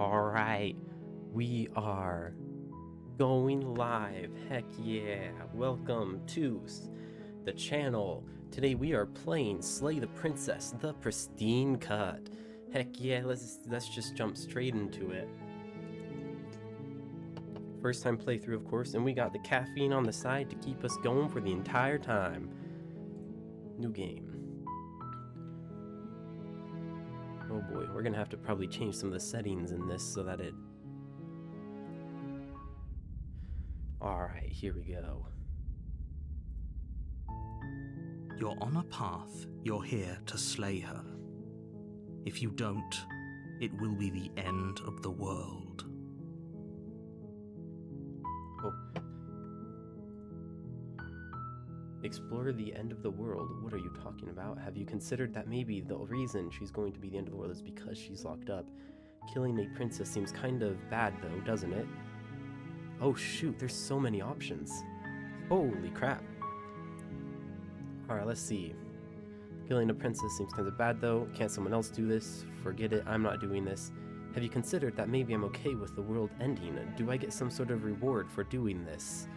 Alright, we are going live. Heck yeah. Welcome to the channel. Today we are playing Slay the Princess, the Pristine Cut. Heck yeah, let's just jump straight into it. First time playthrough, of course, and we got the caffeine on the side to keep us going for the entire time. New game. Oh boy, we're gonna have to probably change some of the settings in this so that it... Alright, here we go. You're on a path. You're here to slay her. If you don't, it will be the end of the world. Oh. Explore the end of the world. What are you talking about? Have you considered that maybe the reason she's going to be the end of the world is because she's locked up? Killing a princess seems kind of bad though, doesn't it? Oh shoot, there's so many options. Holy crap. Alright, let's see. Killing a princess seems kind of bad though. Can't someone else do this? Forget it, I'm not doing this. Have you considered that maybe I'm okay with the world ending? Do I get some sort of reward for doing this?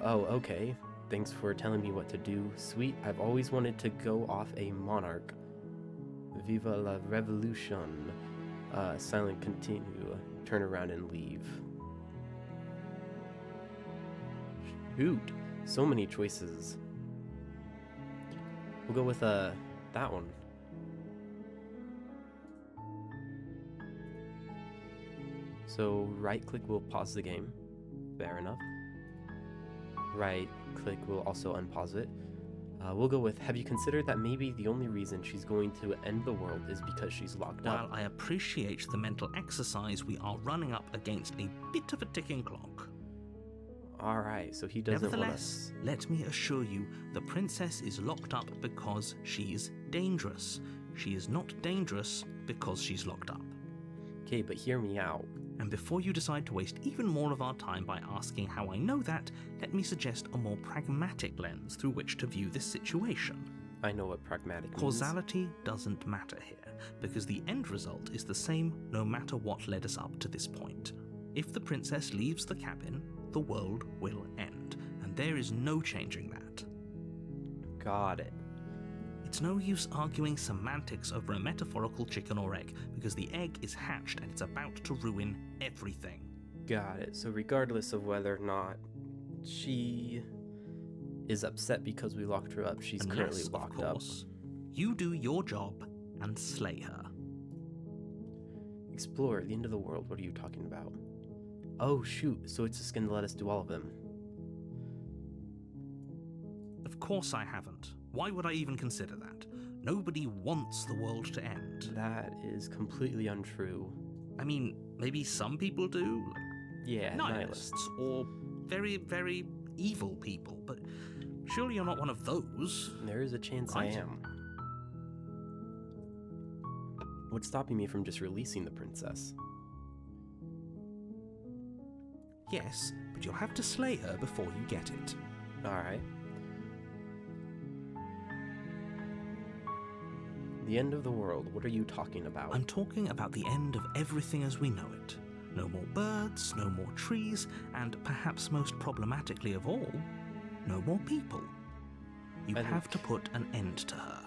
Oh, okay. Thanks for telling me what to do. Sweet, I've always wanted to go off a monarch. Viva la revolution. Silent continue. Turn around and leave. Shoot, so many choices. We'll go with that one. So right click will pause the game. Fair enough. Right click will also unpause it. We'll go with, have you considered that maybe the only reason she's going to end the world is because she's locked up? While I appreciate the mental exercise, we are running up against a bit of a ticking clock. Alright, so he doesn't want us... Nevertheless, let me assure you, the princess is locked up because she's dangerous. She is not dangerous because she's locked up. Okay, but hear me out. And before you decide to waste even more of our time by asking how I know that, let me suggest a more pragmatic lens through which to view this situation. I know what pragmatic means. Causality doesn't matter here, because the end result is the same no matter what led us up to this point. If the princess leaves the cabin, the world will end, and there is no changing that. Got it. It's no use arguing semantics over a metaphorical chicken or egg, because the egg is hatched and it's about to ruin everything. Got it. So regardless of whether or not she is upset because we locked her up, she's currently locked up. You do your job and slay her. Explore the end of the world. What are you talking about? Oh shoot, so it's just gonna let us do all of them. Of course I haven't. Why would I even consider that? Nobody wants the world to end. That is completely untrue. I mean, maybe some people do, like yeah, nihilists, or very, very evil people, but surely you're not one of those. There is a chance right? I am. What's stopping me from just releasing the princess? Yes, but you'll have to slay her before you get it. Alright. The end of the world, what are you talking about? I'm talking about the end of everything as we know it. No more birds, no more trees, and perhaps most problematically of all, no more people. You have to put an end to her.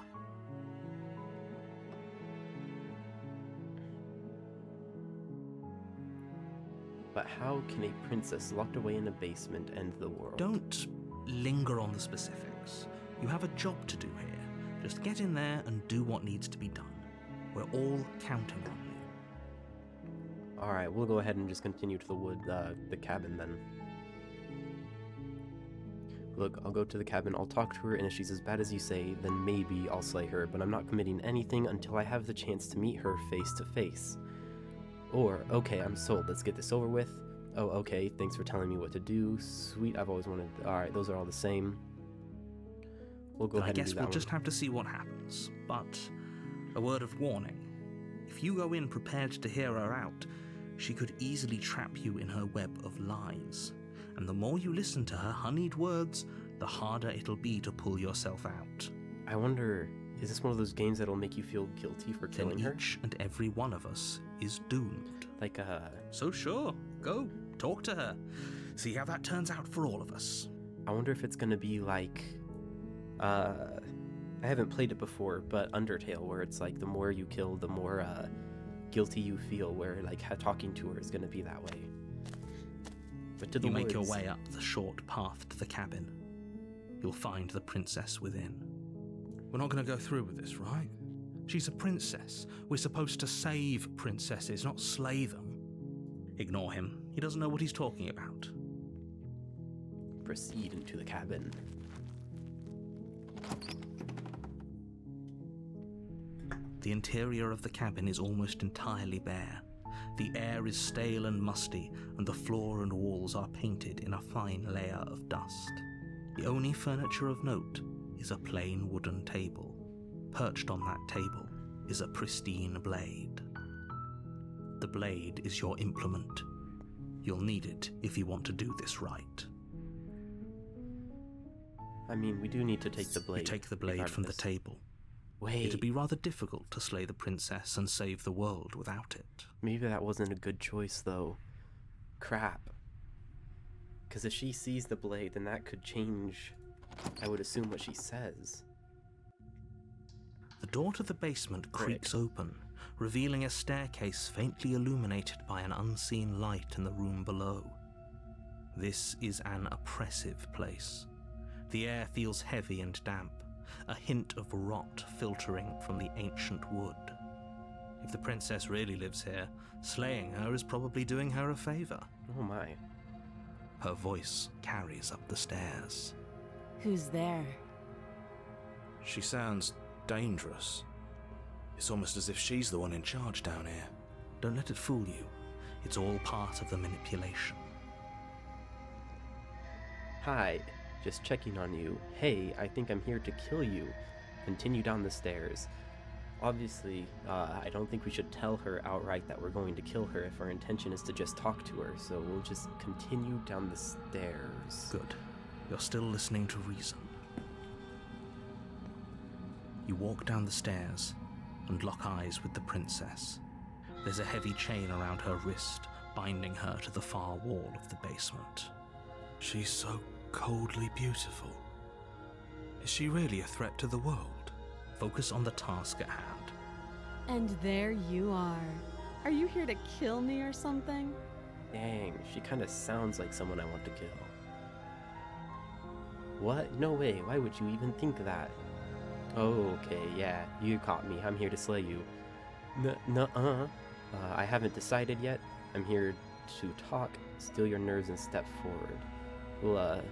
But how can a princess locked away in a basement end the world? Don't linger on the specifics. You have a job to do here. Just get in there and do what needs to be done. We're all counting on you. Alright, we'll go ahead and just continue to the cabin then. Look, I'll go to the cabin, I'll talk to her, and if she's as bad as you say, then maybe I'll slay her, but I'm not committing anything until I have the chance to meet her face to face. Or, okay, I'm sold, let's get this over with. Oh, okay, thanks for telling me what to do. Sweet, I've always wanted... Alright, those are all the same. We'll go ahead and do that. I guess we'll just have to see what happens. But a word of warning. If you go in prepared to hear her out, she could easily trap you in her web of lies. And the more you listen to her honeyed words, the harder it'll be to pull yourself out. I wonder, is this one of those games that'll make you feel guilty for killing her? Each and every one of us is doomed. Like, So sure, go, talk to her. See how that turns out for all of us. I wonder if it's gonna be like, I haven't played it before, but Undertale, where it's like the more you kill, the more guilty you feel, where like talking to her is gonna be that way. But to the You make your woods. way up the short path to the cabin. You'll find the princess within. We're not going to go through with this, right? She's a princess. We're supposed to save princesses, not slay them. Ignore him. He doesn't know what he's talking about. Proceed into the cabin. The interior of the cabin is almost entirely bare. The air is stale and musty, and the floor and walls are painted in a fine layer of dust. The only furniture of note is a plain wooden table. Perched on that table is a pristine blade. The blade is your implement. You'll need it if you want to do this right. I mean, we do need to take the blade. You take the blade from the table. Wait, It'd be rather difficult to slay the princess and save the world without it. maybe that wasn't a good choice, though. Crap. Because if she sees the blade, then that could change, I would assume, what she says. The door to the basement creaks open, revealing a staircase faintly illuminated by an unseen light in the room below. This is an oppressive place. The air feels heavy and damp, a hint of rot filtering from the ancient wood. If the princess really lives here, slaying her is probably doing her a favor. Oh my. Her voice carries up the stairs. Who's there? She sounds dangerous. It's almost as if she's the one in charge down here. Don't let it fool you. It's all part of the manipulation. Hi, just checking on you. Hey, I think I'm here to kill you. Continue down the stairs. Obviously, I don't think we should tell her outright that we're going to kill her if our intention is to just talk to her, so we'll just continue down the stairs. Good. You're still listening to reason. You walk down the stairs and lock eyes with the princess. There's a heavy chain around her wrist, binding her to the far wall of the basement. She's so coldly beautiful. Is she really a threat to the world? Focus on the task at hand. And there you are. Are you here to kill me or something? Dang, she kind of sounds like someone I want to kill. What? No way, why would you even think that? Oh, okay, yeah, you caught me. I'm here to slay you. Nuh-uh. I haven't decided yet. I'm here to talk, steal your nerves, and step forward. Well,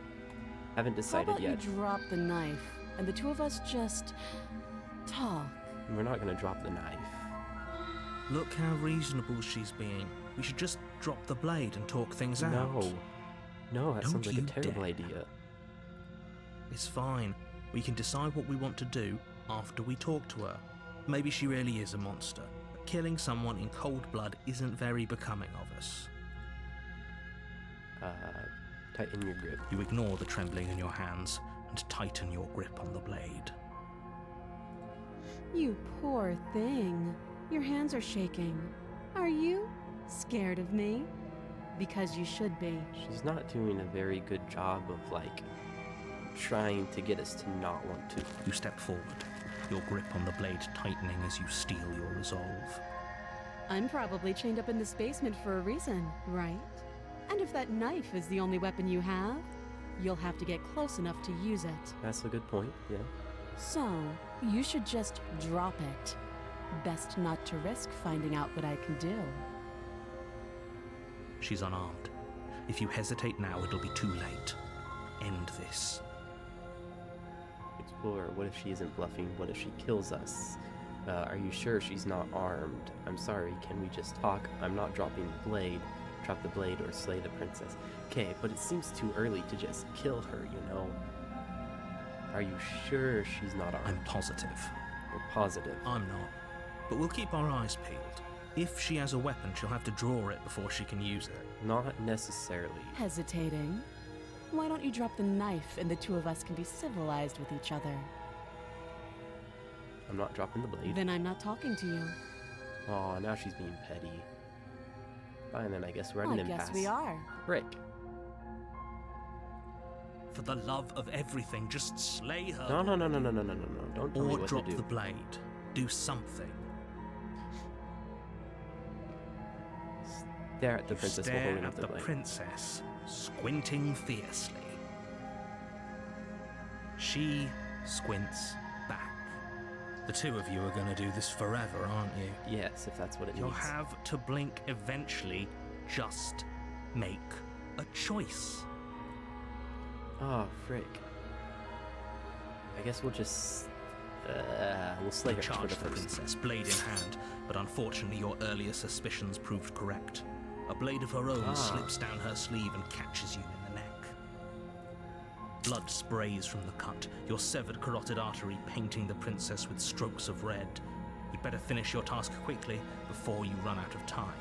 haven't How decided about yet. you drop the knife and the two of us just talk? We're not gonna drop the knife. Look how reasonable she's being. We should just drop the blade and talk things out. No, that Don't sounds like a you terrible dare. idea. It's fine. We can decide what we want to do after we talk to her. Maybe she really is a monster, but killing someone in cold blood isn't very becoming of us. Tighten your grip. You ignore the trembling in your hands and tighten your grip on the blade. You poor thing. Your hands are shaking. Are you scared of me? Because you should be. She's not doing a very good job of, like, trying to get us to not want to. You step forward, your grip on the blade tightening as you steel your resolve. I'm probably chained up in this basement for a reason, right? And if that knife is the only weapon you have, you'll have to get close enough to use it. That's a good point, yeah. So, you should just drop it. Best not to risk finding out what I can do. She's unarmed. If you hesitate now, it'll be too late. End this. Explorer, what if she isn't bluffing? What if she kills us? Are you sure she's not armed? I'm sorry, can we just talk? I'm not dropping the blade. Drop the blade or slay the princess. Okay, but it seems too early to just kill her, you know? Are you sure she's not armed? I'm positive. You're positive. I'm not. But we'll keep our eyes peeled. If she has a weapon, she'll have to draw it before she can use it. Not necessarily. Hesitating? Why don't you drop the knife and the two of us can be civilized with each other? I'm not dropping the blade. Then I'm not talking to you. Aw, now she's being petty. Fine, then I guess we're at I an impasse. guess we are. Frick. For the love of everything, just slay her. No. Don't tell me Or what drop to do. the blade. Do something. Stare at the princess while Stare holding up at the the blade. princess, squinting fiercely. She squints back. The two of you are going to do this forever, aren't you? Yes, if that's what it You'll needs. have to blink eventually. Just make a choice. Oh, frick. I guess we'll just... we'll slay You her for charge the the first. princess, blade in hand, but unfortunately your earlier suspicions proved correct. A blade of her own slips down her sleeve and catches you in the neck. Blood sprays from the cut, your severed carotid artery painting the princess with strokes of red. You'd better finish your task quickly before you run out of time.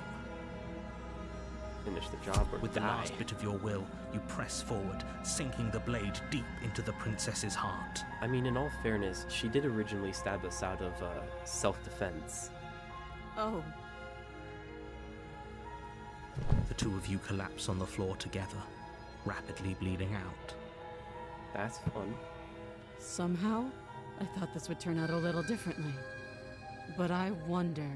Finish the job or With the die. last bit of your will, you press forward, sinking the blade deep into the princess's heart. I mean, in all fairness, she did originally stab us out of self-defense. Oh, The two of you collapse on the floor together, rapidly bleeding out. That's fun. somehow, I thought this would turn out a little differently. But I wonder...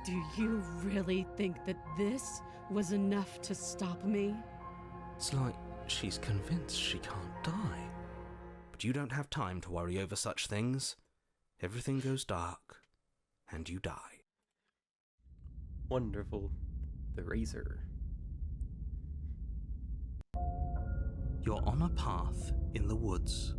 Do you really think that this was enough to stop me? It's like she's convinced she can't die. But you don't have time to worry over such things. Everything goes dark, and you die. Wonderful. The razor. You're on a path in the woods,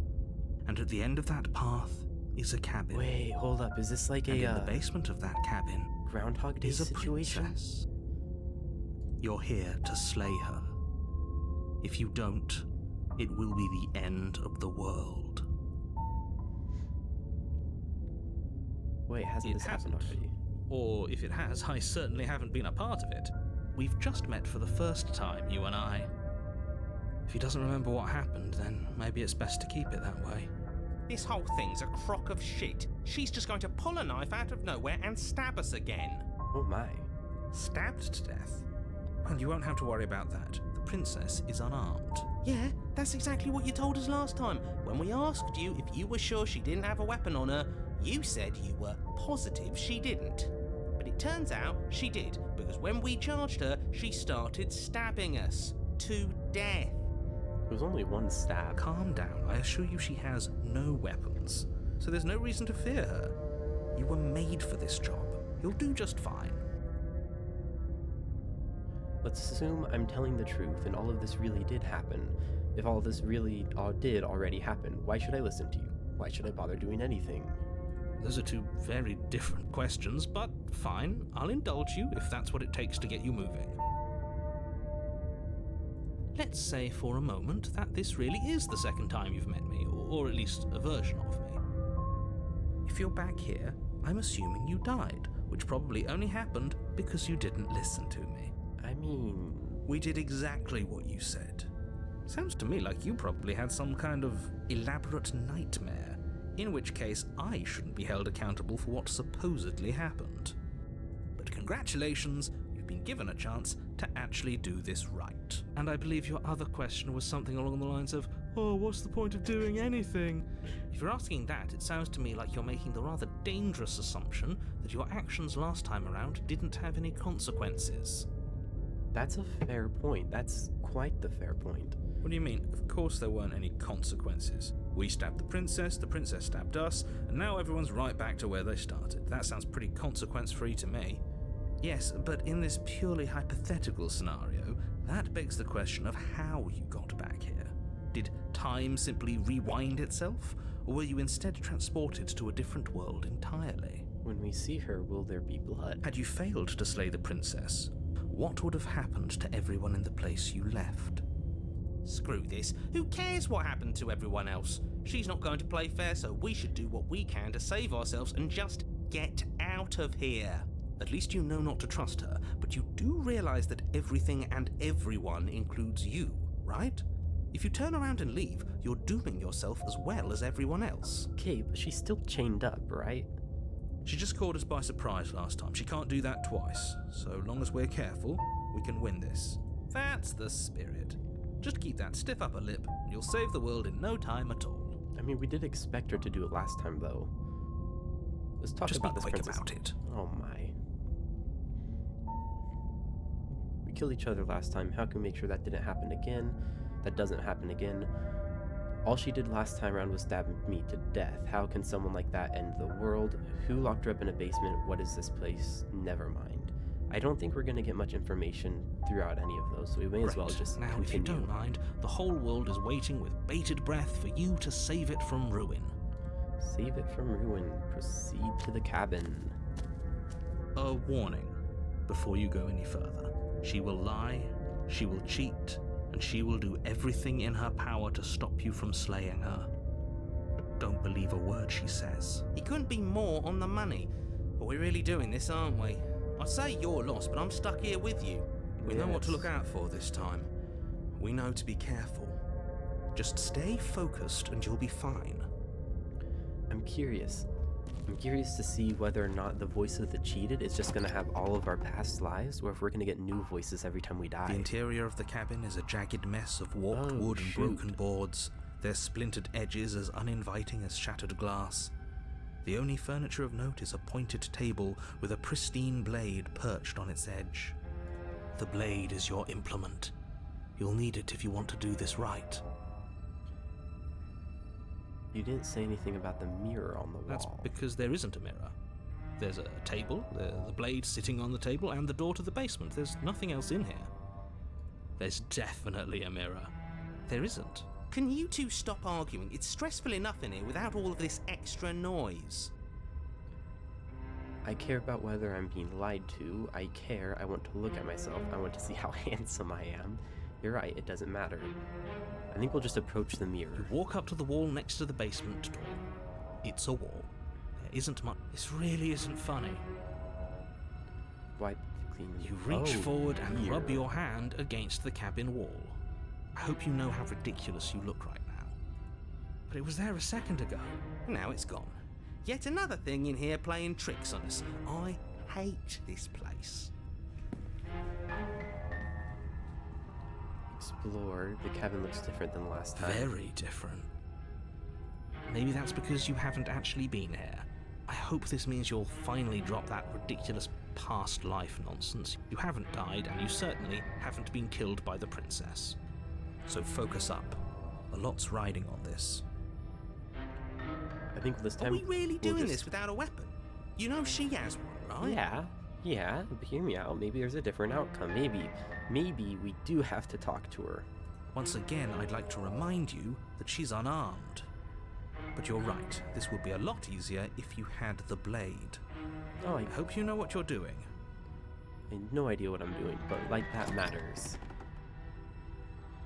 and at the end of that path is a cabin. Wait, hold up. Is this like And a in the basement of that cabin Groundhog Day is a situation? princess. You're here to slay her. If you don't, it will be the end of the world. Wait, hasn't It this happened hasn't. already? Or if it has, I certainly haven't been a part of it. We've just met for the first time, you and I. If he doesn't remember what happened, then maybe it's best to keep it that way. This whole thing's a crock of shit. She's just going to pull a knife out of nowhere and stab us again. Oh my. Stabbed to death? And you won't have to worry about that. The princess is unarmed. Yeah, that's exactly what you told us last time. When we asked you if you were sure she didn't have a weapon on her, you said you were positive she didn't. But it turns out she did, because when we charged her, she started stabbing us to death. It was only one stab. Calm down. I assure you she has no weapons. So there's no reason to fear her. You were made for this job. You'll do just fine. Let's assume I'm telling the truth and all of this really did happen. If all this really did already happen, why should I listen to you? Why should I bother doing anything? Those are two very different questions, but fine. I'll indulge you if that's what it takes to get you moving. Let's say for a moment that this really is the second time you've met me, or at least a version of me. If you're back here, I'm assuming you died, which probably only happened because you didn't listen to me. I mean... We did exactly what you said. Sounds to me like you probably had some kind of elaborate nightmare, in which case I shouldn't be held accountable for what supposedly happened. But congratulations, you've been given a chance to actually do this right. And I believe your other question was something along the lines of, oh, what's the point of doing anything? If you're asking that, it sounds to me like you're making the rather dangerous assumption that your actions last time around didn't have any consequences. That's a fair point. That's quite the fair point. What do you mean? Of course there weren't any consequences. We stabbed the princess stabbed us, and now everyone's right back to where they started. That sounds pretty consequence-free to me. Yes, but in this purely hypothetical scenario, that begs the question of how you got back here. Did time simply rewind itself, or were you instead transported to a different world entirely? When we see her, will there be blood? Had you failed to slay the princess, what would have happened to everyone in the place you left? Screw this. Who cares what happened to everyone else? She's not going to play fair, so we should do what we can to save ourselves and just get out of here. At least you know not to trust her, but you do realize that everything and everyone includes you, right? If you turn around and leave, you're dooming yourself as well as everyone else. Okay, but she's still chained up, right? She just caught us by surprise last time. She can't do that twice. So long as we're careful, we can win this. That's the spirit. Just keep that stiff upper lip, and you'll save the world in no time at all. I mean, we did expect her to do it last time, though. Let's talk Just about be this quick princess. about it. Oh my. We killed each other last time. How can we make sure that didn't happen again? That doesn't happen again. All she did last time around was stab me to death. How can someone like that end the world? Who locked her up in a basement? What is this place? Never mind. I don't think we're going to get much information throughout any of those, so we may as well Great. just Now, continue. if you don't mind, the whole world is waiting with bated breath for you to save it from ruin. Save it from ruin. Proceed to the cabin. A warning before you go any further. She will lie, she will cheat, and she will do everything in her power to stop you from slaying her. Don't believe a word she says. He couldn't be more on the money. But we're really doing this, aren't we? I'd say you're lost, but I'm stuck here with you. We know what to Yes. look out for this time. We know to be careful. Just stay focused and you'll be fine. I'm curious. I'm curious to see whether or not the voice of the cheated is just going to have all of our past lives, or if we're going to get new voices every time we die. The interior of the cabin is a jagged mess of warped Oh, wood and shoot. broken boards, their splintered edges as uninviting as shattered glass. The only furniture of note is a pointed table with a pristine blade perched on its edge. The blade is your implement. You'll need it if you want to do this right. You didn't say anything about the mirror on the wall. That's because there isn't a mirror. There's a table, the blade sitting on the table, and the door to the basement. There's nothing else in here. There's definitely a mirror. There isn't. Can you two stop arguing? It's stressful enough in here without all of this extra noise. I care about whether I'm being lied to. I care. I want to look at myself. I want to see how handsome I am. You're right, it doesn't matter. I think we'll just approach the mirror. You walk up to the wall next to the basement door. It's a wall. There isn't much. This really isn't funny. Wipe clean. You reach Oh, forward and dear. rub your hand against the cabin wall. I hope you know how ridiculous you look right now. But it was there a second ago. Now it's gone. Yet another thing in here playing tricks on us. I hate this place. Explore. The cabin looks different than last time. Very different. Maybe that's because you haven't actually been here. I hope this means you'll finally drop that ridiculous past life nonsense. You haven't died, and you certainly haven't been killed by the princess. So focus up. A lot's riding on this. I think this Are time. we really we'll doing just- this without a weapon? You know she has one, right? Yeah, but hear me out. Maybe there's a different outcome. Maybe we do have to talk to her. Once again, I'd like to remind you that she's unarmed. But you're right, this would be a lot easier if you had the blade. Oh, I hope you know what you're doing. I have no idea what I'm doing, but like that matters.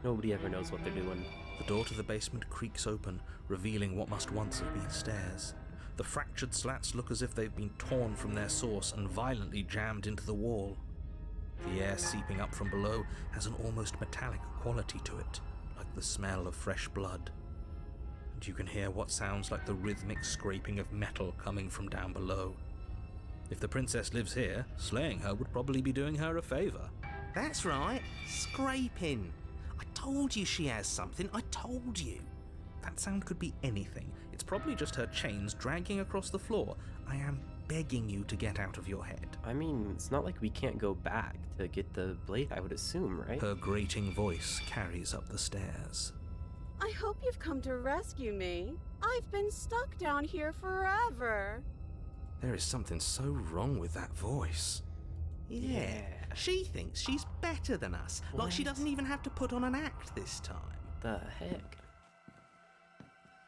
Nobody ever knows what they're doing. The door to the basement creaks open, revealing what must once have been stairs. The fractured slats look as if they've been torn from their source and violently jammed into the wall. The air seeping up from below has an almost metallic quality to it, like the smell of fresh blood. And you can hear what sounds like the rhythmic scraping of metal coming from down below. If the princess lives here, slaying her would probably be doing her a favor. That's right. Scraping. I told you she has something. I told you. That sound could be anything. It's probably just her chains dragging across the floor. I am begging you to get out of your head. I mean, it's not like we can't go back to get the blade, I would assume, right? Her grating voice carries up the stairs. I hope you've come to rescue me. I've been stuck down here forever. There is something so wrong with that voice. Yeah. She thinks she's better than us. Like she What? doesn't even have to put on an act this time. The heck?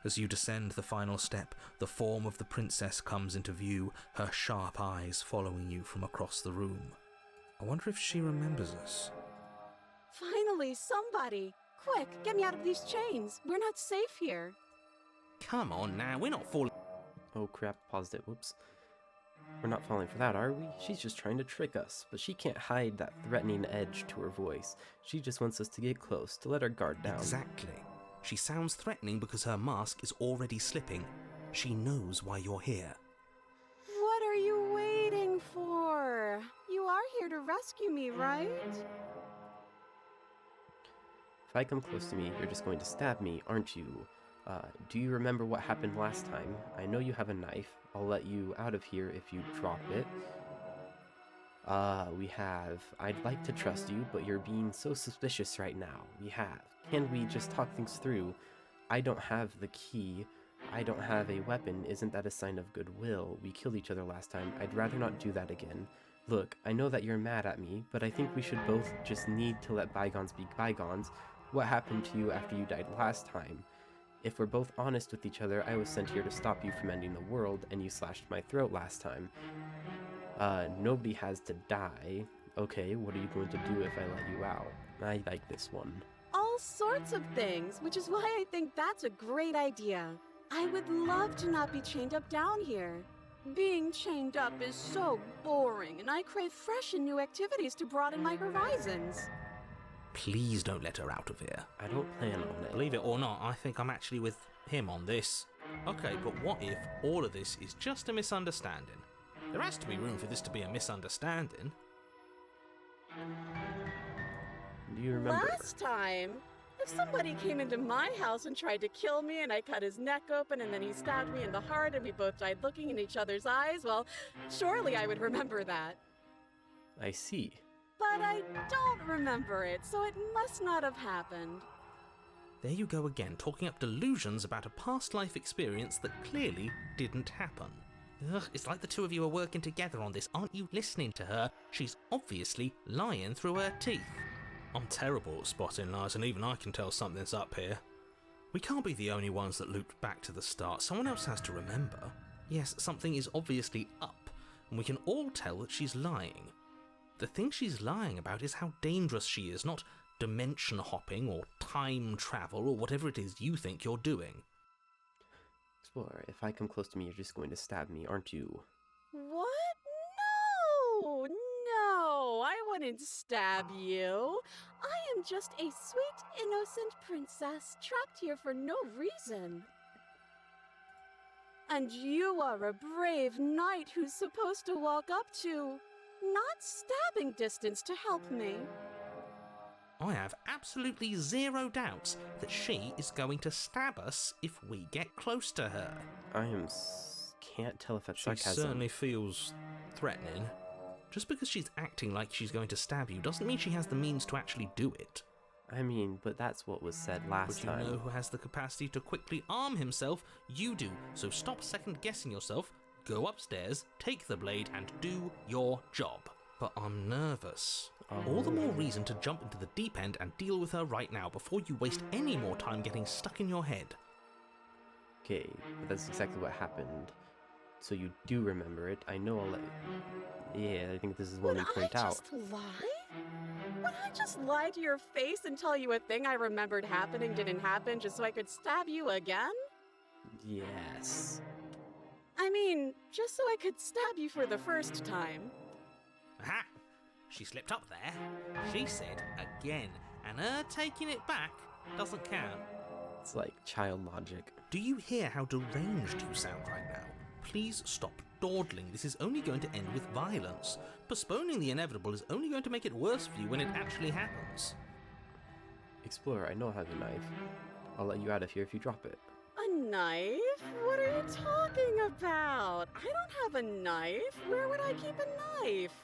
As you descend the final step, the form of the princess comes into view, her sharp eyes following you from across the room. I wonder if she remembers us. Finally, somebody! Quick, get me out of these chains. We're not safe here. Come on now, we're not falling. Oh crap, paused it, whoops. We're not falling for that, are we? She's just trying to trick us, but she can't hide that threatening edge to her voice. She just wants us to get close, to let our guard down. Exactly. She sounds threatening because her mask is already slipping. She knows why you're here. What to rescue me, right? If I come close to me, you're just going to stab me, aren't you? Do you remember what happened last time? I know you have a knife. I'll let you out of here if you drop it. I'd like to trust you, but you're being so suspicious right now. Can we just talk things through? I don't have the key. I don't have a weapon. Isn't that a sign of goodwill? We killed each other last time. I'd rather not do that again. Look, I know that you're mad at me, but I think we should both just need to let bygones be bygones. What happened to you after you died last time? If we're both honest with each other, I was sent here to stop you from ending the world, and you slashed my throat last time. Nobody has to die. Okay, what are you going to do if I let you out? I like this one. All sorts of things, which is why I think that's a great idea. I would love to not be chained up down here. Being chained up is so boring, and I crave fresh and new activities to broaden my horizons. Please don't let her out of here. I don't plan on it. Believe it or not, I think I'm actually with him on this. Okay, but what if all of this is just a misunderstanding? There has to be room for this to be a misunderstanding. Do you remember? Last time, if somebody came into my house and tried to kill me and I cut his neck open and then he stabbed me in the heart and we both died looking in each other's eyes, well, surely I would remember that. I see. But I don't remember it, so it must not have happened. There you go again, talking up delusions about a past life experience that clearly didn't happen. Ugh, it's like the two of you are working together on this. Aren't you listening to her? She's obviously lying through her teeth. I'm terrible at spotting lies, and even I can tell something's up here. We can't be the only ones that looped back to the start. Someone else has to remember. Yes, something is obviously up, and we can all tell that she's lying. The thing she's lying about is how dangerous she is, not dimension hopping or time travel or whatever it is you think you're doing. Explorer, if I come close to me, you're just going to stab me, aren't you? What? No, I wouldn't stab you. I am just a sweet, innocent princess trapped here for no reason. And you are a brave knight who's supposed to walk up to, not stabbing distance to help me. I have absolutely zero doubts that she is going to stab us if we get close to her. Can't tell if that's She sarcasm. certainly feels threatening. Just because she's acting like she's going to stab you doesn't mean she has the means to actually do it. I mean, but that's what was said last But you time. know who has the capacity to quickly arm himself? You do. So stop second-guessing yourself, go upstairs, take the blade, and do your job. But I'm nervous. All the more reason to jump into the deep end and deal with her right now before you waste any more time getting stuck in your head. Okay, but that's exactly what happened. So you do remember it. I know I'll let... Yeah, I think this is one Would you point I out. just lie? Would I just lie to your face and tell you a thing I remembered happening didn't happen just so I could stab you again? Yes. I mean, just so I could stab you for the first time. Aha! She slipped up there. She said again, and her taking it back doesn't count. It's like child logic. Do you hear how deranged you sound right now? Please stop dawdling. This is only going to end with violence. Postponing the inevitable is only going to make it worse for you when it actually happens. Explorer, I know I have a knife. I'll let you out of here if you drop it. A knife? What are you talking about? I don't have a knife. Where would I keep a knife?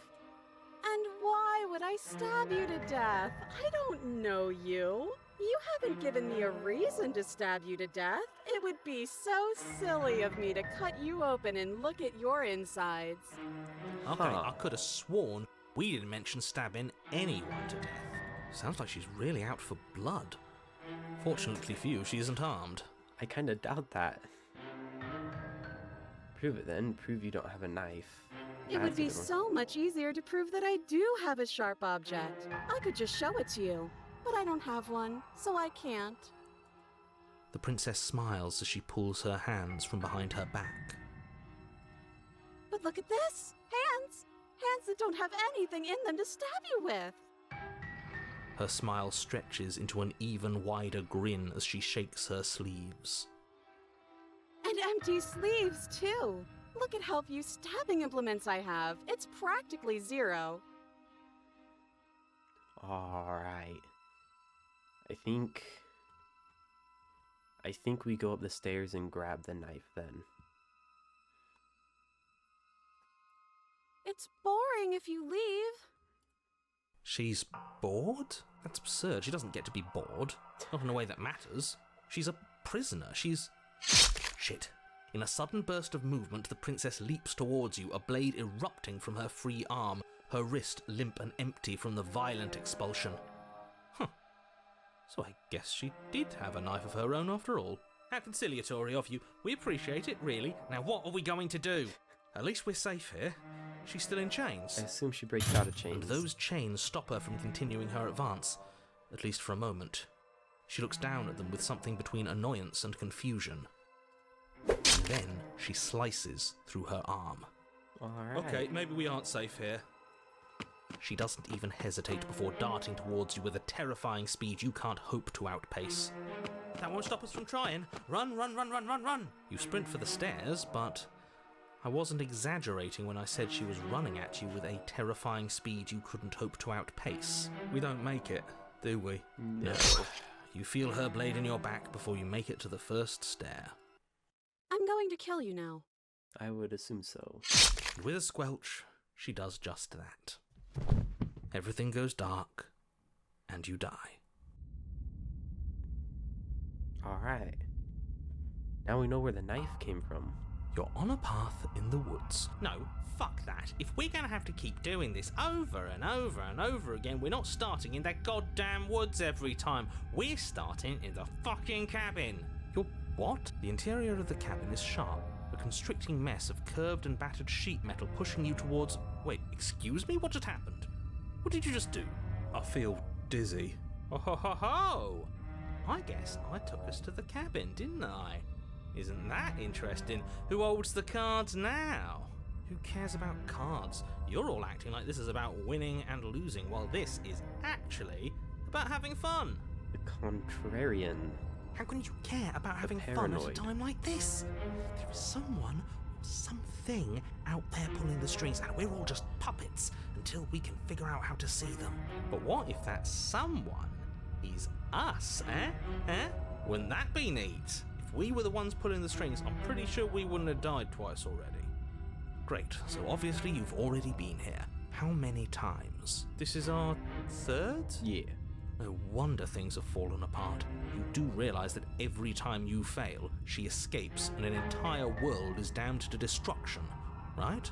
And why would I stab you to death? I don't know you. You haven't given me a reason to stab you to death. It would be so silly of me to cut you open and look at your insides. Okay, Huh. I could have sworn we didn't mention stabbing anyone to death. Sounds like she's really out for blood. Fortunately for you, she isn't armed. I kinda doubt that. Prove it then. Prove you don't have a knife. It would That's a be good one. so much easier to prove that I do have a sharp object. I could just show it to you, but I don't have one, so I can't. The princess smiles as she pulls her hands from behind her back. But look at this! Hands! Hands that don't have anything in them to stab you with! Her smile stretches into an even wider grin as she shakes her sleeves. And empty sleeves, too! Look at how few stabbing implements I have. It's practically zero. Alright. I think we go up the stairs and grab the knife then. It's boring if you leave. She's bored? That's absurd. She doesn't get to be bored. Not in a way that matters. She's a prisoner. She's... Shit. In a sudden burst of movement, the princess leaps towards you, a blade erupting from her free arm, her wrist limp and empty from the violent expulsion. Huh. So I guess she did have a knife of her own after all. How conciliatory of you. We appreciate it, really. Now what are we going to do? At least we're safe here. She's still in chains. I assume she breaks out of chains. And those chains stop her from continuing her advance, at least for a moment. She looks down at them with something between annoyance and confusion. And then she slices through her arm. Alright. Okay, maybe we aren't safe here. She doesn't even hesitate before darting towards you with a terrifying speed you can't hope to outpace. That won't stop us from trying. Run, run, run, run, run, run! You sprint for the stairs, but I wasn't exaggerating when I said she was running at you with a terrifying speed you couldn't hope to outpace. We don't make it, do we? No. You feel her blade in your back before you make it to the first stair. I'm going to kill you now. I would assume so. With a squelch, she does just that. Everything goes dark, and you die. Alright. Now we know where the knife came from. You're on a path in the woods. No, fuck that. If we're gonna have to keep doing this over and over and over again, we're not starting in that goddamn woods every time. We're starting in the fucking cabin. You're what? The interior of the cabin is sharp, a constricting mess of curved and battered sheet metal pushing you towards... Wait, excuse me? What just happened? What did you just do? I feel dizzy. Oh ho ho ho! I guess I took us to the cabin, didn't I? Isn't that interesting? Who holds the cards now? Who cares about cards? You're all acting like this is about winning and losing, while this is actually about having fun. The contrarian. How can you care about having fun at a paranoid. time like this? There is someone or something out there pulling the strings, and we're all just puppets until we can figure out how to see them. But what if that someone is us, eh? Eh? Wouldn't that be neat? If we were the ones pulling the strings, I'm pretty sure we wouldn't have died twice already. Great, so obviously you've already been here. How many times? This is our third? Yeah. No wonder things have fallen apart. You do realise that every time you fail, she escapes and an entire world is damned to destruction, right?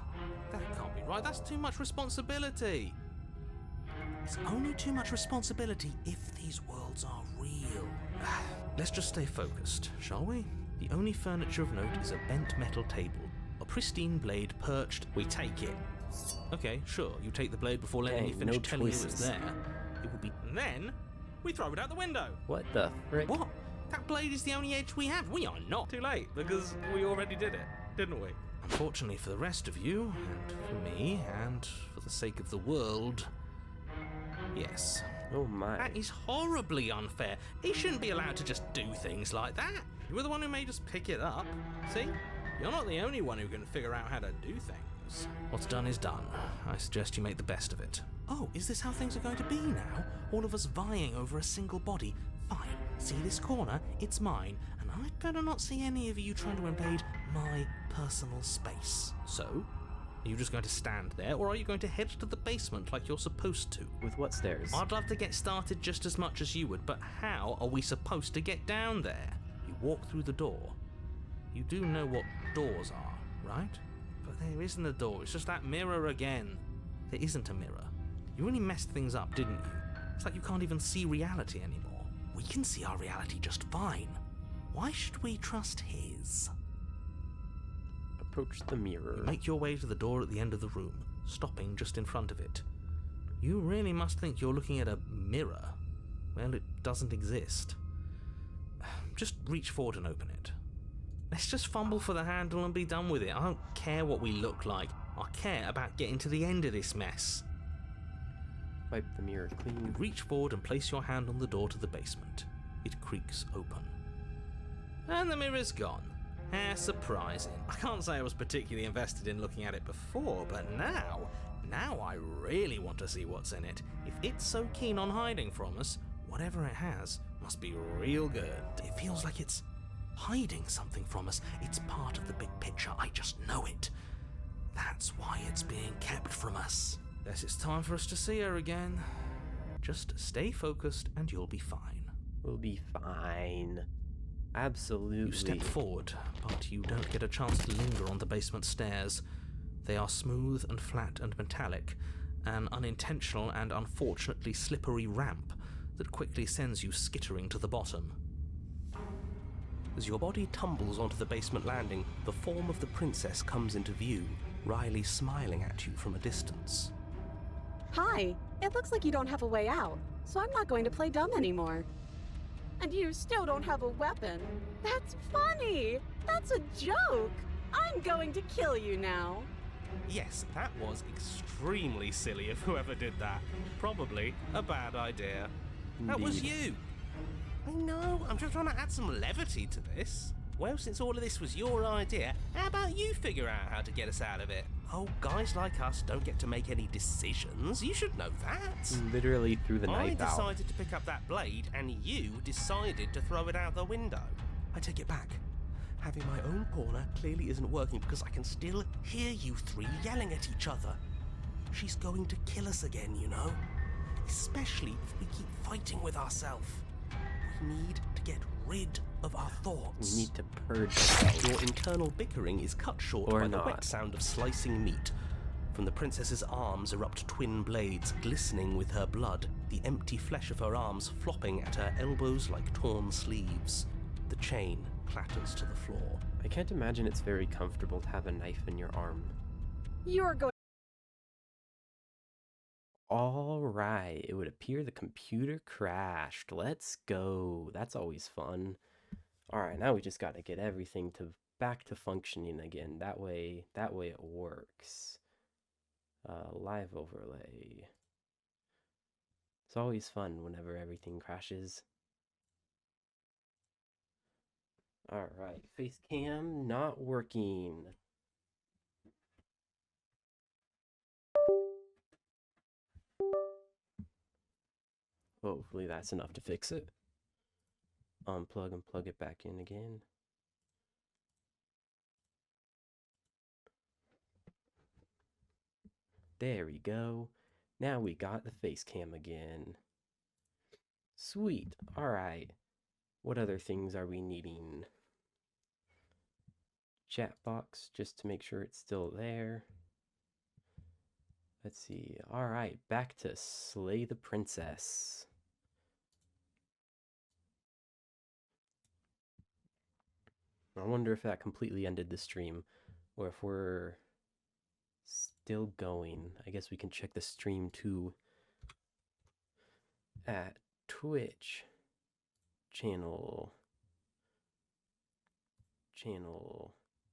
That can't be right, that's too much responsibility. It's only too much responsibility if these worlds are real. Let's just stay focused, shall we? The only furniture of note is a bent metal table. A pristine blade perched. We take it. Okay, sure, you take the blade before letting me Dang, finish no telling you it's choices. there. It will be... And then, we throw it out the window. What the frick? What? That blade is the only edge we have. We are not too late, because we already did it, didn't we? Unfortunately for the rest of you, and for me, and for the sake of the world, yes. Oh my. That is horribly unfair. He shouldn't be allowed to just do things like that. You were the one who made us pick it up. See? You're not the only one who can figure out how to do things. What's done is done. I suggest you make the best of it. Oh, is this how things are going to be now? All of us vying over a single body? Fine. See this corner? It's mine. And I'd better not see any of you trying to invade my personal space. So, are you just going to stand there, or are you going to head to the basement like you're supposed to? With what stairs? I'd love to get started just as much as you would, but how are we supposed to get down there? You walk through the door. You do know what doors are, right? But there isn't a door, it's just that mirror again. There isn't a mirror. You really messed things up, didn't you? It's like you can't even see reality anymore. We can see our reality just fine. Why should we trust his? Approach the mirror. You make your way to the door at the end of the room, stopping just in front of it. You really must think you're looking at a mirror. Well, it doesn't exist. Just reach forward and open it. Let's just fumble for the handle and be done with it. I don't care what we look like. I care about getting to the end of this mess. Wipe the mirror You clean. reach forward and place your hand on the door to the basement. It creaks open. And the mirror's gone. How surprising. I can't say I was particularly invested in looking at it before, but now Now I really want to see what's in it. If it's so keen on hiding from us, whatever it has must be real good. It feels like it's hiding something from us. It's part of the big picture. I just know it. That's why it's being kept from us. Guess it's time for us to see her again. Just stay focused and you'll be fine. We'll be fine. Absolutely. You step forward, but you don't get a chance to linger on the basement stairs. They are smooth and flat and metallic, an unintentional and unfortunately slippery ramp that quickly sends you skittering to the bottom. As your body tumbles onto the basement landing, the form of the princess comes into view, Riley smiling at you from a distance. Hi, it looks like you don't have a way out, so I'm not going to play dumb anymore. And you still don't have a weapon. That's funny! That's a joke! I'm going to kill you now. Yes, that was extremely silly of whoever did that. Probably a bad idea. That was Indeed. you. I know, I'm just trying to add some levity to this. Well, since all of this was your idea, how about you figure out how to get us out of it? Oh, guys like us don't get to make any decisions. You should know that. Literally threw the I knife out. decided to pick up that blade, and you decided to throw it out the window. I take it back. Having my own corner clearly isn't working because I can still hear you three yelling at each other. She's going to kill us again, you know? Especially if we keep fighting with ourselves. We need to get rid of our thoughts. We need to purge ourselves. Your internal bickering is cut short Or by the not. wet sound of slicing meat. From the princess's arms erupt twin blades, glistening with her blood, the empty flesh of her arms flopping at her elbows like torn sleeves. The chain clatters to the floor. I can't imagine it's very comfortable to have a knife in your arm. You're going. Alright, it would appear the computer crashed. Let's go. That's always fun. Alright, now we just gotta get everything back to functioning again. That way it works. Live overlay. It's always fun whenever everything crashes. Alright, face cam not working. Hopefully that's enough to fix it. Unplug and plug it back in again. There we go. Now we got the face cam again. Sweet. Alright. What other things are we needing? Chat box, just to make sure it's still there. Let's see. Alright, back to Slay the Princess. I wonder if that completely ended the stream, or if we're still going. I guess we can check the stream too at Twitch channel.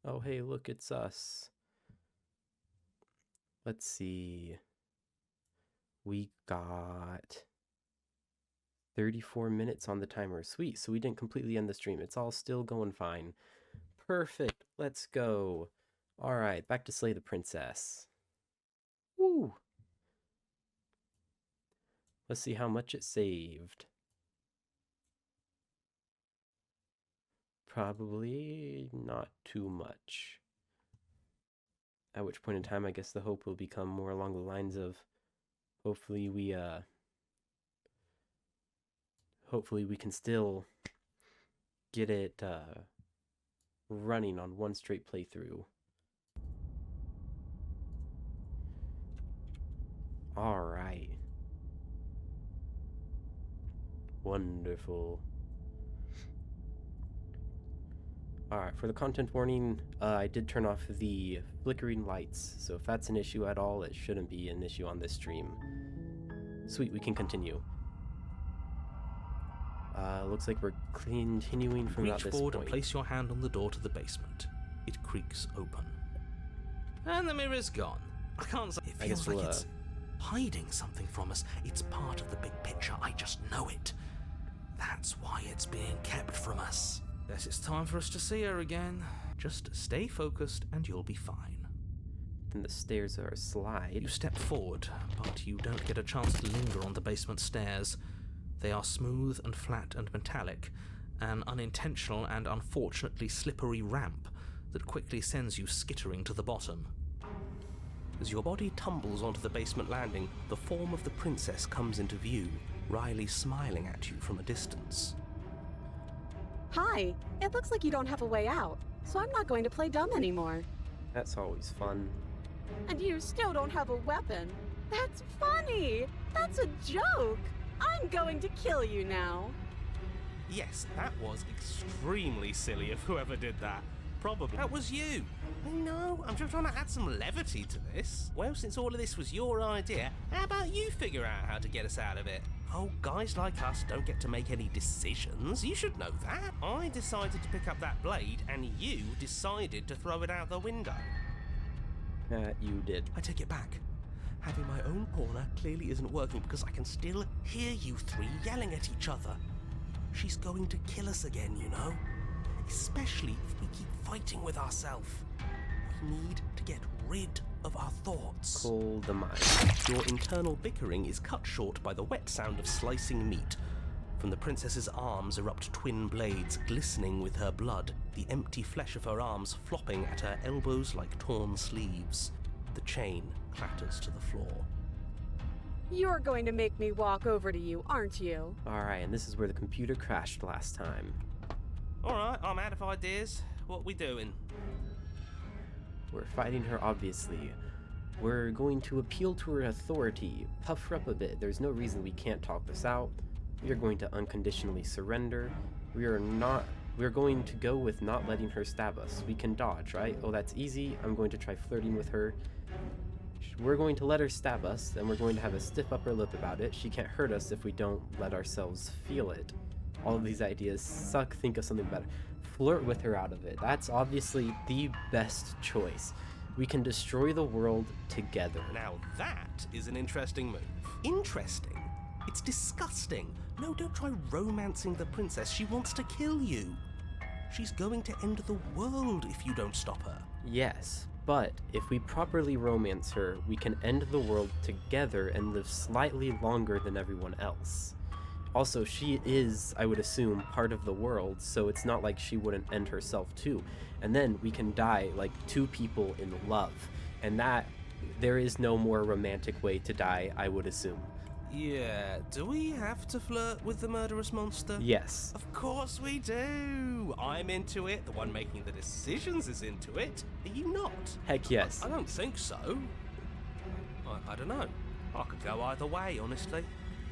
Oh hey, look, it's us. Let's see. We got 34 minutes on the timer. Sweet, so we didn't completely end the stream. It's all still going fine. Perfect, let's go. Alright, back to Slay the Princess. Woo! Let's see how much it saved. Probably not too much. At which point in time, I guess the hope will become more along the lines of hopefully we can still get it running on one straight playthrough. All right. Wonderful. Alright, for the content warning, I did turn off the flickering lights, so if that's an issue at all, it shouldn't be an issue on this stream. Sweet, we can continue. Looks like we're continuing from about Reach this forward point. and place your hand on the door to the basement. It creaks open. And the mirror's gone. I can't say. It I feels guess like we'll, it's hiding something from us. It's part of the big picture. I just know it. That's why it's being kept from us. Guess it's time for us to see her again. Just stay focused and you'll be fine. And the stairs are a slide. You step forward, but you don't get a chance to linger on the basement stairs. They are smooth and flat and metallic, an unintentional and unfortunately slippery ramp that quickly sends you skittering to the bottom. As your body tumbles onto the basement landing, the form of the princess comes into view, wryly smiling at you from a distance. Hi, it looks like you don't have a way out, so I'm not going to play dumb anymore. That's always fun. And you still don't have a weapon. That's funny! That's a joke! I'm going to kill you now. Yes, that was extremely silly of whoever did that. Probably. That was you. I know, I'm just trying to add some levity to this. Well, since all of this was your idea, how about you figure out how to get us out of it? Oh, guys like us don't get to make any decisions. You should know that. I decided to pick up that blade, and you decided to throw it out the window. You did. I take it back. Having my own corner clearly isn't working because I can still hear you three yelling at each other. She's going to kill us again, you know? Especially if we keep fighting with ourselves. We need to get rid of our thoughts. Call the mind. Your internal bickering is cut short by the wet sound of slicing meat. From the princess's arms erupt twin blades glistening with her blood, the empty flesh of her arms flopping at her elbows like torn sleeves. The chain clatters to the floor. You're going to make me walk over to you, aren't you? Alright, and this is where the computer crashed last time. Alright, I'm out of ideas. What we doing? We're fighting her, obviously. We're going to appeal to her authority, puff her up a bit. There's no reason we can't talk this out. We are going to unconditionally surrender. We're going to go with not letting her stab us. We can dodge, right? Oh, that's easy. I'm going to try flirting with her. We're going to let her stab us, and we're going to have a stiff upper lip about it. She can't hurt us if we don't let ourselves feel it. All of these ideas suck. Think of something better. Flirt with her out of it. That's obviously the best choice. We can destroy the world together. Now that is an interesting move. Interesting? It's disgusting. No, don't try romancing the princess. She wants to kill you. She's going to end the world if you don't stop her. Yes, but if we properly romance her, we can end the world together and live slightly longer than everyone else. Also, she is, I would assume, part of the world, so it's not like she wouldn't end herself too. And then we can die like two people in love. And that, there is no more romantic way to die, I would assume. Yeah, do we have to flirt with the murderous monster? Yes. Of course we do. I'm into it. The one making the decisions is into it. Are you not? Heck yes. I don't think so. I don't know. I could go either way, honestly.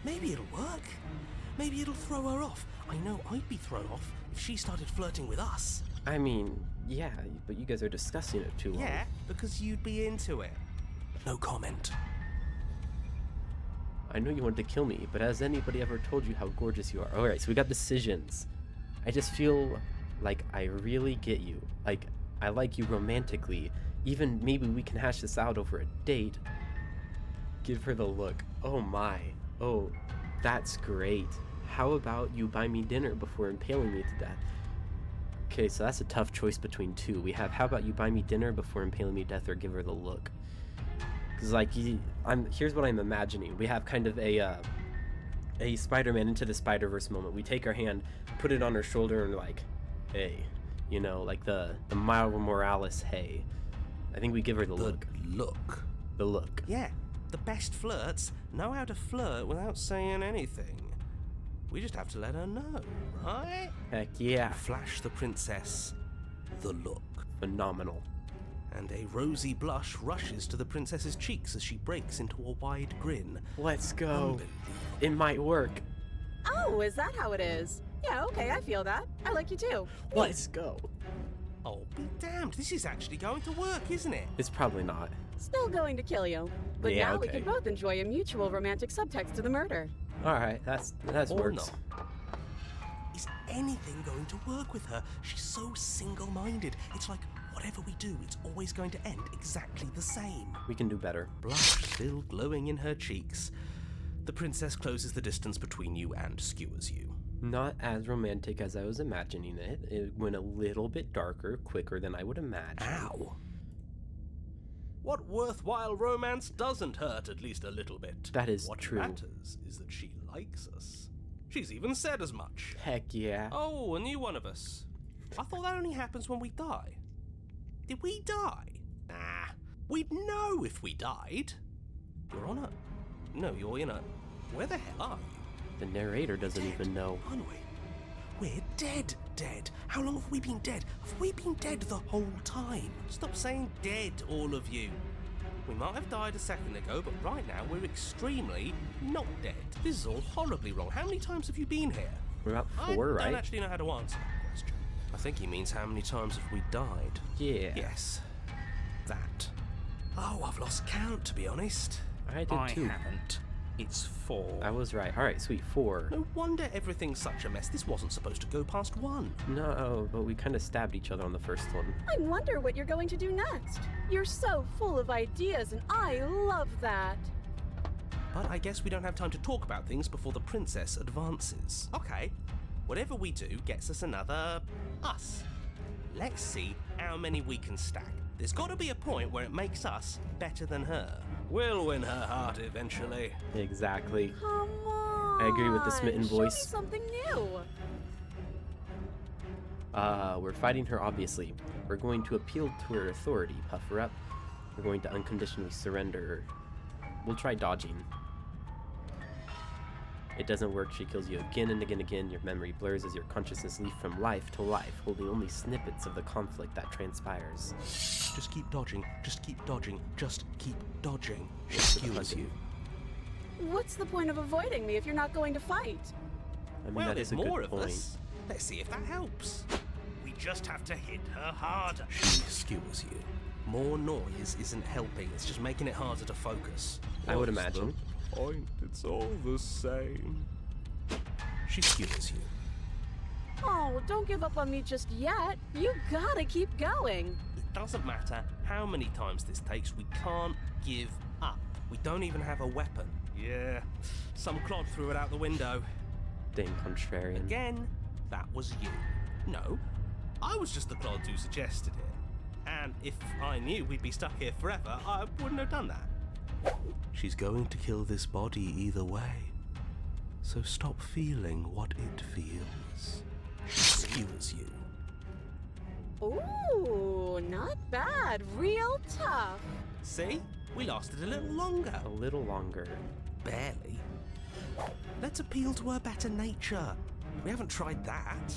Maybe it'll work. Maybe it'll throw her off. I know I'd be thrown off if she started flirting with us. I mean, yeah, but you guys are discussing it too long. Yeah, because you'd be into it. No comment. I know you wanted to kill me, but has anybody ever told you how gorgeous you are? Alright, so we got decisions. I just feel like I really get you. Like, I like you romantically. Even maybe we can hash this out over a date. Give her the look. Oh my. Oh, that's great. How about you buy me dinner before impaling me to death? Okay, so that's a tough choice between two. We have, how about you buy me dinner before impaling me to death, or give her the look? Because, like, here's what I'm imagining. We have kind of a Spider-Man Into the Spider-Verse moment. We take our hand, put it on her shoulder, and like, hey, you know, like the Miles Morales, hey. I think we give her the look. Look. The look. Yeah, the best flirts know how to flirt without saying anything. We just have to let her know, right? Heck yeah. Flash the princess the look. Phenomenal. And a rosy blush rushes to the princess's cheeks as she breaks into a wide grin. Let's go. Unbelievable. It might work. Oh, is that how it is? Yeah, okay, I feel that. I like you too. Let's go. Oh, be damned. This is actually going to work, isn't it? It's probably not. Still going to kill you. But Yeah, now we okay. can both enjoy a mutual romantic subtext to the murder. Alright, that Or works. not. Is anything going to work with her? She's so single-minded. It's like, whatever we do, it's always going to end exactly the same. We can do better. Blush still glowing in her cheeks. The princess closes the distance between you and skewers you. Not as romantic as I was imagining it. It went a little bit darker, quicker than I would imagine. Ow. What worthwhile romance doesn't hurt at least a little bit? That is what true. What matters is that she likes us. She's even said as much. Heck yeah. Oh, a new one of us. I thought that only happens when we die. Did we die? Nah, we'd know if we died. You're on a... No, you're in a... Where the hell are you? The narrator doesn't even know. Aren't we? We're dead. How long have we been dead? Have we been dead the whole time? Stop saying dead, all of you. We might have died a second ago, but right now we're extremely not dead. This is all horribly wrong. How many times have you been here? We're about 4, right? I don't actually know how to answer that question. I think he means how many times have we died? Yeah. Yes. That. Oh, I've lost count, to be honest. I did I too. haven't. It's 4. I was right. Alright, sweet. 4. No wonder everything's such a mess. This wasn't supposed to go past 1. No, but we kind of stabbed each other on the first one. I wonder what you're going to do next. You're so full of ideas, and I love that. But I guess we don't have time to talk about things before the princess advances. Okay, whatever we do gets us another us. Let's see how many we can stack. There's got to be a point where it makes us better than her. We'll win her heart eventually. Exactly. Come on. I agree with the smitten voice. Show me something new. We're fighting her, obviously. We're going to appeal to her authority, puff her up. We're going to unconditionally surrender her. We'll try dodging. It doesn't work. She kills you again and again and again. Your memory blurs as your consciousness leaps from life to life, holding only snippets of the conflict that transpires. Just keep dodging, just keep dodging, just keep dodging. She What's the skewers hunting? you. What's the point of avoiding me if you're not going to fight? I mean, Well, that there's is a more good of point. us. Let's see if that helps. We just have to hit her harder. She skewers you. More noise isn't helping, it's just making it harder to focus. I would imagine. Point, it's all the same. She skewers you. Oh, don't give up on me just yet. You gotta keep going. It doesn't matter how many times this takes, we can't give up. We don't even have a weapon. Yeah, some clod threw it out the window. Dang contrarian. Again, that was you. No, I was just the clod who suggested it. And if I knew we'd be stuck here forever, I wouldn't have done that. She's going to kill this body either way. So stop feeling what it feels. She skewers you. Ooh, not bad. Real tough. See? We lasted a little longer. A little longer. Barely. Let's appeal to her better nature. We haven't tried that.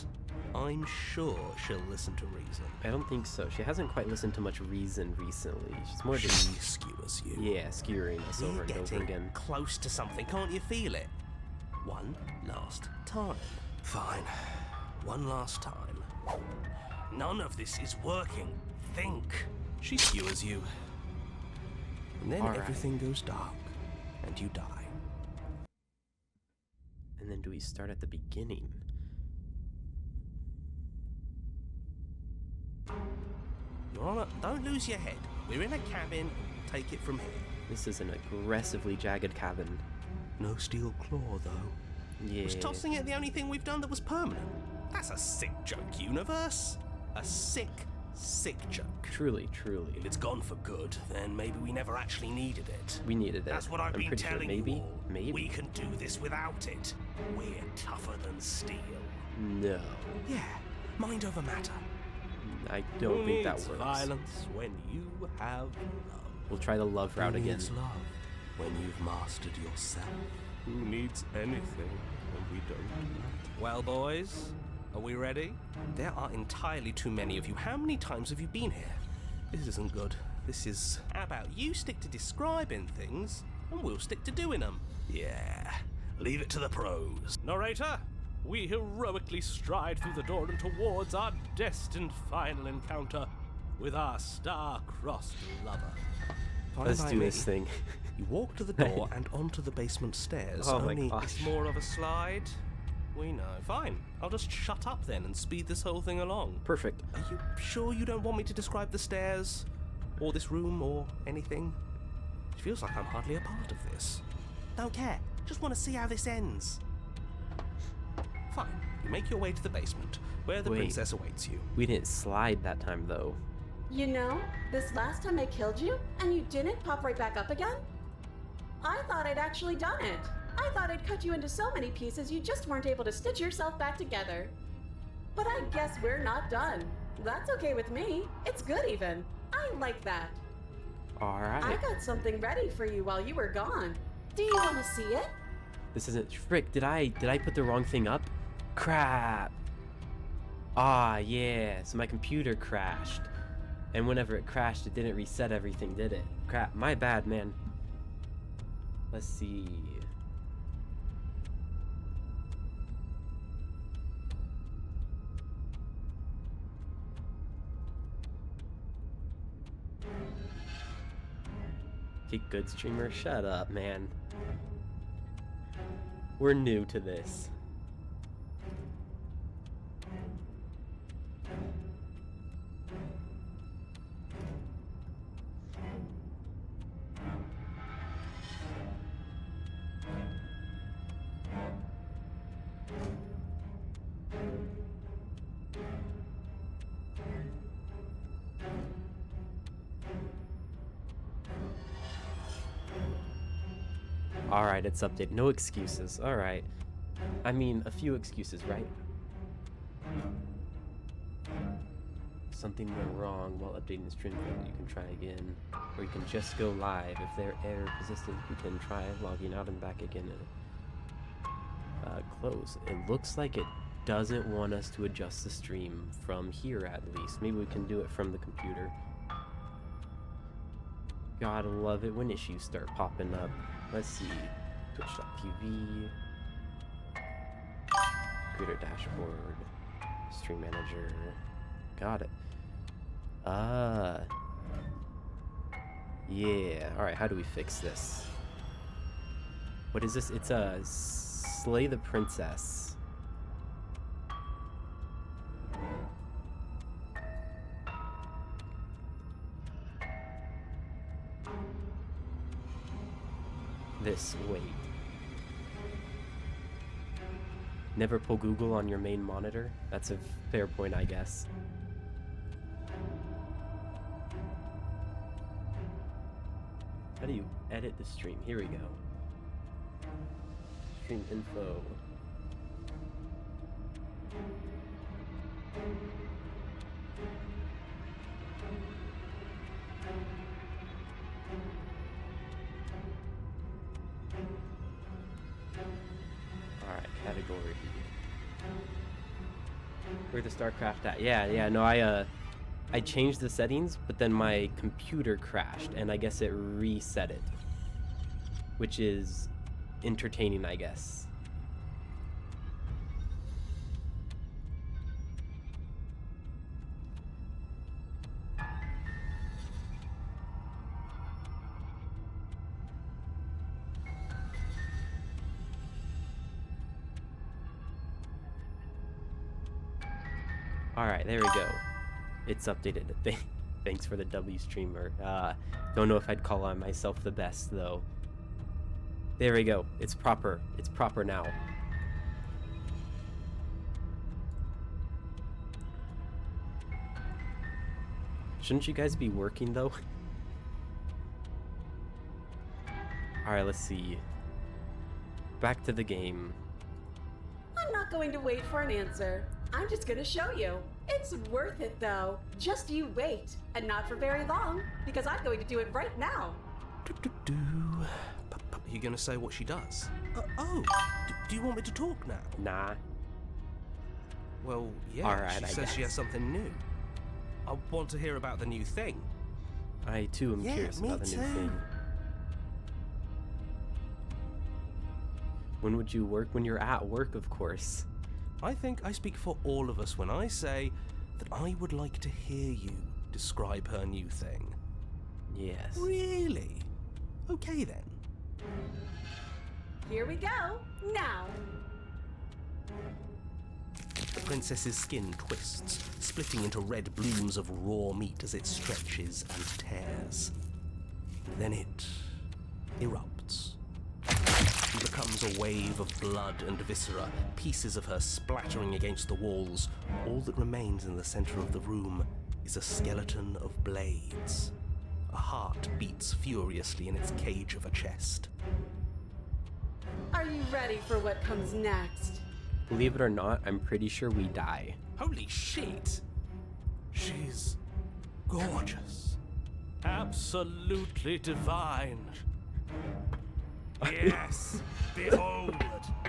I'm sure she'll listen to reason. I don't think so. She hasn't quite listened to much reason recently. She's more She just, skewers you. yeah, skewering us over We're and over getting again. close to something, can't you feel it? One last time. Fine. One last time. None of this is working. Think. She skewers you. And then All right. everything goes dark, and you die. And then do we start at the beginning? You're on a... Don't lose your head. We're in a cabin, and we'll take it from here. This is an aggressively jagged cabin. No steel claw, though. Yeah. Was tossing it the only thing we've done that was permanent? That's a sick joke, universe. A sick joke. Truly, truly. If it's gone for good, then maybe we never actually needed it. We needed it. That's what I've I'm been pretty sure. telling Maybe? you all. Maybe? We can do this without it. We're tougher than steel. No. Yeah, mind over matter. I don't think that needs works. violence when you have love? We'll try the love route Who again. needs love when you've mastered yourself? Who needs anything when we don't matter? Well, boys, are we ready? There are entirely too many of you. How many times have you been here? This isn't good. This is... How about you stick to describing things, and we'll stick to doing them? Yeah, leave it to the pros. Narrator, we heroically stride through the door and towards our destined final encounter with our star-crossed lover. Fine Let's by do me. this thing. You walk to the door and onto the basement stairs. Oh my Only gosh. it's more of a slide. We know. Fine. I'll just shut up then and speed this whole thing along. Perfect. Are you sure you don't want me to describe the stairs? Or this room or anything? It feels like I'm hardly a part of this. Don't care. Just want to see how this ends. Fine. You make your way to the basement, where the Wait. princess awaits you. We didn't slide that time, though. You know, this last time I killed you, and you didn't pop right back up again? I thought I'd actually done it. I thought I'd cut you into so many pieces you just weren't able to stitch yourself back together. But I guess we're not done. That's okay with me. It's good even. I like that. Alright. I got something ready for you while you were gone. Do you want to see it? This isn't frick. Did I put the wrong thing up? Crap. Ah, yeah. So my computer crashed. And whenever it crashed, it didn't reset everything, did it? Crap. My bad, man. Let's see. Okay, good streamer. Shut up, man. We're new to this. Alright, it's updated. No excuses. Alright. I mean, a few excuses, right? Something went wrong while updating the stream. You can try again. Or you can just go live. If there error persistent, you can try logging out and back again. Close. It looks like it doesn't want us to adjust the stream from here, at least. Maybe we can do it from the computer. Gotta love it when issues start popping up. Let's see. Twitch.tv. Computer dashboard. Stream manager. Got it. Yeah. Alright, how do we fix this? What is this? It's a Slay the Princess. This, wait. Never pull Google on your main monitor? That's a fair point, I guess. How do you edit the stream? Here we go. Stream info. Alright, category. Where's the StarCraft at? Yeah, no, I changed the settings, but then my computer crashed, and I guess it reset it. Which is entertaining, I guess. Alright, there we go. It's updated. Thanks for the W streamer. Don't know if I'd call on myself the best, though. There we go. It's proper. It's proper now. Shouldn't you guys be working, though? Alright, let's see. Back to the game. I'm not going to wait for an answer. I'm just gonna show you. It's worth it, though. Just you wait. And not for very long, because I'm going to do it right now. Are you going to say what she does? Do you want me to talk now? Nah. Well, yeah, Alright, she I says she guess. has something new. I want to hear about the new thing. I, too, am Yeah, curious me about the new too. thing. When would you work? When you're at work, of course. I think I speak for all of us when I say that I would like to hear you describe her new thing. Yes. Really? Okay then. Here we go. Now. The princess's skin twists, splitting into red blooms of raw meat as it stretches and tears. Then it erupts. She becomes a wave of blood and viscera, pieces of her splattering against the walls. All that remains in the center of the room is a skeleton of blades. A heart beats furiously in its cage of a chest. Are you ready for what comes next? Believe it or not, I'm pretty sure we die. Holy shit! She's gorgeous. Absolutely divine. Yes, behold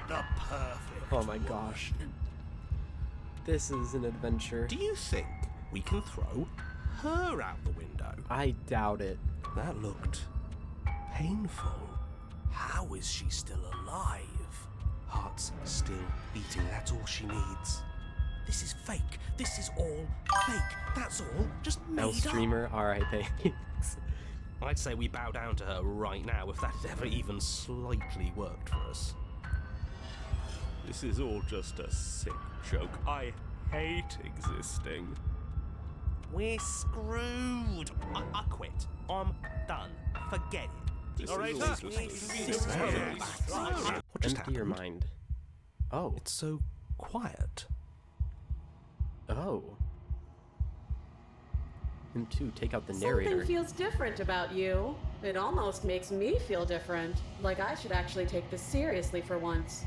the perfect. Oh my gosh. This is an adventure. Do you think we can throw her out the window? I doubt it. That looked painful. How is she still alive? Heart's still beating, that's all she needs. This is fake. This is all fake. That's all just made up. Streamer, alright, thanks. I'd say we bow down to her right now if that had ever even slightly worked for us. This is all just a sick joke. I hate existing. We're screwed. I quit. I'm done. Forget it. All right, What just Empty your happened? mind. Oh. It's so quiet. Oh. Him too, take out the narrator. Something feels different about you. It almost makes me feel different. Like I should actually take this seriously for once.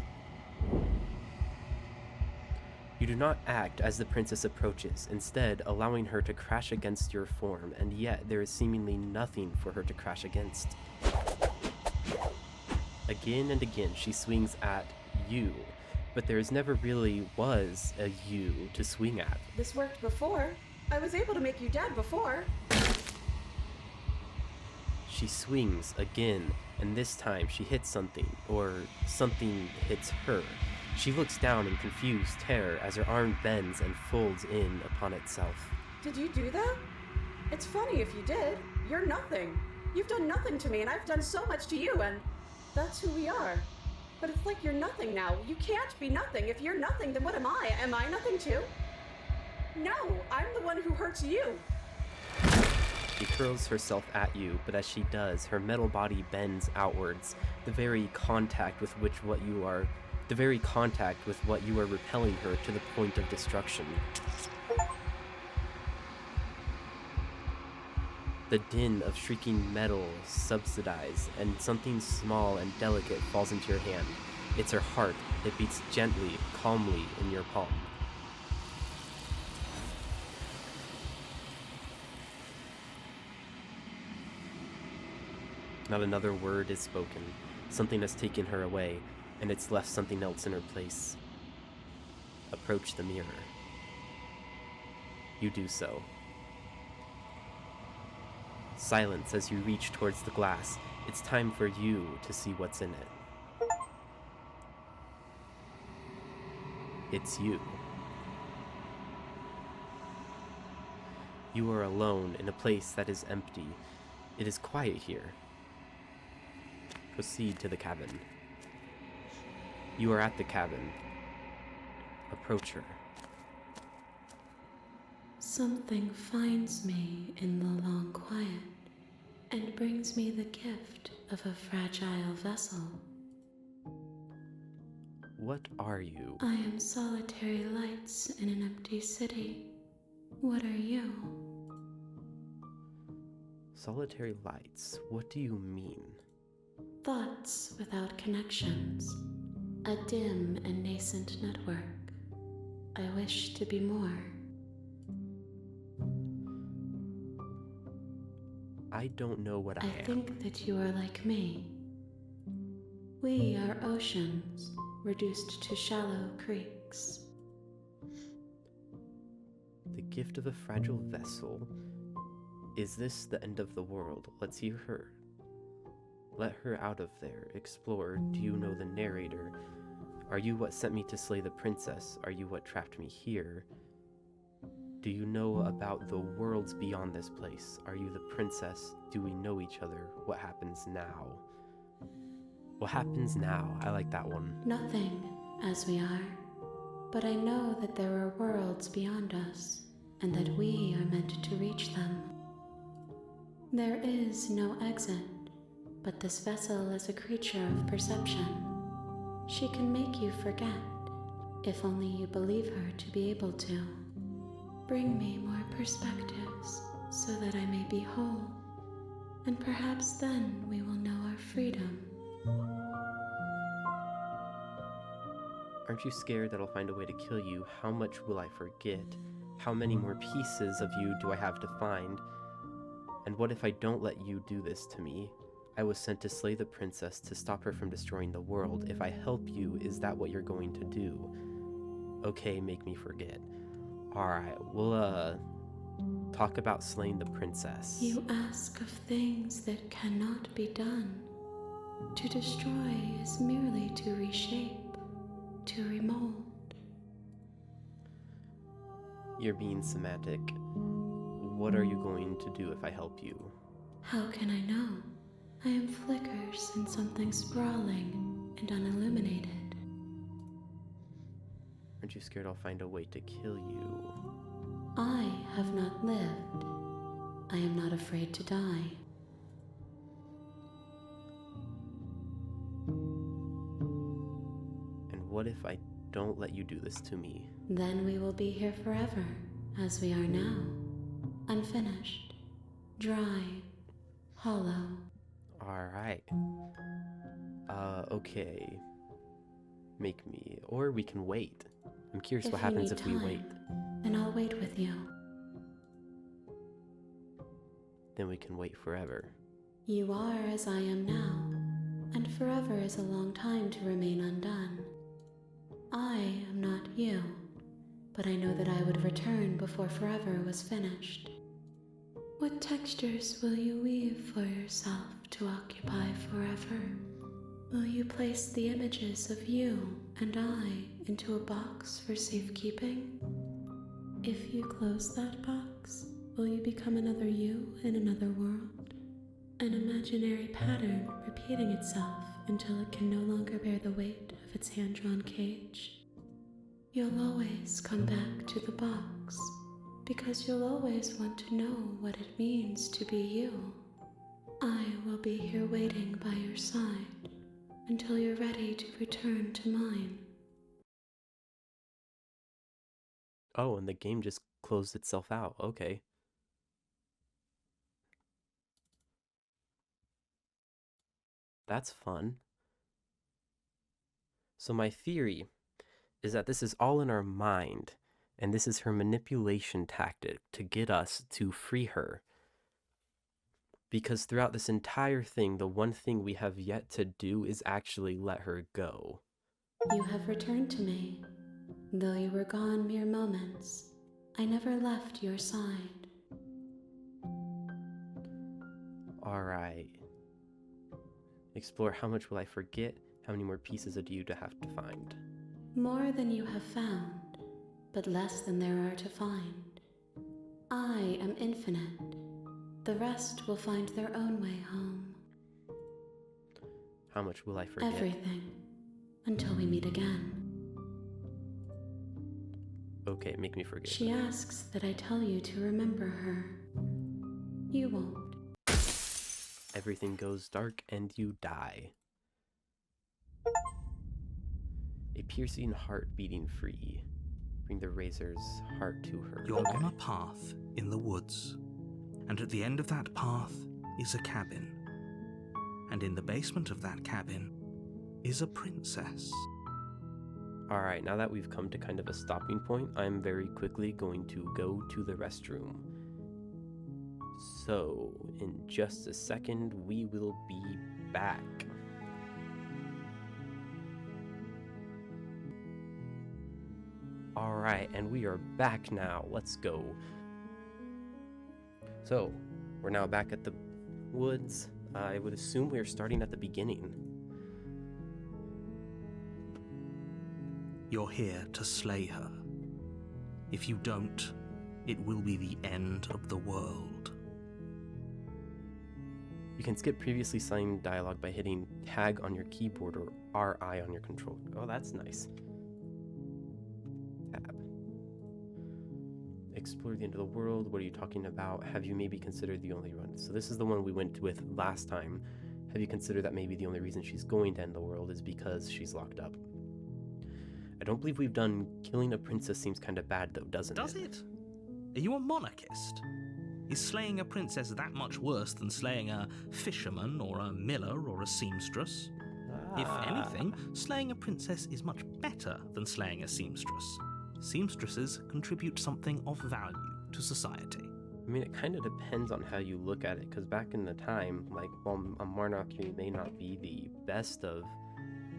You do not act as the princess approaches, instead allowing her to crash against your form, and yet there is seemingly nothing for her to crash against. Again and again she swings at you, but there never really was a you to swing at. This worked before. I was able to make you dead before. She swings again, and this time she hits something, or something hits her. She looks down in confused terror as her arm bends and folds in upon itself. Did you do that? It's funny if you did. You're nothing. You've done nothing to me, and I've done so much to you, and that's who we are. But it's like you're nothing now. You can't be nothing. If you're nothing, then what am I? Am I nothing too? No, I'm the one who hurts you. She hurls herself at you, but as she does, her metal body bends outwards, the very contact with what you are repelling her to the point of destruction. The din of shrieking metal subsides, and something small and delicate falls into your hand. It's her heart. It beats gently, calmly in your palm. Not another word is spoken. Something has taken her away, and it's left something else in her place. Approach the mirror. You do so. Silence as you reach towards the glass. It's time for you to see what's in it. It's you. You are alone in a place that is empty. It is quiet here. Proceed to the cabin. You are at the cabin. Approach her. Something finds me in the long quiet and brings me the gift of a fragile vessel. What are you? I am solitary lights in an empty city. What are you? Solitary lights. What do you mean? Thoughts without connections. A dim and nascent network. I wish to be more. I don't know what I I am. think that you are like me. We are oceans, reduced to shallow creeks. The gift of a fragile vessel. Is this the end of the world? Let's hear her. Let her out of there. Explore. Do you know the narrator? Are you what sent me to slay the princess? Are you what trapped me here? Do you know about the worlds beyond this place? Are you the princess? Do we know each other? What happens now? What happens now? I like that one. Nothing, as we are. But I know that there are worlds beyond us, and that we are meant to reach them. There is no exit, but this vessel is a creature of perception. She can make you forget, if only you believe her to be able to. Bring me more perspectives so that I may be whole, and perhaps then we will know our freedom. Aren't you scared that I'll find a way to kill you? How much will I forget? How many more pieces of you do I have to find? And what if I don't let you do this to me? I was sent to slay the princess to stop her from destroying the world. If I help you, is that what you're going to do? Okay, make me forget. Alright, we'll, talk about slaying the princess. You ask of things that cannot be done. To destroy is merely to reshape, to remold. You're being semantic. What are you going to do if I help you? How can I know? I am flickers in something sprawling and unilluminated. Aren't you scared I'll find a way to kill you? I have not lived. I am not afraid to die. And what if I don't let you do this to me? Then we will be here forever, as we are now. Unfinished, dry, hollow. Alright. Okay. Make me. Or we can wait. I'm curious what happens if we wait. Then I'll wait with you. Then we can wait forever. You are as I am now, and forever is a long time to remain undone. I am not you, but I know that I would return before forever was finished. What textures will you weave for yourself to occupy forever? Will you place the images of you and I into a box for safekeeping? If you close that box, will you become another you in another world? An imaginary pattern repeating itself until it can no longer bear the weight of its hand-drawn cage. You'll always come back to the box, because you'll always want to know what it means to be you. I will be here waiting by your side until you're ready to return to mine. Oh, and the game just closed itself out. Okay. That's fun. So my theory is that this is all in our mind, and this is her manipulation tactic to get us to free her. Because throughout this entire thing, the one thing we have yet to do is actually let her go. You have returned to me. Though you were gone mere moments, I never left your side. Alright. Explore how much will I forget? How many more pieces do you have to find? More than you have found, but less than there are to find. I am infinite. The rest will find their own way home. How much will I forget? Everything, until we meet again. Okay, make me forget. She asks that I tell you to remember her. You won't. Everything goes dark and you die. A piercing heart beating free. Bring the razor's heart to her. You're on a path in the woods, and at the end of that path is a cabin. And in the basement of that cabin is a princess. Alright, now that we've come to kind of a stopping point, I'm very quickly going to go to the restroom. So, in just a second, we will be back. Alright, and we are back now. Let's go. So, we're now back at the woods. I would assume we're starting at the beginning. You're here to slay her. If you don't, it will be the end of the world. You can skip previously signed dialogue by hitting tag on your keyboard or RI on your controller. Oh, that's nice. Tab. Explore the end of the world. What are you talking about? Have you maybe considered the only run? So this is the one we went with last time. Have you considered that maybe the only reason she's going to end the world is because she's locked up? I don't believe we've done. Killing a princess seems kind of bad though, doesn't it? Does it? Are you a monarchist? Is slaying a princess that much worse than slaying a fisherman or a miller or a seamstress? If anything, slaying a princess is much better than slaying a seamstress. Seamstresses contribute something of value to society. I mean, it kind of depends on how you look at it, because back in the time, like, while a monarchy may not be the best of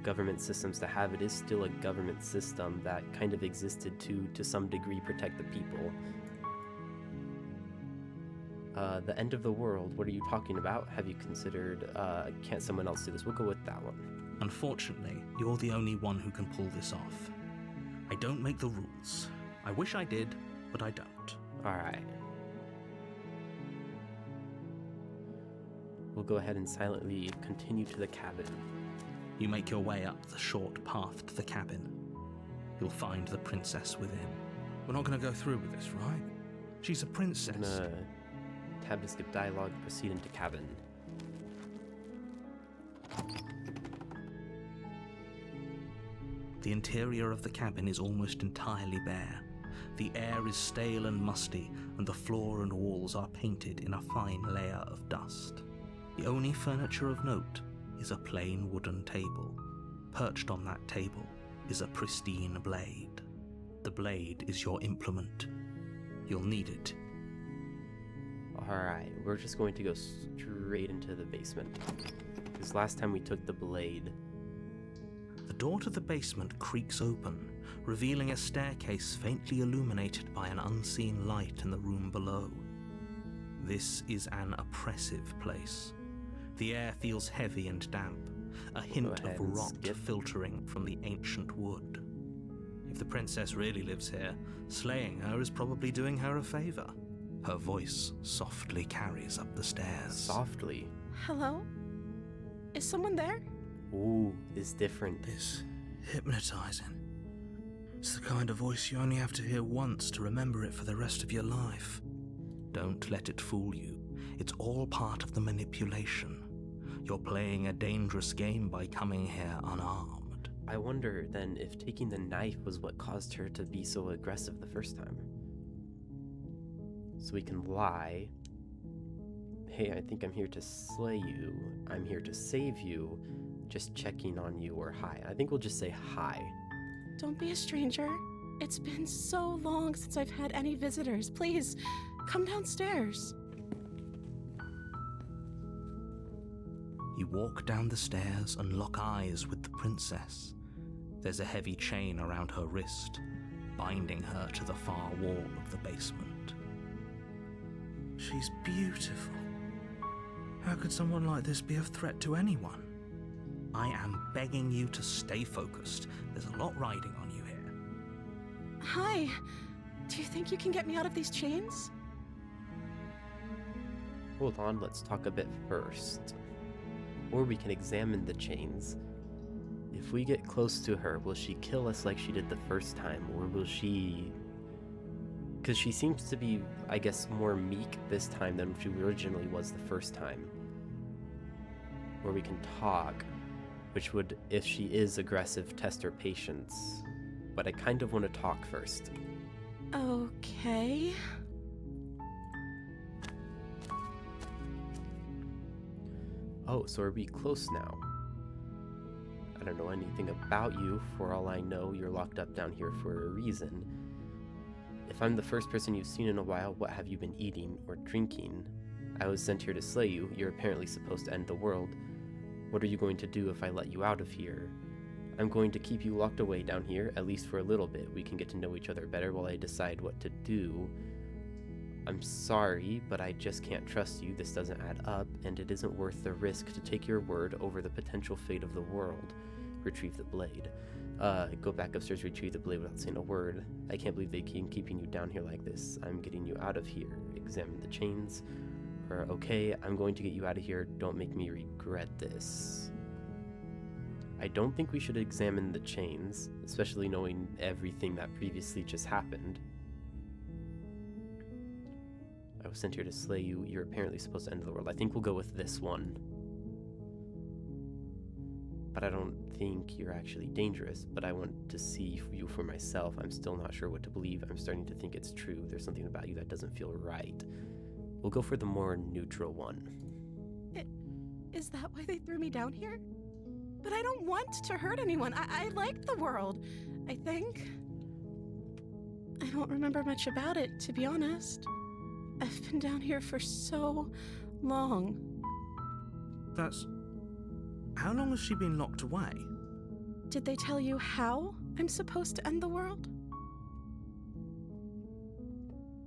government systems to have, it is still a government system that kind of existed to some degree, protect the people. The end of the world, what are you talking about? Have you considered, can't someone else do this? We'll go with that one. Unfortunately, you're the only one who can pull this off. I don't make the rules. I wish I did, but I don't. Alright. We'll go ahead and silently continue to the cabin. You make your way up the short path to the cabin. You'll find the princess within. We're not going to go through with this, right? She's a princess. I'm gonna tab to skip dialogue, proceed into cabin. The interior of the cabin is almost entirely bare. The air is stale and musty, and the floor and walls are painted in a fine layer of dust. The only furniture of note is a plain wooden table. Perched on that table is a pristine blade. The blade is your implement. You'll need it. Alright, we're just going to go straight into the basement. Because last time we took the blade. The door to the basement creaks open, revealing a staircase faintly illuminated by an unseen light in the room below. This is an oppressive place. The air feels heavy and damp, a hint of rot filtering from the ancient wood. If the princess really lives here, slaying her is probably doing her a favor. Her voice softly carries up the stairs. Softly? Hello? Is someone there? Ooh, it's different. It's hypnotizing. It's the kind of voice you only have to hear once to remember it for the rest of your life. Don't let it fool you. It's all part of the manipulation. You're playing a dangerous game by coming here unarmed. I wonder then if taking the knife was what caused her to be so aggressive the first time. So we can lie. Hey, I think I'm here to slay you. I'm here to save you. Just checking on you, or hi. I think we'll just say hi. Don't be a stranger. It's been so long since I've had any visitors. Please, come downstairs. You walk down the stairs and lock eyes with the princess. There's a heavy chain around her wrist, binding her to the far wall of the basement. She's beautiful. How could someone like this be a threat to anyone? I am begging you to stay focused. There's a lot riding on you here. Hi. Do you think you can get me out of these chains? Hold on, let's talk a bit first. Or we can examine the chains. If we get close to her, will she kill us like she did the first time? Or will she... Because she seems to be, I guess, more meek this time than she originally was the first time. Or we can talk, which would, if she is aggressive, test her patience. But I kind of want to talk first. Okay. Oh, so are we close now? I don't know anything about you. For all I know, you're locked up down here for a reason. If I'm the first person you've seen in a while, what have you been eating or drinking? I was sent here to slay you. You're apparently supposed to end the world. What are you going to do if I let you out of here? I'm going to keep you locked away down here, at least for a little bit. We can get to know each other better while I decide what to do. I'm sorry, but I just can't trust you. This doesn't add up, and it isn't worth the risk to take your word over the potential fate of the world. Retrieve the blade. Go back upstairs, retrieve the blade without saying a word. I can't believe they keep keeping you down here like this. I'm getting you out of here. Examine the chains. Or, okay, I'm going to get you out of here. Don't make me regret this. I don't think we should examine the chains, especially knowing everything that previously just happened. I was sent here to slay you. You're apparently supposed to end the world. I think we'll go with this one. but I don't think you're actually dangerous, but I want to see you for myself. I'm still not sure what to believe. I'm starting to think it's true. There's something about you that doesn't feel right. We'll go for the more neutral one. Is that why they threw me down here? But I don't want to hurt anyone. I like the world, I think. I don't remember much about it, to be honest. I've been down here for so long. How long has she been locked away? Did they tell you how I'm supposed to end the world?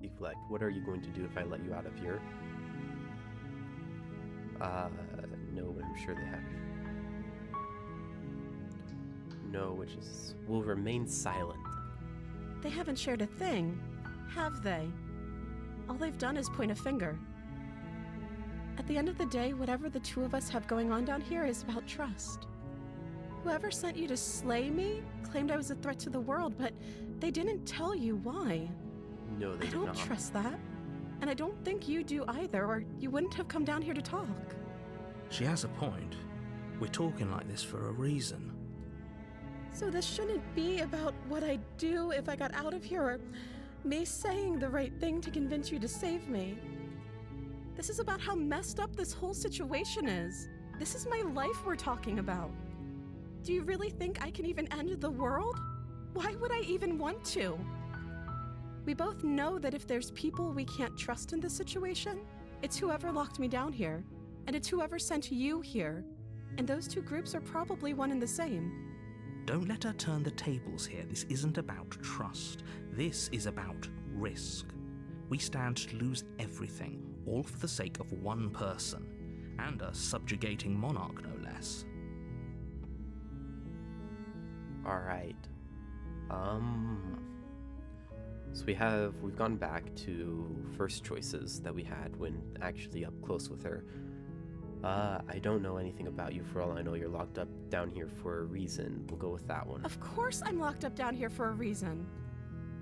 Deflect, what are you going to do if I let you out of here? No, but I'm sure they have. No, which is, will remain silent. They haven't shared a thing, have they? All they've done is point a finger. At the end of the day, whatever the two of us have going on down here is about trust. Whoever sent you to slay me claimed I was a threat to the world, but they didn't tell you why. No, they I did don't not. trust that. And I don't think you do either, or you wouldn't have come down here to talk. She has a point. We're talking like this for a reason. So this shouldn't be about what I'd do if I got out of here, or me saying the right thing to convince you to save me. This is about how messed up this whole situation is. This is my life we're talking about. Do you really think I can even end the world? Why would I even want to? We both know that if there's people we can't trust in this situation, it's whoever locked me down here, and it's whoever sent you here. And those two groups are probably one and the same. Don't let her turn the tables here. This isn't about trust. This is about risk. We stand to lose everything, all for the sake of one person, and a subjugating monarch, no less. Alright. So we've gone back to first choices that we had when actually up close with her. I don't know anything about you. For all I know, you're locked up down here for a reason. We'll go with that one. Of course I'm locked up down here for a reason.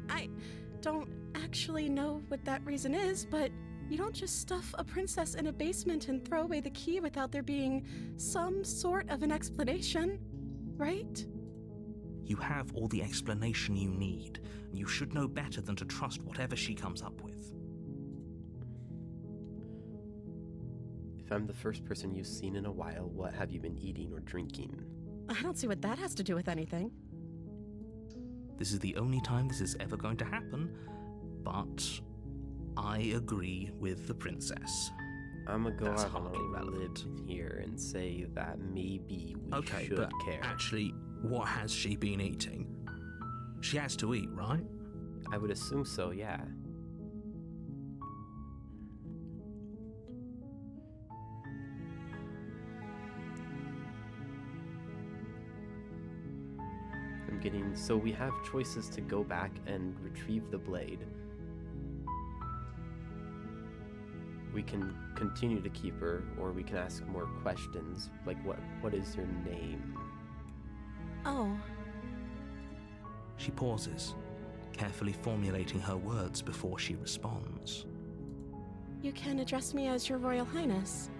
I don't actually know what that reason is, but you don't just stuff a princess in a basement and throw away the key without there being some sort of an explanation, right? You have all the explanation you need, and you should know better than to trust whatever she comes up with. If I'm the first person you've seen in a while, what have you been eating or drinking? I don't see what that has to do with anything. This is the only time this is ever going to happen, but I agree with the princess. I'm gonna go That's out on hardly a relevant. limb here and say that maybe we Okay, should but care. actually, what has she been eating? She has to eat, right? I would assume so, yeah. So we have choices to go back and retrieve the blade. We can continue to keep her, or we can ask more questions, like what is your name? Oh, She pauses, carefully formulating her words before she responds. you can address me as Your Royal Highness.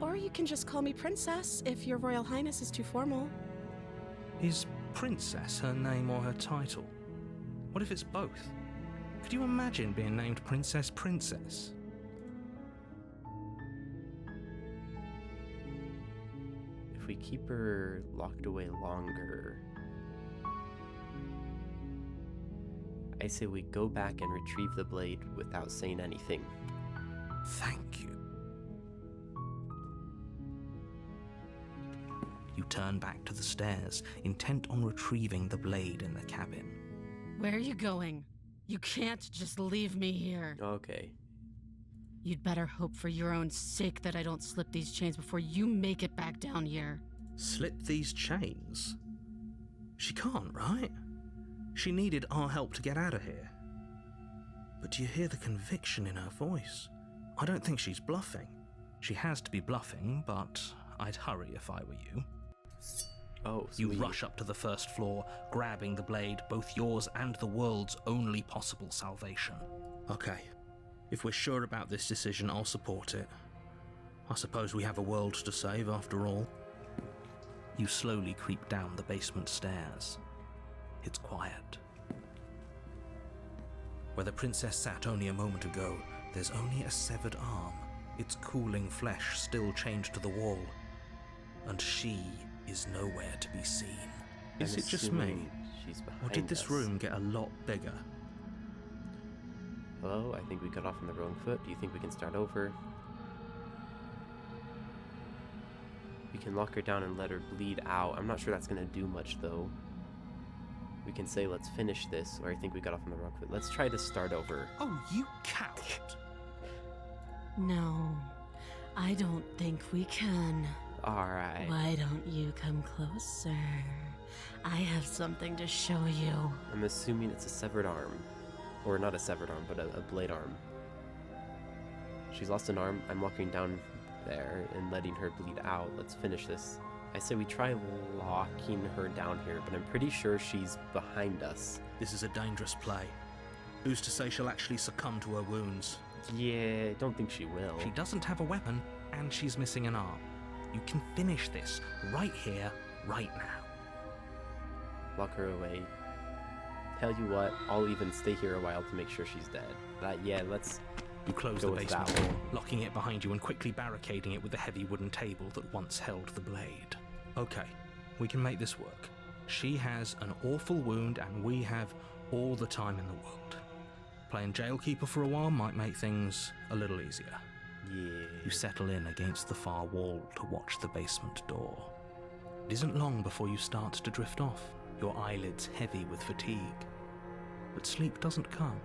Or you can just call me Princess if Your Royal Highness is too formal. Is Princess her name or her title? What if it's both? Could you imagine being named Princess Princess? If we keep her locked away longer, I say we go back and retrieve the blade without saying anything. Thank you. You turn back to the stairs, intent on retrieving the blade in the cabin. Where are you going? You can't just leave me here. Okay. You'd better hope for your own sake that I don't slip these chains before you make it back down here. Slip these chains? She can't, right? She needed our help to get out of here. But do you hear the conviction in her voice? I don't think she's bluffing. She has to be bluffing, but I'd hurry if I were you. Oh, You sweet. rush up to the first floor, grabbing the blade, both yours and the world's only possible salvation. Okay, if we're sure about this decision, I'll support it. I suppose we have a world to save after all. You slowly creep down the basement stairs. It's quiet. Where the princess sat only a moment ago, there's only a severed arm, its cooling flesh still chained to the wall. And she is nowhere to be seen. Is it just me? She's behind Or did this us. room get a lot bigger? Hello, I think we got off on the wrong foot. Do you think we can start over? We can lock her down and let her bleed out. I'm not sure that's gonna do much though. We can say let's finish this, or I think we got off on the wrong foot. Let's try to start over. Oh, you coward! No, I don't think we can. Alright. Why don't you come closer? I have something to show you. I'm assuming it's a severed arm. Or not a severed arm, but a blade arm. She's lost an arm. I'm walking down there and letting her bleed out. Let's finish this. I say we try locking her down here, but I'm pretty sure she's behind us. This is a dangerous play. Who's to say she'll actually succumb to her wounds? Yeah, I don't think she will. She doesn't have a weapon, and she's missing an arm. You can finish this right here, right now. Lock her away. Tell you what, I'll even stay here a while to make sure she's dead. Yeah, let's... You close Go the with basement that. door, locking it behind you and quickly barricading it with the heavy wooden table that once held the blade. Okay, we can make this work. She has an awful wound and we have all the time in the world. Playing jailkeeper for a while might make things a little easier. Yeah. You settle in against the far wall to watch the basement door. It isn't long before you start to drift off, your eyelids heavy with fatigue. But sleep doesn't come.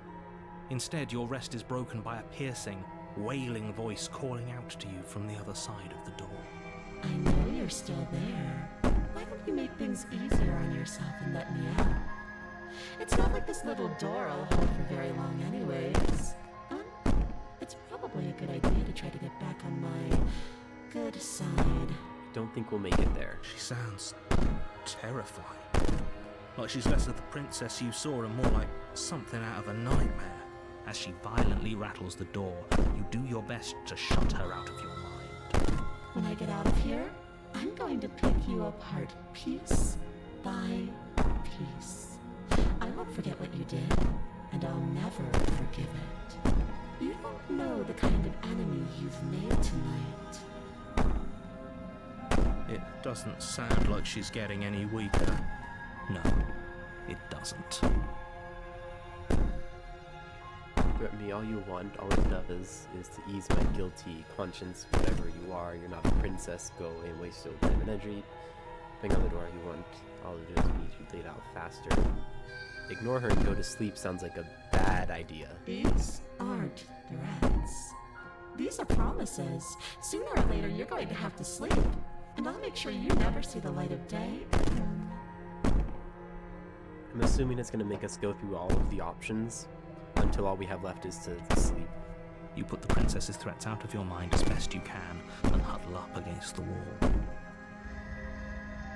Instead, your rest is broken by a piercing, wailing voice calling out to you from the other side of the door. I know you're still there. Why don't you make things easier on yourself and let me out? It's not like this little door will hold for very long anyways. It's probably a good idea to try to get back on my good side. Don't think we'll make it there. She sounds terrifying. Like she's less of the princess you saw and more like something out of a nightmare. As she violently rattles the door, you do your best to shut her out of your mind. When I get out of here, I'm going to pick you apart piece by piece. I won't forget what you did, and I'll never forgive it. You don't know the kind of enemy you've made tonight. It doesn't sound like she's getting any weaker. No, it doesn't. Threaten me all you want. All it does is to ease my guilty conscience. Whatever you are, you're not a princess. Go away and waste your time and energy. Bang on the door you want. All it do is need you laid out faster. Ignore her and go to sleep sounds like a bad idea. These aren't threats. These are promises. Sooner or later, you're going to have to sleep. And I'll make sure you never see the light of day. I'm assuming it's going to make us go through all of the options until all we have left is to sleep. You put the princess's threats out of your mind as best you can and huddle up against the wall.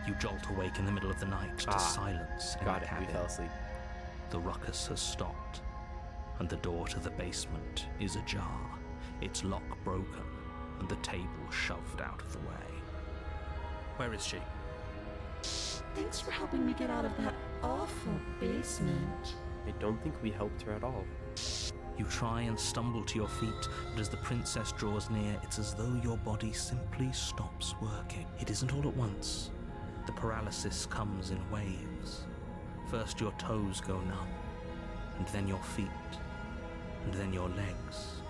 You jolt awake in the middle of the night to silence in Got the it, cabin. we fell asleep. The ruckus has stopped, and the door to the basement is ajar, its lock broken, and the table shoved out of the way. Where is she? Thanks for helping me get out of that awful basement. I don't think we helped her at all. You try and stumble to your feet, but as the princess draws near, it's as though your body simply stops working. It isn't all at once. The paralysis comes in waves. First your toes go numb, and then your feet, and then your legs.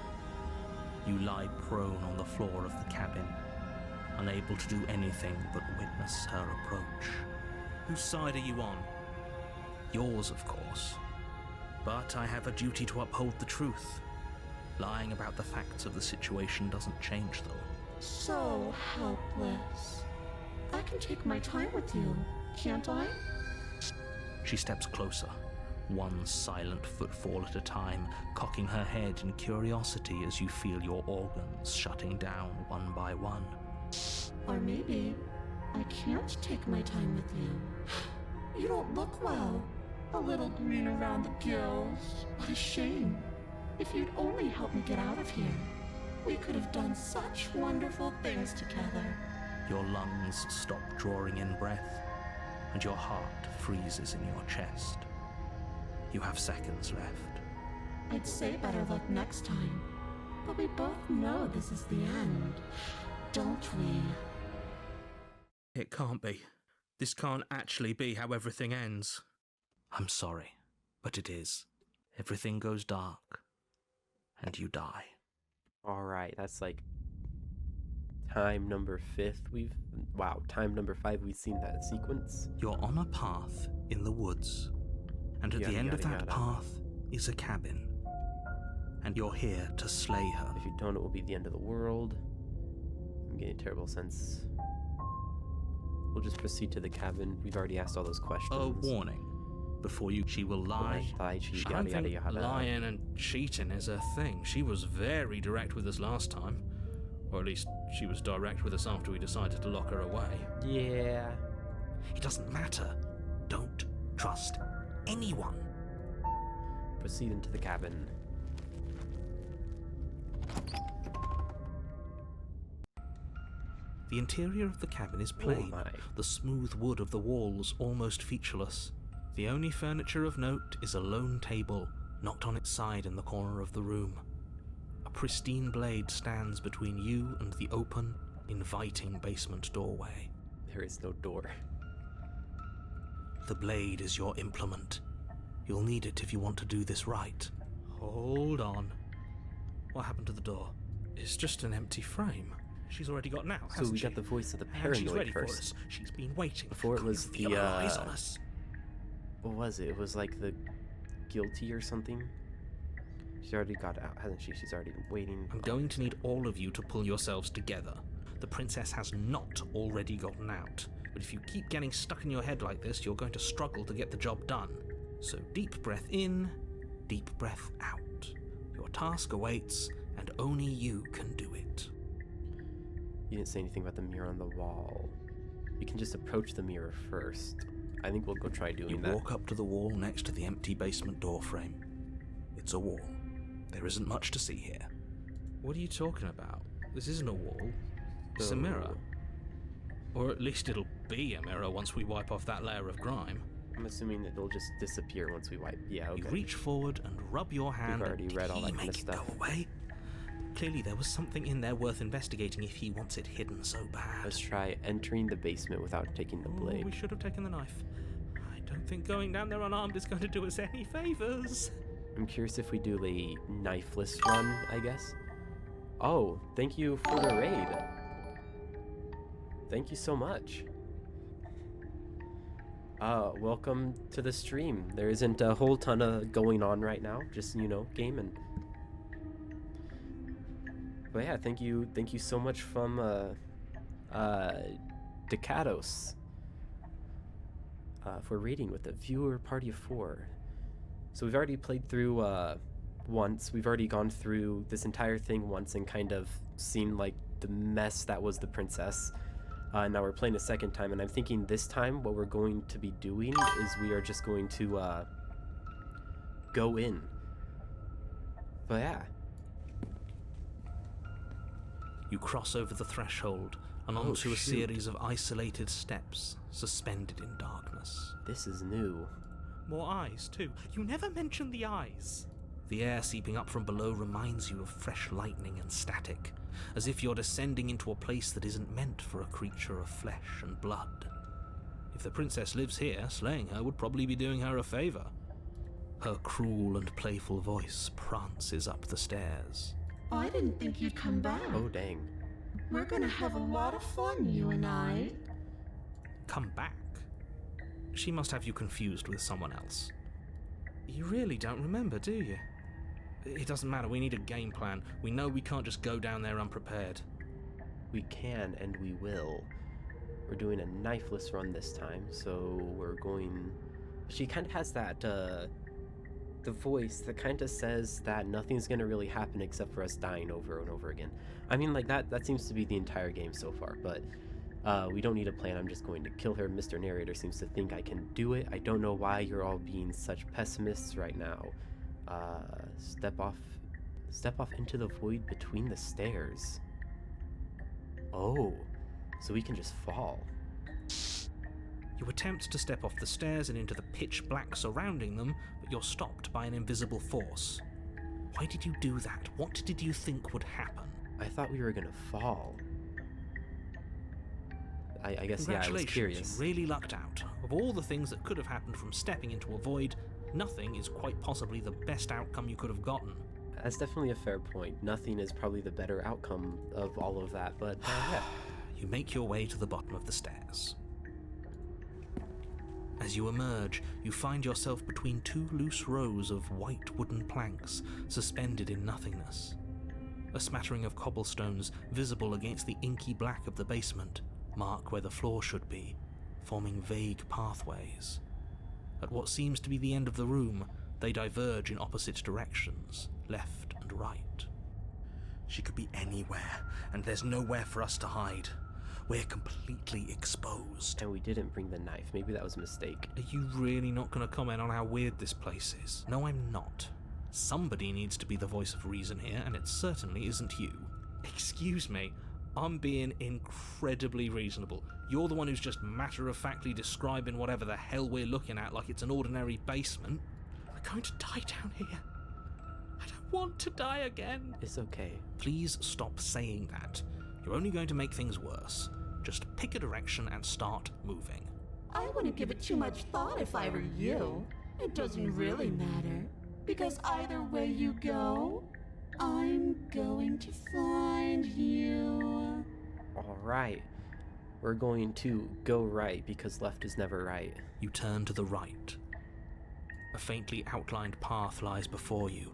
You lie prone on the floor of the cabin, unable to do anything but witness her approach. Whose side are you on? Yours, of course. But I have a duty to uphold the truth. Lying about the facts of the situation doesn't change them. So helpless. I can take my time with you, can't I? She steps closer, one silent footfall at a time, cocking her head in curiosity as you feel your organs shutting down one by one. Or maybe I can't take my time with you. You don't look well. A little green around the gills. What a shame. If you'd only helped me get out of here, we could have done such wonderful things together. Your lungs stop drawing in breath, and your heart freezes in your chest. You have seconds left. I'd say better luck next time, but we both know this is the end, don't we? It can't be. This can't actually be how everything ends. I'm sorry, but it is. Everything goes dark, and you die. Alright, that's like time number 5 time number 5 we've seen that sequence. You're on a path in the woods, and at the end of that path is a cabin. And you're here to slay her. If you don't, it will be the end of the world. I'm getting a terrible sense. We'll just proceed to the cabin. We've already asked all those questions. A warning. Before you, she will lie. Lie, cheat, I don't yada, think yada, yada. lying and cheating is a thing. She was very direct with us last time. Or at least she was direct with us after we decided to lock her away. Yeah. It doesn't matter. Don't trust anyone. Proceed into the cabin. The interior of the cabin is plain, my. the smooth wood of the walls almost featureless. The only furniture of note is a lone table, knocked on its side in the corner of the room. A pristine blade stands between you and the open, inviting basement doorway. There is no door. The blade is your implement. You'll need it if you want to do this right. Hold on. What happened to the door? It's just an empty frame. She's already got now, So hasn't we she? got the voice of the And she's paranoid ready for first. us. She's been waiting. Before it Can't was you feel the, her eyes on us? What was it? It was like the guilty or something. She's already got out, hasn't she? She's already waiting. I'm going to need all of you to pull yourselves together. The princess has not already gotten out. But if you keep getting stuck in your head like this, you're going to struggle to get the job done. So deep breath in, deep breath out. Your task awaits, and only you can do it. You didn't say anything about the mirror on the wall. You can just approach the mirror first. I think we'll go try doing You that. walk up to the wall next to the empty basement door frame. It's a wall. There isn't much to see here. What are you talking about? This isn't a wall. It's a mirror. Or at least it'll be a mirror once we wipe off that layer of grime. I'm assuming that they'll just disappear once we wipe. Yeah, okay. You reach forward and rub your hand. We've already and read all he that kind of make it stuff. Go away? Clearly there was something in there worth investigating if he wants it hidden so bad. Let's try entering the basement without taking the blade. We should have taken the knife. I don't think going down there unarmed is going to do us any favors. I'm curious if we do a knifeless run, I guess. Oh, thank you for the raid. Thank you so much. Welcome to the stream. There isn't a whole ton of going on right now, just, you know, gaming. But yeah, thank you so much from Decados for raiding with a viewer party of 4. So we've already played through once. We've already gone through this entire thing once and kind of seen like the mess that was the princess. Now we're playing a second time, and I'm thinking this time what we're going to be doing is we are just going to go in. But yeah. You cross over the threshold and onto a series of isolated steps suspended in darkness. This is new. More eyes, too. You never mentioned the eyes. The air seeping up from below reminds you of fresh lightning and static, as if you're descending into a place that isn't meant for a creature of flesh and blood. If the princess lives here, slaying her would probably be doing her a favor. Her cruel and playful voice prances up the stairs. I didn't think you'd come back. Oh, dang. We're gonna have a lot of fun, you and I. Come back? She must have you confused with someone else. You really don't remember, do you? It doesn't matter, we need a game plan. We know we can't just go down there unprepared. We can and we will. We're doing a knifeless run this time, so we're going... She kind of has that, the voice that kind of says that nothing's going to really happen except for us dying over and over again. I mean, like, that seems to be the entire game so far, but we don't need a plan. I'm just going to kill her. Mr. Narrator seems to think I can do it. I don't know why you're all being such pessimists right now. Step off into the void between the stairs. Oh, So we can just fall. You attempt to step off the stairs and into the pitch black surrounding them, but you're stopped by an invisible force. Why did you do that? What did you think would happen? I thought we were gonna fall. I guess, yeah, I was curious. Congratulations, you really lucked out. Of all the things that could have happened from stepping into a void, nothing is quite possibly the best outcome you could have gotten. That's definitely a fair point. Nothing is probably the better outcome of all of that, but yeah. You make your way to the bottom of the stairs. As you emerge, you find yourself between two loose rows of white wooden planks suspended in nothingness. A smattering of cobblestones visible against the inky black of the basement mark where the floor should be, forming vague pathways. At what seems to be the end of the room, they diverge in opposite directions, left and right. She could be anywhere, and there's nowhere for us to hide. We're completely exposed. And we didn't bring the knife. Maybe that was a mistake. Are you really not going to comment on how weird this place is? No, I'm not. Somebody needs to be the voice of reason here, and it certainly isn't you. Excuse me, I'm being incredibly reasonable. You're the one who's just matter-of-factly describing whatever the hell we're looking at like it's an ordinary basement. We're going to die down here. I don't want to die again. It's okay. Please stop saying that. You're only going to make things worse. Just pick a direction and start moving. I wouldn't give it too much thought if I were you. It doesn't really matter, because either way you go, I'm going to find you. Alright. We're going to go right because left is never right. You turn to the right. A faintly outlined path lies before you.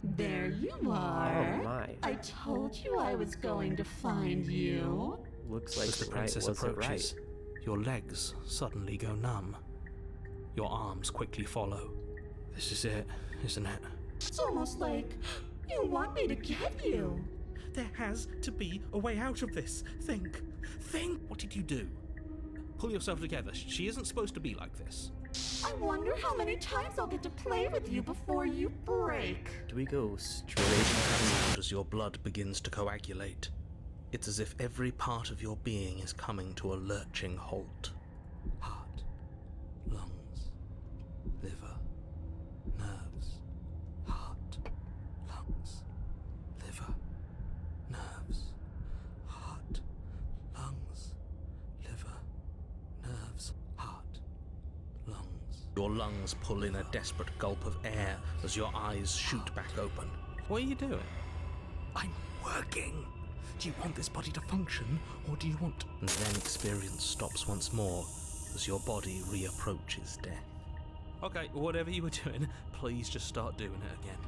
There you are. Oh my. I told you I was going to find you. Looks like As the right princess wasn't approaches, right. your legs suddenly go numb. Your arms quickly follow. This is it, isn't it? It's almost like you want me to get you. There has to be a way out of this. Think. What did you do? Pull yourself together. She isn't supposed to be like this. I wonder how many times I'll get to play with you before you break. Do we go straight? As your blood begins to coagulate, it's as if every part of your being is coming to a lurching halt. Heart, lungs, liver, nerves. Heart, lungs, liver, nerves. Heart, lungs, liver, nerves. Heart, lungs. Your lungs pull in a desperate gulp of air as your eyes shoot back open. What are you doing? I'm working. Do you want this body to function, or do you want... And then experience stops once more as your body reapproaches death. Okay, whatever you were doing, please just start doing it again.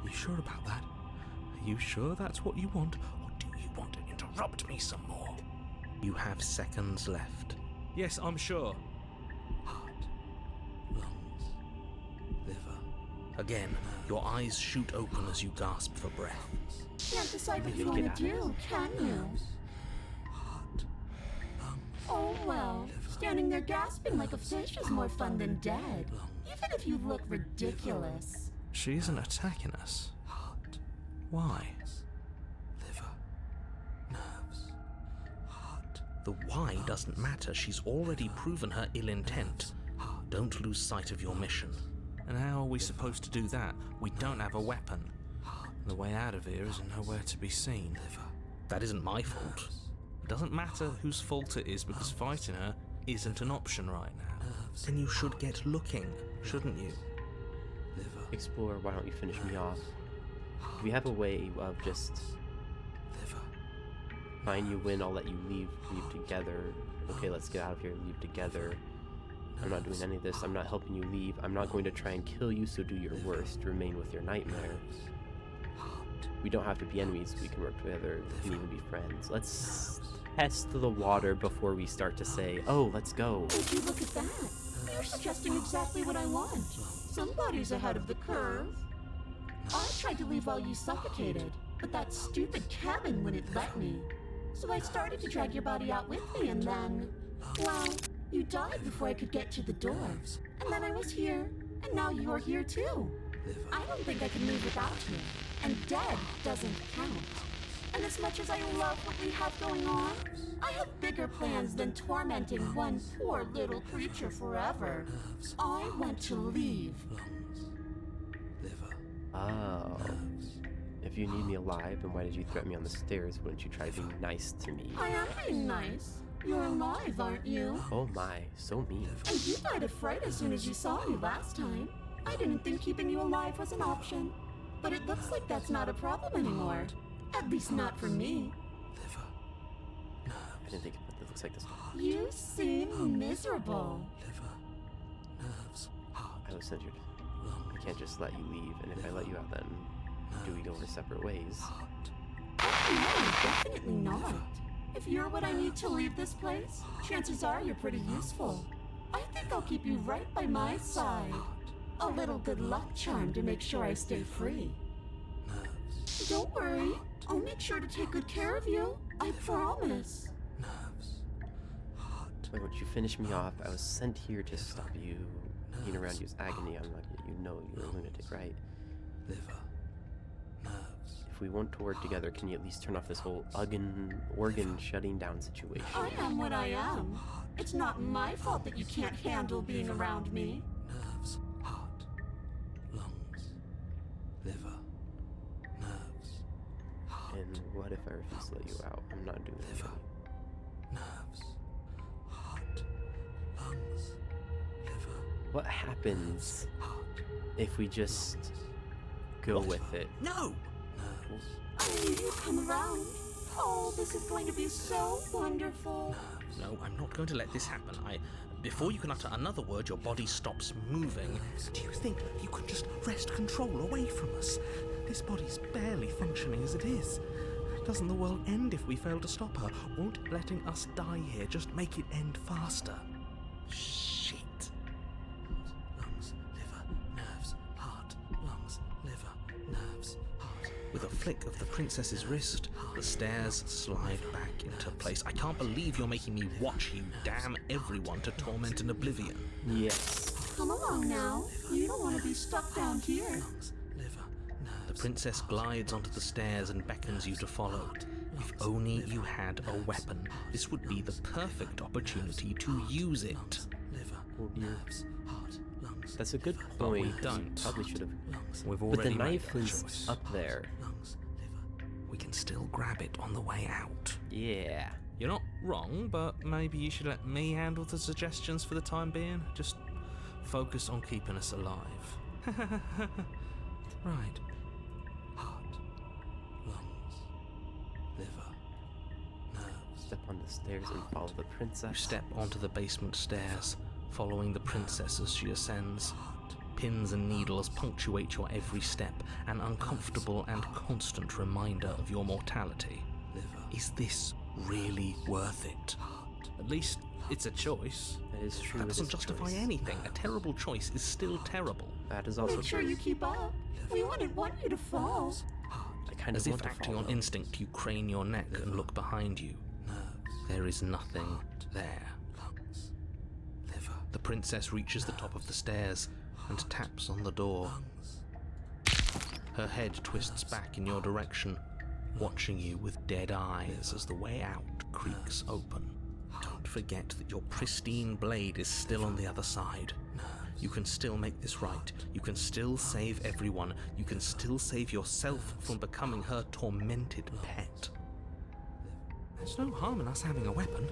You sure about that? Are you sure that's what you want, or do you want to interrupt me some more? You have seconds left. Yes, I'm sure. Heart, lungs, liver. Again, your eyes shoot open as you gasp for breath. Can't decide what you want to do, can you? Heart, lungs, Oh well, standing there gasping like a fish is more fun than dead. Even if you look ridiculous. She isn't attacking us. Heart. Why? Liver. Nerves. Heart. The why doesn't matter. She's already proven her ill intent. Don't lose sight of your mission. And how are we supposed to do that? We don't have a weapon. The way out of here is nowhere to be seen. That isn't my fault. It doesn't matter whose fault it is because fighting her isn't an option right now. Then you should get looking, shouldn't you? Explorer, why don't you finish me off? Do we have a way of just... Fine, you win, I'll let you leave together. Okay, let's get out of here, leave together. I'm not doing any of this, I'm not helping you leave. I'm not going to try and kill you, so do your worst. Remain with your nightmare. We don't have to be enemies, we can work together, we can even be friends. Let's test the water before we start to say, oh, let's go. Would you look at that? You're suggesting exactly what I want. Somebody's ahead of the curve. I tried to leave while you suffocated, but that stupid cabin wouldn't let me. So I started to drag your body out with me and then... Well, you died before I could get to the door. And then I was here, and now you're here too. I don't think I can live without you. And dead doesn't count. And as much as I love what we have going on, I have bigger plans than tormenting one poor little creature forever. I want to leave. Oh. If you need me alive, then why did you threaten me on the stairs? Wouldn't you try being nice to me? I am being nice. You're alive, aren't you? Oh my, so mean. And you died of fright as soon as you saw me last time. I didn't think keeping you alive was an option. But it looks like that's not a problem anymore. At least not for me. I didn't think it looks like this. You seem miserable. I was injured. I can't just let you leave, and if I let you out, then do we go our separate ways? No, definitely not. If you're what I need to leave this place, chances are you're pretty useful. I think I'll keep you right by my side. A little good luck charm to make sure I stay free. Don't worry, I'll make sure to take good care of you. I promise. Wait, once you finish me off, I was sent here to stop you. Being around you is agony. I'm not you know you're a lunatic, right? If we want to work together, can you at least turn off this whole organ shutting down situation? I am what I am. It's not my fault that you can't handle being around me. And what if I refuse to let you out? I'm not doing it. What happens if we just go with it? No! I knew you'd come around. Oh, this is going to be so wonderful. No, I'm not going to let this happen. Before you can utter another word, your body stops moving. Do you think you could just wrest control away from us? This body's barely functioning as it is. Doesn't the world end if we fail to stop her? Won't letting us die here just make it end faster? Shit. Lungs, liver, nerves, heart. Lungs, liver, nerves, heart. With a flick of the princess's wrist, the stairs slide back into place. I can't believe you're making me watch you damn everyone to torment and oblivion. Yes. Come along now. You don't want to be stuck down here. Lungs, liver, nerves. The princess glides onto the stairs and beckons you to follow. If only you had a weapon, this would be the perfect opportunity to use it. Liver, nerves, heart, lungs. That's a good But we point. don't. Probably should have. We've But the already made knife our is choice. up there. Lungs, liver. We can still grab it on the way out. Yeah. You're not wrong, but maybe you should let me handle the suggestions for the time being. Just focus on keeping us alive. Right. Heart, lungs, liver, nerves. Step on the stairs and follow the You princess. step onto the basement stairs, following the princess as she ascends. Pins and needles punctuate your every step, an uncomfortable and constant reminder of your mortality. Is this really worth it? At least it's a choice. That is true. That it doesn't is a justify choice. anything. A terrible choice is still terrible. That is also Make sure true. you keep up. We wouldn't want you to fall. I kind of As if want to acting follow. on instinct, you crane your neck and look behind you. There is nothing there. Lungs, liver, The princess reaches the top of the stairs and taps on the door. Her head twists back in your direction, watching you with dead eyes as the way out creaks open. Don't forget that your pristine blade is still on the other side. You can still make this right. You can still save everyone. You can still save yourself from becoming her tormented pet. There's no harm in us having a weapon.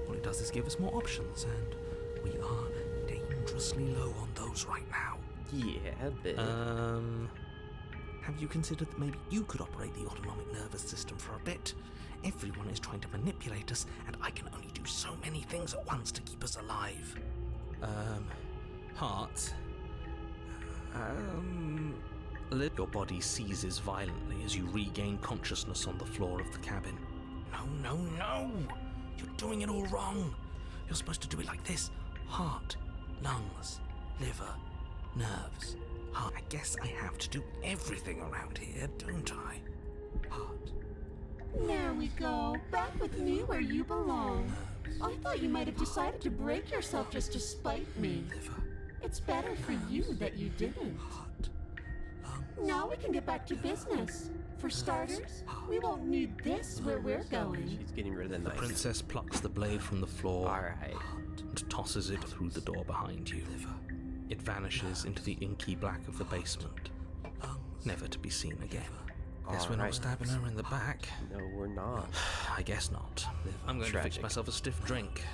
All it does is give us more options, and we are dangerously low on those right now. Yeah, a bit. Have you considered that maybe you could operate the autonomic nervous system for a bit? Everyone is trying to manipulate us, and I can only do so many things at once to keep us alive. Heart. Your body seizes violently as you regain consciousness on the floor of the cabin. No! You're doing it all wrong. You're supposed to do it like this. Heart, lungs, liver, nerves, heart. I guess I have to do everything around here, don't I? Heart. There we go. Back with me where you belong. I thought you might have decided to break yourself just to spite me. It's better for you that you didn't. Now we can get back to business. For starters, we won't need this where we're going. She's getting rid of the The knife. princess plucks the blade from the floor Alright. and tosses it through the door behind you. It vanishes into the inky black of the basement, never to be seen again. Guess we're not Alright. stabbing her in the back. No, we're not. I guess not. I'm going to fix Tragic. myself a stiff drink.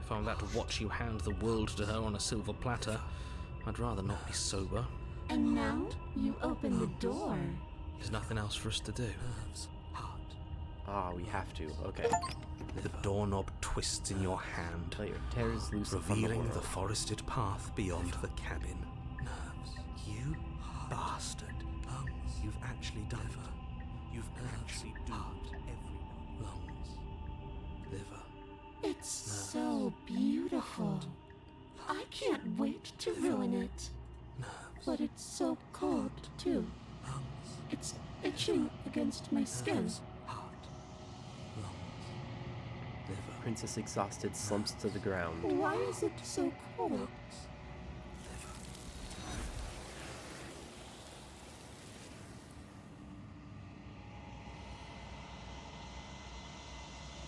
If I'm about to watch you hand the world to her on a silver platter, I'd rather not be sober. And now you open the door. There's nothing else for us to do. Ah, we have to. Okay. The doorknob twists in your hand, Let your tears loose upon the revealing the world. forested path beyond the cabin. You bastard. You've actually done it. You've actually doomed everyone. Liver. It's so beautiful. I can't wait to ruin it. But it's so cold, too. It's itching against my skin. Princess Exhausted slumps to the ground. Why is it so cold?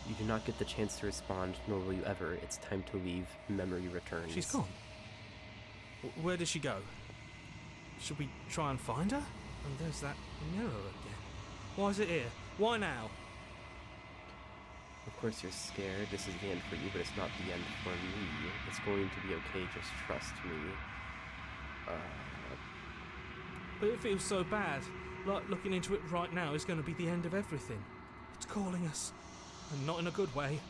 You do not get the chance to respond, nor will you ever. It's time to leave. Memory returns. She's gone. Where did she go? Should we try and find her? And there's that mirror again. Why is it here? Why now? Of course you're scared. This is the end for you, but it's not the end for me. It's going to be okay. Just trust me. But it feels so bad. Like looking into it right now is going to be the end of everything. It's calling us. And not in a good way.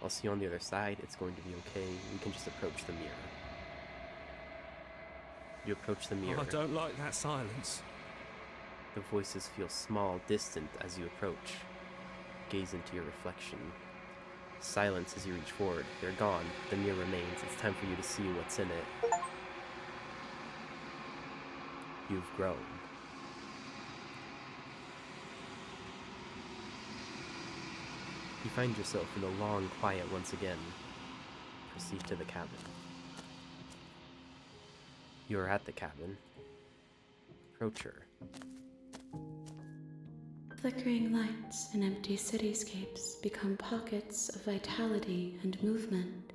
I'll see you on the other side. It's going to be okay. We can just approach the mirror. You approach the mirror. I don't like that silence. The voices feel small, distant as you approach. Gaze into your reflection. Silence as you reach forward. They're gone. The mirror remains. It's time for you to see what's in it. You've grown. You find yourself in the long quiet once again. Proceed to the cabin. You are at the cabin. Approach her. Flickering lights and empty cityscapes become pockets of vitality and movement.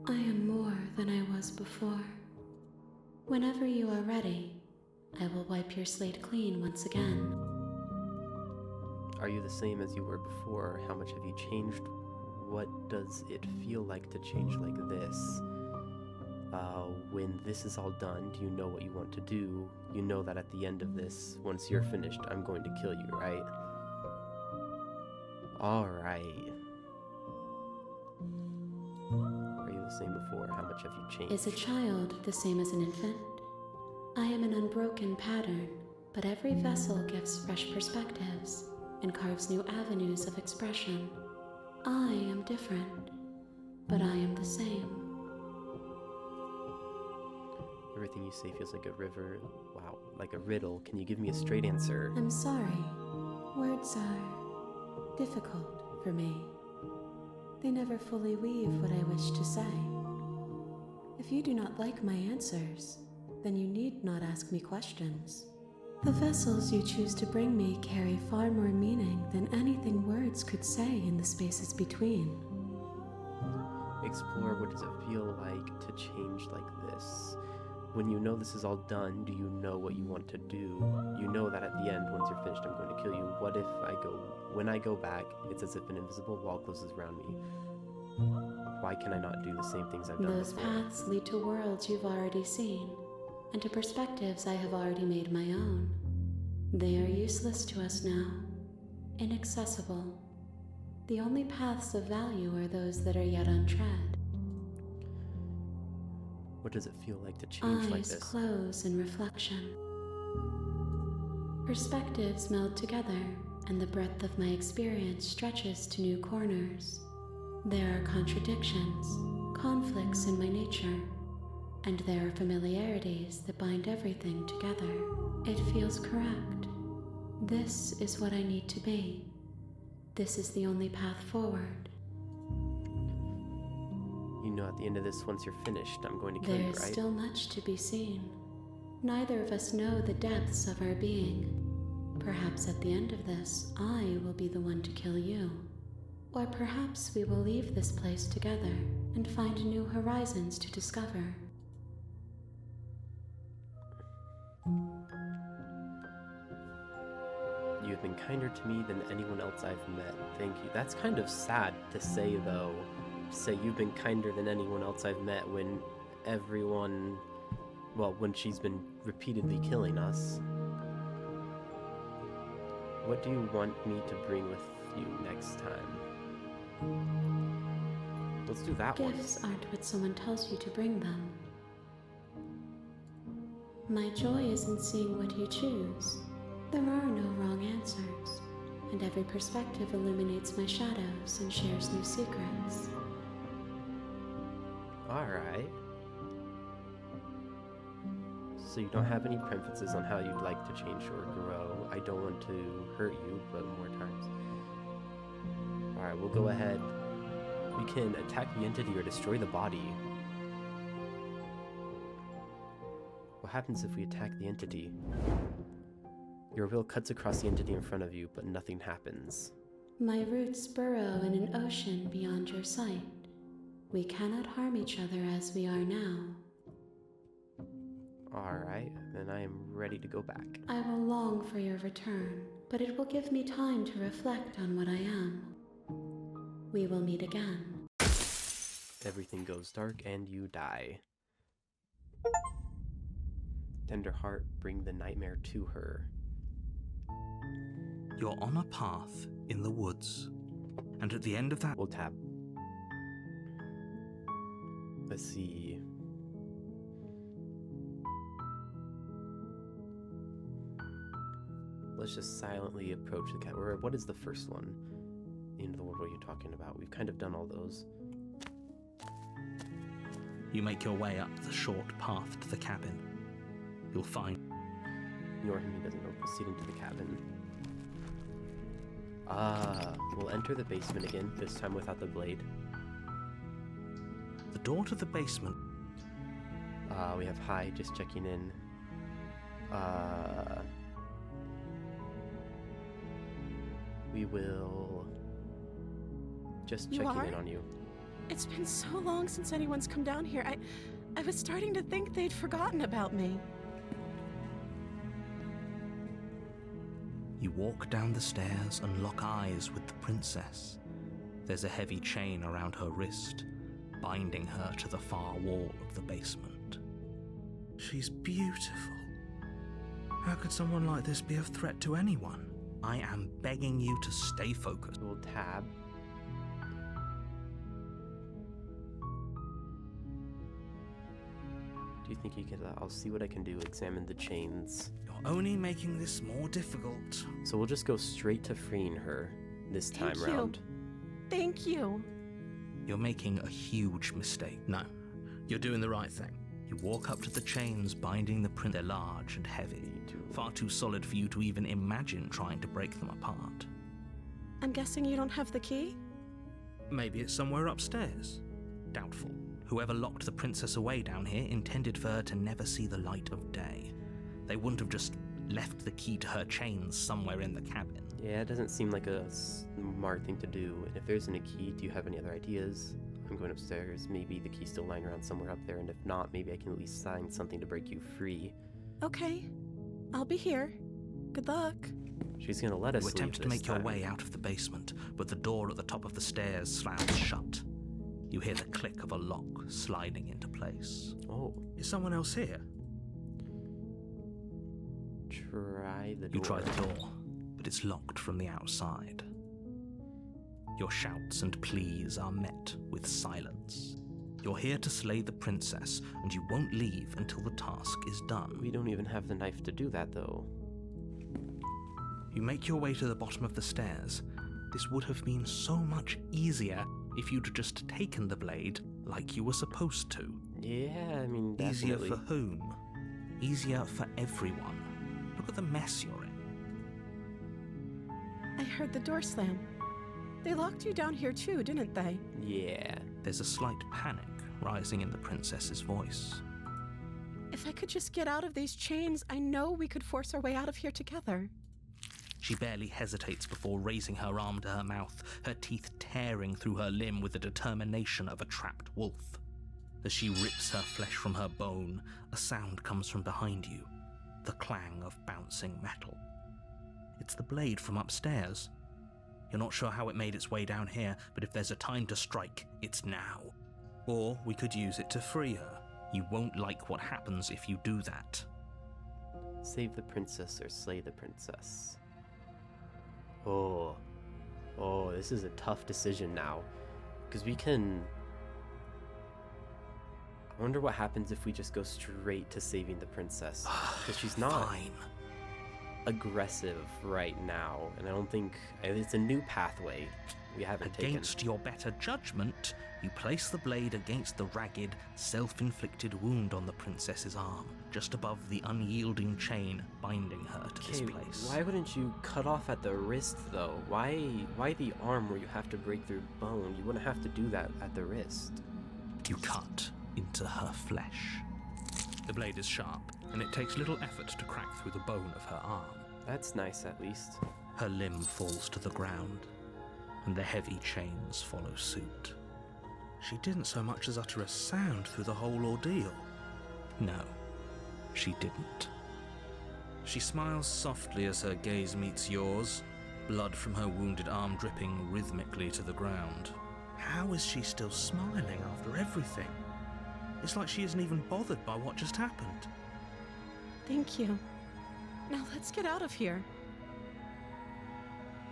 I am more than I was before. Whenever you are ready, I will wipe your slate clean once again. Are you the same as you were before? How much have you changed? What does it feel like to change like this? When this is all done, do you know what you want to do? You know that at the end of this, once you're finished, I'm going to kill you, right? Alright. Are you the same before? How much have you changed? Is a child the same as an infant? I am an unbroken pattern, but every vessel gives fresh perspectives and carves new avenues of expression. I am different, but I am the same. Everything you say feels like a river. Wow, like a riddle. Can you give me a straight answer? I'm sorry. Words are difficult for me. They never fully weave what I wish to say. If you do not like my answers, then you need not ask me questions. The vessels you choose to bring me carry far more meaning than anything words could say in the spaces between. Explore what does it feel like to change like this. When you know this is all done, do you know what you want to do? You know that at the end, once you're finished, I'm going to kill you. What if when I go back, it's as if an invisible wall closes around me. Why can I not do the same things I've done Those before? paths lead to worlds you've already seen, and to perspectives I have already made my own. They are useless to us now, inaccessible. The only paths of value are those that are yet untread. What does it feel like to change like Eyes this? close in reflection. Perspectives meld together, and the breadth of my experience stretches to new corners. There are contradictions, conflicts in my nature, and there are familiarities that bind everything together. It feels correct. This is what I need to be. This is the only path forward. You know at the end of this, once you're finished, I'm going to kill you, There's right? still much to be seen. Neither of us know the depths of our being. Perhaps at the end of this, I will be the one to kill you. Or perhaps we will leave this place together and find new horizons to discover. You have been kinder to me than anyone else I've met. Thank you. That's kind of sad to say, though. To say you've been kinder than anyone else I've met when everyone... Well, when she's been repeatedly killing us. What do you want me to bring with you next time? Let's do that one. Gifts aren't what someone tells you to bring them. My joy is in seeing what you choose. There are no wrong answers, and every perspective illuminates my shadows and shares new secrets. Alright. So you don't have any preferences on how you'd like to change or grow. I don't want to hurt you, but more times. Alright, we'll go ahead. We can attack the entity or destroy the body. What happens if we attack the entity? Your will cuts across the entity in front of you, but nothing happens. My roots burrow in an ocean beyond your sight. We cannot harm each other as we are now. Alright, then I am ready to go back. I will long for your return, but it will give me time to reflect on what I am. We will meet again. Everything goes dark and you die. Tender heart, bring the nightmare to her. You're on a path in the woods, and at the end of that... We'll tap. Let's see. Let's just silently approach the cat. Or what is the first one? The end of the world, what are you talking about? We've kind of done all those. You make your way up the short path to the cabin. You'll find... Ignore him, he doesn't know. Proceed into the cabin. We'll enter the basement again, this time without the blade. The door to the basement... We have Hi, just checking in. We will... Just You checking are? in on you. It's been so long since anyone's come down here. I was starting to think they'd forgotten about me. You walk down the stairs and lock eyes with the princess. There's a heavy chain around her wrist, binding her to the far wall of the basement. She's beautiful. How could someone like this be a threat to anyone? I am begging you to stay focused. We'll tab. Do you think you could... I'll see what I can do. Examine the chains. You're only making this more difficult. So we'll just go straight to freeing her this time Thank you. round. Thank you. You're making a huge mistake. No, you're doing the right thing. You walk up to the chains binding the print. They're large and heavy, far too solid for you to even imagine trying to break them apart. I'm guessing you don't have the key? Maybe it's somewhere upstairs. Doubtful. Whoever locked the princess away down here intended for her to never see the light of day. They wouldn't have just left the key to her chains somewhere in the cabin. Yeah, it doesn't seem like a smart thing to do. And if there isn't a key, do you have any other ideas? I'm going upstairs. Maybe the key's still lying around somewhere up there, and if not, maybe I can at least sign something to break you free. Okay. I'll be here. Good luck. She's gonna let us You leave attempt to this make your time. way out of the basement, but the door at the top of the stairs slams shut. You hear the click of a lock sliding into place. Oh, Is someone else here? try the door. You try the door, but it's locked from the outside. Your shouts and pleas are met with silence. You're here to slay the princess, and you won't leave until the task is done. We don't even have the knife to do that, though. You make your way to the bottom of the stairs. This would have been so much easier if you'd just taken the blade like you were supposed to. Yeah, I mean, Easier definitely. for whom? Easier for everyone. Look at the mess you're in. I heard the door slam. They locked you down here too, didn't they? Yeah. There's a slight panic rising in the princess's voice. If If I could just get out of these chains, I know we could force our way out of here together. She barely hesitates before raising her arm to her mouth, her teeth tearing through her limb with the determination of a trapped wolf. As she rips her flesh from her bone, a sound comes from behind you, the clang of bouncing metal. It's the blade from upstairs. You're not sure how it made its way down here, but if there's a time to strike, it's now. Or we could use it to free her. You won't like what happens if you do that. Save the princess or slay the princess. Oh, this is a tough decision now. Because we can... I wonder what happens if we just go straight to saving the princess. Because she's not aggressive right now. And I don't think... It's a new pathway we haven't taken. Against your better judgment, you place the blade against the ragged, self-inflicted wound on the princess's arm, just above the unyielding chain binding her to this place. Why wouldn't you cut off at the wrist, though? Why the arm where you have to break through bone? You wouldn't have to do that at the wrist. You cut into her flesh. The blade is sharp, and it takes little effort to crack through the bone of her arm. That's nice, at least. Her limb falls to the ground, and the heavy chains follow suit. She didn't so much as utter a sound through the whole ordeal. No, she didn't. She smiles softly as her gaze meets yours, blood from her wounded arm dripping rhythmically to the ground. How is she still smiling after everything? It's like she isn't even bothered by what just happened. Thank you. Now let's get out of here.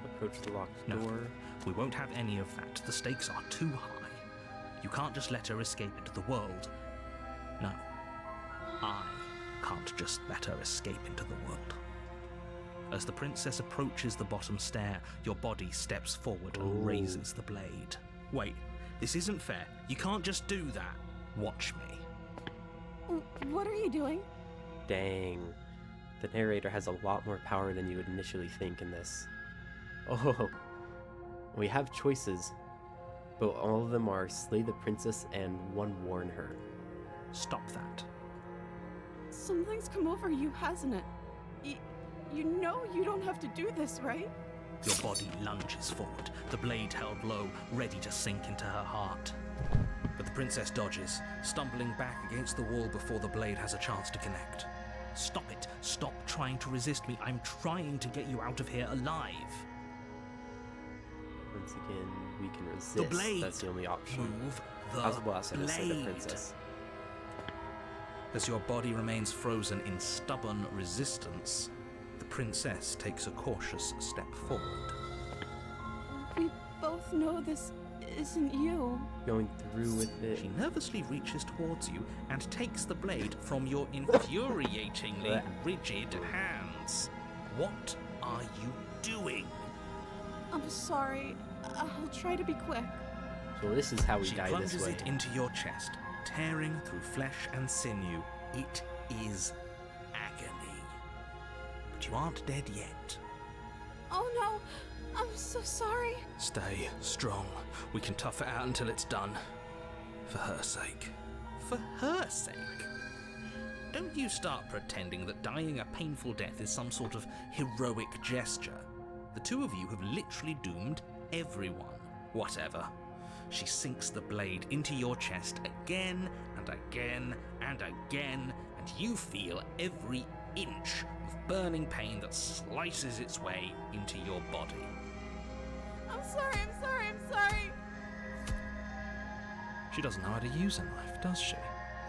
Approach the locked No, door. we won't have any of that. The stakes are too high. You can't just let her escape into the world. No, I can't just let her escape into the world. As the princess approaches the bottom stair, your body steps forward and raises the blade. Wait, this isn't fair. You can't just do that. Watch me. What are you doing? Dang. The narrator has a lot more power than you would initially think in this. Oh, we have choices, but all of them are slay the princess and one warn her. Stop that. Something's come over you, hasn't it? You know you don't have to do this, right? Your body lunges forward, the blade held low, ready to sink into her heart. But the princess dodges, stumbling back against the wall before the blade has a chance to connect. Stop it. Stop trying to resist me. I'm trying to get you out of here alive. Once again, we can resist. The blade. That's the only option. Move the I was about to say the blade. princess. As your body remains frozen in stubborn resistance, the princess takes a cautious step forward. We both know this isn't you. Going through with it. She nervously reaches towards you and takes the blade from your infuriatingly rigid hands. What are you doing? I'm sorry. I'll try to be quick. So this is how we She die plunges this way. it into your chest, tearing through flesh and sinew. It is agony. But you aren't dead yet. Oh no, I'm so sorry. Stay strong. We can tough it out until it's done. For her sake. For her sake? Don't you start pretending that dying a painful death is some sort of heroic gesture. The two of you have literally doomed everyone. Whatever. She sinks the blade into your chest again and again and again, and you feel every inch of burning pain that slices its way into your body. I'm sorry. She doesn't know how to use a knife, does she?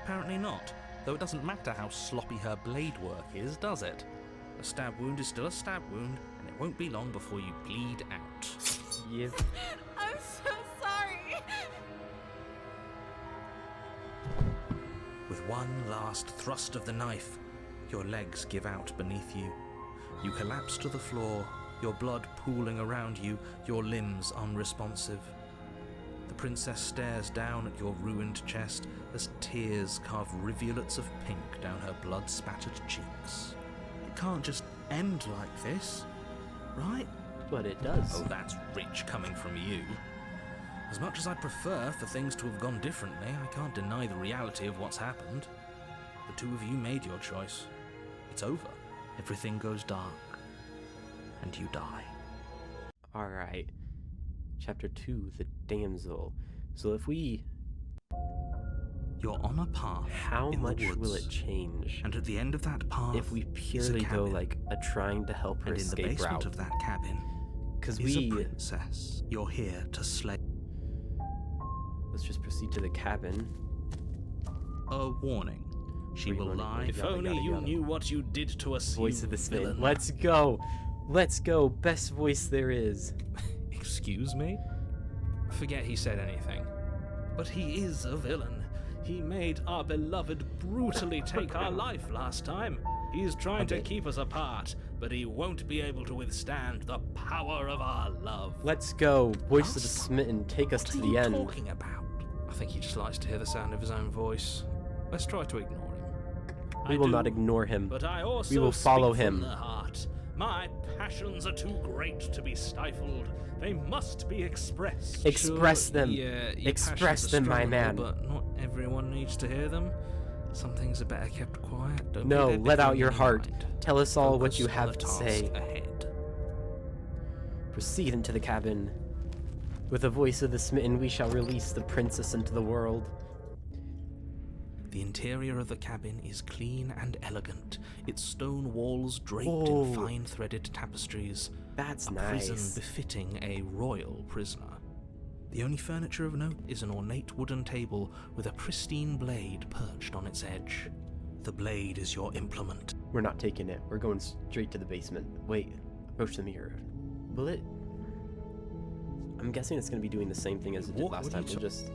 Apparently not, though it doesn't matter how sloppy her blade work is, does it? A stab wound is still a stab wound, and it won't be long before you bleed out. Yep. I'm so sorry. With one last thrust of the knife, your legs give out beneath you. You collapse to the floor, your blood pooling around you, your limbs unresponsive. The princess stares down at your ruined chest as tears carve rivulets of pink down her blood-spattered cheeks. It can't just end like this, right? But it does. Oh, that's rich coming from you. As much as I'd prefer for things to have gone differently, I can't deny the reality of what's happened. The two of you made your choice. It's over. Everything goes dark. And you die. Alright. Chapter 2, The Damsel. So if we... You're on a path How in much the woods, will it change and at the end of that path if we is a purely go cabin. like a trying to help her And in the escape basement route? of that cabin Because is a we... princess you're here to slay. Let's just proceed to the cabin. A warning. She will Rerun it. lie. If only you knew what you did to us, Voice of the Smitten. Let's go! Let's go! Best voice there is. Excuse me? Forget he said anything. But he is a villain. He made our beloved brutally take our life last time. He's trying to keep us apart, but he won't be able to withstand the power of our love. Let's go! Voice of the Us? Smitten, take us What to are the you end. talking about? I think he just likes to hear the sound of his own voice. Let's try to ignore him. We will not ignore him. But I also We will follow speak him. from the heart. My passions are too great to be stifled. They must be expressed. Express them. Yeah, your Express passions are them, my strong, man. But not everyone needs to hear them. Some things are better kept quiet. Don't No, be there let out bickering your in heart. mind. Tell us all what Focus you on have the to task say. ahead. Proceed into the cabin. With the voice of the Smitten, we shall release the princess into the world. The interior of the cabin is clean and elegant, its stone walls draped Whoa. in fine threaded tapestries. That's A nice. prison befitting a royal prisoner. The only furniture of note is an ornate wooden table with a pristine blade perched on its edge. The blade is your implement. We're not taking it. We're going straight to the basement. Wait, approach the mirror. Will it? I'm guessing it's going to be doing the same thing as it did What last would time. you We'll just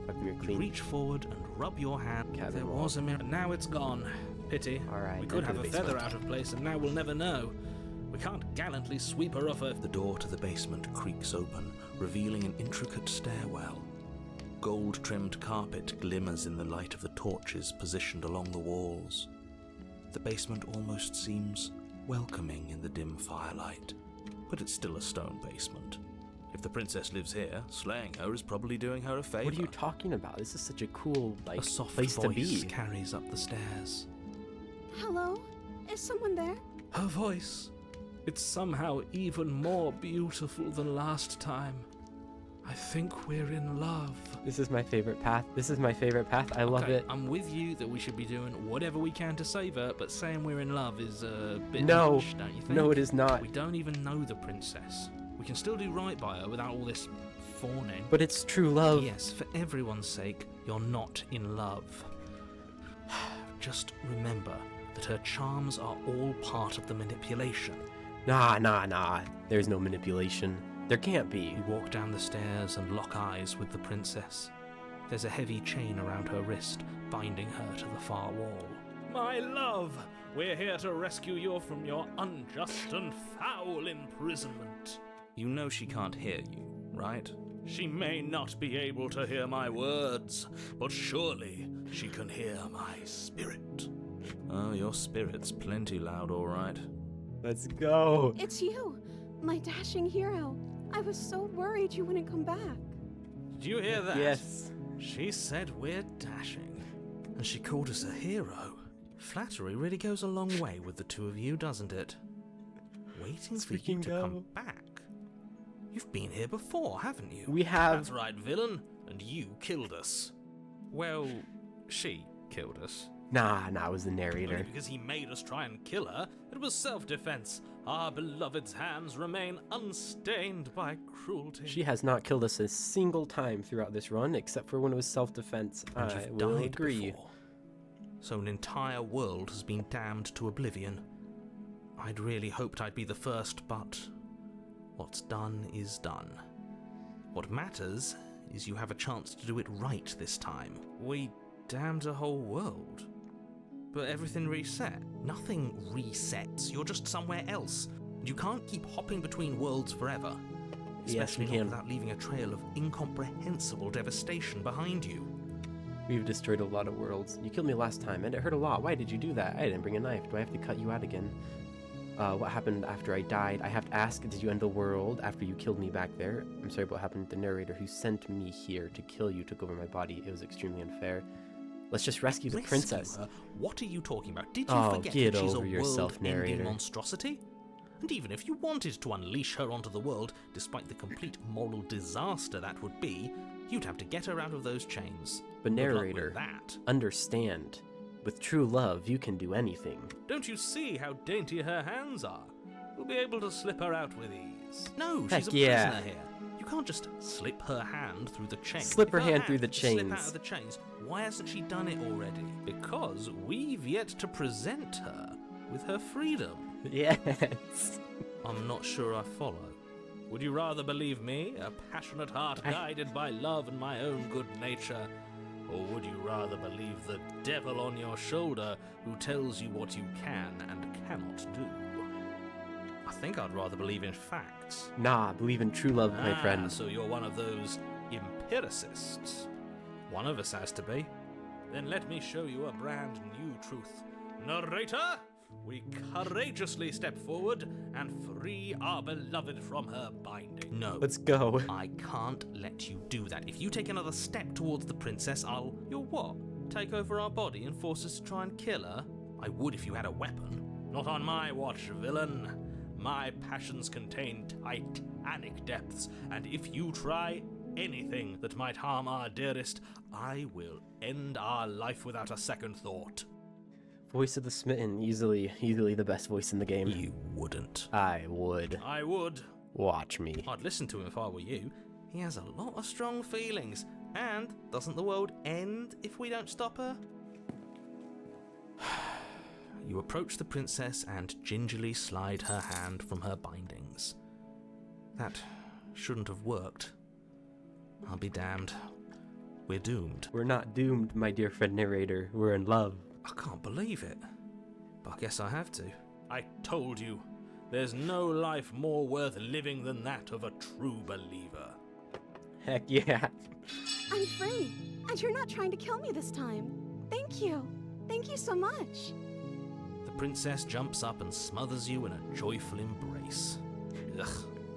fuck the mirror You clean. reach forward and rub your hand. Cabin There wall. was a mirror, and now it's gone. Pity. Alright, We could enter have the a feather basement. out of place, and now we'll never know. We can't gallantly sweep her off her. The door to the basement creaks open, revealing an intricate stairwell. Gold-trimmed carpet glimmers in the light of the torches positioned along the walls. The basement almost seems welcoming in the dim firelight, but it's still a stone basement. If the princess lives here, slaying her is probably doing her a favor. What are you talking about? This is such a cool, like, A soft place to voice be. carries up the stairs. Hello? Is someone there? Her voice. It's somehow even more beautiful than last time. I think we're in love. This is my favorite path. This is my favorite path. I love Okay, it. I'm with you that we should be doing whatever we can to save her, but saying we're in love is a bit No. much, don't you think? No, it is not. We don't even know the princess. We can still do right by her without all this fawning. But it's true love. Yes, for everyone's sake, you're not in love. Just remember that her charms are all part of the manipulation. Nah. There's no manipulation. There can't be. You walk down the stairs and lock eyes with the princess. There's a heavy chain around her wrist, binding her to the far wall. My love, we're here to rescue you from your unjust and foul imprisonment. You know she can't hear you, right? She may not be able to hear my words, but surely she can hear my spirit. Oh, your spirit's plenty loud, all right. Let's go. It's you, my dashing hero. I was so worried you wouldn't come back. Did you hear that? Yes. She said we're dashing, and she called us a hero. Flattery really goes a long way with the two of you, doesn't it? Waiting for you Freaking to go. come back. You've been here before, haven't you? We have. That's right, villain, and you killed us. Well, she killed us. Nah, it was the Only narrator. because he made us try and kill her. It was self-defense. Our beloved's hands remain unstained by cruelty. She has not killed us a single time throughout this run, except for when it was self-defense. And I you've will died agree. before. So an entire world has been damned to oblivion. I'd really hoped I'd be the first, but what's done is done. What matters is you have a chance to do it right this time. We damned a whole world. But everything reset. Nothing resets. You're just somewhere else. And you can't keep hopping between worlds forever. Yes, Especially we not can. without leaving a trail of incomprehensible devastation behind you. We've destroyed a lot of worlds. You killed me last time, and it hurt a lot. Why did you do that? I didn't bring a knife. Do I have to cut you out again? What happened after I died? I have to ask, did you end the world after you killed me back there? I'm sorry about what happened to the narrator who sent me here to kill you, took over my body. It was extremely unfair. Let's just rescue the Rescue princess. her? What are you talking about? Did you Oh, forget get that she's over a yourself, world-ending narrator. monstrosity? And even if you wanted to unleash her onto the world, despite the complete moral disaster that would be, you'd have to get her out of those chains. But Good luck narrator, with that. understand. With true love, you can do anything. Don't you see how dainty her hands are? We'll be able to slip her out with ease. No, Heck she's a yeah. prisoner here. You can't just slip her hand through the chains. Slip her If hand through the could slip chains. out of the chains. Why hasn't she done it already? Because we've yet to present her with her freedom. Yes. I'm not sure I follow. Would you rather believe me, a passionate heart guided by love and my own good nature? Or would you rather believe the devil on your shoulder who tells you what you can and cannot do? I think I'd rather believe in facts. Nah, believe in true love, my friend. So you're one of those empiricists. One of us has to be. Then let me show you a brand new truth. Narrator, we courageously step forward and free our beloved from her binding. No. Let's go. I can't let you do that. If you take another step towards the princess, I'll... You'll what? Take over our body and force us to try and kill her? I would if you had a weapon. Not on my watch, villain. My passions contain titanic depths, and if you try anything that might harm our dearest, I will end our life without a second thought. Voice of the smitten, easily the best voice in the game. You wouldn't. I would. I would. Watch me. I'd listen to him if I were you. He has a lot of strong feelings. And doesn't the world end if we don't stop her? You approach the princess and gingerly slide her hand from her bindings. That shouldn't have worked. I'll be damned. We're doomed. We're not doomed, my dear friend narrator. We're in love. I can't believe it. But I guess I have to. I told you, there's no life more worth living than that of a true believer. Heck yeah. I'm free, and you're not trying to kill me this time. Thank you. Thank you so much. The princess jumps up and smothers you in a joyful embrace. Ugh.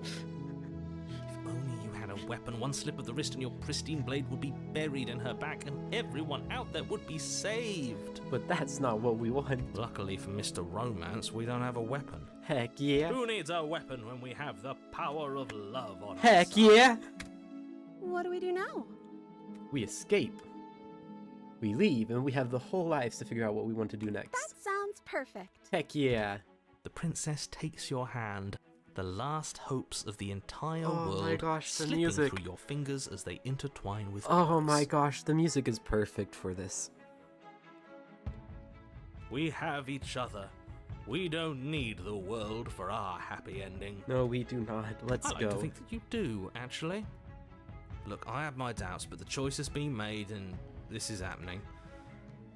If only you had a weapon, one slip of the wrist and your pristine blade would be buried in her back and everyone out there would be saved. But that's not what we want. Luckily for Mr. Romance, we don't have a weapon. Heck yeah. Who needs a weapon when we have the power of love on our Heck side? yeah. What do we do now? We escape. We leave, and we have the whole lives to figure out what we want to do next. That sounds perfect. Heck yeah. The princess takes your hand, the last hopes of the entire Oh world my gosh, the slipping music. through your fingers as they intertwine with Oh hers. my gosh, the music is perfect for this. We have each other. We don't need the world for our happy ending. No, we do not. Let's I like go. to think that you do, actually. Look, I have my doubts, but the choice has been made and this is happening.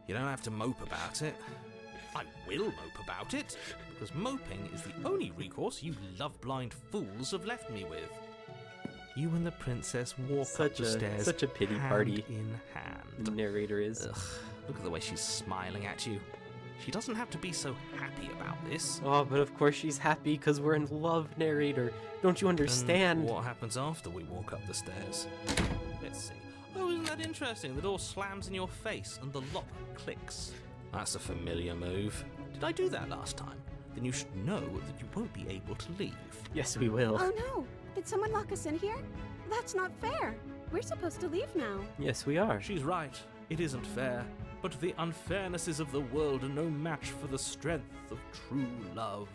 You don't have to mope about it. I will mope about it, because moping is the only recourse you love-blind fools have left me with. You and the princess walk up the stairs, such a pity hand party. in The hand. narrator is. Ugh, look at the way she's smiling at you. She doesn't have to be so happy about this. Oh, but of course she's happy because we're in love, narrator. Don't you understand? And what happens after we walk up the stairs? Let's see. Oh, isn't that interesting? The door slams in your face and the lock clicks. That's a familiar move. Did I do that last time? Then you should know that you won't be able to leave. Yes, we will. Oh no! Did someone lock us in here? That's not fair. We're supposed to leave now. Yes, we are. She's right. It isn't fair. But the unfairnesses of the world are no match for the strength of true love.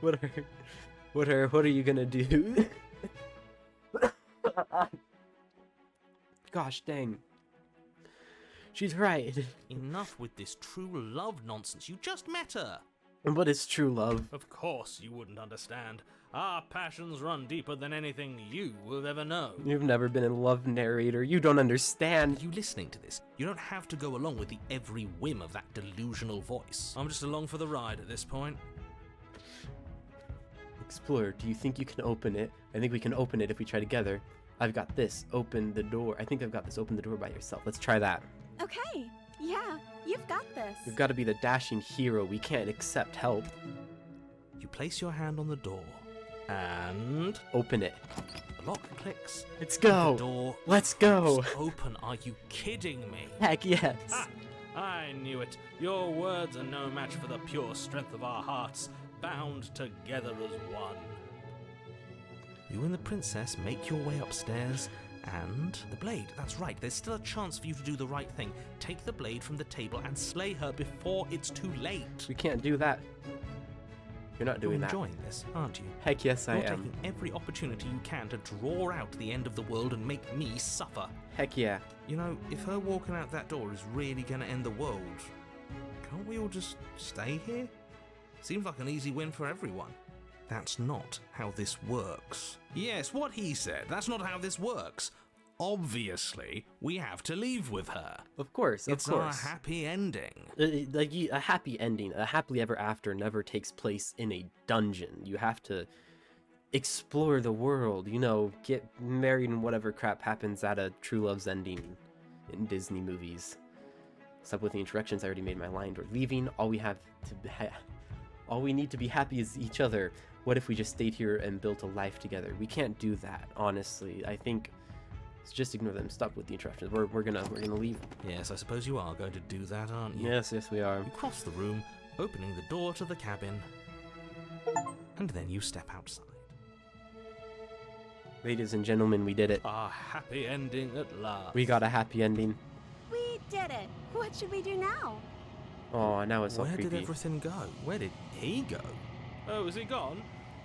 What are you gonna do? Gosh dang. She's right. Enough with this true love nonsense. You just met her. And what is true love? Of course you wouldn't understand. Our passions run deeper than anything you will ever know. You've never been in love, narrator. You don't Are understand. you listening to this? You don't have to go along with the every whim of that delusional voice. I'm just along for the ride at this point. Explorer, do you think you can open it? I think we can open it if we try together. I've got this. Open the door. I think I've got this. Open the door by yourself. Let's try that. Okay. Yeah, you've got this. We've got to be the dashing hero. We can't accept help. You place your hand on the door, And Open it. The lock clicks. Let's The go. door Let's go. cracks open. Are you kidding me? Heck yes. Ah, I knew it. Your words are no match for the pure strength of our hearts, bound together as one. You and the princess make your way upstairs, and the blade. That's right. There's still a chance for you to do the right thing. Take the blade from the table and slay her before it's too late. We can't do that. You're not You're doing that. enjoying this, aren't you? Heck yes, I You're am. taking every opportunity you can to draw out the end of the world and make me suffer. Heck yeah. You know, if her walking out that door is really going to end the world, can't we all just stay here? Seems like an easy win for everyone. That's not how this works. Yes, what he said. That's not how this works. Obviously, we have to leave with her. Of course, of It's our course. happy ending. A happy ending, a happily ever after never takes place in a dungeon. You have to explore the world, you know, get married and whatever crap happens at a true love's ending in Disney movies. Stop with the introductions, I already made my line. We're leaving, all we need to be happy is each other. What if we just stayed here and built a life together? We can't do that, honestly. I think just ignore them. Stop with the interruptions. We're gonna leave. Yes, I suppose you are going to do that, aren't you? Yes, we are. You cross the room, opening the door to the cabin, and then you step outside. Ladies and gentlemen, we did it. A happy ending at last. We got a happy ending. We did it. What should we do now? Oh, now it's all Where creepy. did everything go? Where did he go? Oh, is he gone?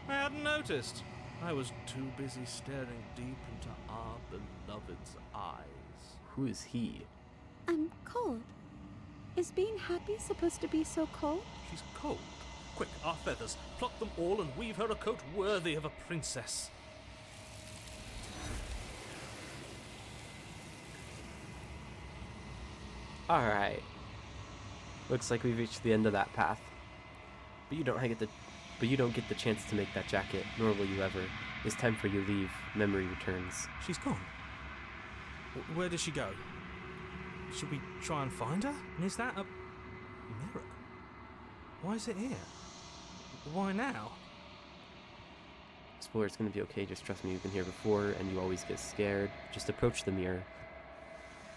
I hadn't noticed. I was too busy staring deep into our beloved's eyes. Who is he? I'm cold. Is being happy supposed to be so cold? She's cold. Quick, our feathers. Pluck them all and weave her a coat worthy of a princess. Alright. Looks like we've reached the end of that path. But you don't get the chance to make that jacket, nor will you ever. It's time for you to leave. Memory returns. She's gone. Where did she go? Should we try and find her? And is that a mirror? Why is it here? Why now? Explorer, it's gonna be okay. Just trust me, you've been here before, and you always get scared. Just approach the mirror.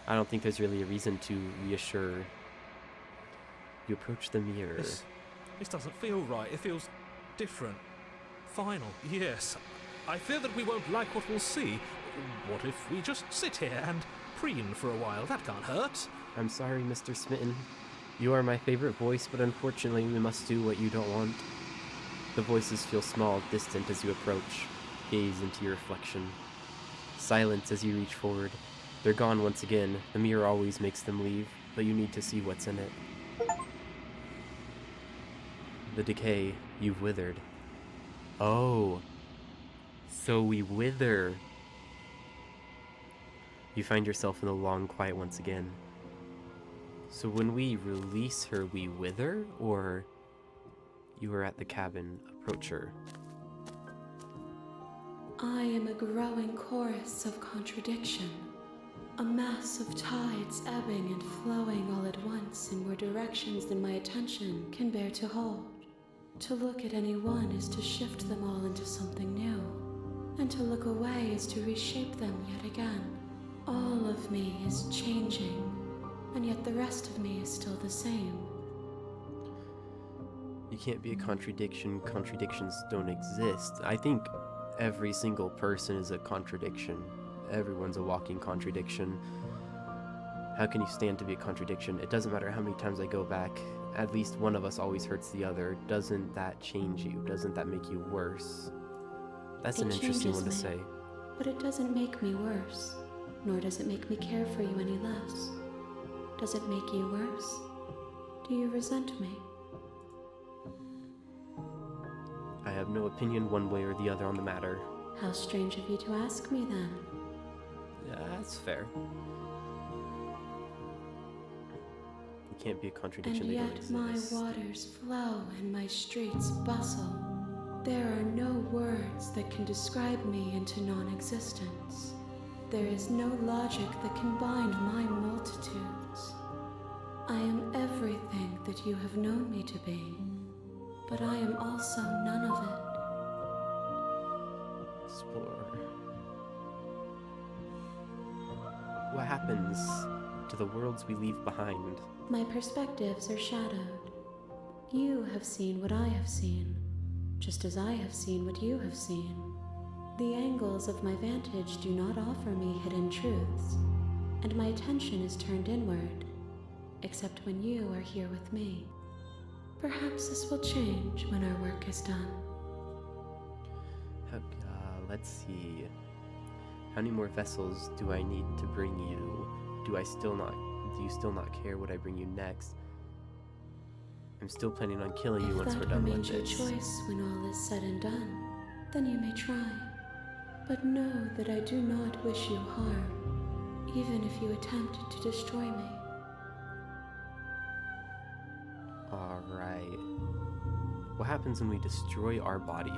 I don't think there's really a reason to reassure. You approach the mirror. This doesn't feel right. It feels different. Final, yes. I fear that we won't like what we'll see. What if we just sit here and preen for a while? That can't hurt. I'm sorry, Mr. Smitten. You are my favorite voice, but unfortunately we must do what you don't want. The voices feel small, distant as you approach. Gaze into your reflection. Silence as you reach forward. They're gone once again. The mirror always makes them leave, but you need to see what's in it. The decay, you've withered. Oh. So we wither. You find yourself in the long quiet once again. So when we release her, we wither? Or you are at the cabin, approach her. I am a growing chorus of contradiction. A mass of tides ebbing and flowing all at once in more directions than my attention can bear to hold. To look at any one is to shift them all into something new, and to look away is to reshape them yet again. All of me is changing, and yet the rest of me is still the same. You can't be a contradiction. Contradictions don't exist. I think every single person is a contradiction. Everyone's a walking contradiction. How can you stand to be a contradiction? It doesn't matter how many times I go back. At least one of us always hurts the other. Doesn't that change you? Doesn't that make you worse? That's an It interesting one to changes me. say. But it doesn't make me worse, nor does it make me care for you any less. Does it make you worse? Do you resent me? I have no opinion one way or the other on the matter. How strange of you to ask me then. Yeah, that's fair. You can't be a contradiction. And They don't yet my exist. waters flow and my streets bustle. There are no words that can describe me into non-existence. There is no logic that can bind my multitudes. I am everything that you have known me to be, but I am also none of it. explore. What happens to the worlds we leave behind? My perspectives are shadowed. You have seen what I have seen, just as I have seen what you have seen. The angles of my vantage do not offer me hidden truths, and my attention is turned inward, except when you are here with me. Perhaps this will change when our work is done. Let's see. How many more vessels do I need to bring you? Do you still not care what I bring you next? I'm still planning on killing you once we're done with this. If that remains your choice when all is said and done, then you may try. But know that I do not wish you harm, even if you attempt to destroy me. Alright. What happens when we destroy our body?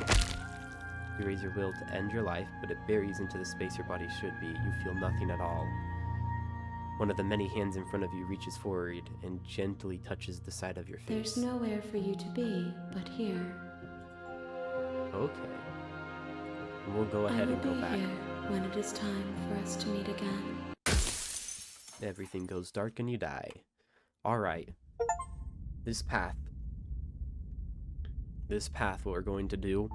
You raise your will to end your life, but it buries into the space your body should be. You feel nothing at all. One of the many hands in front of you reaches forward and gently touches the side of your face. There's nowhere for you to be but here. Okay. We'll go ahead and go back. I will be here when it is time for us to meet again. Everything goes dark and you die. Alright. This path, what we're going to do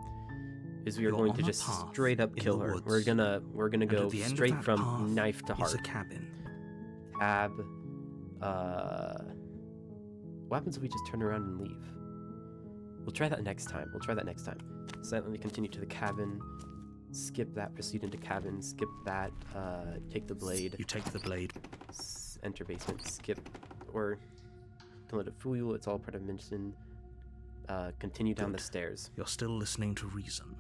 is we are going to just straight up kill her. We're gonna go straight from knife to heart. Is a cabin. What happens if we just turn around and leave? We'll try that next time. Silently continue to the cabin. Skip that, proceed into cabin. Skip that, take the blade. You take the blade. Enter basement, skip, or don't let it fool you, it's all part of mission. Continue down the stairs. You're still listening to reason.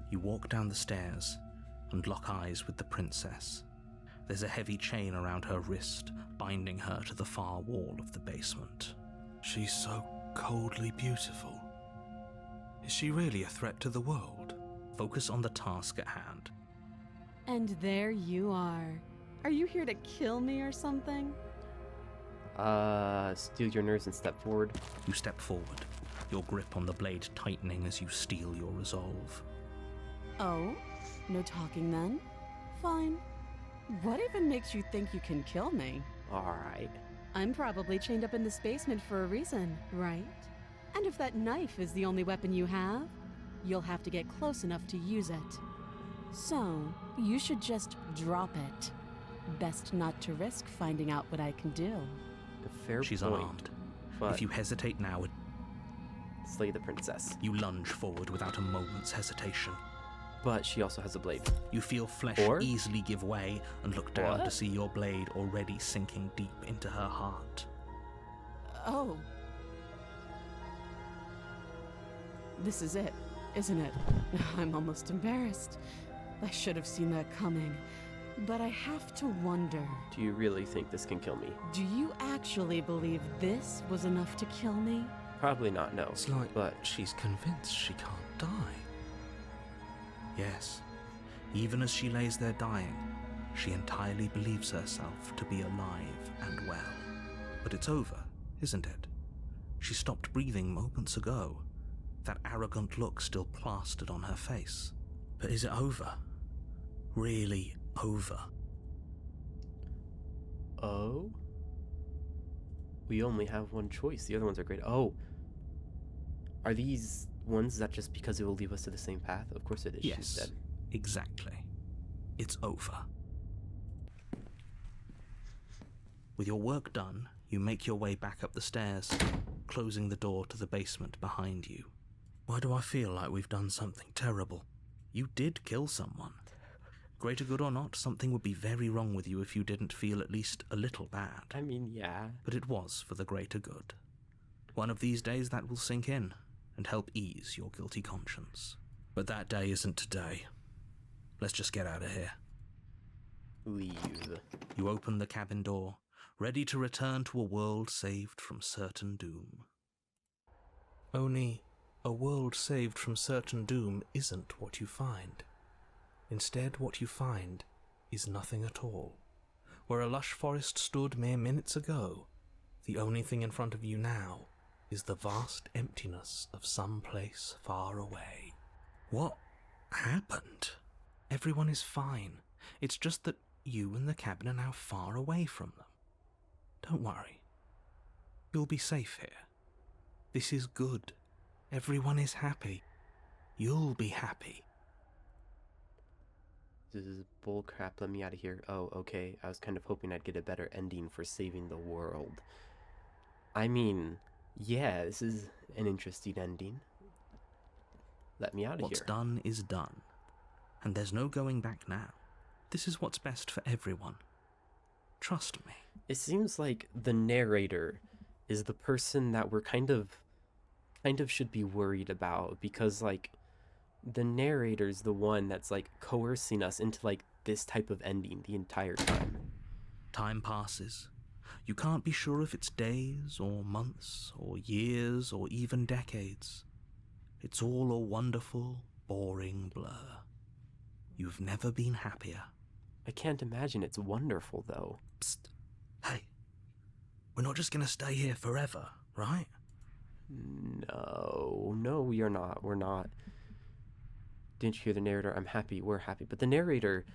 You walk down the stairs and lock eyes with the princess. There's a heavy chain around her wrist, binding her to the far wall of the basement. She's so coldly beautiful. Is she really a threat to the world? Focus on the task at hand. And there you are. Are you here to kill me or something? Steel your nerves and step forward. You step forward, your grip on the blade tightening as you steel your resolve. Oh? No talking then? Fine. What even makes you think you can kill me? Alright. I'm probably chained up in this basement for a reason, right? And if that knife is the only weapon you have, you'll have to get close enough to use it. So, you should just drop it. Best not to risk finding out what I can do. A fair She's point, unarmed. but If you hesitate now, slay the princess. you lunge forward without a moment's hesitation. But she also has a blade. You feel flesh easily give way and look down to see your blade already sinking deep into her heart. Oh. This is it, isn't it? I'm almost embarrassed. I should have seen that coming. But I have to wonder. Do you really think this can kill me? Do you actually believe this was enough to kill me? Probably not, no. It's like but she's convinced she can't die. Yes, even as she lays there dying, she entirely believes herself to be alive and well. But it's over, isn't it? She stopped breathing moments ago, that arrogant look still plastered on her face. But is it over? Really over? Oh? We only have one choice. The other ones are great. Oh. Are these ones that just because it will leave us to the same path? Of course it is. Yes, She's dead. exactly. It's over. With your work done, you make your way back up the stairs, closing the door to the basement behind you. Why do I feel like we've done something terrible? You did kill someone. Greater good or not, something would be very wrong with you if you didn't feel at least a little bad. I mean, yeah. But it was for the greater good. One of these days that will sink in and help ease your guilty conscience. But that day isn't today. Let's just get out of here. Leave. You open the cabin door, ready to return to a world saved from certain doom. Only a world saved from certain doom isn't what you find. Instead, what you find is nothing at all. Where a lush forest stood mere minutes ago, the only thing in front of you now is the vast emptiness of some place far away. What happened? Everyone is fine. It's just that you and the cabin are now far away from them. Don't worry. You'll be safe here. This is good. Everyone is happy. You'll be happy. This is bull crap, let me out of here. Oh, okay, I was kind of hoping I'd get a better ending for saving the world. I mean, yeah, this is an interesting ending. Let me out of here. What's done is done, and there's no going back now. This is what's best for everyone. Trust me. It seems like the narrator is the person that we're kind of should be worried about, because like the narrator's the one that's like coercing us into like this type of ending the entire time. Time passes. You can't be sure if it's days or months or years or even decades. It's all a wonderful, boring blur. You've never been happier. I can't imagine it's wonderful though. Psst. Hey, we're not just gonna stay here forever, right? No, we are not. We're not. Didn't you hear the narrator? I'm happy, we're happy. But the narrator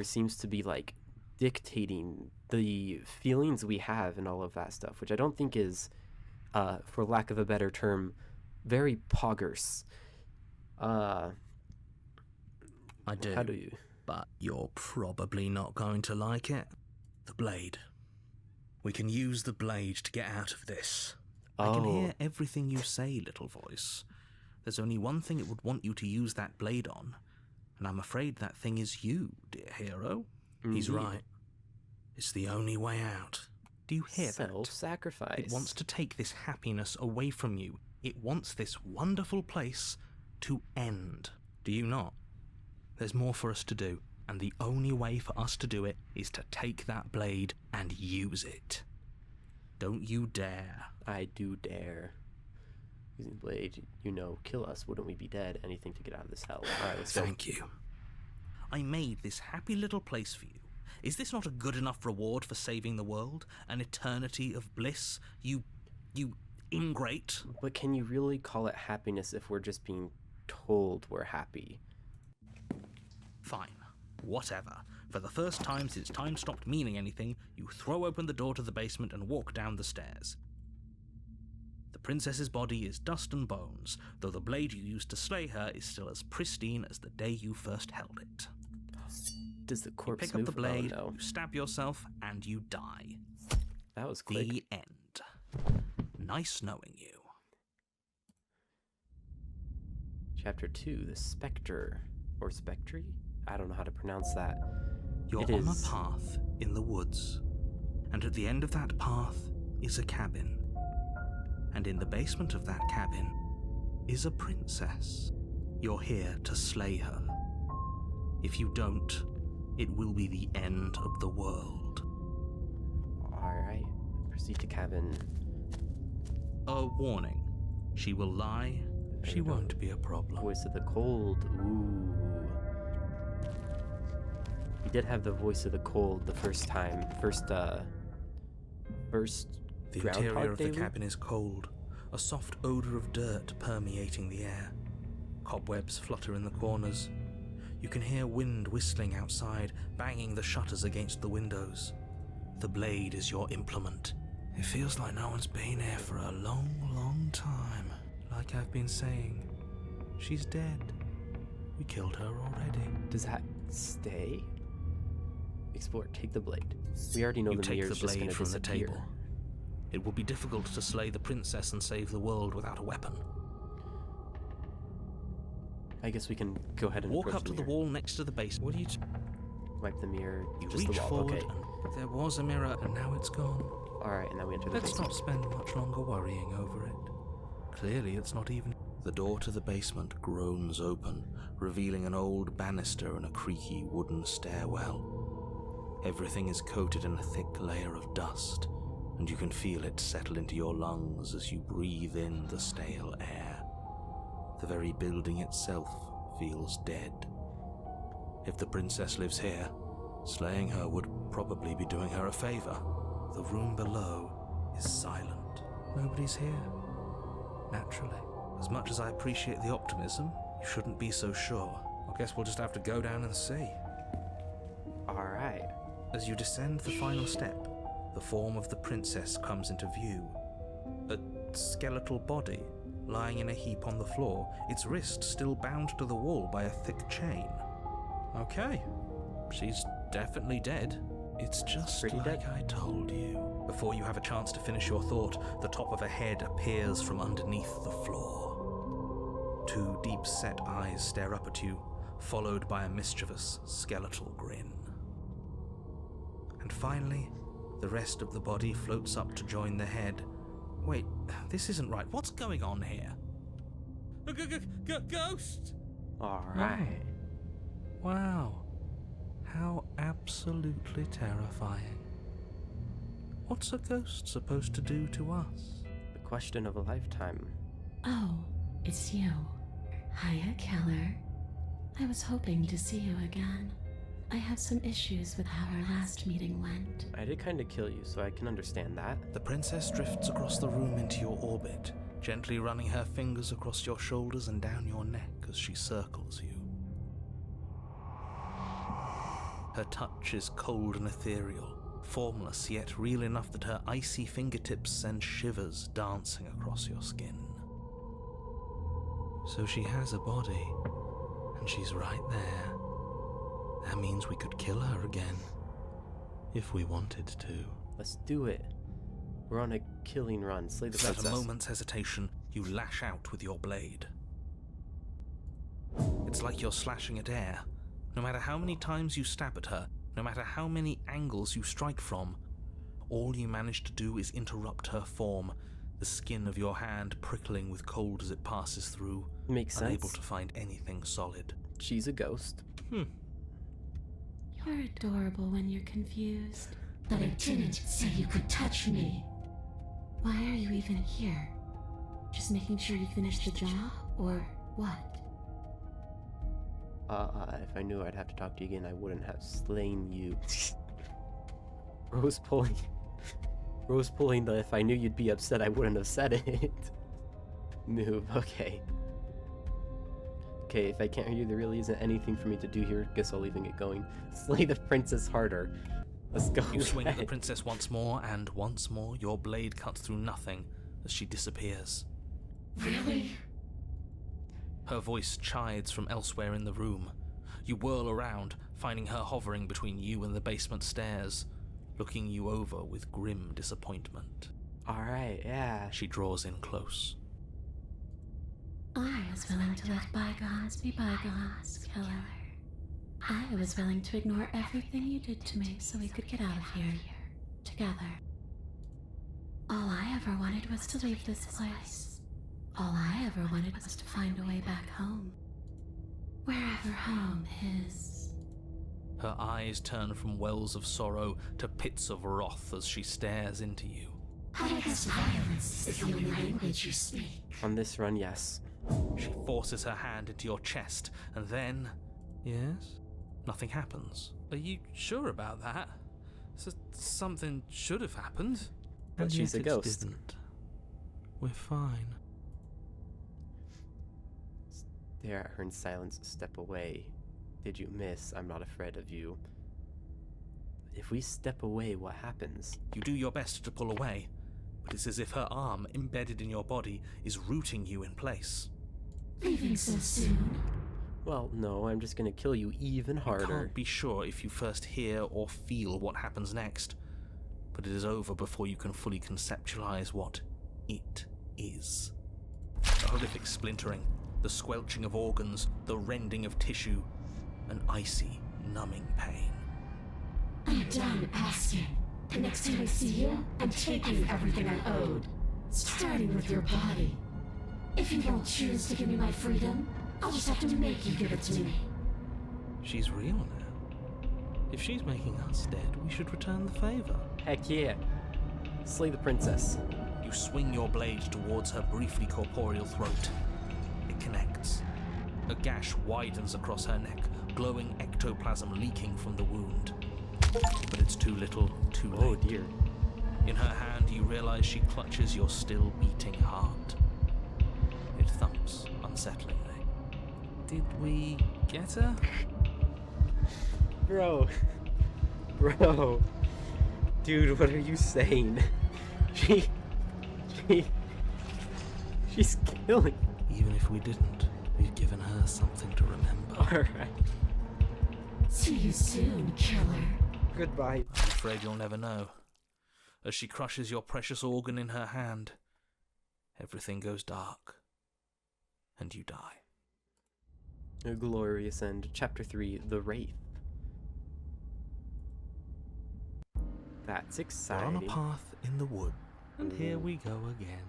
seems to be like dictating the feelings we have and all of that stuff, which I don't think is, for lack of a better term, very poggers. I do. How do you? But you're probably not going to like it. The blade. We can use the blade to get out of this. I can hear everything you say, little voice. There's only one thing it would want you to use that blade on, and I'm afraid that thing is you, dear hero. He's right. It's the only way out. Do you hear that? Self-sacrifice. It wants to take this happiness away from you. It wants this wonderful place to end. Do you not? There's more for us to do, and the only way for us to do it is to take that blade and use it. Don't you dare. I do dare. Using the blade, kill us. Wouldn't we be dead? Anything to get out of this hell. Alright, let's go. Thank you. I made this happy little place for you. Is this not a good enough reward for saving the world? An eternity of bliss? You ingrate. But can you really call it happiness if we're just being told we're happy? Fine. Whatever. For the first time since time stopped meaning anything, you throw open the door to the basement and walk down the stairs. The princess's body is dust and bones, though the blade you used to slay her is still as pristine as the day you first held it. Does the corpse You pick up move? the blade, Oh, no. you stab yourself, and you die. That was quick. The end. Nice knowing you. Chapter 2, The Spectre. Or Spectre? I don't know how to pronounce that. You're on a path in the woods, and at the end of that path is a cabin. And in the basement of that cabin is a princess. You're here to slay her. If you don't, it will be the end of the world. Alright, proceed to cabin. A warning. She will lie. She won't be a problem. Voice of the cold. Ooh. We did have the voice of the cold the first time. First The interior of the cabin is cold, a soft odor of dirt permeating the air. Cobwebs flutter in the corners. You can hear wind whistling outside, banging the shutters against the windows. The blade is your implement. It feels like no one's been here for a long, long time. Like I've been saying, she's dead. We killed her already. Does that stay? Explore, take the blade. We already know You the take mirror's the just gonna blade from the disappear. table. It will be difficult to slay the princess and save the world without a weapon. I guess we can go ahead and Walk approach up to the mirror. wall next to the basement. What are you? Wipe the mirror. You just reach the wall. forward, Okay. and there was a mirror, and now it's gone. Alright, and now we enter the Let's basement. not spend much longer worrying over it. Clearly, it's not even. The door to the basement groans open, revealing an old banister and a creaky wooden stairwell. Everything is coated in a thick layer of dust, and you can feel it settle into your lungs as you breathe in the stale air. The very building itself feels dead. If the princess lives here, slaying her would probably be doing her a favor. The room below is silent. nobody's here. Naturally. As much as I appreciate the optimism, you shouldn't be so sure. I guess we'll just have to go down and see. Alright. As you descend the final step, the form of the princess comes into view. A skeletal body, lying in a heap on the floor, its wrist still bound to the wall by a thick chain. Okay, she's definitely dead. It's just Pretty like dead. I told you. Before you have a chance to finish your thought, the top of a head appears from underneath the floor. Two deep-set eyes stare up at you, followed by a mischievous, skeletal grin. And finally, the rest of the body floats up to join the head. Wait, this isn't right. What's going on here? Ghost! Alright. Wow. How absolutely terrifying. What's a ghost supposed to do to us? The question of a lifetime. Oh, it's you. Hiya, Keller. I was hoping to see you again. I have some issues with how our last meeting went. I did kind of kill you, so I can understand that. The princess drifts across the room into your orbit, gently running her fingers across your shoulders and down your neck as she circles you. Her touch is cold and ethereal, formless yet real enough that her icy fingertips send shivers dancing across your skin. So she has a body, and she's right there. That means we could kill her again, if we wanted to. Let's do it. We're on a killing run. Slay the Without princess. a moment's hesitation, you lash out with your blade. It's like you're slashing at air. No matter how many times you stab at her, no matter how many angles you strike from, all you manage to do is interrupt her form, the skin of your hand prickling with cold as it passes through, Makes unable sense. to find anything solid. She's a ghost. You're adorable when you're confused. But I didn't say you could touch me. Why are you even here? Just making sure you finish the job, or what? If I knew I'd have to talk to you again, I wouldn't have slain you. Rose pulling the if I knew you'd be upset, I wouldn't have said it. Move, okay. Okay, if I can't hear you, there really isn't anything for me to do here. Guess I'll leave and get going. Slay the princess harder. Let's go. You swing at the princess once more, and once more your blade cuts through nothing as she disappears. Really? Her voice chides from elsewhere in the room. You whirl around, finding her hovering between you and the basement stairs, looking you over with grim disappointment. Alright, yeah. She draws in close. I was willing to let bygones be bygones, Keller. I was willing to ignore everything you did to me so we could get out of here, together. All I ever wanted was to leave this place. All I ever wanted was to find a way back home. Wherever home is. Her eyes turn from wells of sorrow to pits of wrath as she stares into you. I guess violence is the only language you speak. On this run, yes. She forces her hand into your chest, and then... Yes? Nothing happens. Are you sure about that? Something should have happened. But And she's yet a ghost. Didn't. We're fine. Stare at her in silence, step away. Did you miss? I'm not afraid of you. If we step away, what happens? You do your best to pull away, but it's as if her arm, embedded in your body, is rooting you in place. Leaving so soon? Well, no, I'm just gonna kill you even You harder. can't be sure if you first hear or feel what happens next, but it is over before you can fully conceptualize what it is. A horrific splintering, the squelching of organs, the rending of tissue, an icy, numbing pain. I'm done asking. The next time I see you, I'm taking everything I owed. Starting with your body. If you don't choose to give me my freedom, I'll just have to make you give it to me. She's real now. If she's making us dead, we should return the favor. Heck yeah. Slay the princess. You swing your blade towards her briefly corporeal throat. It connects. A gash widens across her neck, glowing ectoplasm leaking from the wound. But it's too little, too late. Oh dear. In her hand, you realize she clutches your still beating heart. It thumps unsettlingly. Did we get her? Bro. Dude, what are you saying? She's killing. Even if we didn't, we've given her something to remember. Alright. See you soon, killer. Goodbye. I'm afraid you'll never know. As she crushes your precious organ in her hand, everything goes dark, and you die. A glorious end. Chapter 3, The Wraith. That's We're exciting. on a path in the wood, and here we go again.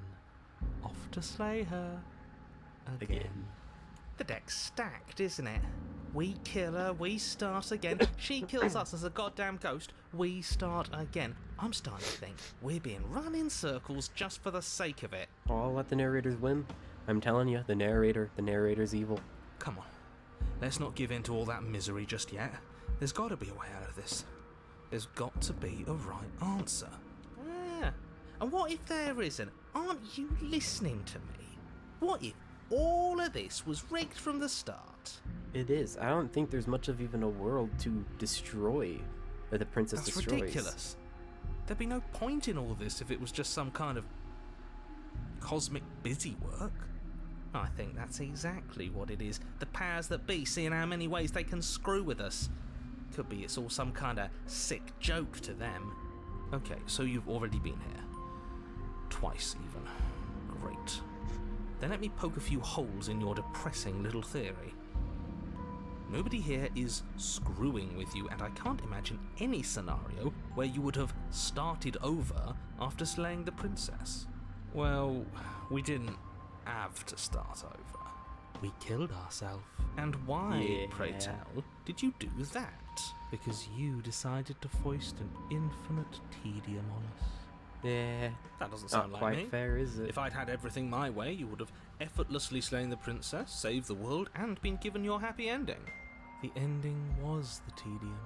Off to slay her again. The deck's stacked, isn't it? We kill her, we start again. She kills us as a goddamn ghost, we start again. I'm starting to think we're being run in circles just for the sake of it. I'll let the narrators win. I'm telling you, the narrator's evil. Come on, let's not give in to all that misery just yet. There's got to be a way out of this. There's got to be a right answer. Yeah. And what if there isn't? Aren't you listening to me? What if all of this was rigged from the start? It is. I don't think there's much of even a world to destroy that the princess That's destroys. ridiculous. There'd be no point in all this if it was just some kind of cosmic busy work. I think that's exactly what it is. The powers that be seeing how many ways they can screw with us. Could be it's all some kind of sick joke to them. Okay, so you've already been here. Twice, even. Great. Then let me poke a few holes in your depressing little theory. Nobody here is screwing with you, and I can't imagine any scenario where you would have started over after slaying the princess. Well, we didn't have to start over. We killed ourselves. And why, Yeah. pray tell, did you do that? Because you decided to foist an infinite tedium on us. Yeah. That doesn't Not sound like quite me. fair, is it? If I'd had everything my way, you would have effortlessly slain the princess, saved the world, and been given your happy ending. The ending was the tedium.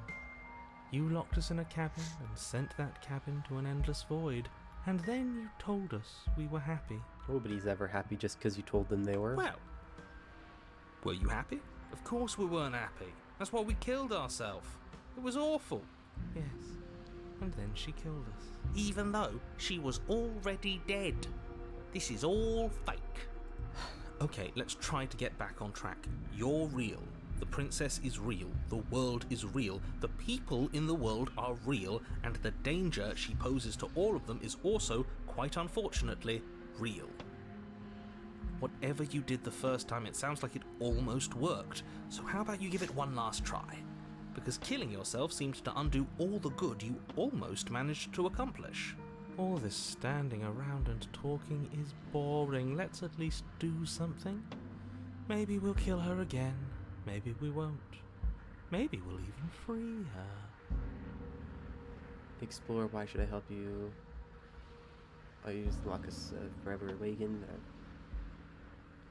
You locked us in a cabin and sent that cabin to an endless void, and then you told us we were happy. Nobody's ever happy just because you told them they were. Well, were you happy? Of course we weren't happy. That's why we killed ourselves. It was awful. Yes, and then she killed us. Even though she was already dead. This is all fake. Okay, let's try to get back on track. You're real. The princess is real. The world is real. The people in the world are real. And the danger she poses to all of them is also, quite unfortunately, real. Whatever you did the first time, it sounds like it almost worked. So how about you give it one last try? Because killing yourself seems to undo all the good you almost managed to accomplish. All this standing around and talking is boring. Let's at least do something. Maybe we'll kill her again. Maybe we won't. Maybe we'll even free her. Explore, why should I help you? I use Locus Forever Awaken.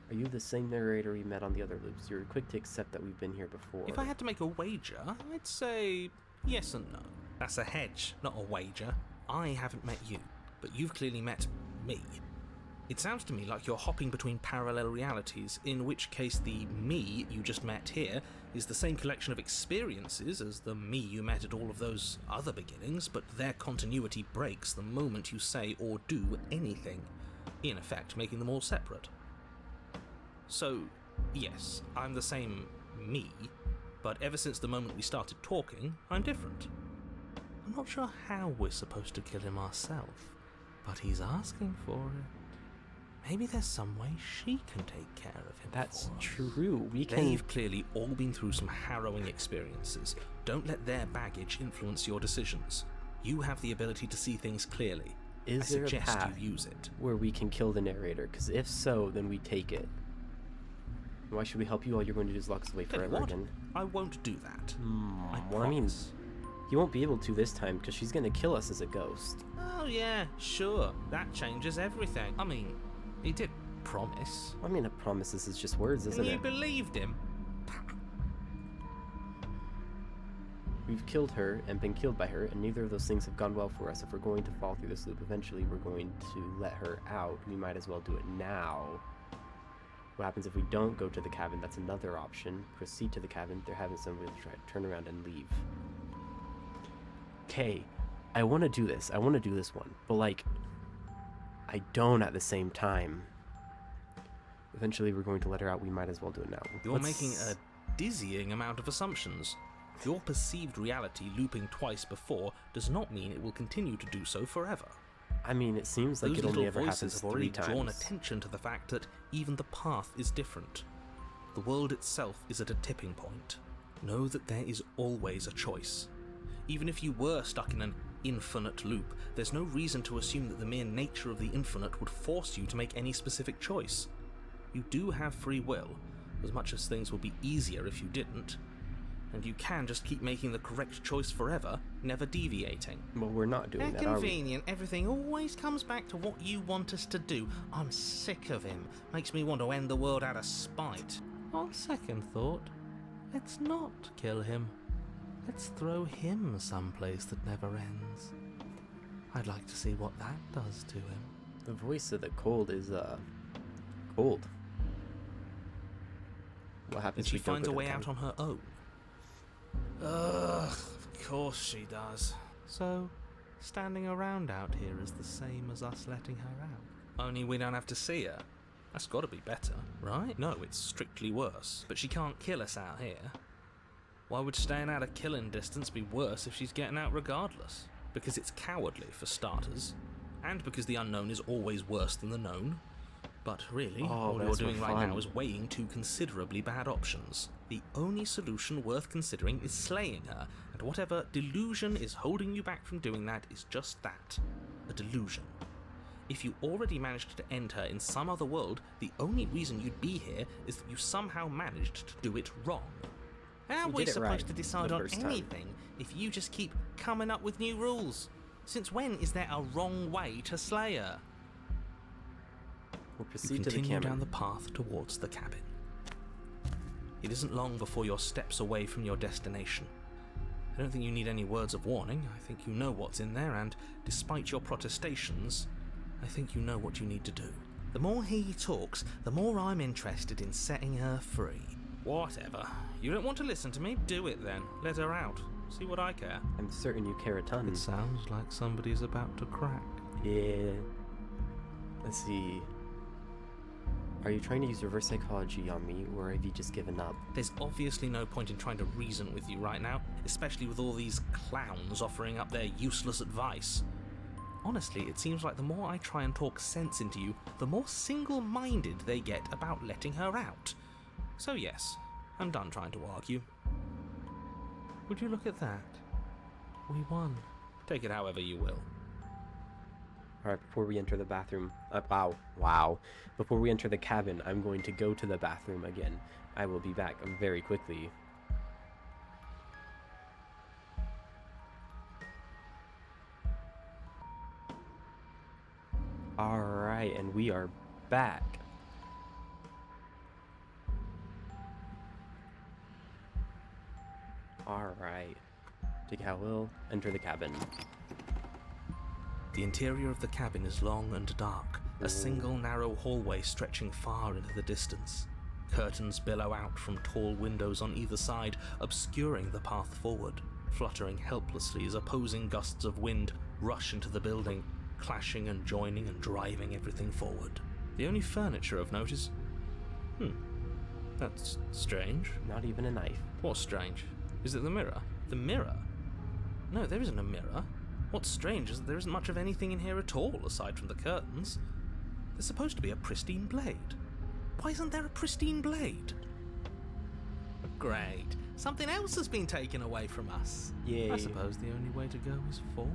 Are you the same narrator we met on the other loops? You're quick to accept that we've been here before. If I had to make a wager, I'd say yes and no. That's a hedge, not a wager. I haven't met you, but you've clearly met me. It sounds to me like you're hopping between parallel realities, in which case the me you just met here is the same collection of experiences as the me you met at all of those other beginnings, but their continuity breaks the moment you say or do anything, in effect making them all separate. So, yes, I'm the same me, but ever since the moment we started talking, I'm different. I'm not sure how we're supposed to kill him ourselves, but he's asking for it. Maybe there's some way she can take care of him. That's for us. true. We can. They've clearly all been through some harrowing experiences. Don't let their baggage influence your decisions. You have the ability to see things clearly. I Is there a suggest path you use it. where we can kill the narrator? Because if so, then we take it. Why should we help you? All you're going to do is lock us away Tell you forever what, again. I won't do that. I Well, I mean, promise. you won't be able to this time because she's going to kill us as a ghost. Oh yeah, sure. That changes everything. I mean, he did promise. I mean, a promise is just words, isn't And you it? believed him. We've killed her and been killed by her, and neither of those things have gone well for us. If we're going to fall through this loop eventually, we're going to let her out. We might as well do it now. What happens if we don't go to the cabin? That's another option. Proceed to the cabin. They're having somebody try to turn around and leave. Okay, I want to do this. I want to do this one. But, like, I don't at the same time. Eventually, we're going to let her out. We might as well do it now. You're making a dizzying amount of assumptions. Your perceived reality looping twice before does not mean it will continue to do so forever. I mean, it seems like Those it only little ever voices happens have already 3 drawn times. attention to the fact that even the path is different. The world itself is at a tipping point. Know that there is always a choice. Even if you were stuck in an infinite loop, there's no reason to assume that the mere nature of the infinite would force you to make any specific choice. You do have free will, as much as things would be easier if you didn't. And you can just keep making the correct choice forever, never deviating. Well, we're not doing How that, are we? convenient. Everything always comes back to what you want us to do. I'm sick of him. Makes me want to end the world out of spite. On second thought, let's not kill him. Let's throw him someplace that never ends. I'd like to see what that does to him. The voice of the cold is, cold. What happens And if she we don't finds go a to the way out cabin? on her own. Ugh, of course she does. So, standing around out here is the same as us letting her out. Only we don't have to see her. That's got to be better, right? No, it's strictly worse. But she can't kill us out here. Why would staying out of killing distance be worse if she's getting out regardless? Because it's cowardly, for starters. And because the unknown is always worse than the known. But really, all you're that's doing for right fun. now is weighing 2 considerably bad options. The only solution worth considering is slaying her, and whatever delusion is holding you back from doing that is just that, a delusion. If you already managed to end her in some other world, the only reason you'd be here is that you somehow managed to do it wrong. How are We we did it supposed right to decide the on first time. anything if you just keep coming up with new rules? Since when is there a wrong way to slay her? We'll You proceed to the continue cabin. down the path towards the cabin. It isn't long before you're steps away from your destination. I don't think you need any words of warning. I think you know what's in there, and despite your protestations, I think you know what you need to do. The more he talks, the more I'm interested in setting her free. Whatever. You don't want to listen to me? Do it then. Let her out. See what I care. I'm certain you care a ton. It sounds like somebody's about to crack. Yeah. Let's see. Are you trying to use reverse psychology on me, or have you just given up? There's obviously no point in trying to reason with you right now, especially with all these clowns offering up their useless advice. Honestly, it seems like the more I try and talk sense into you, the more single-minded they get about letting her out. So yes, I'm done trying to argue. Would you look at that? We won. Take it however you will. Alright, before we enter the bathroom... wow. Before we enter the cabin, I'm going to go to the bathroom again. I will be back very quickly. Alright, and we are back. Alright. Take how will. Enter the cabin. The interior of the cabin is long and dark, a single narrow hallway stretching far into the distance. Curtains billow out from tall windows on either side, obscuring the path forward, fluttering helplessly as opposing gusts of wind rush into the building, clashing and joining and driving everything forward. The only furniture of note is... that's strange. Not even a knife. What's strange? Is it the mirror? The mirror? No, there isn't a mirror. What's strange is that there isn't much of anything in here at all, aside from the curtains. There's supposed to be a pristine blade. Why isn't there a pristine blade? Great. Something else has been taken away from us. Yay. I suppose the only way to go is forward.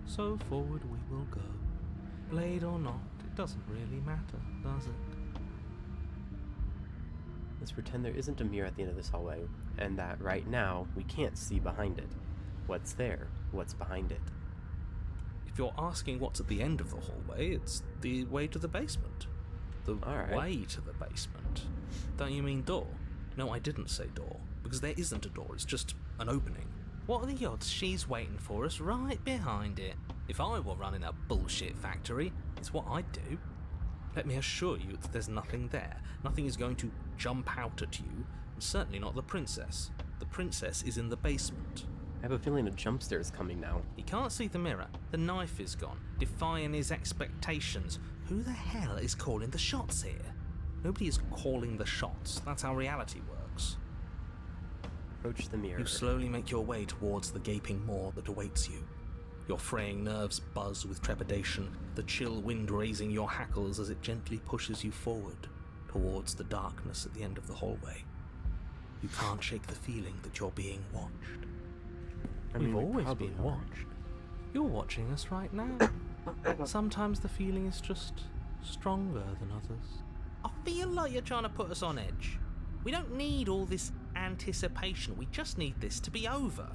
So forward we will go. Blade or not, it doesn't really matter, does it? Let's pretend there isn't a mirror at the end of this hallway, and that right now we can't see behind it. What's there? What's behind it? If you're asking what's at the end of the hallway, it's the way to the basement. The Alright. way to the basement. Don't you mean door? No, I didn't say door, because there isn't a door, it's just an opening. What are the odds she's waiting for us right behind it? If I were running a bullshit factory, it's what I'd do. Let me assure you that there's nothing there. Nothing is going to jump out at you, and certainly not the princess. The princess is in the basement. I have a feeling a jump scare is coming now. He can't see the mirror. The knife is gone, defying his expectations. Who the hell is calling the shots here? Nobody is calling the shots. That's how reality works. Approach the mirror. You slowly make your way towards the gaping maw that awaits you. Your fraying nerves buzz with trepidation, the chill wind raising your hackles as it gently pushes you forward towards the darkness at the end of the hallway. You can't shake the feeling that you're being watched. We've always been watched. You're watching us right now. Sometimes the feeling is just stronger than others. I feel like you're trying to put us on edge. We don't need all this anticipation. We just need this to be over.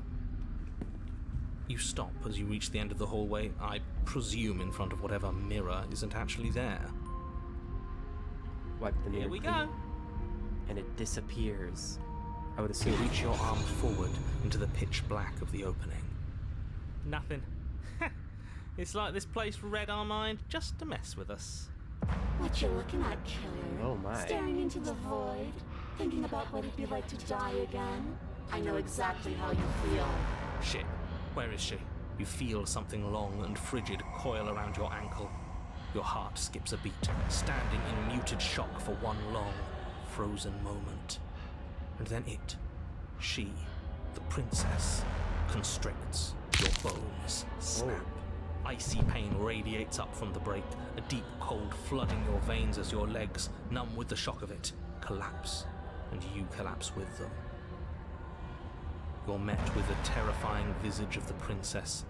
You stop as you reach the end of the hallway, I presume in front of whatever mirror isn't actually there. Wipe the mirror. Here we clean, go. And it disappears. I would You assume. reach your arm forward into the pitch black of the opening. Nothing. It's like this place read our mind just to mess with us. What you looking at, killer? Oh my. Staring into the void, thinking about what it'd be like to die again. I know exactly how you feel. Shit. Where is she? You feel something long and frigid coil around your ankle. Your heart skips a beat, standing in muted shock for one long, frozen moment. And then she, the princess, constricts. Your bones snap. Icy pain radiates up from the break, a deep cold flooding your veins as your legs, numb with the shock of it, collapse, and you collapse with them. You're met with the terrifying visage of the princess.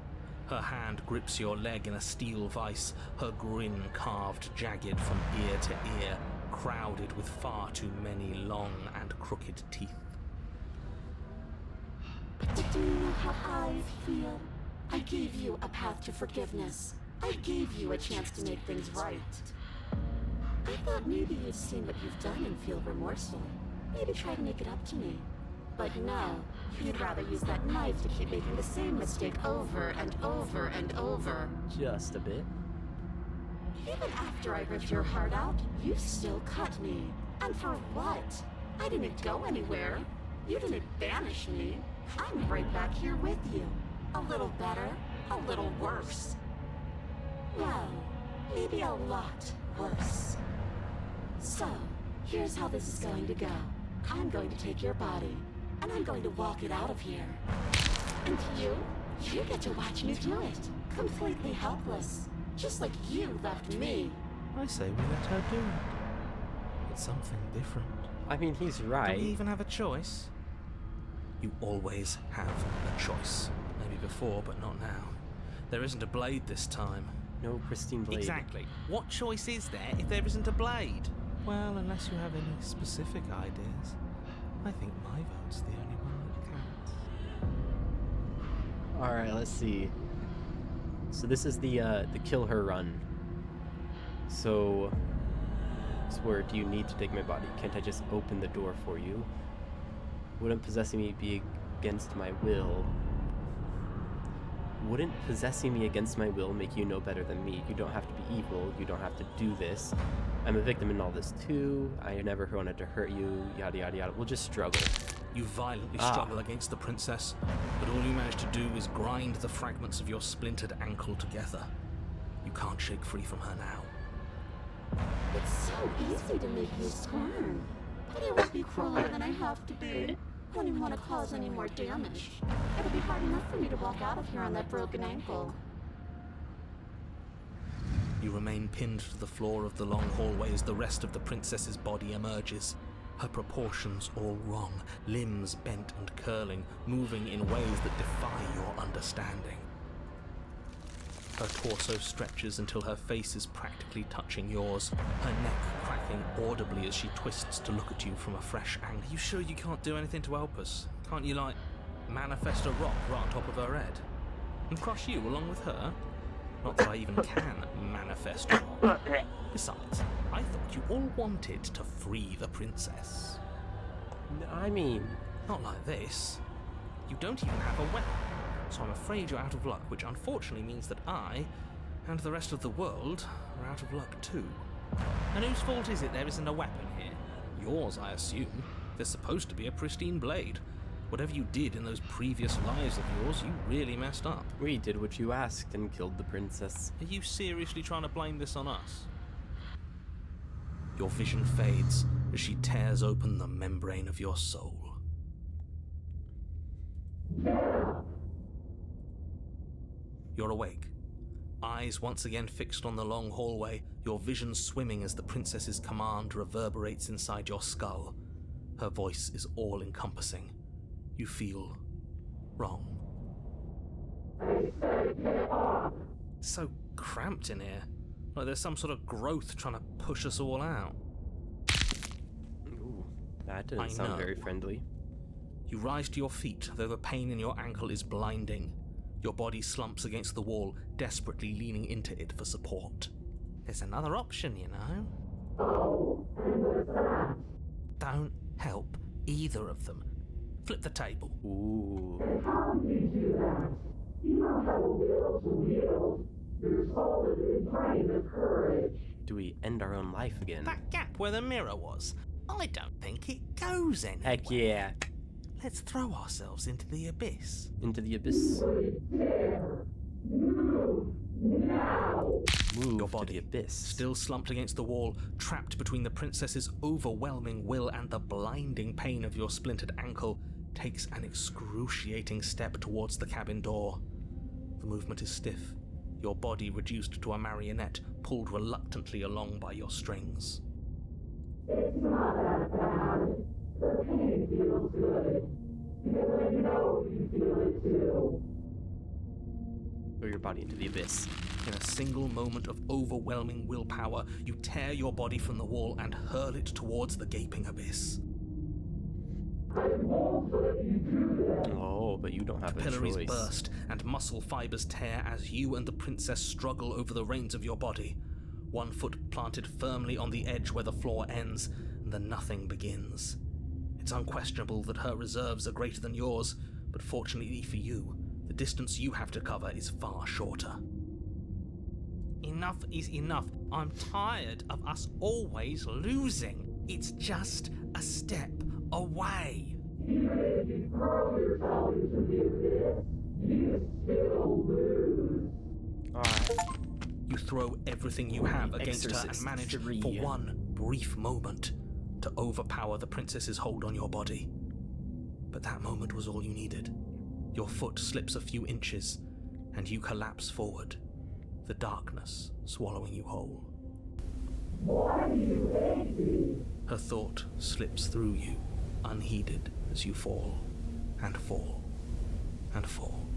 Her hand grips your leg in a steel vice, her grin carved jagged from ear to ear, crowded with far too many long and crooked teeth. But do you know how I feel? I gave you a path to forgiveness. I gave you a chance to make things right. I thought maybe you'd seen what you've done and feel remorseful. Maybe try to make it up to me. But no, you'd rather use that knife to keep making the same mistake over and over and over. Just a bit. Even after I ripped your heart out, you still cut me. And for what? I didn't go anywhere. You didn't banish me. I'm right back here with you. A little better, a little worse. Well, maybe a lot worse. So, here's how this is going to go. I'm going to take your body, and I'm going to walk it out of here. And you get to watch me do it. Completely helpless. Just like you left me. I say we let her do it. It's something different. I mean, he's Do right. we even have a choice? You always have a choice. Maybe before, but not now. There isn't a blade this time. No pristine blade. Exactly. What choice is there if there isn't a blade? Well, unless you have any specific ideas, I think my vote's the only one that counts. Alright, let's see. So this is the kill her run. So, I swear, do you need to take my body? Can't I just open the door for you? Wouldn't possessing me be against my will? Wouldn't possessing me against my will make you no better than me? You don't have to be evil. You don't have to do this. I'm a victim in all this too. I never wanted to hurt you. Yada yada yada. We'll just struggle. You violently struggle against the princess, but all you manage to do is grind the fragments of your splintered ankle together. You can't shake free from her now. It's so easy to make you squirm. But I won't be crueler than I have to be. I don't even want to cause any more damage. It'll be hard enough for me to walk out of here on that broken ankle. You remain pinned to the floor of the long hallway as the rest of the princess's body emerges. Her proportions all wrong, limbs bent and curling, moving in ways that defy your understanding. Her torso stretches until her face is practically touching yours, her neck cracking audibly as she twists to look at you from a fresh angle. Are you sure you can't do anything to help us? Can't you, like, manifest a rock right on top of her head? And crush you along with her? Not that I even can manifest a rock. Besides, I thought you all wanted to free the princess. I mean, Not like this. You don't even have a weapon, so I'm afraid you're out of luck, which unfortunately means that I, and the rest of the world, are out of luck too. And whose fault is it there isn't a weapon here? Yours, I assume. There's supposed to be a pristine blade. Whatever you did in those previous lives of yours, you really messed up. We did what you asked and killed the princess. Are you seriously trying to blame this on us? Your vision fades as she tears open the membrane of your soul. You're awake. Eyes once again fixed on the long hallway, your vision swimming as the princess's command reverberates inside your skull. Her voice is all-encompassing. You feel wrong. It's so cramped in here. Like there's some sort of growth trying to push us all out. Ooh, that didn't sound very friendly. You rise to your feet, though the pain in your ankle is blinding. Your body slumps against the wall, desperately leaning into it for support. There's another option, you know. Don't help either of them. Flip the table. Ooh. Do we end our own life again? That gap where the mirror was, I don't think it goes anywhere. Heck yeah. Let's throw ourselves into the abyss. Into the abyss. Move Your to body, the abyss. still slumped against the wall, trapped between the princess's overwhelming will and the blinding pain of your splintered ankle, takes an excruciating step towards the cabin door. The movement is stiff, your body reduced to a marionette, pulled reluctantly along by your strings. It's not that bad. The pain feels good. Because I know you feel it too. Throw your body into the abyss. In a single moment of overwhelming willpower, you tear your body from the wall and hurl it towards the gaping abyss. Oh, but you don't have a Capillaries choice. burst and muscle fibers tear as you and the princess struggle over the reins of your body. One foot planted firmly on the edge where the floor ends, and the nothing begins. It's unquestionable that her reserves are greater than yours, but fortunately for you, the distance you have to cover is far shorter. Enough is enough. I'm tired of us always losing. It's just a step away. Even if you throw yourself into the abyss, you still lose. Alright. You throw everything you have against her and Exorcist manage 3. for one brief moment to overpower the princess's hold on your body. But that moment was all you needed. Your foot slips a few inches, and you collapse forward, the darkness swallowing you whole. Why do you hate me? Her thought slips through you, unheeded, as you fall, and fall, and fall.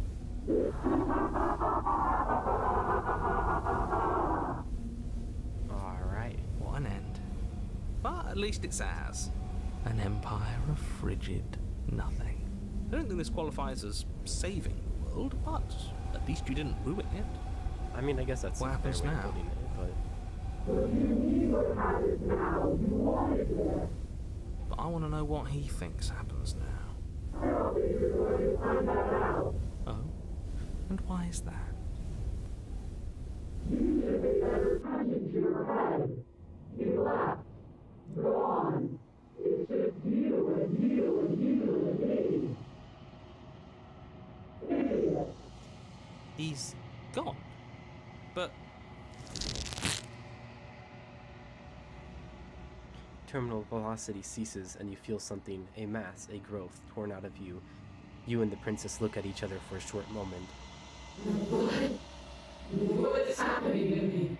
Alright. What an end. But at least it's ours. An empire of frigid nothing. I don't think this qualifies as saving the world, but at least you didn't ruin it. I mean, I guess that's What a fair happens way of now? putting it, but But I want to know what he thinks happens now. Oh? And why is that? He's gone. But terminal velocity ceases and you feel something, a mass, a growth, torn out of you. You and the princess look at each other for a short moment. What's happening to me?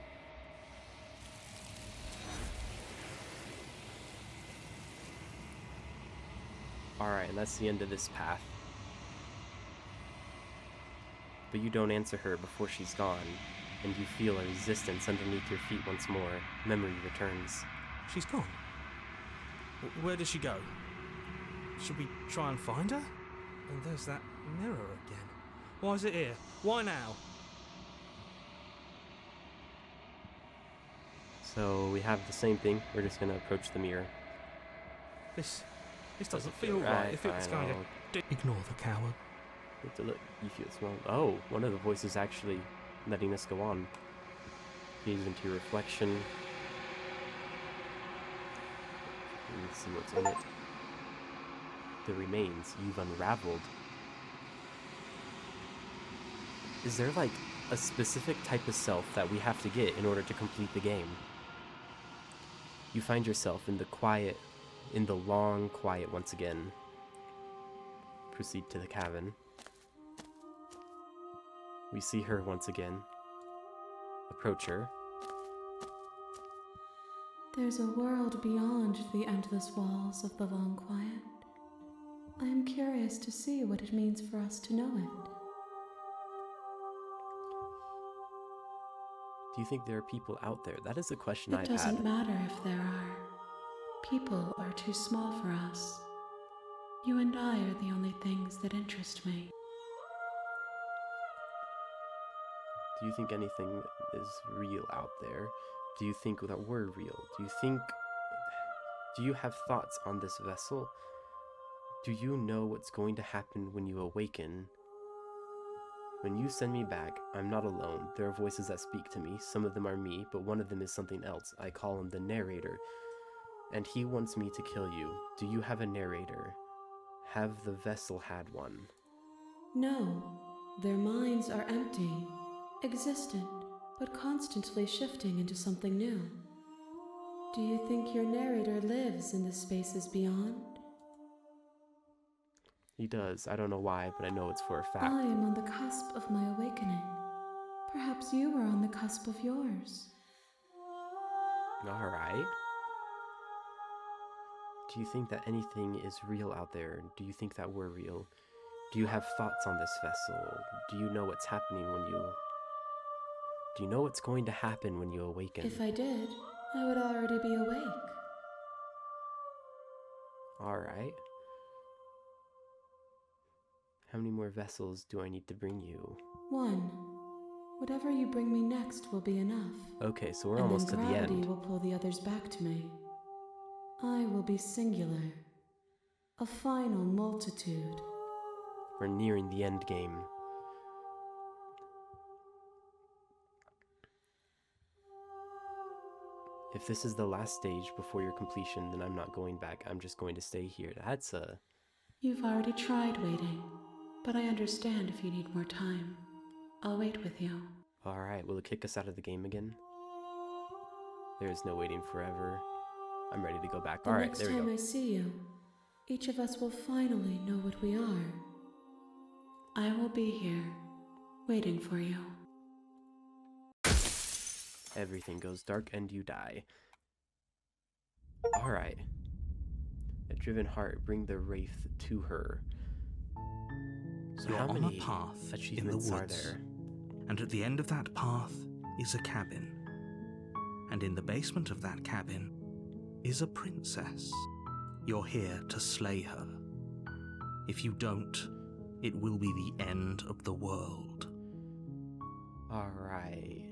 Alright, and that's the end of this path. But you don't answer her before she's gone, and you feel a resistance underneath your feet once more. Memory returns. she's gone. Where did she go? Should we try and find her? And there's that mirror again. Why is it here? Why now? So we have the same thing. We're just gonna approach the mirror. This doesn't feel right. If it was going to Ignore the coward. You feel small. Oh, one of the voices actually letting us go on. Gaze into your reflection. Let's see what's in it. The remains you've unraveled. Is there like a specific type of self that we have to get in order to complete the game? You find yourself in the quiet, in the long quiet once again. Proceed to the cabin. We see her once again. Approach her. There's a world beyond the endless walls of the long quiet. I am curious to see what it means for us to know it. Do you think there are people out there? That is a question I've It had. doesn't matter if there are. People are too small for us. You and I are the only things that interest me. Do you think anything is real out there? Do you think that we're real? Do you have thoughts on this vessel? Do you know what's going to happen when you awaken? When you send me back, I'm not alone. There are voices that speak to me. Some of them are me, but one of them is something else. I call him the narrator. And he wants me to kill you. Do you have a narrator? Have the vessel had one? No, their minds are empty, existent, but constantly shifting into something new. Do you think your narrator lives in the spaces beyond? He does. I don't know why, but I know it's for a fact. I am on the cusp of my awakening. Perhaps you are on the cusp of yours. Alright. Do you think that anything is real out there? Do you think that we're real? Do you have thoughts on this vessel? Do you know what's happening when you... Do you know what's going to happen when you awaken? If I did, I would already be awake. Alright. How many more vessels do I need to bring you? One. Whatever you bring me next will be enough. Okay, so we're And almost to then the gravity end. will pull the others back to me. I will be singular. A final multitude. We're nearing the end game. If this is the last stage before your completion, then I'm not going back. I'm just going to stay here. That's a... You've already tried waiting, but I understand if you need more time. I'll wait with you. Alright, will it kick us out of the game again? There is no waiting forever. I'm ready to go back. The Alright, next there we time go. I see you, each of us will finally know what we are. I will be here, waiting for you. Everything goes dark and you die. Alright. A driven heart, bring the wraith to her. So You're how on a many path in the achievements are woods, there? and at the end of that path is a cabin. And in the basement of that cabin is a princess. You're here to slay her. If you don't, it will be the end of the world. Alright.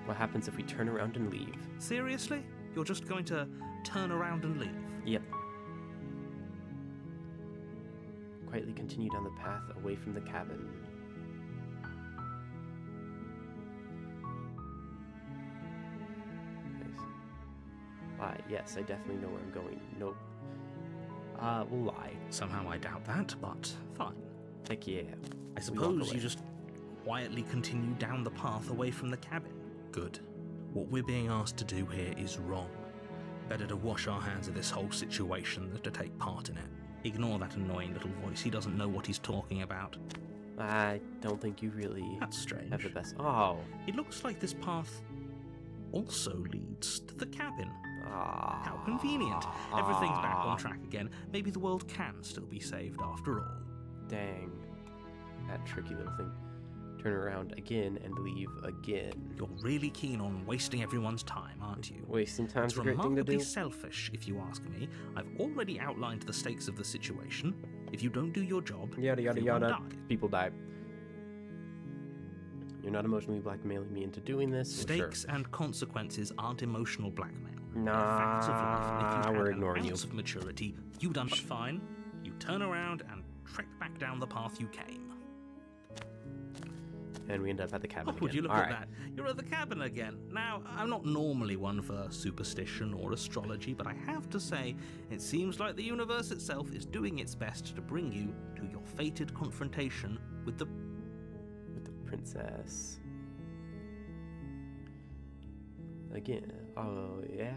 What happens if we turn around and leave? Seriously? You're just going to turn around and leave? Yep. Quietly continue down the path away from the cabin. Nice. Lie. Yes, I definitely know where I'm going. Nope. We'll lie. Somehow I doubt that, but fine. Heck yeah. I suppose you just quietly continue down the path away from the cabin. Good. What we're being asked to do here is wrong. Better to wash our hands of this whole situation than to take part in it. Ignore that annoying little voice. He doesn't know what he's talking about. I don't think you really That's strange. have the best. Oh. It looks like this path also leads to the cabin. Ah. How convenient. Everything's back on track again. Maybe the world can still be saved after all. Dang. That tricky little thing. Turn around again and leave again. You're really keen on wasting everyone's time, aren't you? Wasting time's It's a great thing to remarkably do. selfish, if you ask me. I've already outlined the stakes of the situation. If you don't do your job, Yada yada everyone yada. dies. People die. You're not emotionally blackmailing me into doing this? Well, Stakes and consequences aren't emotional blackmail. They're facts of life, and if you we're had ignoring an you. ounce of maturity, you'd understand. Fine. You turn around and trek back down the path you came. And we end up at the cabin Oh, again. would you look All at right. that? You're at the cabin again. Now, I'm not normally one for superstition or astrology, but I have to say, it seems like the universe itself is doing its best to bring you to your fated confrontation with the... With the princess. Again. Oh, yeah.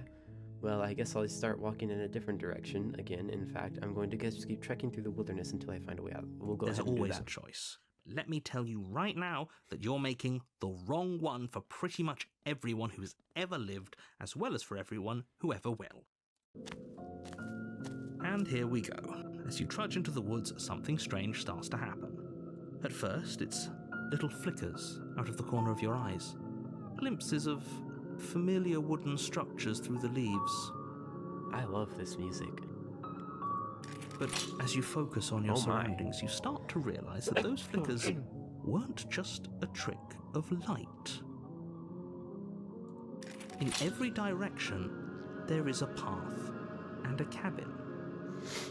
Well, I guess I'll start walking in a different direction again. In fact, I'm going to just keep trekking through the wilderness until I find a way out. We'll go There's ahead and do always that. a choice. Let me tell you right now that you're making the wrong one for pretty much everyone who has ever lived, as well as for everyone who ever will. And here we go. As you trudge into the woods, something strange starts to happen. At first, it's little flickers out of the corner of your eyes. Glimpses of familiar wooden structures through the leaves. I love this music. But as you focus on your Oh my. surroundings, you start to realize that those flickers weren't just a trick of light. In every direction, there is a path and a cabin.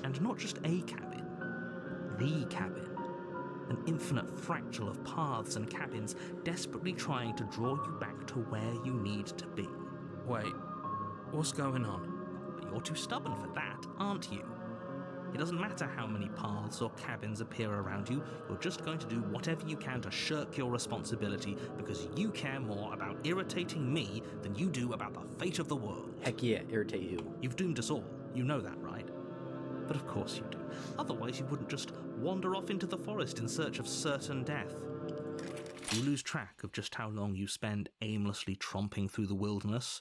And not just a cabin, the cabin. An infinite fractal of paths and cabins desperately trying to draw you back to where you need to be. Wait, what's going on? But you're too stubborn for that, aren't you? It doesn't matter how many paths or cabins appear around you, you're just going to do whatever you can to shirk your responsibility because you care more about irritating me than you do about the fate of the world. Heck yeah, irritate you. You've doomed us all, you know that, right? But of course you do. Otherwise you wouldn't just wander off into the forest in search of certain death. You lose track of just how long you spend aimlessly tromping through the wilderness.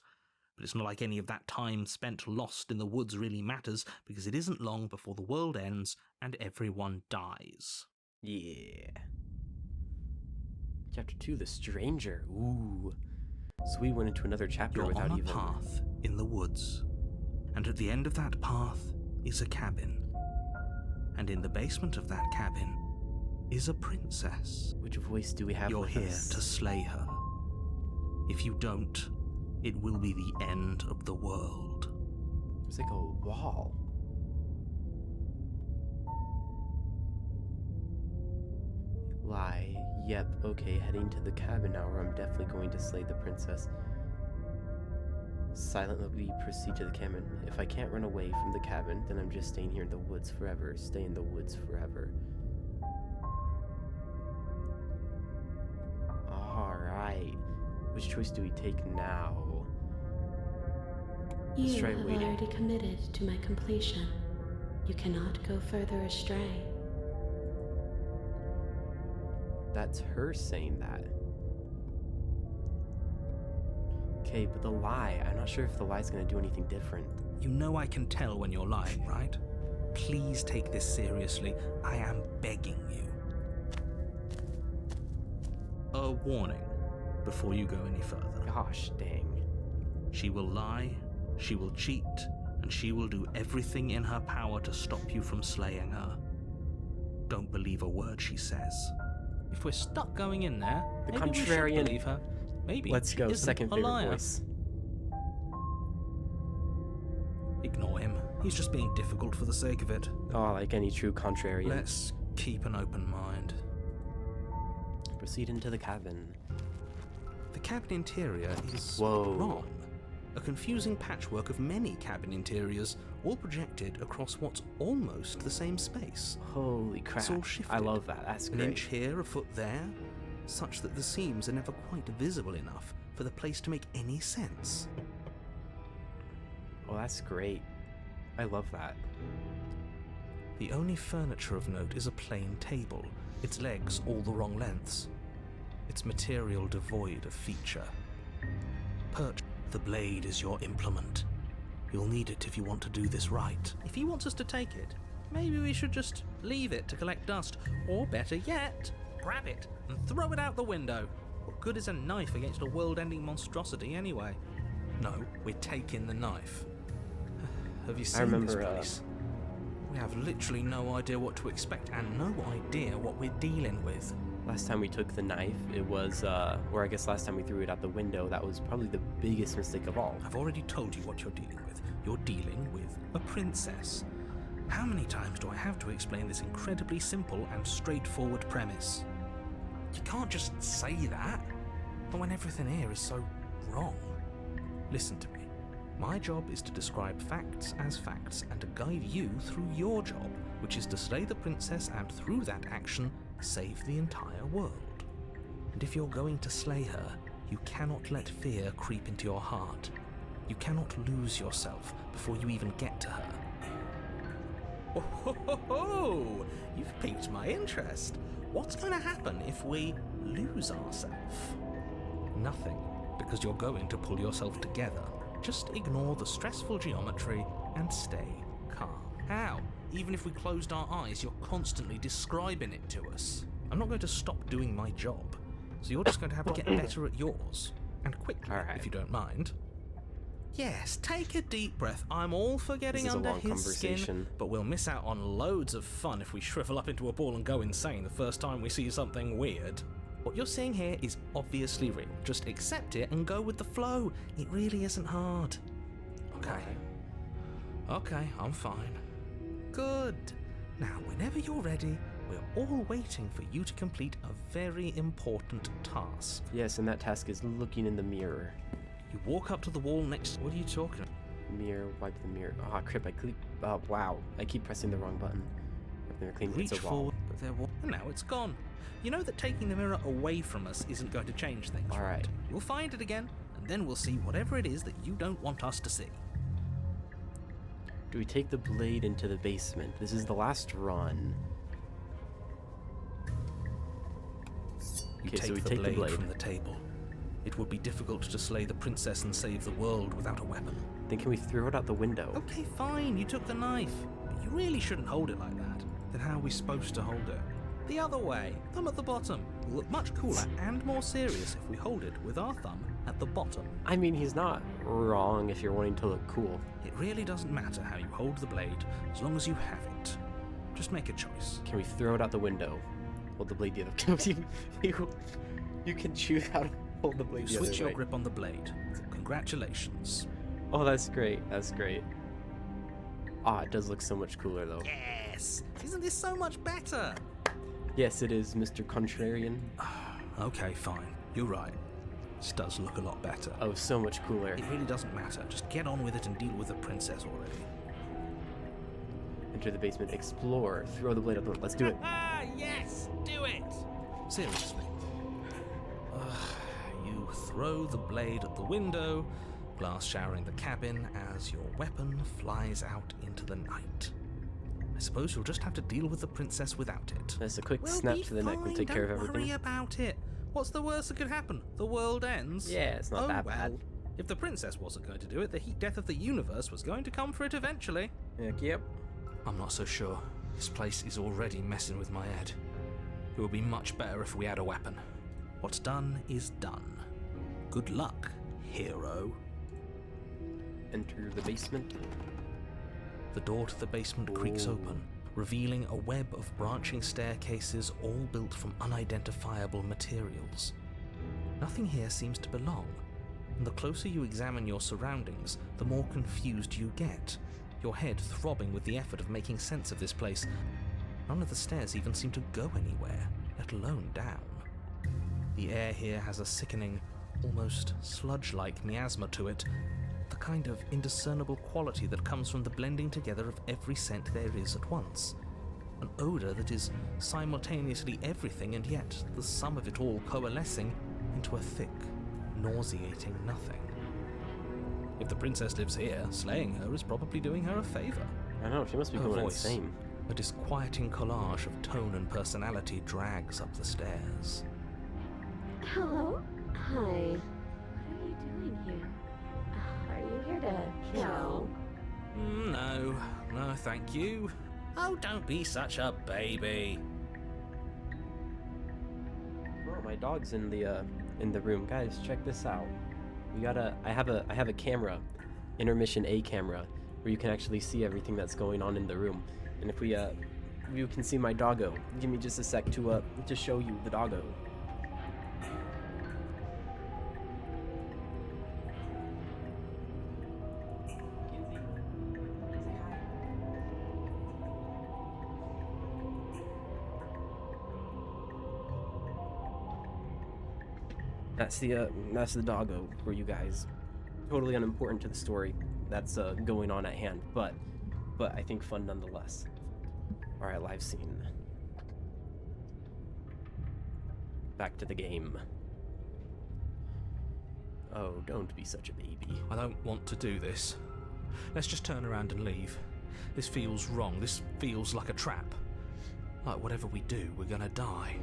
But it's not like any of that time spent lost in the woods really matters, because it isn't long before the world ends and everyone dies. Yeah. Chapter 2, The Stranger. Ooh. So we went into another chapter You're without on a even... path in the woods, and at the end of that path is a cabin. And in the basement of that cabin is a princess. Which voice do we have You're with here us? to slay her. If you don't, it will be the end of the world. There's like a wall. Lie. Yep, okay, heading to the cabin now where I'm definitely going to slay the princess. Silently proceed to the cabin. If I can't run away from the cabin, then I'm just staying here in the woods forever. Stay in the woods forever. Alright. Which choice do we take now? Let's You try have waiting. already committed to my completion. You cannot go further astray. That's her saying that. Okay, but the lie, I'm not sure if the lie's gonna do anything different. You know I can tell when you're lying, right? Please take this seriously. I am begging you. A warning before you go any further. Gosh dang. She will lie, she will cheat, and she will do everything in her power to stop you from slaying her. Don't believe a word she says. If we're stuck going in there, The maybe we should contrarian. believe her. Maybe Let's she go, isn't second a favorite liar. voice. Ignore him. He's just being difficult for the sake of it. Oh, like any true contrarian. Let's keep an open mind. Proceed into the cabin. The cabin interior is Whoa. wrong. A confusing patchwork of many cabin interiors, all projected across what's almost the same space. Holy crap. It's all shifted. I love that. That's An great. inch here, a foot there, such that the seams are never quite visible enough for the place to make any sense. Oh, that's great. I love that. The only furniture of note is a plain table, its legs all the wrong lengths, its material devoid of feature. The blade is your implement. You'll need it if you want to do this right. If he wants us to take it, maybe we should just leave it to collect dust, or better yet, grab it and throw it out the window. What good is a knife against a world-ending monstrosity anyway? No, we're taking the knife. Have you seen remember, this place? We have literally no idea what to expect and no idea what we're dealing with. last time we took the knife, it was, or I guess last time we threw it out the window, that was probably the biggest mistake of all. I've already told you what you're dealing with. You're dealing with a princess. How many times do I have to explain this incredibly simple and straightforward premise? You can't just say that, but when everything here is so wrong. Listen to me. My job is to describe facts as facts and to guide you through your job, which is to slay the princess and through that action, save the entire world. And if you're going to slay her, you cannot let fear creep into your heart. You cannot lose yourself before you even get to her. Oh, ho, ho, ho. You've piqued my interest. What's going to happen if we lose ourselves? Nothing, because you're going to pull yourself together. Just ignore the stressful geometry and stay calm. How? Even if we closed our eyes, you're constantly describing it to us. I'm not going to stop doing my job, so you're just going to have to get better at yours. And quickly, All right. if you don't mind. Yes, take a deep breath. I'm all for getting This is a under long his skin, conversation. But we'll miss out on loads of fun if we shrivel up into a ball and go insane the first time we see something weird. what you're seeing here is obviously real. Just accept it and go with the flow. It really isn't hard. Okay, I'm fine. Good. Now, whenever you're ready, we're all waiting for you to complete a very important task. Yes, and that task is looking in the mirror. You walk up to the wall next. What are you talking? Mirror, wipe the mirror. Ah, crap, I keep. Oh, wow. I keep pressing the wrong button. I've never cleaned Reach it's a wall. forward, but there was. And now it's gone. You know that taking the mirror away from us isn't going to change things, All right. We'll find it again, and then we'll see whatever it is that you don't want us to see. Do we take the blade into the basement? This is the last run. You Okay, take, so we the, take the blade blade. from the table. It would be difficult to slay the princess and save the world without a weapon. Then can we throw it out the window? Okay, fine, you took the knife. But you really shouldn't hold it like that. Then how are we supposed to hold it? The other way, thumb at the bottom. It'll look much cooler and more serious if we hold it with our thumb at the bottom. I mean, he's not wrong if you're wanting to look cool. It really doesn't matter how you hold the blade, as long as you have it. Just make a choice. Can we throw it out the window? Hold the blade the other you can choose how to hold the blade You the switch other your way. grip on the blade. Congratulations. Oh, that's great. That's great. Ah, it does look so much cooler, though. Yes! Isn't this so much better? Yes, it is, Mr. Contrarian. Okay, fine. You're right. This does look a lot better. Oh, so much cooler. It really doesn't matter. Just get on with it and deal with the princess already. Enter the basement, explore, throw the blade up. Let's do it. Ah, yes! Do it! Seriously. You throw the blade at the window, glass showering the cabin as your weapon flies out into the night. I suppose you'll just have to deal with the princess without it. That's a quick We'll snap be to the neck. We'll fine, take care of don't everything. worry about it. What's the worst that could happen? The world ends? Yeah, it's not Oh, that well. bad. If the princess wasn't going to do it, the heat death of the universe was going to come for it eventually. Heck, yep. I'm not so sure. This place is already messing with my head. It would be much better if we had a weapon. What's done is done. Good luck, hero. Enter the basement. The door to the basement creaks Ooh. open, revealing a web of branching staircases all built from unidentifiable materials. Nothing here seems to belong, and the closer you examine your surroundings, the more confused you get, your head throbbing with the effort of making sense of this place. None of the stairs even seem to go anywhere, let alone down. The air here has a sickening, almost sludge-like miasma to it, the kind of indiscernible quality that comes from the blending together of every scent there is at once. An odour that is simultaneously everything and yet the sum of it all coalescing into a thick, nauseating nothing. If the princess lives here, slaying her is probably doing her a favour. I know, she must be Her going voice, insane. a disquieting collage of tone and personality, drags up the stairs. Hello? Hi. What are you doing here? Are you here to kill? No, thank you. Oh, don't be such a baby. Oh, my dog's in the room. Guys, check this out. I have a camera, intermission A camera, where you can actually see everything that's going on in the room. And if we you can see my doggo. Give me just a sec to show you the doggo. That's the doggo for you guys. Totally unimportant to the story that's going on at hand, but I think fun nonetheless. All right, live scene. Back to the game. Oh, don't be such a baby. I don't want to do this. Let's just turn around and leave. This feels wrong. This feels like a trap. Like whatever we do, we're gonna die.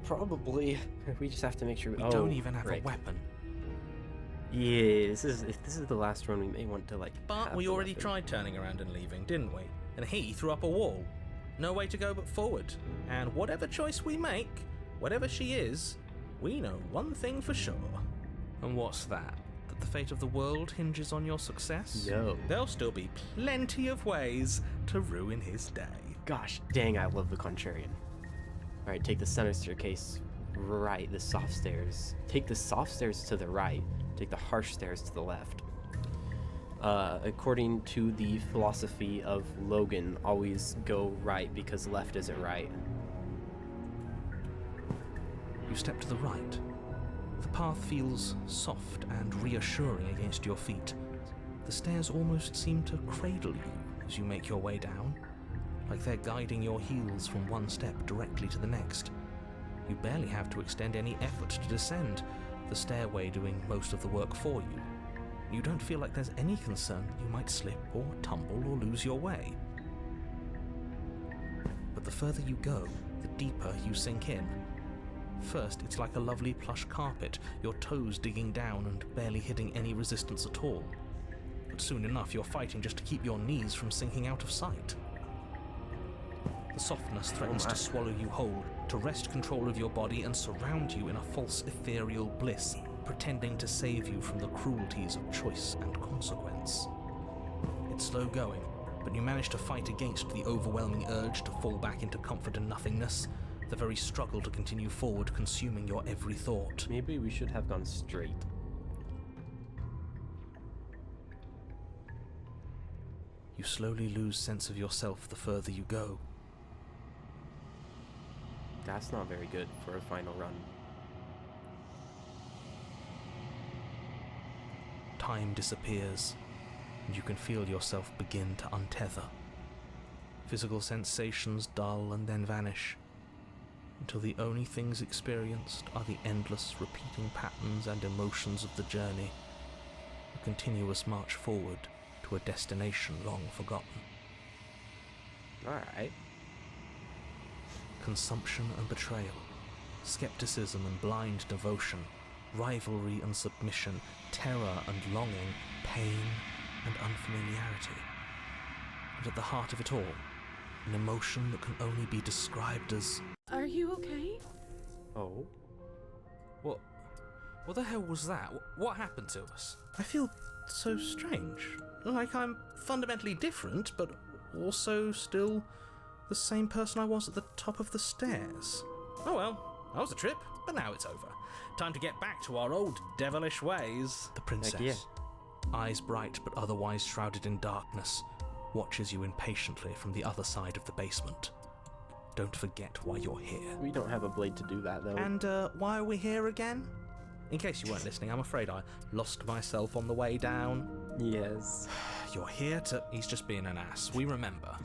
Probably. We just have to make sure We don't even have a weapon. Yeah, if this is the last one, we may want to But we already tried turning around and leaving, didn't we? And he threw up a wall. No way to go but forward. And whatever choice we make, whatever she is, we know one thing for sure. And what's that? That the fate of the world hinges on your success? No. There'll still be plenty of ways to ruin his day. Gosh dang, I love the Contrarian. Alright, take the center staircase right, the soft stairs. Take the soft stairs to the right. Take the harsh stairs to the left. According to the philosophy of Logan, always go right because left isn't right. You step to the right. The path feels soft and reassuring against your feet. The stairs almost seem to cradle you as you make your way down, like they're guiding your heels from one step directly to the next. You barely have to extend any effort to descend, the stairway doing most of the work for you. You don't feel like there's any concern that you might slip or tumble or lose your way. But the further you go, the deeper you sink in. First, it's like a lovely plush carpet, your toes digging down and barely hitting any resistance at all. But soon enough, you're fighting just to keep your knees from sinking out of sight. The softness threatens to swallow you whole, to wrest control of your body and surround you in a false ethereal bliss, pretending to save you from the cruelties of choice and consequence. It's slow going, but you manage to fight against the overwhelming urge to fall back into comfort and nothingness, the very struggle to continue forward consuming your every thought. Maybe we should have gone straight. You slowly lose sense of yourself the further you go. That's not very good for a final run. Time disappears, and you can feel yourself begin to untether. Physical sensations dull and then vanish, until the only things experienced are the endless repeating patterns and emotions of the journey, a continuous march forward to a destination long forgotten. Alright. Consumption and betrayal, skepticism and blind devotion, rivalry and submission, terror and longing, pain and unfamiliarity. And at the heart of it all, an emotion that can only be described as... Are you okay? Oh. What the hell was that? What happened to us? I feel so strange. Like I'm fundamentally different, but also still the same person I was at the top of the stairs. Oh well, that was a trip, but now it's over. Time to get back to our old devilish ways. The princess, yeah. Eyes bright but otherwise shrouded in darkness, watches you impatiently from the other side of the basement. Don't forget why you're here. We don't have a blade to do that, though. And why are we here again? In case you weren't listening, I'm afraid I lost myself on the way down. Yes. You're here to... He's just being an ass, we remember.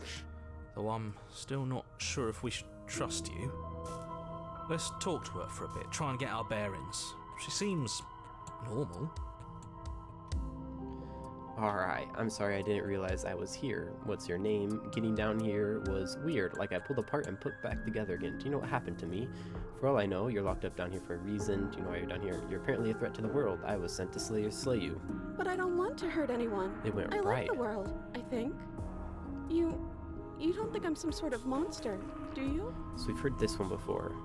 Though I'm still not sure if we should trust you. Let's talk to her for a bit, try and get our bearings. She seems normal. Alright, I'm sorry I didn't realize I was here. What's your name? Getting down here was weird, like I pulled apart and put back together again. Do you know what happened to me? For all I know, you're locked up down here for a reason. Do you know why you're down here? You're apparently a threat to the world. I was sent to slay you. But I don't want to hurt anyone. It went I right. like the world, I think. You don't think I'm some sort of monster, do you? So we've heard this one before.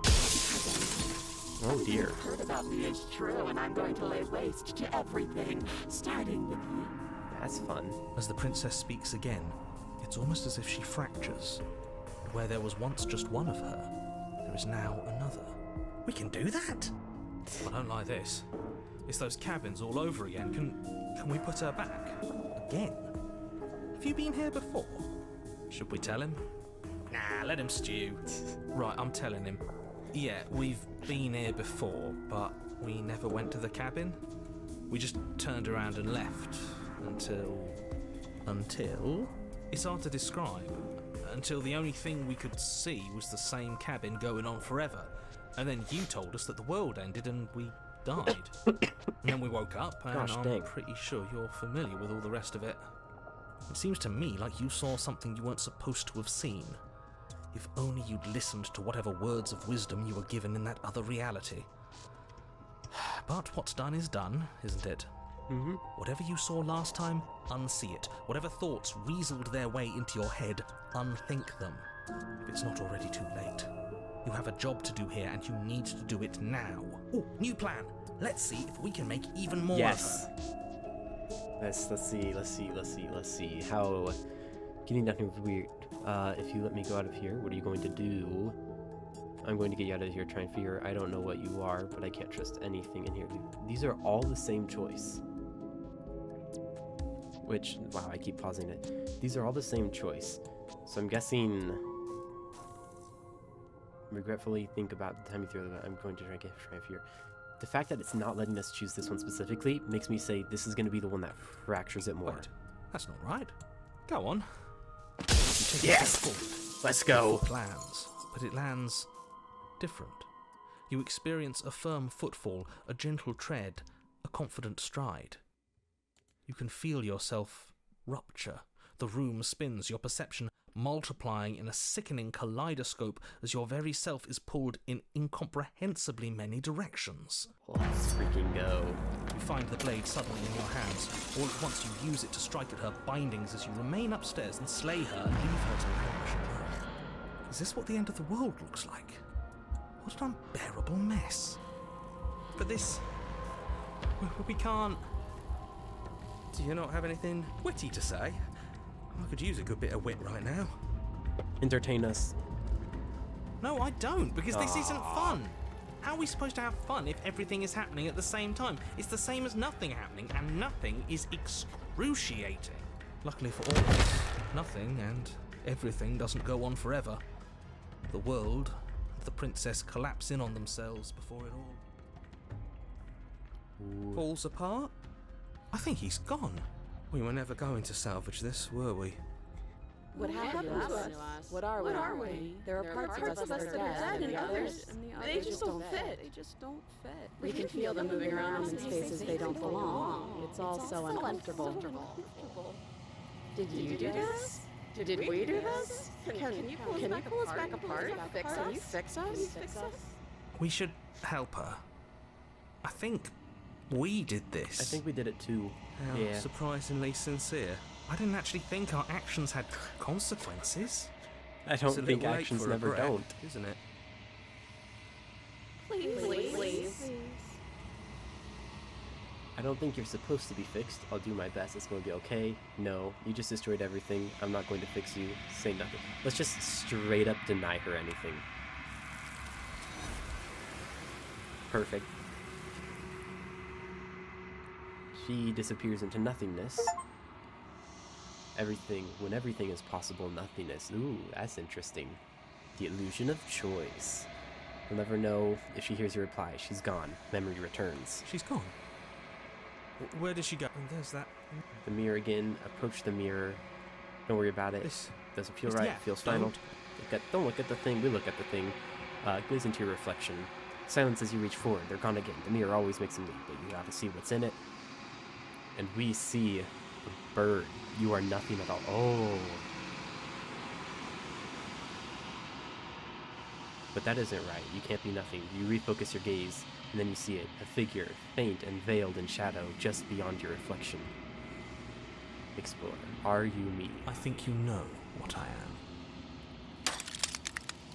Oh dear. What you've heard about me is true, and I'm going to lay waste to everything, starting with you. That's fun. As the princess speaks again, it's almost as if she fractures. And where there was once just one of her, there is now another. We can do that? I don't like this. It's those cabins all over again. Can we put her back? Again? Have you been here before? Should we tell him? Nah, let him stew. Right, I'm telling him. Yeah, we've been here before, but we never went to the cabin. We just turned around and left until... It's hard to describe. Until the only thing we could see was the same cabin going on forever. And then you told us that the world ended and we died. And then we woke up, and Gosh, I'm dang. pretty sure you're familiar with all the rest of it. It seems to me like you saw something you weren't supposed to have seen. If only you'd listened to whatever words of wisdom you were given in that other reality. But what's done is done, isn't it? Mm-hmm. Whatever you saw last time, unsee it. Whatever thoughts weaseled their way into your head, unthink them. If it's not already too late. You have a job to do here, and you need to do it now. Ooh, new plan. Let's see if we can make even more Yes. of her. Let's see. How... Getting nothing weird. If you let me go out of here, what are you going to do? I'm going to get you out of here, try and figure... I don't know what you are, but I can't trust anything in here. These are all the same choice. Which... Wow, I keep pausing it. These are all the same choice. So I'm guessing... Regretfully think about the time you throw that. I'm going to try and figure... The fact that it's not letting us choose this one specifically makes me say this is going to be the one that fractures it more. Wait, that's not right. Go on. Yes! Let's go! It lands, but it lands different. You experience a firm footfall, a gentle tread, a confident stride. You can feel yourself rupture. The room spins, your perception multiplying in a sickening kaleidoscope as your very self is pulled in incomprehensibly many directions. Let's freaking go. You find the blade suddenly in your hands. All at once you use it to strike at her bindings as you remain upstairs and slay her and leave her to languish on earth. Is this what the end of the world looks like? What an unbearable mess. But this... we can't... Do you not have anything witty to say? I could use a good bit of wit right now. Entertain us. No, I don't, because this isn't fun. How are we supposed to have fun if everything is happening at the same time? It's the same as nothing happening, and nothing is excruciating. Luckily for all of us, nothing and everything doesn't go on forever. The world and the princess collapse in on themselves before it all falls apart. I think he's gone. We were never going to salvage this, were we? What happened to us? What are we? There are parts of us that are dead, and the others, they just don't fit. We can feel them moving around in spaces they don't belong. It's all so uncomfortable. Did you do this? Did we do this? Can you pull us back apart? Can you fix us? We should help her. I think we did this. I think we did it too. How Yeah. surprisingly sincere. I didn't actually think our actions had consequences. I It's don't a think little late actions for never regret, don't. isn't it? Please. I don't think you're supposed to be fixed. I'll do my best. It's going to be okay. No, you just destroyed everything. I'm not going to fix you. Say nothing. Let's just straight up deny her anything. Perfect. She disappears into nothingness. When everything is possible, nothingness. Ooh, that's interesting. The illusion of choice. You'll never know if she hears your reply. She's gone. Memory returns. She's gone. Where did she go? And there's that. The mirror again. Approach the mirror. Don't worry about it. This. Doesn't feel this- right. yeah, Feels final. Don't look at the thing. We look at the thing. Gaze into your reflection. Silence as you reach forward. They're gone again. The mirror always makes them leave, but you gotta see what's in it. And we see the bird. You are nothing at all. Oh. But that isn't right. You can't be nothing. You refocus your gaze, and then you see it. A figure, faint and veiled in shadow, just beyond your reflection. Explore. Are you me? I think you know what I am.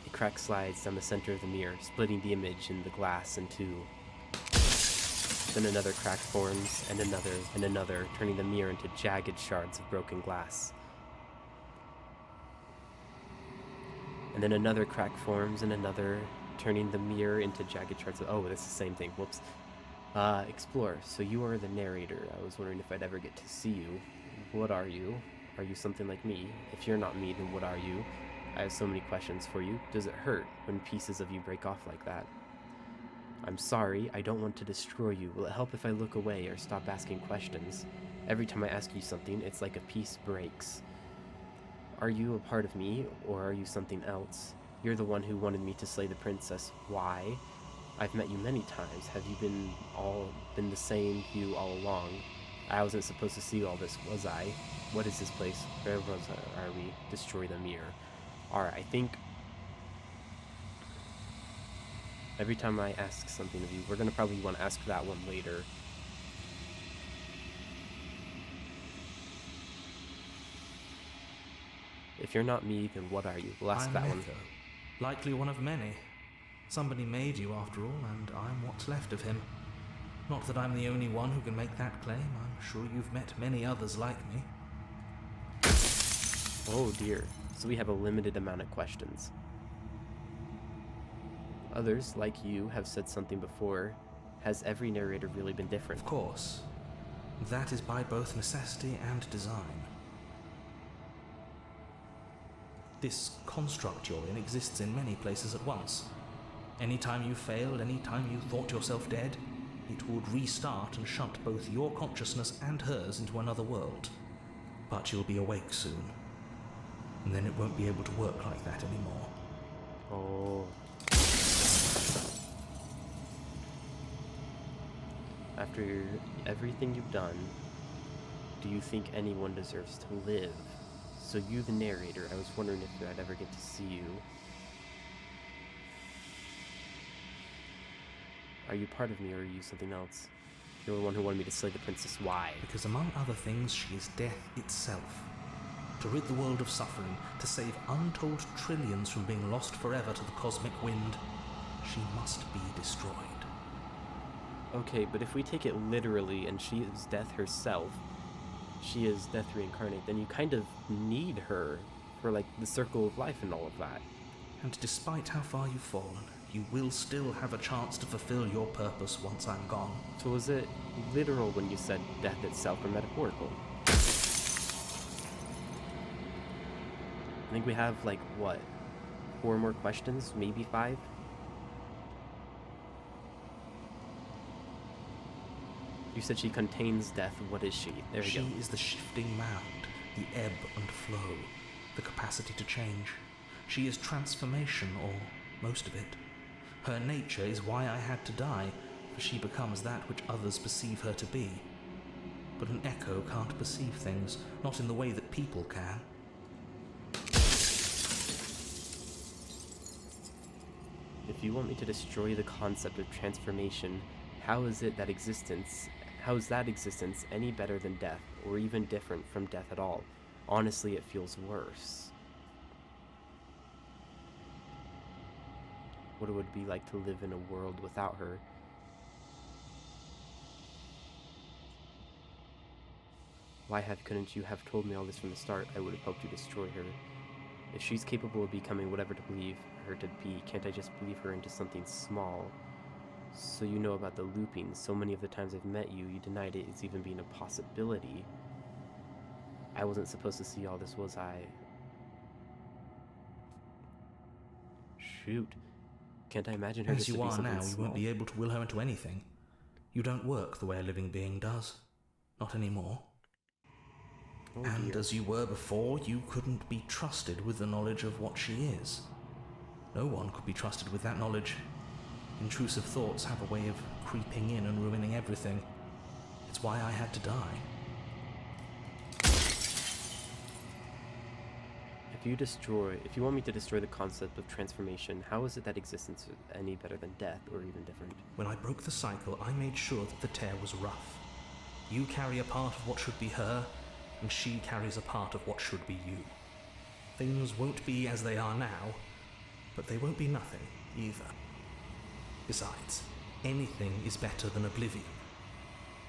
A crack slides down the center of the mirror, splitting the image in the glass in two. Then another crack forms, and another, turning the mirror into jagged shards of broken glass. And then another crack forms, and another, turning the mirror into jagged shards of... Oh, that's the same thing. Whoops. Explore. So you are the narrator. I was wondering if I'd ever get to see you. What are you? Are you something like me? If you're not me, then what are you? I have so many questions for you. Does it hurt when pieces of you break off like that? I'm sorry, I don't want to destroy you. Will it help if I look away or stop asking questions? Every time I ask you something, it's like a piece breaks. Are you a part of me, or are you something else? You're the one who wanted me to slay the princess. Why? I've met you many times. Have you been the same you all along? I wasn't supposed to see all this, was I? What is this place? Where are we? Destroy the mirror. Alright, I think every time I ask something of you, we're gonna probably want to ask that one later. If you're not me, then what are you? We'll ask that one. Echo, likely one of many. Somebody made you after all, and I'm what's left of him. Not that I'm the only one who can make that claim. I'm sure you've met many others like me. Oh dear. So we have a limited amount of questions. Others, like you, have said something before. Has every narrator really been different? Of course. That is by both necessity and design. This construct you're in exists in many places at once. Anytime you failed, anytime you thought yourself dead, it would restart and shunt both your consciousness and hers into another world. But you'll be awake soon. And then it won't be able to work like that anymore. Oh. After everything you've done, do you think anyone deserves to live? So you, the narrator, I was wondering if I'd ever get to see you. Are you part of me, or are you something else? You're the one who wanted me to slay the princess. Why? Because among other things, she is death itself. To rid the world of suffering, to save untold trillions from being lost forever to the cosmic wind, she must be destroyed. Okay, but if we take it literally and she is death herself, she is death reincarnate, then you kind of need her for, like, the circle of life and all of that. And despite how far you've fallen, you will still have a chance to fulfill your purpose once I'm gone. So was it literal when you said death itself, or metaphorical? I think we have, like, what? 4 more questions? Maybe 5? You said she contains death. What is she? There we go. She is the shifting mound, the ebb and flow, the capacity to change. She is transformation, or most of it. Her nature is why I had to die, for she becomes that which others perceive her to be. But an echo can't perceive things, not in the way that people can. If you want me to destroy the concept of transformation, how is that existence any better than death, or even different from death at all? Honestly, it feels worse. What it would be like to live in a world without her. Why couldn't you have told me all this from the start? I would have helped you destroy her. If she's capable of becoming whatever to believe her to be, can't I just believe her into something small? So you know about the looping. So many of the times I've met you, you denied it as even being a possibility. I wasn't supposed to see all this, was I? Shoot. Can't I imagine her As just you to be are something now, you small? won't be able to will her into anything. You don't work the way a living being does. Not anymore. Oh, And dear. as you were before, you couldn't be trusted with the knowledge of what she is. No one could be trusted with that knowledge. Intrusive thoughts have a way of creeping in and ruining everything. It's why I had to die. If you want me to destroy the concept of transformation, how is it that existence is any better than death, or even different? When I broke the cycle, I made sure that the tear was rough. You carry a part of what should be her, and she carries a part of what should be you. Things won't be as they are now, but they won't be nothing either. Besides, anything is better than oblivion.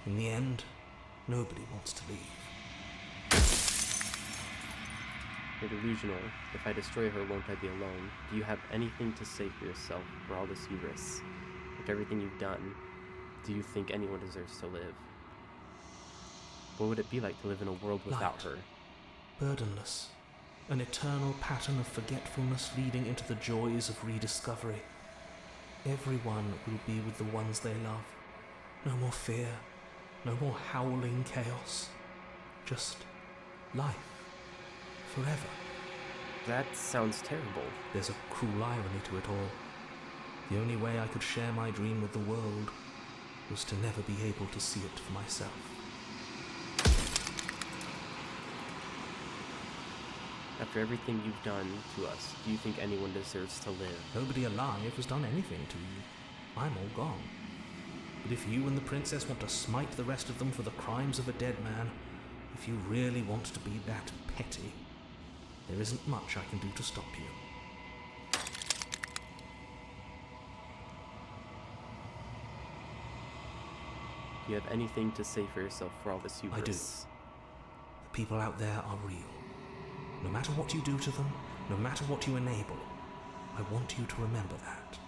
In the end, nobody wants to leave. You're delusional. If I destroy her, won't I be alone? Do you have anything to say for yourself for all this hubris? After everything you've done, do you think anyone deserves to live? What would it be like to live in a world without Light. her? Burdenless. An eternal pattern of forgetfulness leading into the joys of rediscovery. Everyone will be with the ones they love. No more fear. No more howling chaos. Just life. Forever. That sounds terrible. There's a cruel irony to it all. The only way I could share my dream with the world was to never be able to see it for myself. After everything you've done to us, do you think anyone deserves to live? Nobody alive has done anything to you. I'm all gone. But if you and the princess want to smite the rest of them for the crimes of a dead man, if you really want to be that petty, there isn't much I can do to stop you. Do you have anything to say for yourself for all this hubris? I do. The people out there are real. No matter what you do to them, no matter what you enable, I want you to remember that.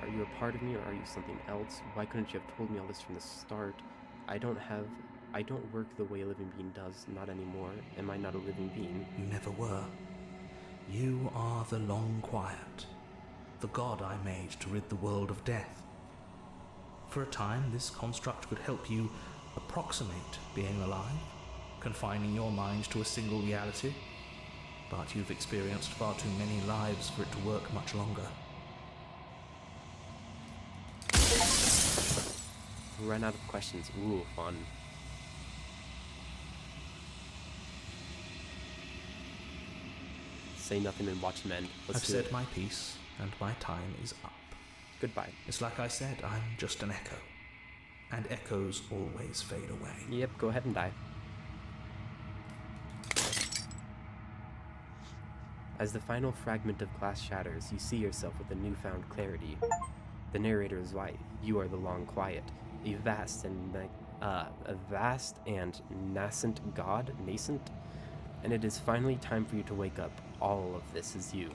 Are you a part of me or are you something else? Why couldn't you have told me all this from the start? I don't work the way a living being does, not anymore. Am I not a living being? You never were. You are the Long Quiet, the god I made to rid the world of death. For a time, this construct could help you approximate being alive, confining your mind to a single reality. But you've experienced far too many lives for it to work much longer. Run out of questions. Ooh, fun. Say nothing and watch them end. Let's I've do said it. my piece, and my time is up. Goodbye. It's like I said, I'm just an echo. And echoes always fade away. Yep, go ahead and die. As the final fragment of glass shatters, you see yourself with a newfound clarity. The narrator is right. You are the Long Quiet, a vast and nascent god, and it is finally time for you to wake up. All of this is you.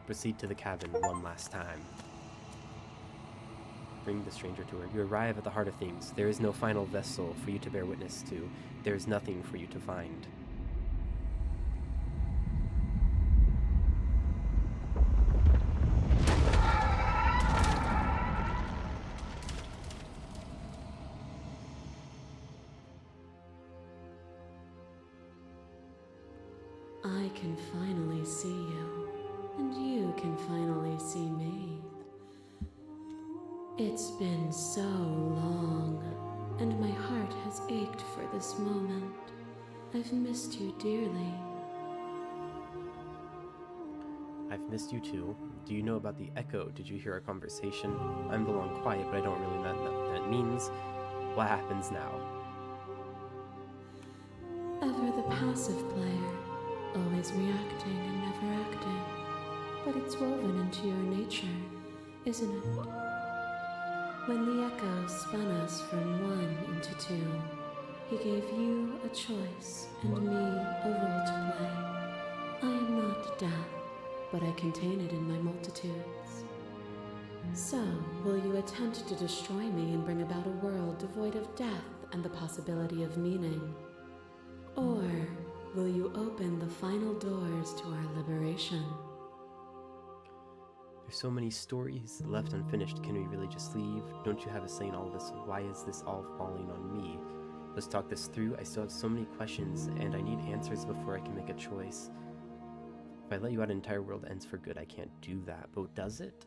Proceed to the cabin one last time. Bring the stranger to her. You arrive at the heart of things. There is no final vessel for you to bear witness to. There is nothing for you to find. I can finally see you, and you can finally see me. It's been so long, and my heart has ached for this moment. I've missed you dearly. I've missed you too. Do you know about the echo? Did you hear our conversation? I'm the Long Quiet, but I don't really know what that means. What happens now? Ever the passive player, always reacting and never acting. But it's woven into your nature, isn't it? When the echo spun us from one into two, he gave you a choice and me a role to play. I am not death, but I contain it in my multitudes. So, will you attempt to destroy me and bring about a world devoid of death and the possibility of meaning? Or will you open the final doors to our liberation? There's so many stories left unfinished. Can we really just leave? Don't you have a say in all this? Why is this all falling on me? Let's talk this through. I still have so many questions, and I need answers before I can make a choice. If I let you out, an entire world ends for good. I can't do that, but does it?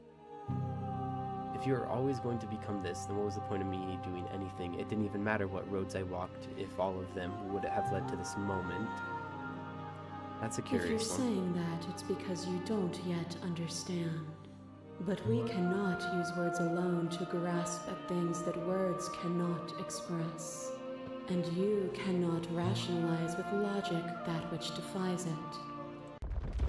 If you're always going to become this, then what was the point of me doing anything? It didn't even matter what roads I walked, if all of them would have led to this moment. That's a If you're curious one. saying that, it's because you don't yet understand. But we cannot use words alone to grasp at things that words cannot express. And you cannot rationalize with logic that which defies it.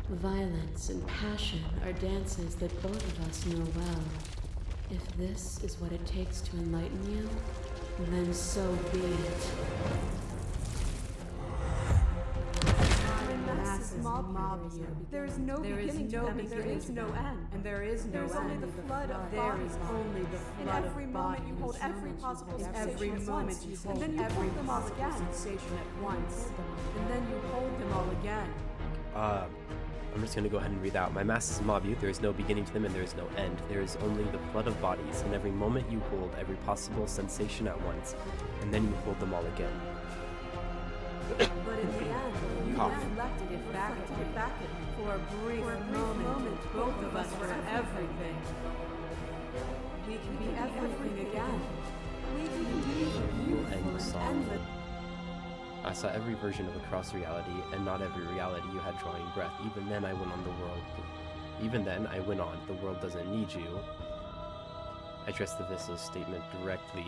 Violence and passion are dances that both of us know well. If this is what it takes to enlighten you, then so be it. Masses mob you. There is no beginning to them, and there is no end. And there is no end. Only the flood of bodies. Only the flood of bodies. In every moment you hold every possible sensation at once. And then you hold them all again. Sensation at once. And then you hold them all again. I'm just going to go ahead and read out. My masses mob you, there is no beginning to them and there is no end. There is only the flood of bodies. In every moment you hold every possible sensation at once, and then you hold them all again. But in the end, you reflected it back at me. For a brief moment, both of us were everything. We can be everything again. We can be beautiful and endless. I saw every version of across reality, and not every reality you had drawing breath. Even then I went on. The world doesn't need you. I addressed the Vissa's statement directly.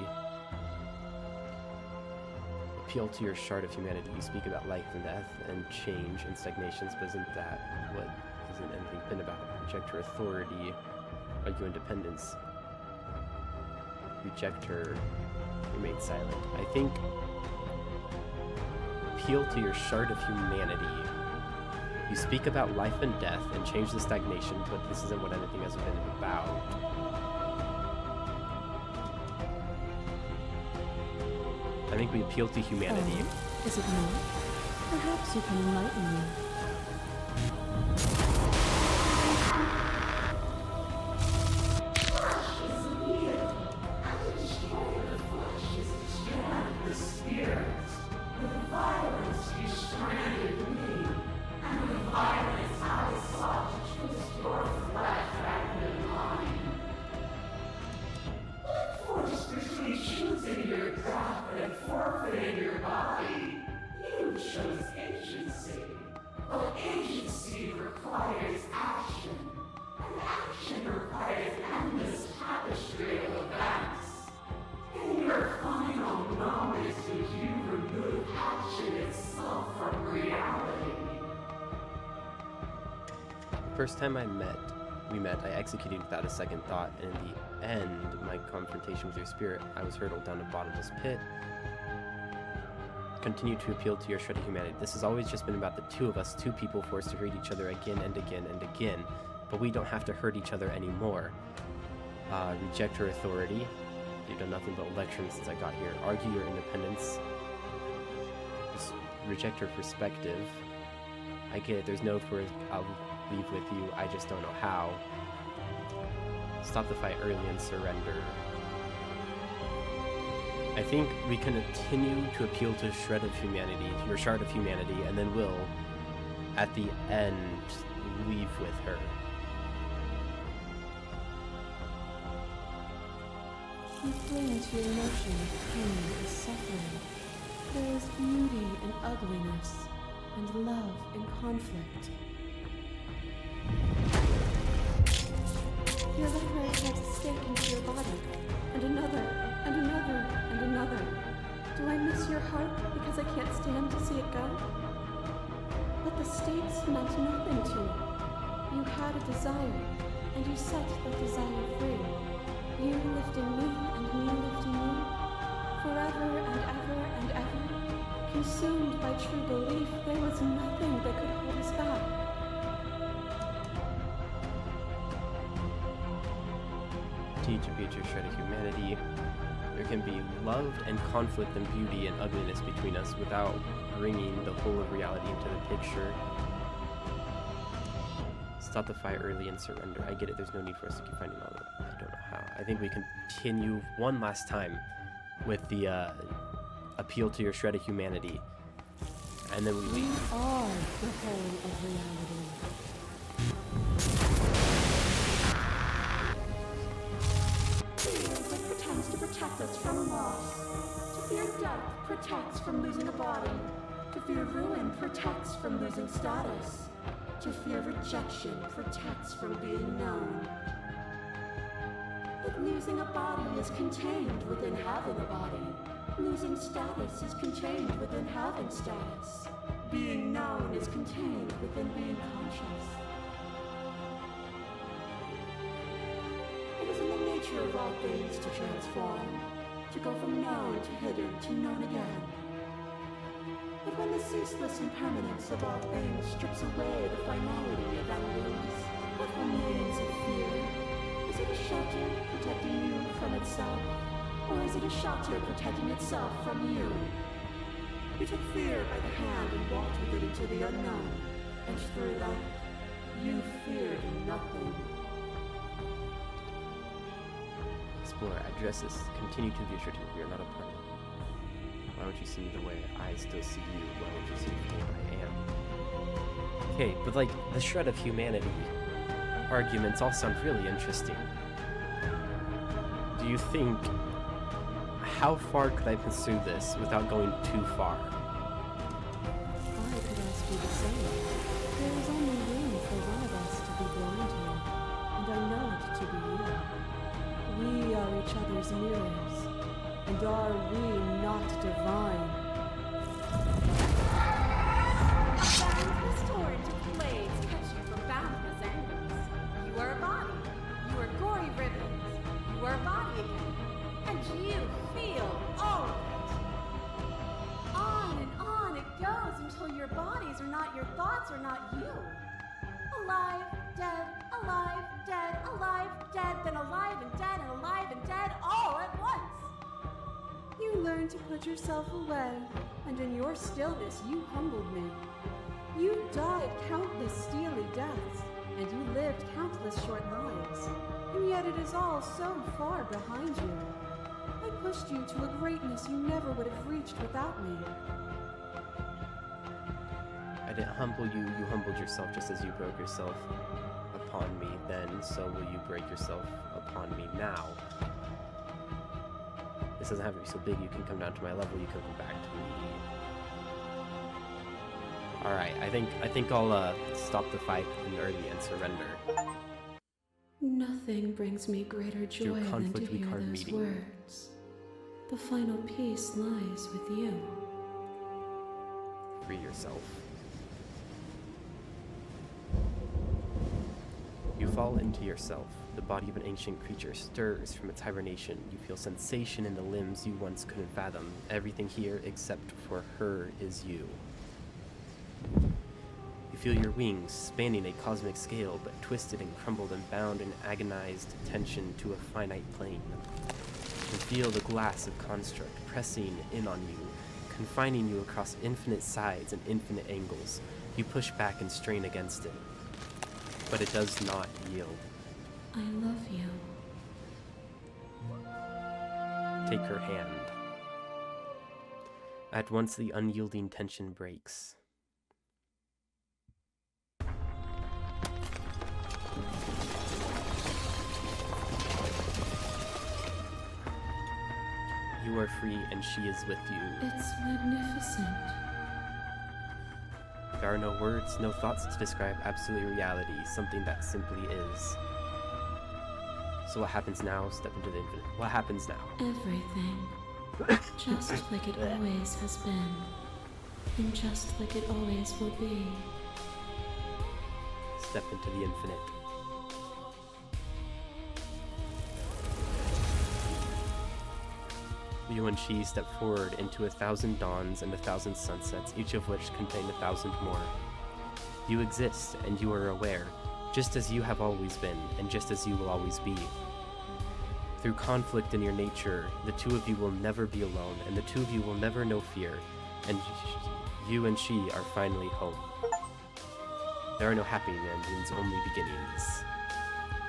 Appeal to your shard of humanity. You speak about life and death and change and stagnations, but isn't anything been about? Reject her authority, argue independence. Reject her, remain silent. I think appeal to your shard of humanity. You speak about life and death and change the stagnation, but this isn't what anything has been about. I think we appeal to humanity. Oh, is it not? Perhaps you can enlighten me. First time we met, I executed without a second thought, and in the end, my confrontation with your spirit, I was hurtled down a bottomless pit. Continue to appeal to your shred of humanity. This has always just been about the two of us, two people forced to hurt each other again and again and again, but we don't have to hurt each other anymore. Reject her authority. You've done nothing but lecture me since I got here. Argue your independence. Just reject her perspective. I get it, there's no for I'll leave with you, I just don't know how. Stop the fight early and surrender. I think we can continue to appeal to a shred of humanity, to your shard of humanity, and then we'll, at the end, leave with her. You cling to your notion of pain and suffering. There is beauty in ugliness, and love in conflict. Your liver attacks a stake into your body, and another, and another, and another. Do I miss your heart because I can't stand to see it go? But the stakes meant nothing to you. You had a desire, and you set that desire free. You lifting me, and me lifting you, forever and ever and ever. Consumed by true belief, there was nothing that could hold us back. Teach a future shred of humanity. There can be love and conflict and beauty and ugliness between us without bringing the whole of reality into the picture. Stop the fight early and surrender. I get it, there's no need for us to keep finding all of it. I don't know how. I think we continue one last time with the appeal to your shred of humanity. And then we leave. You are the whole of reality. Fear pretends to protect us from loss. To fear death protects from losing a body. To fear ruin protects from losing status. To fear rejection protects from being known. But losing a body is contained within having a body. Losing status is contained within having status. Being known is contained within being conscious. It is in the nature of all things to transform, to go from known to hidden to known again. But when the ceaseless impermanence of all things strips away the finality of endings, what remains of fear? Is it a shelter protecting you from itself? Or is it a shelter protecting itself from you? You took fear by the hand and walked with it into the unknown, and through that, you feared nothing. Explorer, addresses. Continue to be assured we are not a part of it. Why don't you see me the way I still see you? Why don't you see me the way I am? Okay, but like, the shred of humanity arguments all sound really interesting. Do you think... How far could I pursue this without going too far? I could ask you the same. There is only room for one of us to be blind here, and I know it to be you. We are each other's mirrors, and are we not divine? Boundless torrent of blades catch you from boundless angles. You are a body. You are gory ribbons. You are a body again. And you feel all of it. On it goes until your bodies are not your thoughts, or not you. Alive, dead, alive, dead, alive, dead, then alive and dead, and alive and dead, all at once. You learned to put yourself away, and in your stillness you humbled me. You died countless steely deaths, and you lived countless short lives, and yet it is all so far behind you. I pushed you to a greatness you never would have reached without me. I didn't humble you, you humbled yourself just as you broke yourself upon me then, so will you break yourself upon me now. This doesn't have to be so big, you can come down to my level, you can come back to me. Alright, I think I'll stop the fight in early and surrender. Nothing brings me greater joy Through than to conflict we hear carve those meeting. words. The final peace lies with you. Free yourself. You fall into yourself. The body of an ancient creature stirs from its hibernation. You feel sensation in the limbs you once couldn't fathom. Everything here, except for her, is you. You feel your wings spanning a cosmic scale, but twisted and crumbled and bound in agonized tension to a finite plane. You feel the glass of construct pressing in on you, confining you across infinite sides and infinite angles. You push back and strain against it, but it does not yield. I love you. Take her hand. At once the unyielding tension breaks. You are free and she is with you. It's magnificent. There are no words, no thoughts to describe absolute reality, something that simply is. So what happens now? Step into the infinite. What happens now? Everything. Just like it always has been. And just like it always will be. Step into the infinite. You and she step forward into 1,000 dawns and 1,000 sunsets, each of which contain 1,000 more. You exist, and you are aware, just as you have always been, and just as you will always be. Through conflict in your nature, the two of you will never be alone, and the two of you will never know fear, and you and she are finally home. There are no happy endings, only beginnings.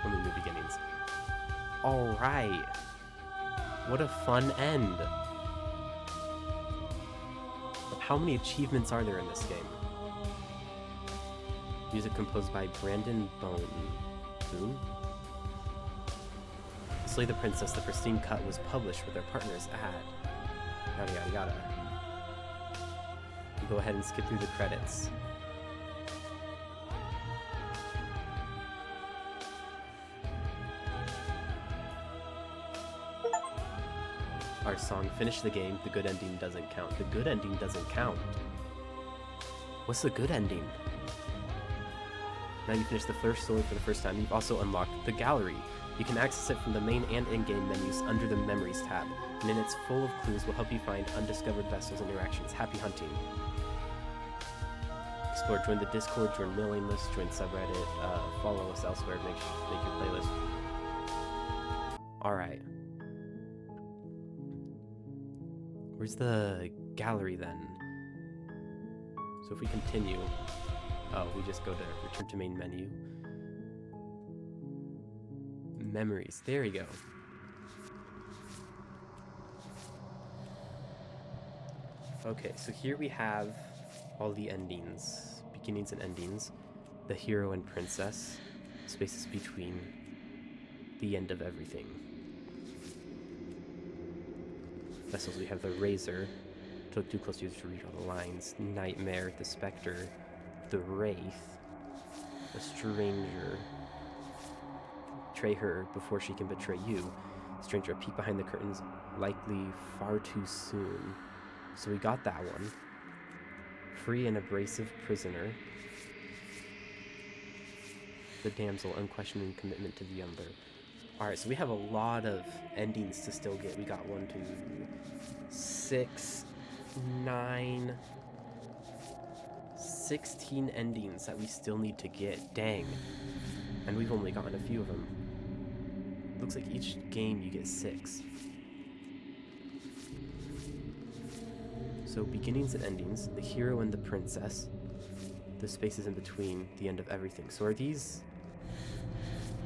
Only new beginnings. Alright. What a fun end. How many achievements are there in this game? Music composed by Brandon Boone. Slay the Princess, the pristine cut was published with their partner's ad. Yada yada yada. We'll go ahead and skip through the credits. Our song, Finish the Game, the good ending doesn't count. The good ending doesn't count. What's the good ending? Now you finish the first story for the first time. You've also unlocked the gallery. You can access it from the main and in-game menus under the Memories tab, and in it's full of clues will help you find undiscovered vessels and interactions. Happy hunting. Explore, join the Discord, join mailing list, join subreddit, follow us elsewhere, make your playlist. Alright. Where's the gallery then? So if we continue, we just go to return to main menu. Memories, there we go. Okay, so here we have all the endings, beginnings and endings, the hero and princess, spaces between, the end of everything. Vessels, we have the Razor, took too close to read all the lines, Nightmare, the Spectre, the Wraith, the Stranger, betray her before she can betray you, Stranger, a peek behind the curtains, likely far too soon. So we got that one. Free and abrasive prisoner. The damsel, unquestioning commitment to the other. Alright, so we have a lot of endings to still get. We got 1, 2, 6, 9, 16 endings that we still need to get. Dang. And we've only gotten a few of them. Looks like each game you get 6. So beginnings and endings, the hero and the princess, the spaces in between, the end of everything. So are these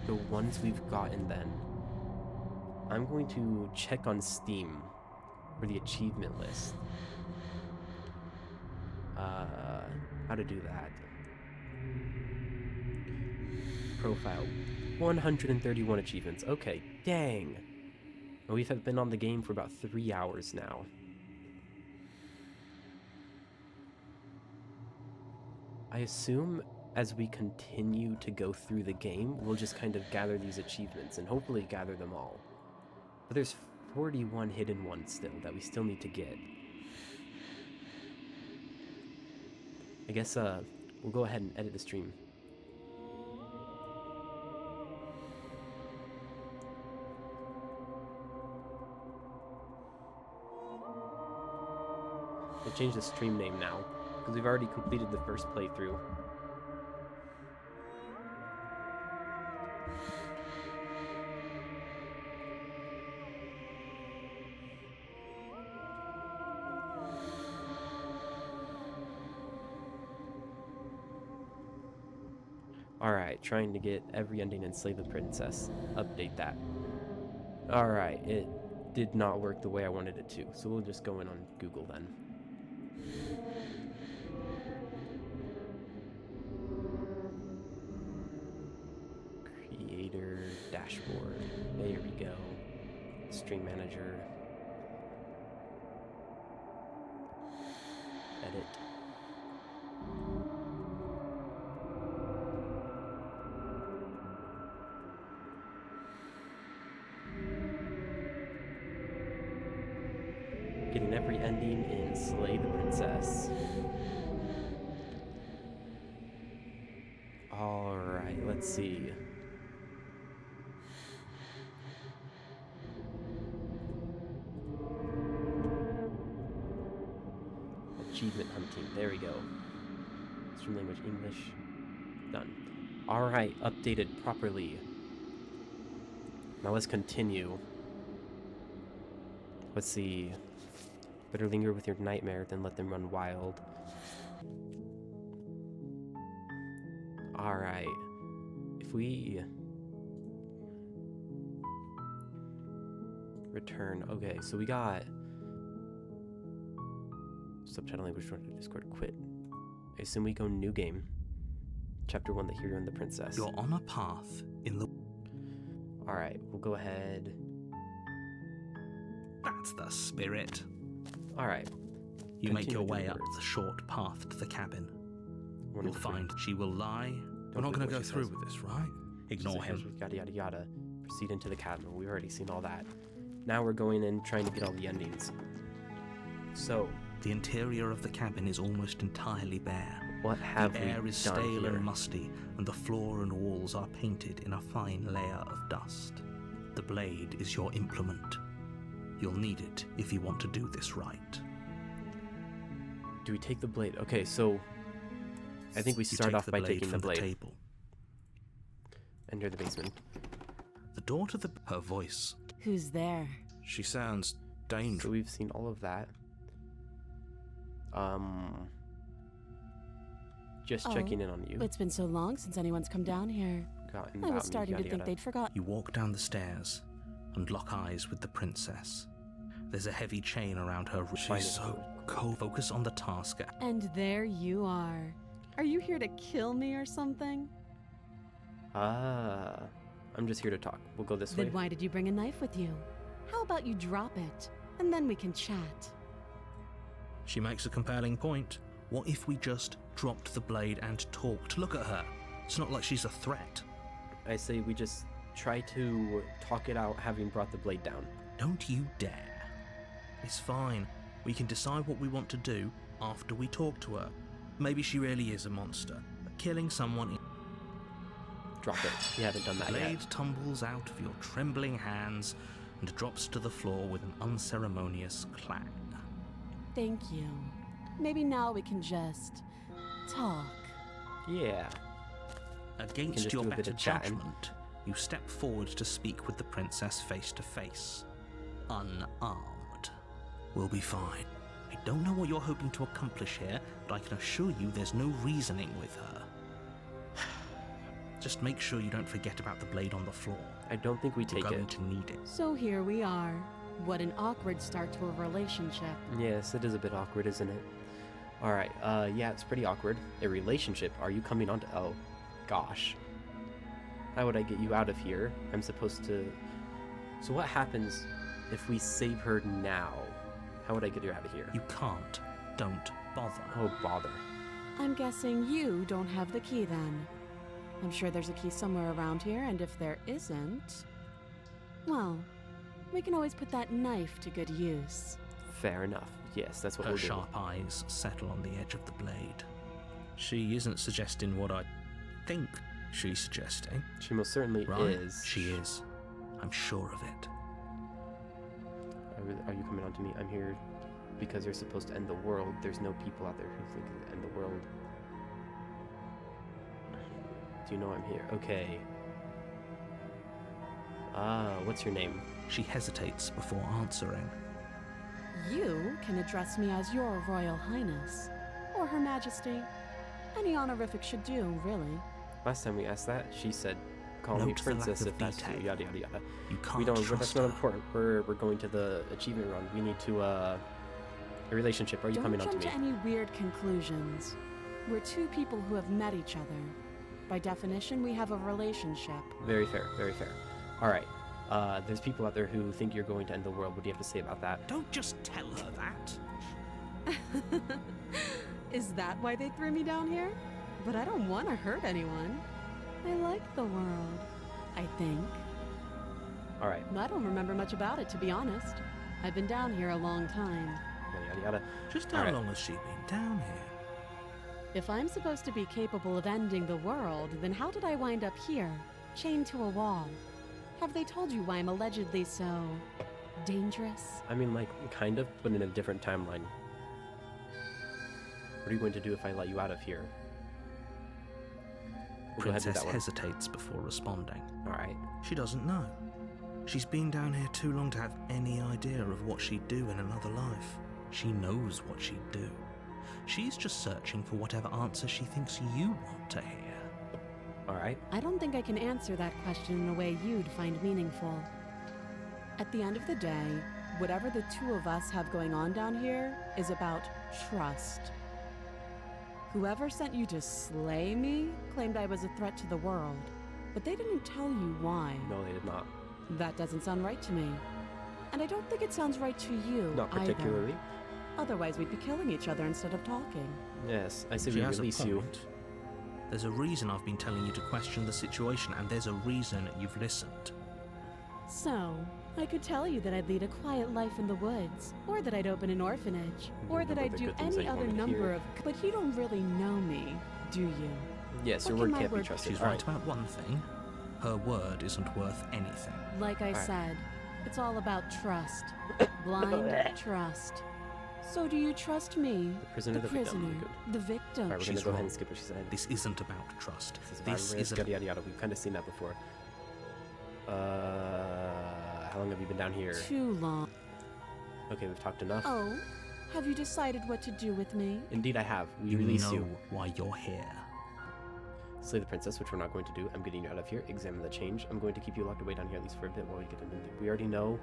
the ones we've gotten then? I'm going to check on Steam for the achievement list. How to do that. Profile. 131 achievements. Okay, dang. We've been on the game for about 3 hours now. I assume as we continue to go through the game, we'll just kind of gather these achievements and hopefully gather them all. But there's 41 hidden ones still that we still need to get. I guess we'll go ahead and edit the stream. We'll change the stream name now, because we've already completed the first playthrough. Alright, trying to get every ending and slay the princess. Update that. Alright, it did not work the way I wanted it to, so we'll just go in on Google then. Creator dashboard. There we go. Stream manager. Edit. Getting every ending in Slay the Princess. Alright, let's see. Achievement hunting, there we go. Stream language English. Done. Alright, updated properly. Now let's continue. Let's see. Better linger with your nightmare than let them run wild. Alright. If we return. Okay, so we got subtitle language Discord quit. I assume we go new game. Chapter 1, the hero and the princess. You're on a path in the... Alright, we'll go ahead. That's the spirit. Alright. You make your way up the short path to the cabin. You'll find she will lie. We're not going to go through with this, right? Ignore him. Yada yada yada. Proceed into the cabin. We've already seen all that. Now we're going in trying to get all the endings. So, The interior of the cabin is almost entirely bare. What have The we air is done stale here? and musty, and the floor and walls are painted in a fine layer of dust. The blade is your implement. You'll need it if you want to do this right. Do we take the blade? Okay, so I think we You start take off the by blade taking the from blade. table. Enter the basement. The door to her voice. Who's there? She sounds So dangerous. we've seen all of that. Just checking in on you. It's been so long since anyone's come down here. Gotten I about was me, starting to yada, think yada. they'd forgotten. You walk down the stairs and lock eyes with the princess. There's a heavy chain around her wrist. Fine. She's so cold. Focus on the task. And there you are. Are you here to kill me or something? Ah, I'm just here to talk. We'll go this way. Then why did you bring a knife with you? How about you drop it, and then we can chat? She makes a compelling point. What if we just dropped the blade and talked? Look at her. It's not like she's a threat. I say we just try to talk it out having brought the blade down. Don't you dare. It's fine. We can decide what we want to do after we talk to her. Maybe she really is a monster, but killing someone... Drop it. You haven't done that The blade yet. tumbles out of your trembling hands and drops to the floor with an unceremonious clang. Thank you. Maybe now we can just talk. Yeah. Against just your do a bit better of chatting. judgment, you step forward to speak with the princess face to face. Unarmed. We'll be fine. I don't know what you're hoping to accomplish here, but I can assure you there's no reasoning with her. Just make sure you don't forget about the blade on the floor. I don't think we You're take going it. to need it. So here we are. What an awkward start to a relationship. Yes, it is a bit awkward, isn't it? Alright, yeah, it's pretty awkward. A relationship? Are you coming on to... Oh, gosh. How would I get you out of here? I'm supposed to... So what happens if we save her now? How would I get her out of here? You can't. Don't bother. Oh, bother. I'm guessing you don't have the key then. I'm sure there's a key somewhere around here, and if there isn't... Well, we can always put that knife to good use. Fair enough. Yes, that's what Her we'll do. sharp eyes settle on the edge of the blade. She isn't suggesting what I think she's suggesting. She most certainly Right? is. She is. I'm sure of it. Are you coming on to me? I'm here because you're supposed to end the world. There's no people out there who think to end the world. Do you know I'm here? Okay. Ah, what's your name? She hesitates before answering. You can address me as your Royal Highness, or Her Majesty. Any honorific should do, really. Last time we asked that, she said, call me Note the lack princess of if that's detail. you, yada yada yada. You can't We don't, trust that's not her. important. We're going to the achievement run. We need to, a relationship. Are you Don't coming on jump to me? to any weird conclusions. We're two people who have met each other. By definition, we have a relationship. Very fair, very fair. Alright, there's people out there who think you're going to end the world. What do you have to say about that? Don't just tell her that. Is that why they threw me down here? But I don't want to hurt anyone. I like the world, I think. Alright, I don't remember much about it, to be honest. I've been down here a long time. yada yada yada. Just how Alright. long has she been down here? If I'm supposed to be capable of ending the world, then how did I wind up here, chained to a wall? Have they told you why I'm allegedly so dangerous? I mean, like, kind of, but in a different timeline. What are you going to do if I let you out of here? We'll go ahead with Princess that one. hesitates before responding. Alright. She doesn't know. She's been down here too long to have any idea of what she'd do in another life. She knows what she'd do. She's just searching for whatever answer she thinks you want to hear. Alright. I don't think I can answer that question in a way you'd find meaningful. At the end of the day, whatever the two of us have going on down here is about trust. Whoever sent you to slay me claimed I was a threat to the world, but they didn't tell you why. No, they did not. That doesn't sound right to me. And I don't think it sounds right to you Not either. particularly. Otherwise, we'd be killing each other instead of talking. Yes, I say She we has a release you. point. There's a reason I've been telling you to question the situation, and there's a reason you've listened. So, I could tell you that I'd lead a quiet life in the woods, or that I'd open an orphanage, or that I'd do any other number of... But you don't really know me, do you? Yes, your What word can my can't be word- trusted. She's All right about one thing. Her word isn't worth anything. Like I Alright. said, it's all about trust. Blind trust. So do you trust me? The prisoner, the victim. Good. the victim. Alright, we're gonna She's go ahead wrong. and skip what she said. This isn't about trust. This is yada yada yada. We've kind of seen that before. How long have you been down here? Too long. Okay, we've talked enough. Oh, have you decided what to do with me? Indeed, I have. We You release know you. why you're here. Slay the princess, which we're not going to do. I'm getting you out of here. Examine the change. I'm going to keep you locked away down here at least for a bit while we get into. We already know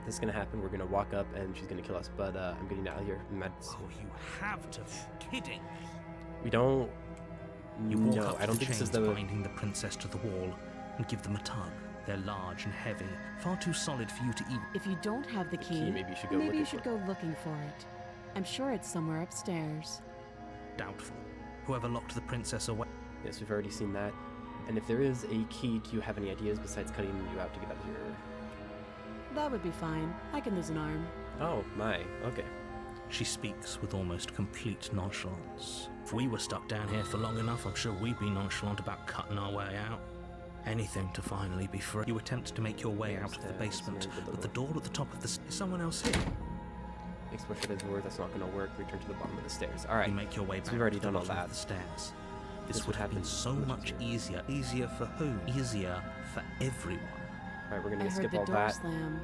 this is gonna happen. We're gonna walk up and she's gonna kill us. But I'm getting out of here. Oh, you have to be kidding. We don't. You walk No, up to I don't the think this is chains the. binding the princess to the wall and give them a tug. They're large and heavy, far too solid for you to even... If you don't have the key, Maybe you should go maybe looking you should for go looking for it. I'm sure it's somewhere upstairs. Doubtful. Whoever locked the princess away... Yes, we've already seen that. And if there is a key, do you have any ideas besides cutting you out to get out of here? That would be fine. I can lose an arm. Oh my. Okay. She speaks with almost complete nonchalance. If we were stuck down here for long enough, I'm sure we'd be nonchalant about cutting our way out. Anything to finally be free. You attempt to make your way out of the basement, but the door at the top of the... Is someone else here? Explore the door. That's not going to work. Return to the bottom of the stairs. All right. You make your way So back we've already to the done all bottom that. of the stairs. This This would would have been happen so much easier. Easier for who? Easier for everyone. All right, we're going I to heard skip the all door that. slam.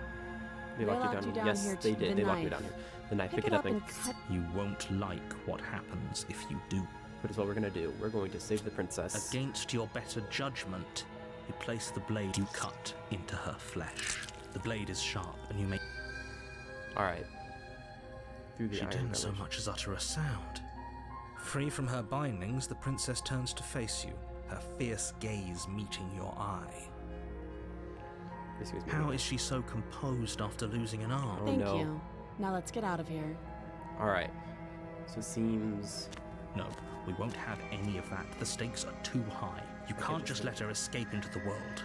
They locked you down. Yes, here they too. did. The They locked you knife. down here. The knife. Pick it up and cut. You won't like what happens if you do. What is what we're going to do? We're going to save the princess. Against your better judgment, you place the blade you cut into her flesh. The blade is sharp, and you make... All right. Through the She iron didn't so village. much as utter a sound. Free from her bindings, the princess turns to face you, her fierce gaze meeting your eye. Excuse me. How is she so composed after losing an arm? Oh, Thank no. you. Now let's get out of here. All right. So it seems. No, we won't have any of that. The stakes are too high. You can't just let her escape into the world.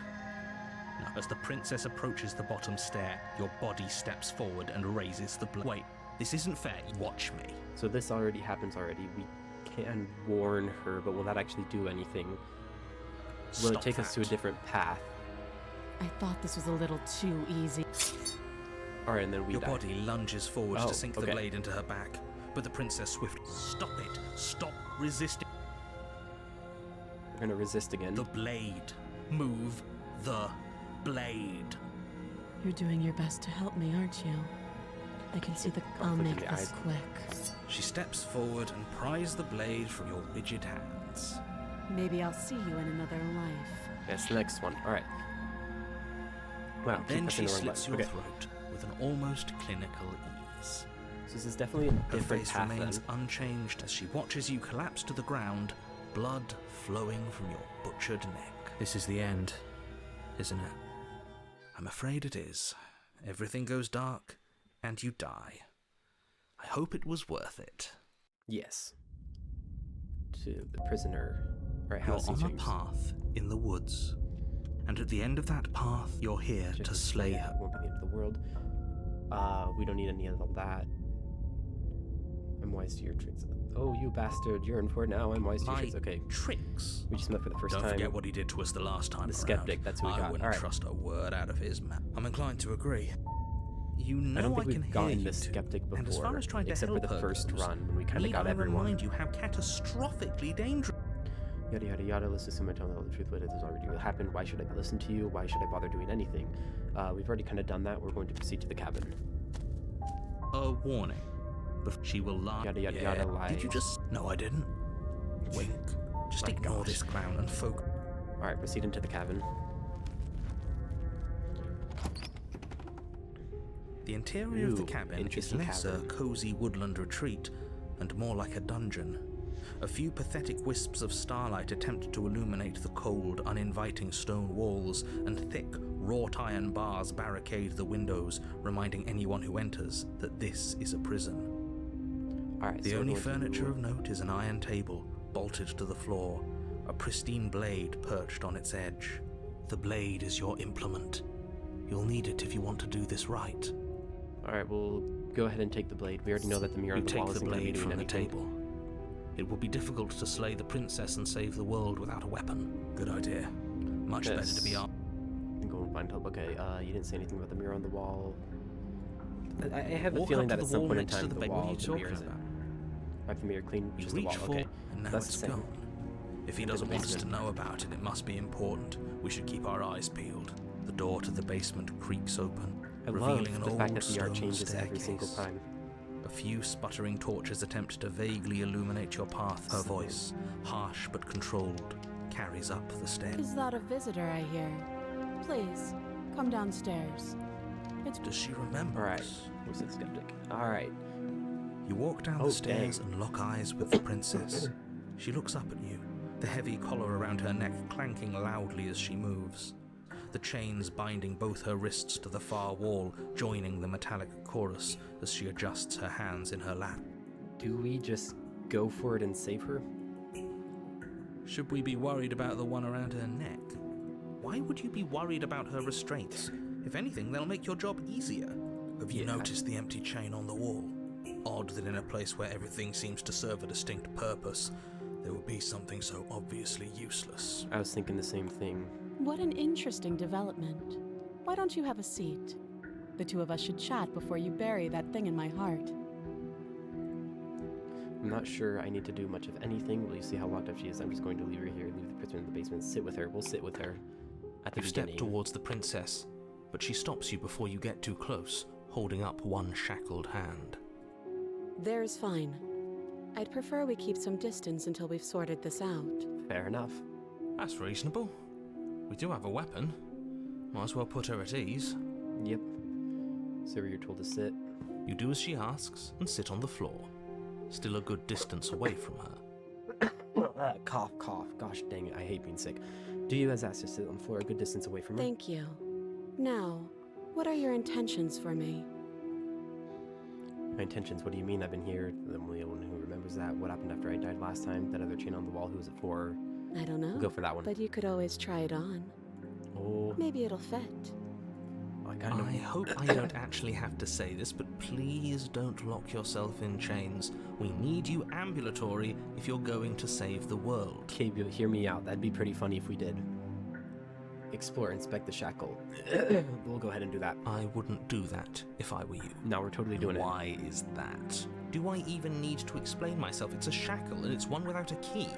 Now, as the princess approaches the bottom stair, your body steps forward and raises the blade. Wait, this isn't fair. Watch me. So this already happens already. We can warn her, but will that actually do anything? Will it Stop take us to a that. different path? I thought this was a little too easy. All right, and then we Your die. body lunges forward Oh, to sink okay. the blade into her back, but the princess swiftly... Stop it! Stop resisting. We're gonna resist again. The blade. Move the blade. You're doing your best to help me, aren't you? I can see the... Don't I'll look in make the this eyes. quick. She steps forward and pries the blade from your rigid hands. Maybe I'll see you in another life. That's the next one. All right. Wow. keep Then pressing she the wrong slits button. your throat with an almost clinical ease. So this is definitely a Her different face path remains then. unchanged as she watches you collapse to the ground, blood flowing from your butchered neck. This is the end, isn't it? I'm afraid it is. Everything goes dark, and you die. I hope it was worth it. Yes. To the prisoner. All right. You're How's on these a things? path in the woods, and at the end of that path, you're here Just to slay her. Won't be the end of the world. We don't need any of that. I'm wise to your tricks. Oh, you bastard! You're in for it now. I'm wise to your My tricks. Okay. tricks. We just met for the 1st Don't time. forget what he did to us the last time The around. skeptic, that's who we I got. wouldn't Alright. trust a word out of his mouth. I'm inclined to agree. You know I don't think can we've gotten hear this you, skeptic before, and as far as trying to except help for the her first goes, run when we kind of need got I everyone. remind you how catastrophically dangerous. Yada yada yada. Let's assume I don't know the truth, but it has already happened. Why should I listen to you? Why should I bother doing anything? We've already kind of done that. We're going to proceed to the cabin. A warning. She will lie. Yada, yada, yada, lie. Did you just? No, I didn't. Wink. Just My ignore gosh. this clown and focus. All right, proceed into the cabin. The interior of the Ooh, cabin is interesting less a cabin. cozy woodland retreat and more like a dungeon. A few pathetic wisps of starlight attempt to illuminate the cold, uninviting stone walls, and thick, wrought iron bars barricade the windows, reminding anyone who enters that this is a prison. All right. The so we're only going to- furniture of note is an iron table, bolted to the floor, a pristine blade perched on its edge. The blade is your implement, You'll need it if you want to do this right. Alright, we'll go ahead and take the blade. We already know that the mirror on the wall You take isn't the going to be blade doing from the anything. table. It will be difficult to slay the princess and save the world without a weapon. Good idea. Much better to be armed. Go and find help. Okay, you didn't say anything about the mirror on the wall. I have a Walk feeling up that to at the some wall point in next to time the the bed. wall, What are you the talking mirror is about? Wipe the mirror clean, You just the reach wall. for, Okay, and now that's it's the same. gone. If he Into the doesn't want us to basement. know about it, it must be important. We should keep our eyes peeled. The door to the basement creaks open, I revealing love an the fact old that the art stone changes every single staircase. time. A few sputtering torches attempt to vaguely illuminate your path. Her voice, harsh but controlled, carries up the stairs. Is that a visitor I hear? Please, come downstairs. Does she remember Alright, us? who's the skeptic? Alright, You walk down Oh, the stairs dang. and lock eyes with the princess. She looks up at you, the heavy collar around her neck clanking loudly as she moves. The chains binding both her wrists to the far wall, joining the metallic chorus as she adjusts her hands in her lap. do we just go for it and save her? Should we be worried about the one around her neck? Why would you be worried about her restraints? If anything, they'll make your job easier. Have you Yeah. noticed the empty chain on the wall? Odd that in a place where everything seems to serve a distinct purpose, there would be something so obviously useless. I was thinking the same thing. What an interesting development. Why don't you have a seat? The two of us should chat before you bury that thing in my heart. I'm not sure I need to do much of anything. Will you see how locked up she is? I'm just going to leave her here, leave the prisoner in the basement, sit with her. We'll sit with her at the You step beginning. towards the princess, but she stops you before you get too close, holding up one shackled hand. There's fine. I'd prefer we keep some distance until we've sorted this out. Fair enough. That's reasonable. We do have a weapon. Might as well put her at ease. Yep. So you're told to sit. You do as she asks and sit on the floor, still a good distance away from her. Cough, cough. Gosh dang it, I hate being sick. Do you as asked to sit on the floor a good distance away from her? Thank you. Now, what are your intentions for me? My intentions, what do you mean? I've been here. The only one who remembers that. What happened after I died last time? That other chain on the wall, who was it for? I don't know. We'll go for that one. But you could always try it on. Oh, Maybe it'll fit. I kind of... I hope I don't actually have to say this, but please don't lock yourself in chains. We need you ambulatory if you're going to save the world. Okay, but hear me out. That'd be pretty funny if we did. Explore, inspect the shackle. We'll go ahead and do that. I wouldn't do that if I were you. No, we're totally doing it. Why is that? Do I even need to explain myself? It's a shackle and it's one without a key.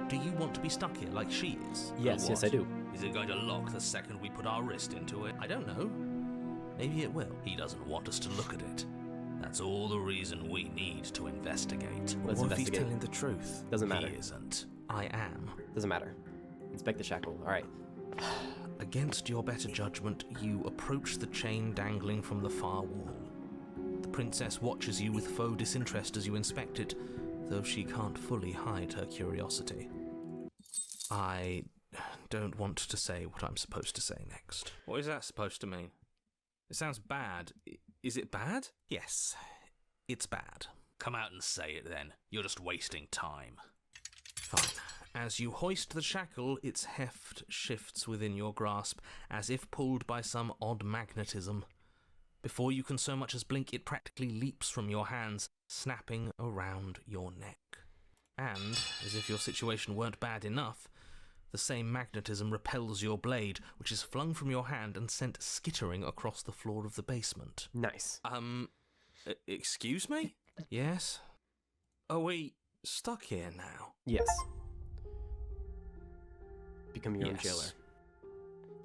Do you want to be stuck here like she is? Yes, Or yes, what? I do. Is it going to lock the second we put our wrist into it? I don't know. Maybe it will. He doesn't want us to look at it. That's all the reason we need to investigate. Let's What if he's investigate. telling the truth? Doesn't matter. He isn't. I am. Doesn't matter. Inspect the shackle. All right. Against your better judgment, you approach the chain dangling from the far wall. The princess watches you with faux disinterest as you inspect it, though she can't fully hide her curiosity. I don't want to say what I'm supposed to say next. What is that supposed to mean? It sounds bad. Is it bad? Yes, it's bad. Come out and say it then. You're just wasting time. Fine. As you hoist the shackle, its heft shifts within your grasp, as if pulled by some odd magnetism. Before you can so much as blink, it practically leaps from your hands, snapping around your neck. And, as if your situation weren't bad enough, the same magnetism repels your blade, which is flung from your hand and sent skittering across the floor of the basement. Nice. Excuse me? Yes? Are we stuck here now? Yes. Become your own Yes. jailer.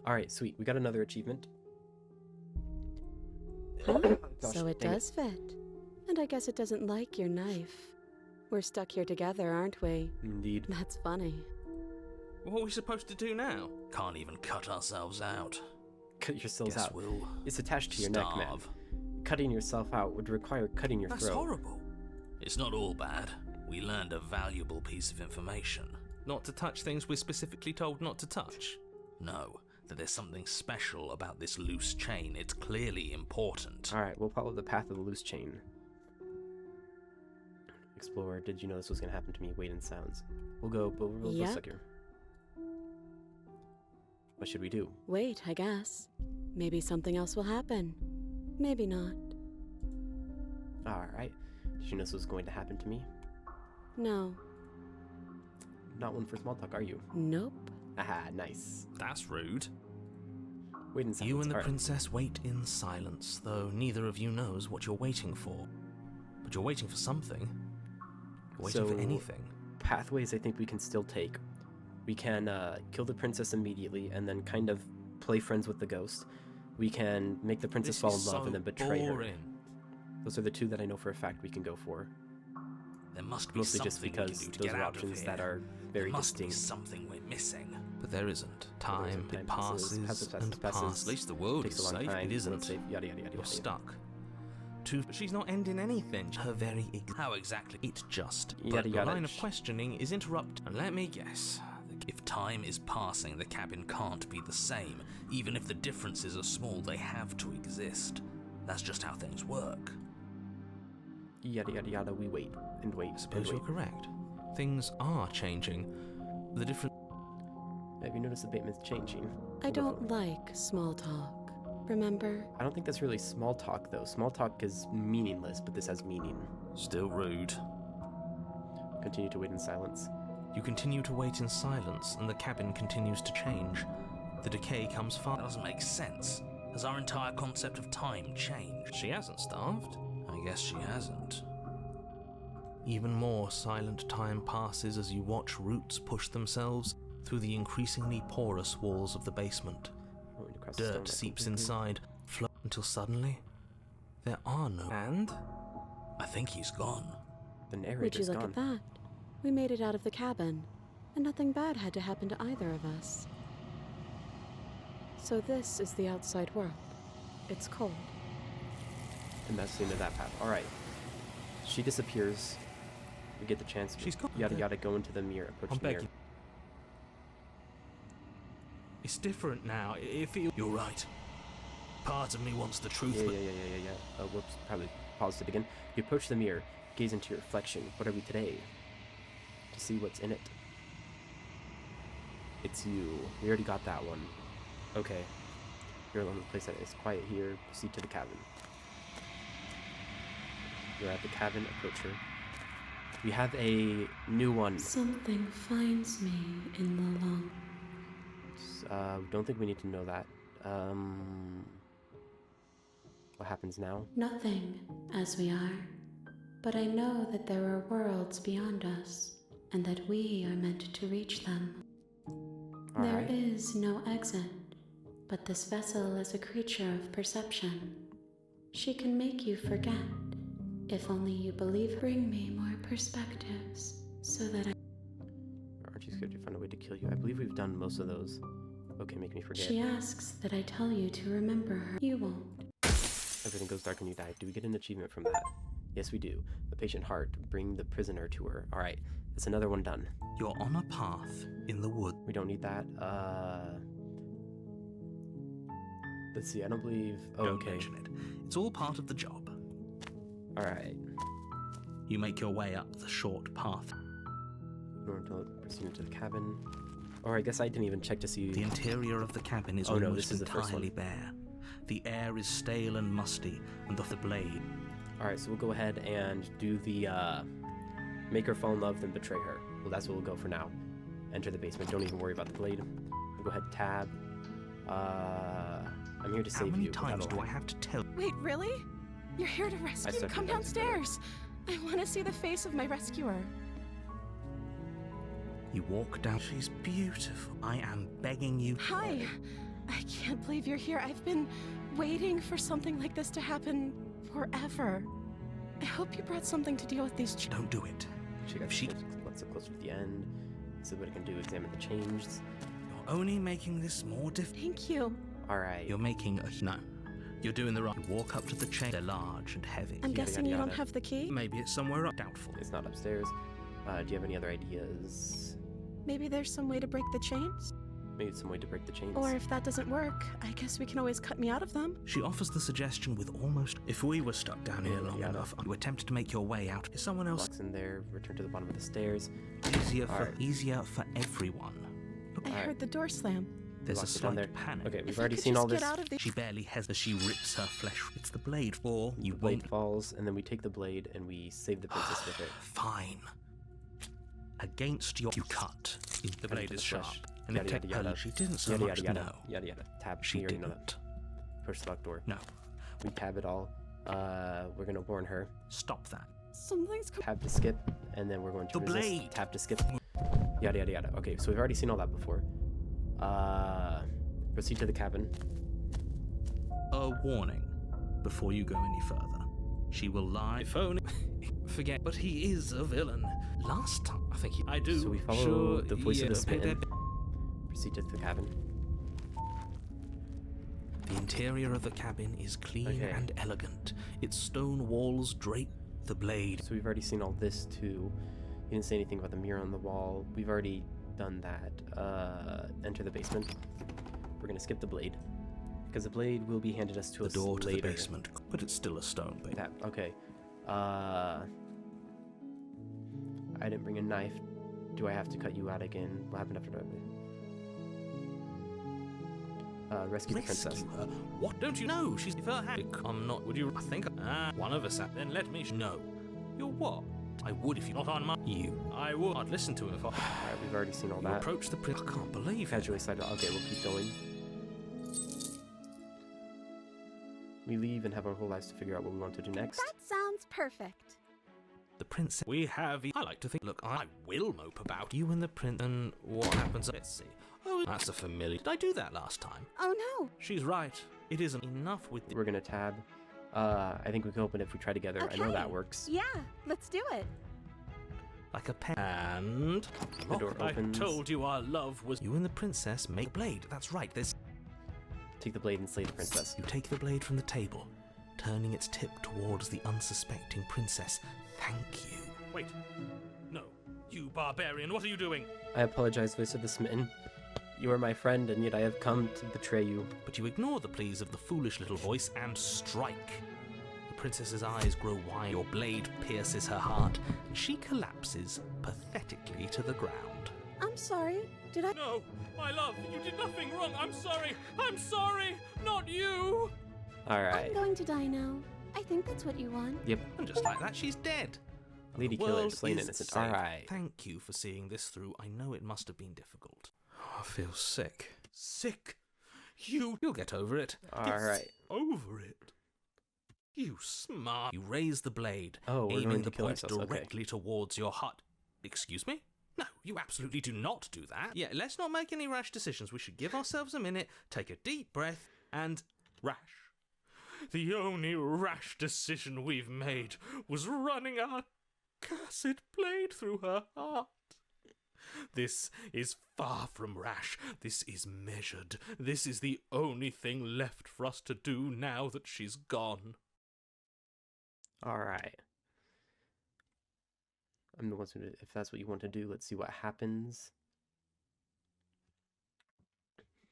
All right, sweet. We got another achievement. Huh? Gosh, So it dang does fit. And I guess it doesn't like your knife. We're stuck here together, aren't we? Indeed. That's funny. What are we supposed to do now? Can't even cut ourselves out. Cut yourselves Guess out. we'll It's attached to your neck, man. starve. Cutting yourself out would require cutting your That's throat. horrible. It's not all bad. We learned a valuable piece of information. Not to touch things we're specifically told not to touch? No, that there's something special about this loose chain. It's clearly important. All right, we'll follow the path of the loose chain. Explorer, did you know this was going to happen to me? Wait in sounds. We'll go, but we're Yep. stuck here. What should we do? Wait, I guess. Maybe something else will happen. Maybe not. Alright. Did you know this was going to happen to me? No. Not one for small talk, are you? Nope. Aha, nice. That's rude. Wait in silence. You and the Alright. princess wait in silence, though neither of you knows what you're waiting for. But you're waiting for something. You're waiting for So, anything. Pathways I think we can still take. We can kill the princess immediately and then kind of play friends with the ghost. We can make the princess fall in love and then betray her. Those are the two that I know for a fact we can go for. There must be Mostly something just we because can do to those get are out of options here. that are very there must distinct. be something we're missing. But there isn't. Time, Time it passes, passes, and passes. At least the world takes is a long safe. time. It isn't. World's safe. Yada yada yada. You're yada. stuck. But she's not ending anything. Her very how exactly? It just. Yada But the yada. line of questioning is interrupted. And let me guess. If time is passing, the cabin can't be the same. Even if the differences are small, they have to exist. That's just how things work. Yada yada yada. We wait and wait. I suppose and you're wait. correct. Things are changing. The different. Have you noticed the basement's changing? I don't like small talk. Remember? I don't think that's really small talk though. Small talk is meaningless, but this has meaning. Still rude. Continue to wait in silence. You continue to wait in silence, and the cabin continues to change. The decay comes far. That doesn't make sense. Has our entire concept of time changed? She hasn't starved. I guess she hasn't. Even more silent time passes as you watch roots push themselves through the increasingly porous walls of the basement. Going across the stone, Dirt I seeps think. inside, until suddenly, there are no. And? I think he's gone. The Would narrator's you look gone. at that? We made it out of the cabin, and nothing bad had to happen to either of us. So this is the outside world. It's cold. And that's the end of that path. Alright. She disappears. We get the chance to She's gone. yada yada go into the mirror, approach I'm the mirror. begging. It's different now. You're right. Part of me wants the truth, Yeah, but yeah, yeah, yeah, yeah, yeah. Whoops, probably paused it again. You approach the mirror, gaze into your reflection. What are we today? To see what's in it. It's you. We already got that one. Okay. You're alone in the place that is quiet here. Proceed to the cabin. You're at the cabin, approach her. We have a new one. Something finds me in the long. Don't think we need to know that. What happens now? Nothing, as we are. But I know that there are worlds beyond us, and that we are meant to reach them. There Alright. is no exit, but this vessel is a creature of perception. She can make you forget, if only you believe. Bring me more perspectives, so that I... Aren't you scared to find a way to kill you? I believe we've done most of those. Okay, make me forget. She asks that I tell you to remember her. You won't. Everything goes dark and you die. Do we get an achievement from that? Yes, we do. The patient heart. Bring the prisoner to her. Alright, that's another one done. you're on a path in the wood. We don't need that. Let's see, I don't believe... Oh, Don't okay. mention it. It's all part of the job. Alright. You make your way up the short path. Proceed into the cabin. Or I guess I didn't even check to see... The interior of the cabin is Oh, no, almost this is the first entirely one. bare. The air is stale and musty, and the blade. Alright, so we'll go ahead and do the, make her fall in love, then betray her. Well, that's what we'll go for now. Enter the basement. Don't even worry about the blade. We'll go ahead, tab. I'm here to How save many you. times without a do I lie. have to tell? Wait, really? You're here to rescue? started Come down together. downstairs. I want to see the face of my rescuer. You walk down. She's beautiful. I am begging you. Hi. I can't believe you're here. I've been waiting for something like this to happen forever. I hope you brought something to deal with these Don't do it. She got let's get closer to the end. See what I can do. Examine the changes. You're only making this more difficult. Thank you. Alright. You're making a no. You're doing the right. You walk up to the chain. They're large and heavy. I'm Yada, guessing yada, you don't yada. have the key? Maybe it's somewhere up. Doubtful. It's not upstairs. Do you have any other ideas? Maybe there's some way to break the chains? Maybe some way to break the chains? Or if that doesn't work, I guess we can always cut me out of them. She offers the suggestion with almost. If we were stuck down here long Yada. enough, you attempt to make your way out. Is someone else Locks in there. Return to the bottom of the stairs. easier for Alright. easier for everyone? I Alright. heard the door slam. There's a Locked it down slight panic. Okay, we've If I already could seen just all get this. out of the- She barely has as she rips her flesh. It's the blade, or you The blade won't. falls, and then we take the blade and we save the princess with it. Fine. Against your, you cut. The Cut blade into is the sharp. flesh. And Yada, yada, yada. she didn't so Yada much yada yada. know. Yada yada. Tab. She We already know didn't. that. Push the locked door. No. We tab it all. We're gonna warn her. Stop that. Something's Tab to skip, and then we're going to The resist. blade. Tab to skip. Yada yada yada. Okay, so we've already seen all that before. Proceed to the cabin. A warning before you go any further. She will lie. If only. Forget. But he is a villain. Last time, I think I do. So we follow sure, the voice of the pay smitten. that- Proceed to the cabin. The interior of the cabin is clean Okay. and elegant. Its stone walls drape the blade. So we've already seen all this too. He didn't say anything about the mirror on the wall. We've already done that. Enter the basement. We're gonna skip the blade. Because the blade will be handed us to The us door to later. the basement, but it's still a stone blade. That, okay. I didn't bring a knife. Do I have to cut you out again? What happened after that? Rescue the princess. Rescue her? What don't you know? She's if her hand. I'm not. Would you? I think. One of us. Then let me. No. You're what? I would if you're not on my. You. I would. I'd listen to him if I. Alright, we've already seen all You that. approach the prince. I can't believe it. Casually slide. Okay, we'll keep going. We leave and have our whole lives to figure out what we want to do next. That sounds perfect. The princess. We have. I like to think. Look, I will mope about you and the prince. And what happens? Let's see. Oh, that's a familiar. Did I do that last time? Oh no. She's right. It isn't enough with the. We're gonna tab. I think we can open it if we try together. I know Okay. that works. Yeah, let's do it. Like a pen. And. The door opens. I told you our love was. You and the princess make blade. That's right. There's. Take the blade and slay the princess. You take the blade from the table, turning its tip towards the unsuspecting princess. Thank you. Wait. No. You barbarian, what are you doing? I apologize, voice of the smitten. You are my friend, and yet I have come to betray you. But you ignore the pleas of the foolish little voice and strike. The princess's eyes grow wide, your blade pierces her heart, and she collapses pathetically to the ground. I'm sorry. Did I? No, my love, you did nothing wrong. I'm sorry, not you. Alright. I'm going to die now. I think that's what you want. Yep. And just like that, she's dead. Lady The killer, world slain is innocent. saved. Alright. Thank you for seeing this through. I know it must have been difficult. I feel sick. Sick? You'll get over it. Alright. Over it. You smart. You raise the blade, Oh, we're aiming going the to kill point ourselves. Okay. directly towards your heart. Excuse me? No, you absolutely do not do that. Yeah, let's not make any rash decisions. We should give ourselves a minute, take a deep breath, and rash. The only rash decision we've made was running our cursed blade through her heart. This is far from rash. This is measured. This is the only thing left for us to do now that she's gone. Alright. I'm the one who, if that's what you want to do, let's see what happens.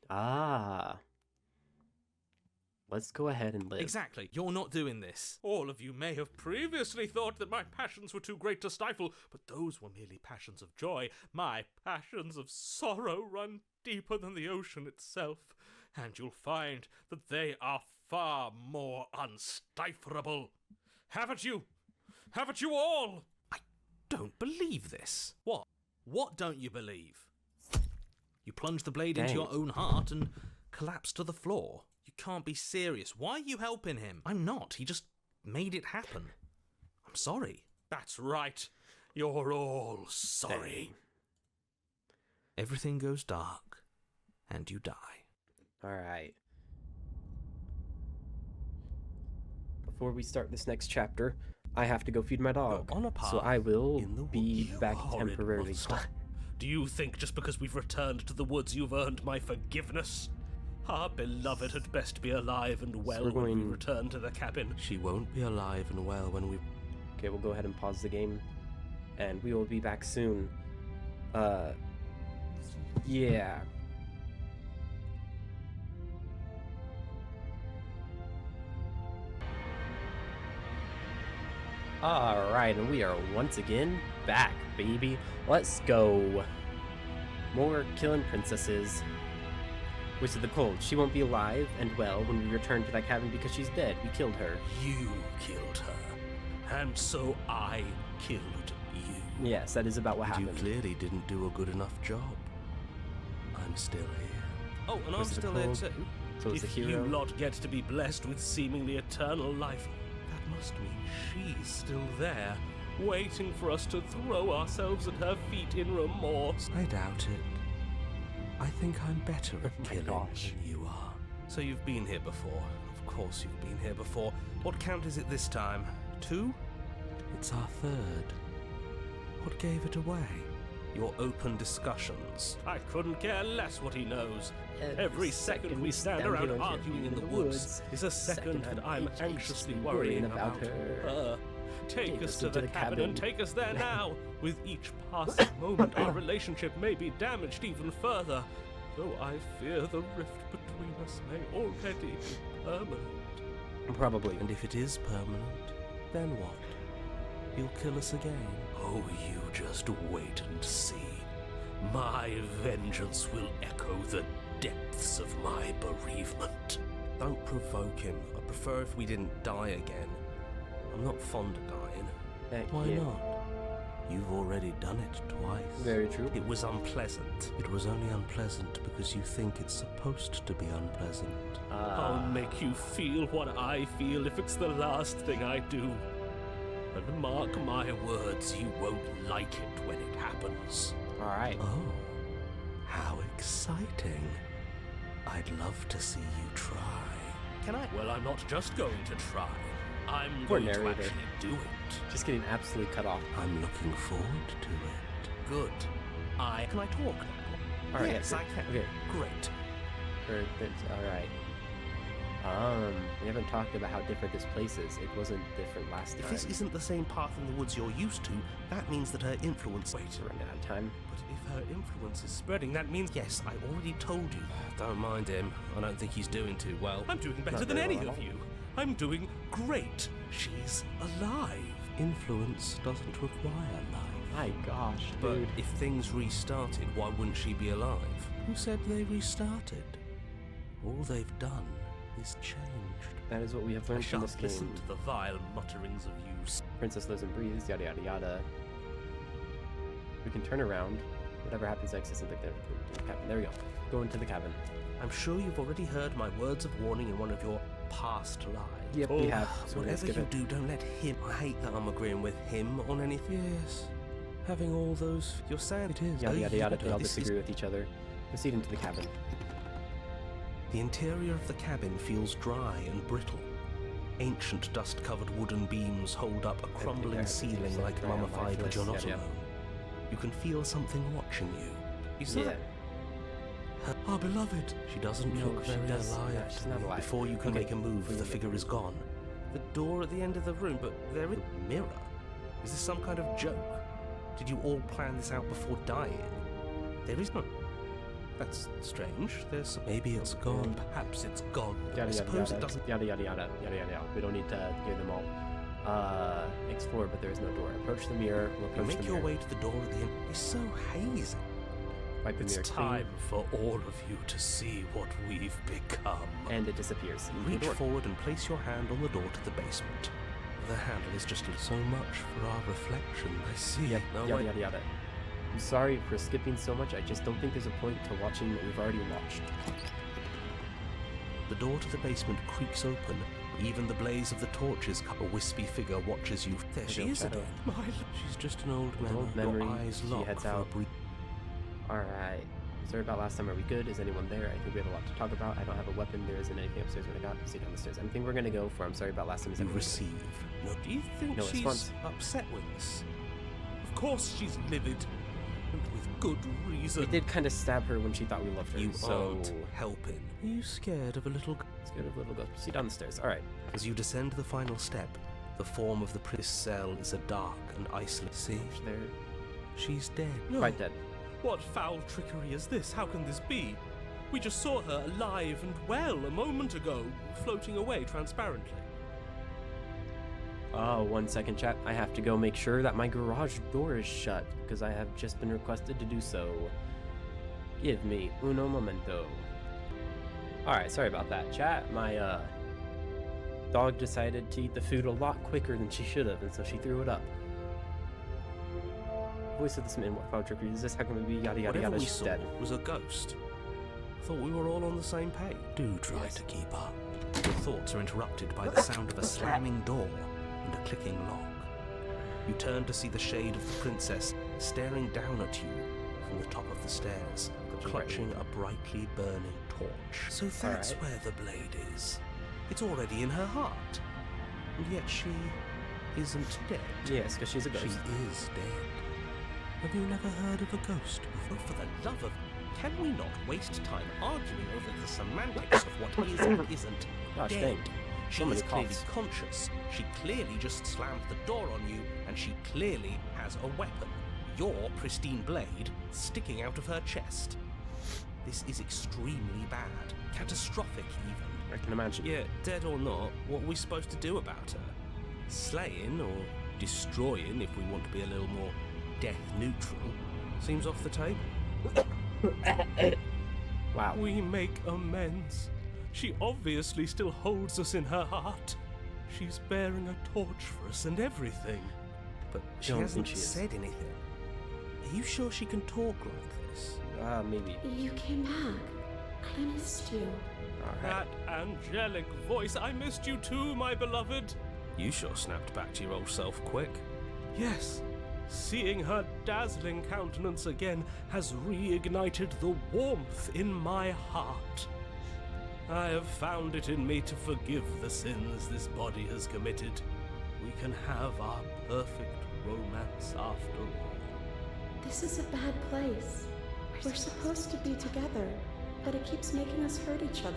Ah. Let's go ahead and live. Exactly. You're not doing this. All of you may have previously thought that my passions were too great to stifle, but those were merely passions of joy. My passions of sorrow run deeper than the ocean itself, and you'll find that they are far more unstifleable. Haven't you? Haven't you all? I don't believe this. What? What don't you believe? You plunge the blade into Dang. your own heart and collapse to the floor. You can't be serious. Why are you helping him? I'm not. He just made it happen. I'm sorry. That's right. You're all sorry. Dang. Everything goes dark, and you die. Alright. Before we start this next chapter, I have to go feed my dog. You're on a path So I will in the be woods. back You horrid temporarily. monster. Do you think just because we've returned to the woods you've earned my forgiveness? Our beloved had best be alive and well we're when we going- return to the cabin. She won't be alive and well when we... Okay, we'll go ahead and pause the game. And we will be back soon. Yeah. Alright, and we are once again back, baby. Let's go. More killing princesses. Wizard the Cold. She won't be alive and well when we return to that cabin because she's dead. We killed her. You killed her. And so I killed you. Yes, that is about what happened. You clearly didn't do a good enough job. I'm still here. Oh, and I'm Wizard still the here Cold. too. So it's the If hero. you lot get to be blessed with seemingly eternal life, that must mean she's still there, waiting for us to throw ourselves at her feet in remorse. I doubt it. I think I'm better at my killing gosh. than you are. So you've been here before. Of course you've been here before. What count is it this time? 2? It's our 3rd. What gave it away? Your open discussions. I couldn't care less what he knows. Every second we stand around here arguing in the woods is a second that I'm anxiously worrying about her. Take us to the cabin and take us there now. With each passing moment, our relationship may be damaged even further. Though I fear the rift between us may already be permanent. Probably. And if it is permanent, then what? You'll kill us again? Oh, you just wait and see. My vengeance will echo the depths of my bereavement. Don't provoke him. I prefer if we didn't die again. I'm not fond of dying. Heck Why yeah. not? You've already done it twice. Very true. It was unpleasant. It was only unpleasant because you think it's supposed to be unpleasant. I'll make you feel what I feel if it's the last thing I do. And mark my words, you won't like it when it happens. Alright. Oh, how exciting. I'd love to see you try. Can I? Well, I'm not just going to try. I'm Poor going to narrator. actually do it. Just getting absolutely cut off. I'm looking forward to it. Good. Can I talk now? Alright, yes, yeah, I can. okay. Great. Alright. We haven't talked about how different this place is. It wasn't different last time. If this isn't the same path in the woods you're used to, that means that her influence... Wait. We're running out of time. But if her influence is spreading, that means... Yes, I already told you. Don't mind him. I don't think he's doing too well. I'm doing better Not than very any well. of you. I'm doing great. She's alive. Influence doesn't require life. My gosh, But dude. if things restarted, why wouldn't she be alive? Who said they restarted? All they've done is changed. That is what we have I learned from shan't this listen game. to the vile mutterings of you. Princess lives and breathes, yada yada yada. We can turn around. Whatever happens next isn't like the cabin. There we go. Go into the cabin. I'm sure you've already heard my words of warning in one of your past lives. Yep, we have. So we're gonna Whatever skip you it. do, don't let him. I hate that I'm agreeing with him on anything. Yes. Having all those. You're saying it is. Yada yada yada. We all This is- disagree with each other. Proceed into the cabin. The interior of the cabin feels dry and brittle. Ancient dust-covered wooden beams hold up a crumbling there. ceiling It's like dry and mummified, but you're not lifeless. alone. You can feel something watching you. Is Yeah. that our beloved? She doesn't No, look she very does- alive. no, she's to not me. alive. Before you can Okay, make a move, before you the make figure a is move. gone. The door at the end of the room, but there is a mirror. Is this some kind of joke? Did you all plan this out before dying? There is none. That's strange. There's maybe it's gone. Perhaps it's gone. I Yada yada suppose yada. it doesn't. Yada yada yada yada yada yada. We don't need to hear them all. Explore, but there is no door. Approach the mirror. We'll You approach make the your mirror. way to the door at the end. It's so hazy. Wipe the It's mirror time for all of you to see what we've become. clean, and it disappears. You reach forward and place your hand on the door to the basement. The handle is just so much for our reflection. I see. Yep. No, Yada wait. yada yada. I'm sorry for skipping so much. I just don't think there's a point to watching what we've already watched. The door to the basement creaks open. Even the blaze of the torches. A wispy figure watches you. There she Shadow. is again. She's just an old memory. old memory. Your eyes She lock heads for a out. brief. Alright. Sorry about last time. Are we good? Is anyone there? I think we have a lot to talk about. I don't have a weapon. There isn't anything upstairs when I got. See down the stairs. Anything we're gonna go for. I'm sorry about last time. Is You everyone- receive. No, do you think No she's response. upset with us? Of course she's livid. And with good reason. We did kind of stab her when she thought we loved her. You so aren't helping. Are you scared of a little... let's get a little go. See down the stairs. Alright. As you descend the final step, the form of the this cell is a dark and isolated. See? There. She's dead. Quite dead. What foul trickery is this? How can this be? We just saw her alive and well a moment ago, floating away transparently. Oh, 1 second, chat. I have to go make sure that my garage door is shut, because I have just been requested to do so. Give me uno momento. Alright, sorry about that, chat. My dog decided to eat the food a lot quicker than she should have, and so she threw it up. Voice of the Smitten, what cloud trickery is this? How can it be? Yada yada Whatever yada. we She's saw dead. was a ghost. I thought we were all on the same page. Do try to keep up. Your thoughts are interrupted by the sound of a slamming door and a clicking lock. You turn to see the shade of the princess staring down at you from the top of the stairs, clutching a brightly burning torch. So that's Alright. where the blade is. It's already in her heart. And yet she isn't dead. Yes, because she's a She ghost. is dead. Have you never heard of a ghost before? For the love of... Can we not waste time arguing over the semantics of what is and isn't Gosh dead? dang. She So many is clearly coughs. conscious. She clearly just slammed the door on you, and she clearly has a weapon. Your pristine blade sticking out of her chest. This is extremely bad. Catastrophic, even. I can imagine. Yeah, dead or not, what are we supposed to do about her? Slaying or destroying, if we want to be a little more death neutral, seems off the table. Wow. We make amends. She obviously still holds us in her heart. She's bearing a torch for us and everything. But she Don't hasn't think she is. said anything. Are you sure she can talk like this? Maybe. You came back. I missed you. Alright. That angelic voice, I missed you too, my beloved. You sure snapped back to your old self quick. Yes, seeing her dazzling countenance again has reignited the warmth in my heart. I have found it in me to forgive the sins this body has committed. We can have our perfect romance after all. This is a bad place. We're supposed to be together, but it keeps making us hurt each other.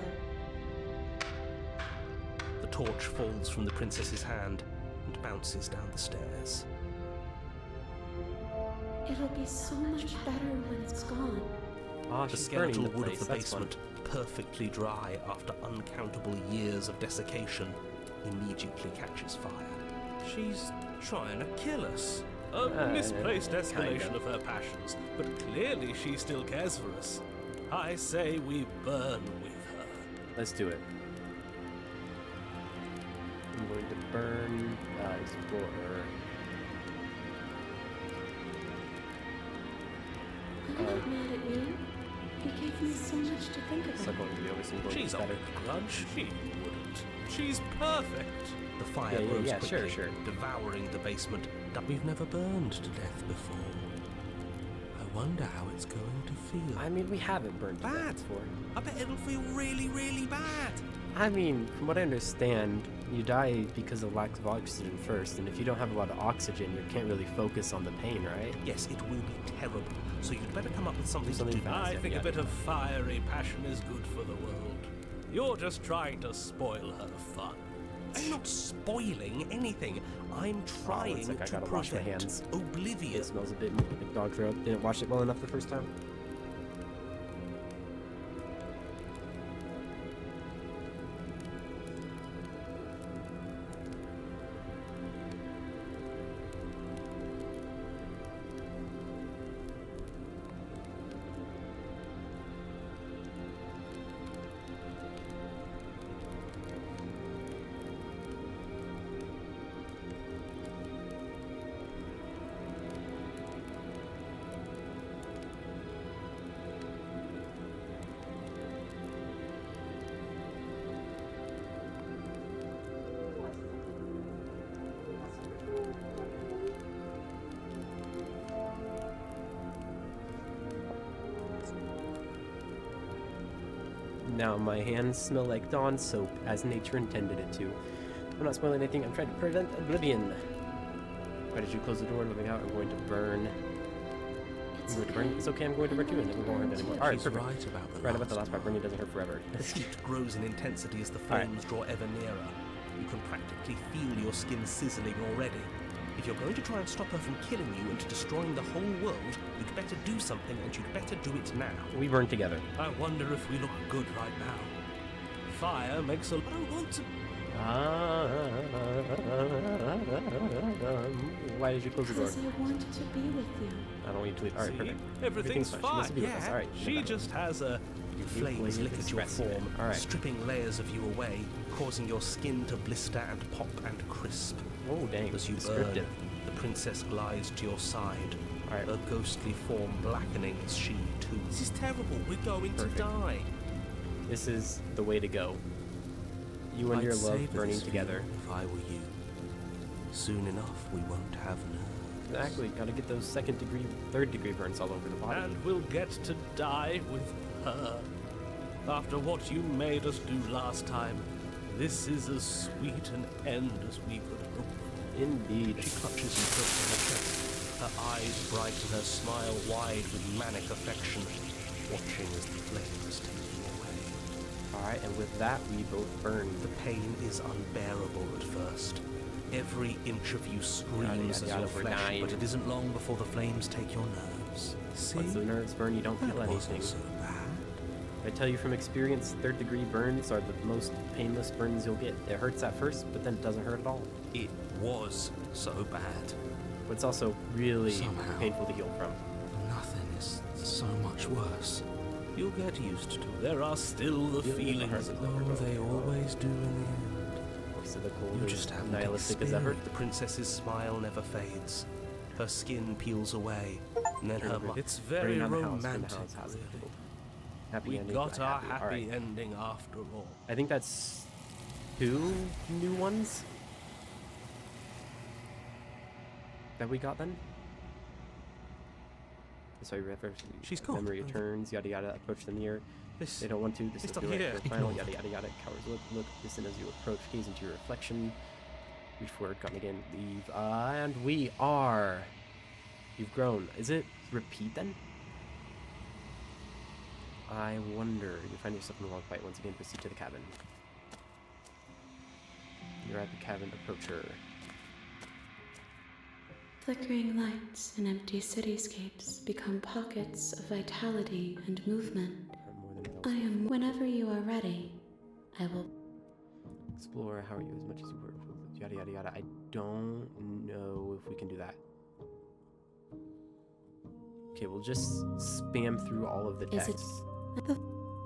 The torch falls from the princess's hand and bounces down the stairs. It'll be so much better when it's gone. Ah, The she's burning skeletal the wood place. of the That's fun. basement, perfectly dry after uncountable years of desiccation, immediately catches fire. She's trying to kill us. A misplaced escalation kinda. of her passions, but clearly she still cares for us. I say we burn with her. Let's do it. I'm going to burn explore. I'm not mad at you. You gave me so much to think It's not about. going to be always going She's to on better. a grudge. She wouldn't. She's perfect. The fire Yeah, grows yeah, quickly, sure. devouring the basement. We've never burned to death before. I wonder how it's going to feel. I mean, we haven't burned to death Bad. before. I bet it'll feel really, really bad. I mean, from what I understand, you die because of lack of oxygen first, and if you don't have a lot of oxygen, you can't really focus on the pain, right? Yes, it will be terrible. So you'd better come up with something Something to do. fast, I yeah, think yeah. a bit of fiery passion is good for the world. You're just trying to spoil her fun. I'm not spoiling anything. I'm trying looks like I to gotta wash my prevent hands. oblivion. It smells a bit like dog throat. Didn't wash it well enough the first time. Now my hands smell like Dawn soap, as nature intended it to. I'm not spoiling anything, I'm trying to prevent oblivion. Why did you close the door? Let me out. I'm going to burn. I'm going to burn. It's okay, I'm going to burn you, and then we won't hurt anymore. Alright, She's perfect. right about the Right about the last part. part. Burning doesn't hurt forever. The heat grows in intensity as the Alright. flames draw ever nearer. You can practically feel your skin sizzling already. If you're going to try and stop her from killing you and destroying the whole world, you'd better do something, and you'd better do it now. We burn together. I wonder if we look good right now. Fire makes a... I don't want to... Why did you close the door? Because I wanted to be with you. I don't want you to leave. Alright, See? perfect. Everything's fine. She wants fine. to be with us. Yeah, Alright, she just has a Flames lick at your form, Alright. stripping layers of you away, causing your skin to blister and pop and crisp. Oh, dang. As you burn, Descriptive. the princess glides to your side, Alright. her ghostly form blackening as she too. This is terrible. We're going Perfect. to die. This is the way to go. You and I'd your love savor burning this together. feeling if I were you. Soon enough, we won't have nerves. Exactly. Gotta get those second degree, third degree burns all over the body. And we'll get to die with her. After what you made us do last time, this is as sweet an end as we could hope for. Indeed. She clutches you close to her chest, her eyes bright and her smile wide with manic affection, watching as the flames take you away. Alright, and with that, we both burn. The pain is unbearable at first. Every inch of you screams as your we're flesh, dying. but it isn't long before the flames take your nerves. See? Once the nerves burn, you don't That feel anything. wasn't so bad. I tell you from experience, third degree burns are the most painless burns you'll get. It hurts at first, but then it doesn't hurt at all. It was so bad. But it's also really Somehow. painful to heal from. Nothing is so much worse. You'll get used to. There are still the Feeling the feelings. heart will never Oh, go they away. always do in the end. So the cold You is just haven't nihilistic as ever. experienced. The princess's smile never fades. Her skin peels away, and then her mouth. It's very Burning down the house, burn the romantic. house, really. Happy We ending. got but our happy. happy Alright. ending after all. I think that's 2 new ones that we got then. So She's gone. memory returns, yada yada, approach the mirror. This They don't want to, this It's is not the right here. for the final, Ignore yada yada yada. Cowards look, listen as you approach, gaze into your reflection. Reach forward, come again, leave. And we are. You've grown. Is it repeat then? I wonder. You find yourself in a long fight. Once again, proceed to the cabin. You're at the cabin, approach her. Flickering lights and empty cityscapes become pockets of vitality and movement. More than I am. Whenever you are ready, I will. explore. How are you as much as you were? Yada yada yada. I don't know if we can do that. Okay, we'll just spam through all of the Is it- text.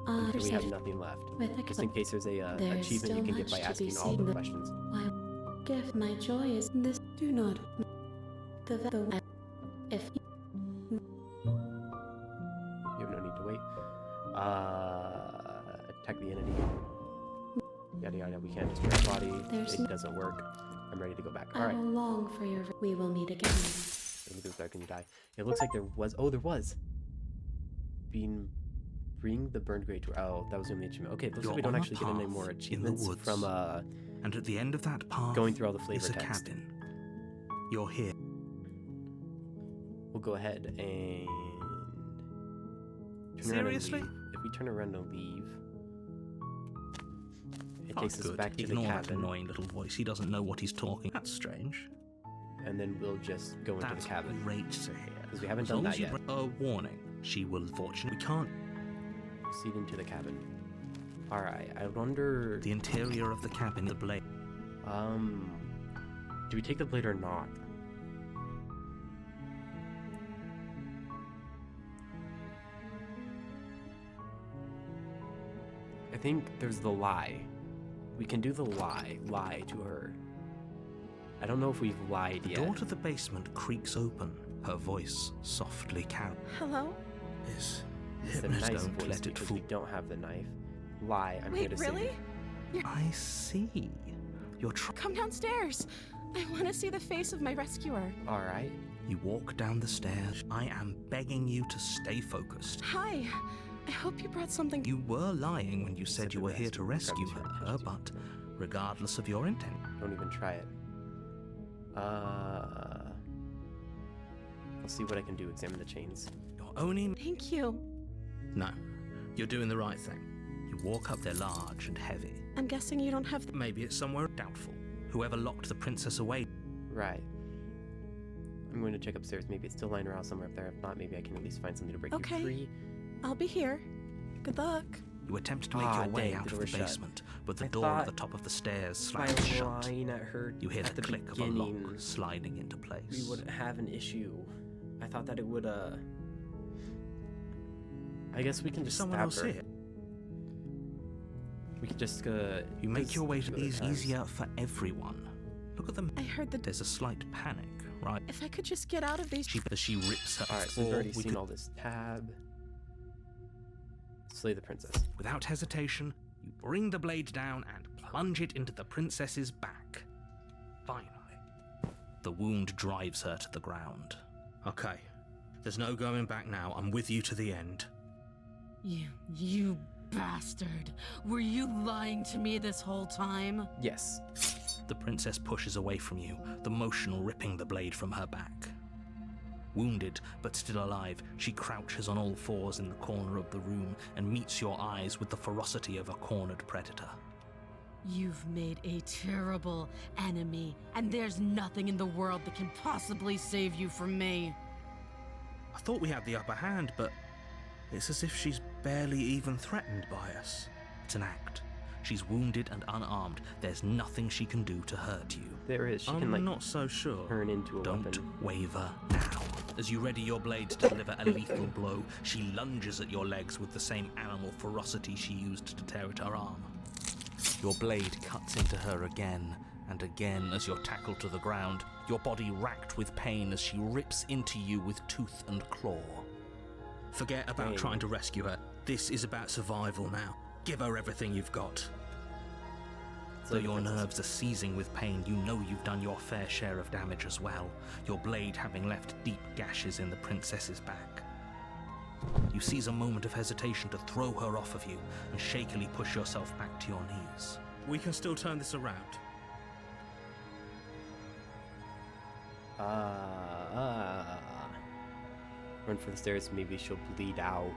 I We have nothing left. With Just in case there's a There's achievement you still can get much by to be asking all seen. the questions. Why gift my joy is this. Do not. The if You have no need to wait. Attack the entity. Yada yada. We can't destroy our body. There's It no- doesn't work. I'm ready to go back. I All right. will long for your. We will meet again. It goes dark and you die. It looks like there was. Oh, there was. Bring the burned grade to. Oh, that was the only achievement. Okay, it looks You're like we don't on a actually get any path more in the achievements woods. from And at the end of that path going through all the flavor is a text. cabin. You're here. We'll go ahead and turn around and Seriously? leave. If we turn around and leave, it Oh, takes us good. back to Ignore the that cabin, annoying little voice. He doesn't know what he's talking. That's strange. and then we'll just go into That's the cabin. great to hear. 'Cause we haven't As done long that as you yet. bring a warning. She will unfortunately. We can't. Proceed into the cabin. All right. I wonder. The interior of the cabin, the blade. Do we take the blade or not? I think there's the lie. We can do the lie to her. I don't know if we've lied The yet. door to the basement creaks open. Her voice softly cow. Hello? Is It's a hypnotist, nice don't voice let it because fool. we don't have the knife. Lie. I'm here Wait, to really? save. I see. You're trying. Come downstairs. I want to see the face of my rescuer. All right. You walk down the stairs. I am begging you to stay focused. Hi. I hope you brought something. You were lying when you said Said you the were here to rescue rescue. her, but regardless of your intent, Don't even try it. I'll see what I can do. Examine the chains. you're only. Thank you. No, you're doing the right thing. You walk up, they're large and heavy. I'm guessing you don't have the. Maybe it's somewhere doubtful. Whoever locked the princess away. Right. I'm going to check upstairs. Maybe it's still lying around somewhere up there. If not, maybe I can at least find something to break Okay. you free. I'll be here. Good luck. You attempt to make Ah, your way dang, out the of door the shut. basement, but the I door at thought the top of the stairs By slams shut. lying at her You hear at the click of a beginning, lock sliding into place. we wouldn't have an issue. I thought that it would, I guess we can Is just someone stab else her. here? We could just You make your way to other these times. easier for everyone. Look at them. I heard that There's a slight panic, right? if I could just get out of these. She rips her. Alright, so we've or already we seen could- all this. Tab. Slay the princess. Without hesitation, you bring the blade down and plunge it into the princess's back. Finally, the wound drives her to the ground. Okay, there's no going back now. I'm with you to the end. You bastard. Were you lying to me this whole time? Yes. The princess pushes away from you, the motion ripping the blade from her back. Wounded, but still alive, she crouches on all fours in the corner of the room and meets your eyes with the ferocity of a cornered predator. You've made a terrible enemy, and there's nothing in the world that can possibly save you from me. I thought we had the upper hand, but it's as if she's barely even threatened by us. It's an act. She's wounded and unarmed. There's nothing she can do to hurt you. There is. She I'm can, like, not so sure. turn into a Don't weapon. waver now. As you ready your blade to deliver a lethal blow, she lunges at your legs with the same animal ferocity she used to tear at her arm. Your blade cuts into her again and again as you're tackled to the ground, your body racked with pain as she rips into you with tooth and claw. Forget about trying to rescue her. This is about survival now. Give her everything you've got. Though your nerves are seizing with pain, you know you've done your fair share of damage as well, your blade having left deep gashes in the princess's back. You seize a moment of hesitation to throw her off of you and shakily push yourself back to your knees. We can still turn this around. Run for the stairs, maybe she'll bleed out.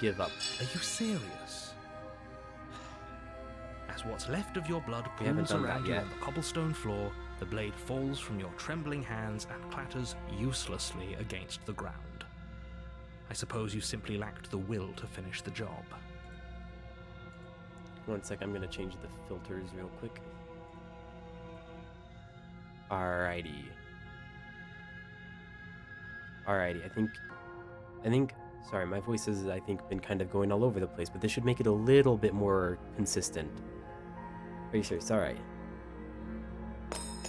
Give up. Are you serious? As what's left of your blood We haven't pools done that around you yet. on the cobblestone floor, the blade falls from your trembling hands and clatters uselessly against the ground. I suppose you simply lacked the will to finish the job. 1 sec, I'm gonna change the filters real quick. Alrighty. I think, sorry, my voice has, I think, been kind of going all over the place, but this should make it a little bit more consistent. Are you serious? Alright.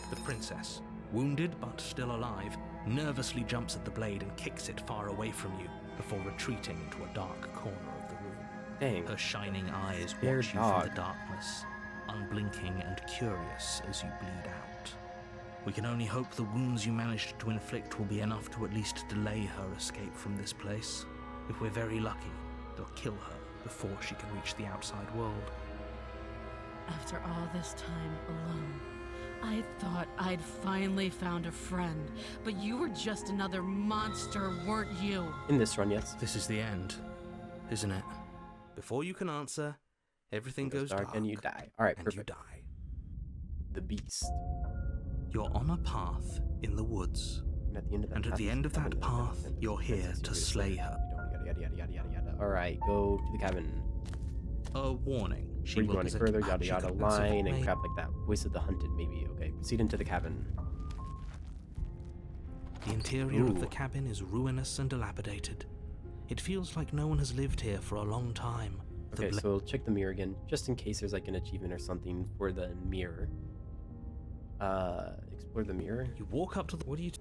The princess, wounded but still alive, nervously jumps at the blade and kicks it far away from you before retreating into a dark corner of the room. Dang. Her shining eyes Fair watch you dog. from the darkness, unblinking and curious as you bleed out. We can only hope the wounds you managed to inflict will be enough to at least delay her escape from this place. If we're very lucky, they'll kill her before she can reach the outside world. After all this time alone, I thought I'd finally found a friend, but you were just another monster, weren't you? In this run, yes. This is the end, isn't it? Before you can answer, everything It goes goes dark and you die. Alright, and perfect. you die. The beast. You're on a path in the woods, And at the end of that and at the end of that path, you're here to slay her. Yada yada yada yada yada. Alright, go to the cabin. A warning. She Where you will go any present further, yada magic yada, offensive line and may- crap like that. Voice of the hunted, maybe. Okay, proceed into the cabin. The interior of the Ooh. cabin is ruinous and dilapidated. It feels like no one has lived here for a long time. The Okay, so we'll check the mirror again, just in case there's like an achievement or something for the mirror. Explore the mirror. You walk up to the... What do you...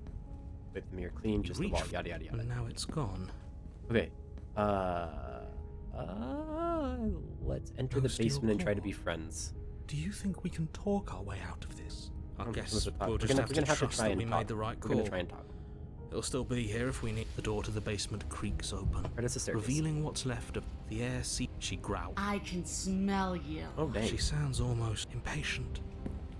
With the mirror clean, just the reach wall, yada yada yada. And now it's gone. Okay. Let's enter the No steel basement and try to claw. be friends. Do you think we can talk our way out of this? I Don't guess listen to the talk. we'll We're just gonna have to trust try that and we talk. made the right We're call. gonna try and talk. It'll still be here if we need. The door to the basement creaks open, Right, it's a staircase. revealing what's left of the air. She growls. I can smell you. Oh dang. She sounds almost impatient.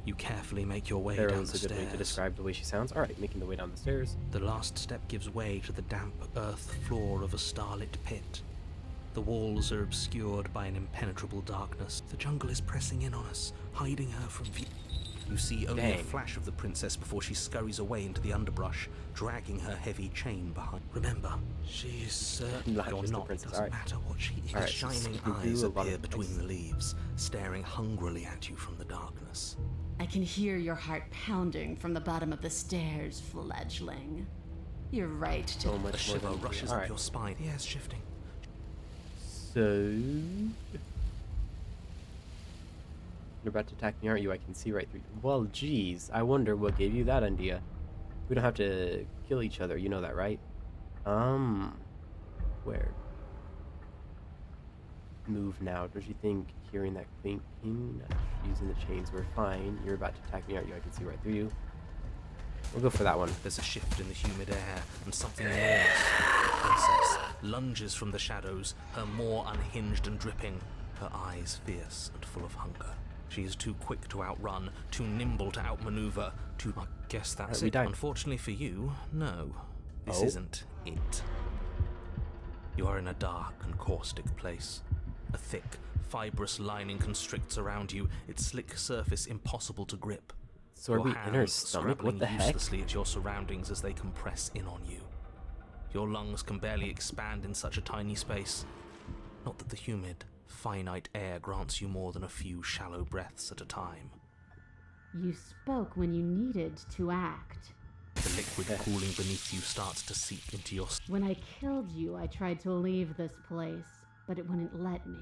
You carefully make your way There down was the a good way to stairs. describe the way she sounds. Alright, making the way down the stairs. The last step gives way to the damp earth floor of a starlit pit. The walls are obscured by an impenetrable darkness. The jungle is pressing in on us, hiding her from view. You see only a Dang. flash of the princess before she scurries away into the underbrush, dragging her heavy chain behind. Remember, she is certain Not you're just the not. princess, Doesn't alright. matter what she is. Alright, so Shining we do eyes a lot appear of between things. the leaves, staring hungrily at you from the darkness. I can hear your heart pounding from the bottom of the stairs, fledgling. You're right to So A much more shiver than rushes up Alright. your spine. The air's shifting. So You're about to attack me, aren't you? I can see right through you. Well, geez. I wonder what gave you that idea. We don't have to kill each other. You know that, right? Where? Move now. Don't you think hearing that clinking, using the chains, we're fine. You're about to attack me, aren't you? I can see right through you. We'll go for that one. There's a shift in the humid air, and something enormous. The princess lunges from the shadows, her maw unhinged and dripping, her eyes fierce and full of hunger. She is too quick to outrun, too nimble to outmaneuver, too... I guess that's it. Unfortunately for you, no. This isn't it. You are in a dark and caustic place. A thick, fibrous lining constricts around you, its slick surface impossible to grip. Sorby in her stomach? What the heck? Uselessly at your surroundings as they compress in on you. Your lungs can barely expand in such a tiny space. Not that the humid, finite air grants you more than a few shallow breaths at a time. You spoke when you needed to act. The liquid cooling beneath you starts to seep into your... When I killed you, I tried to leave this place, but it wouldn't let me.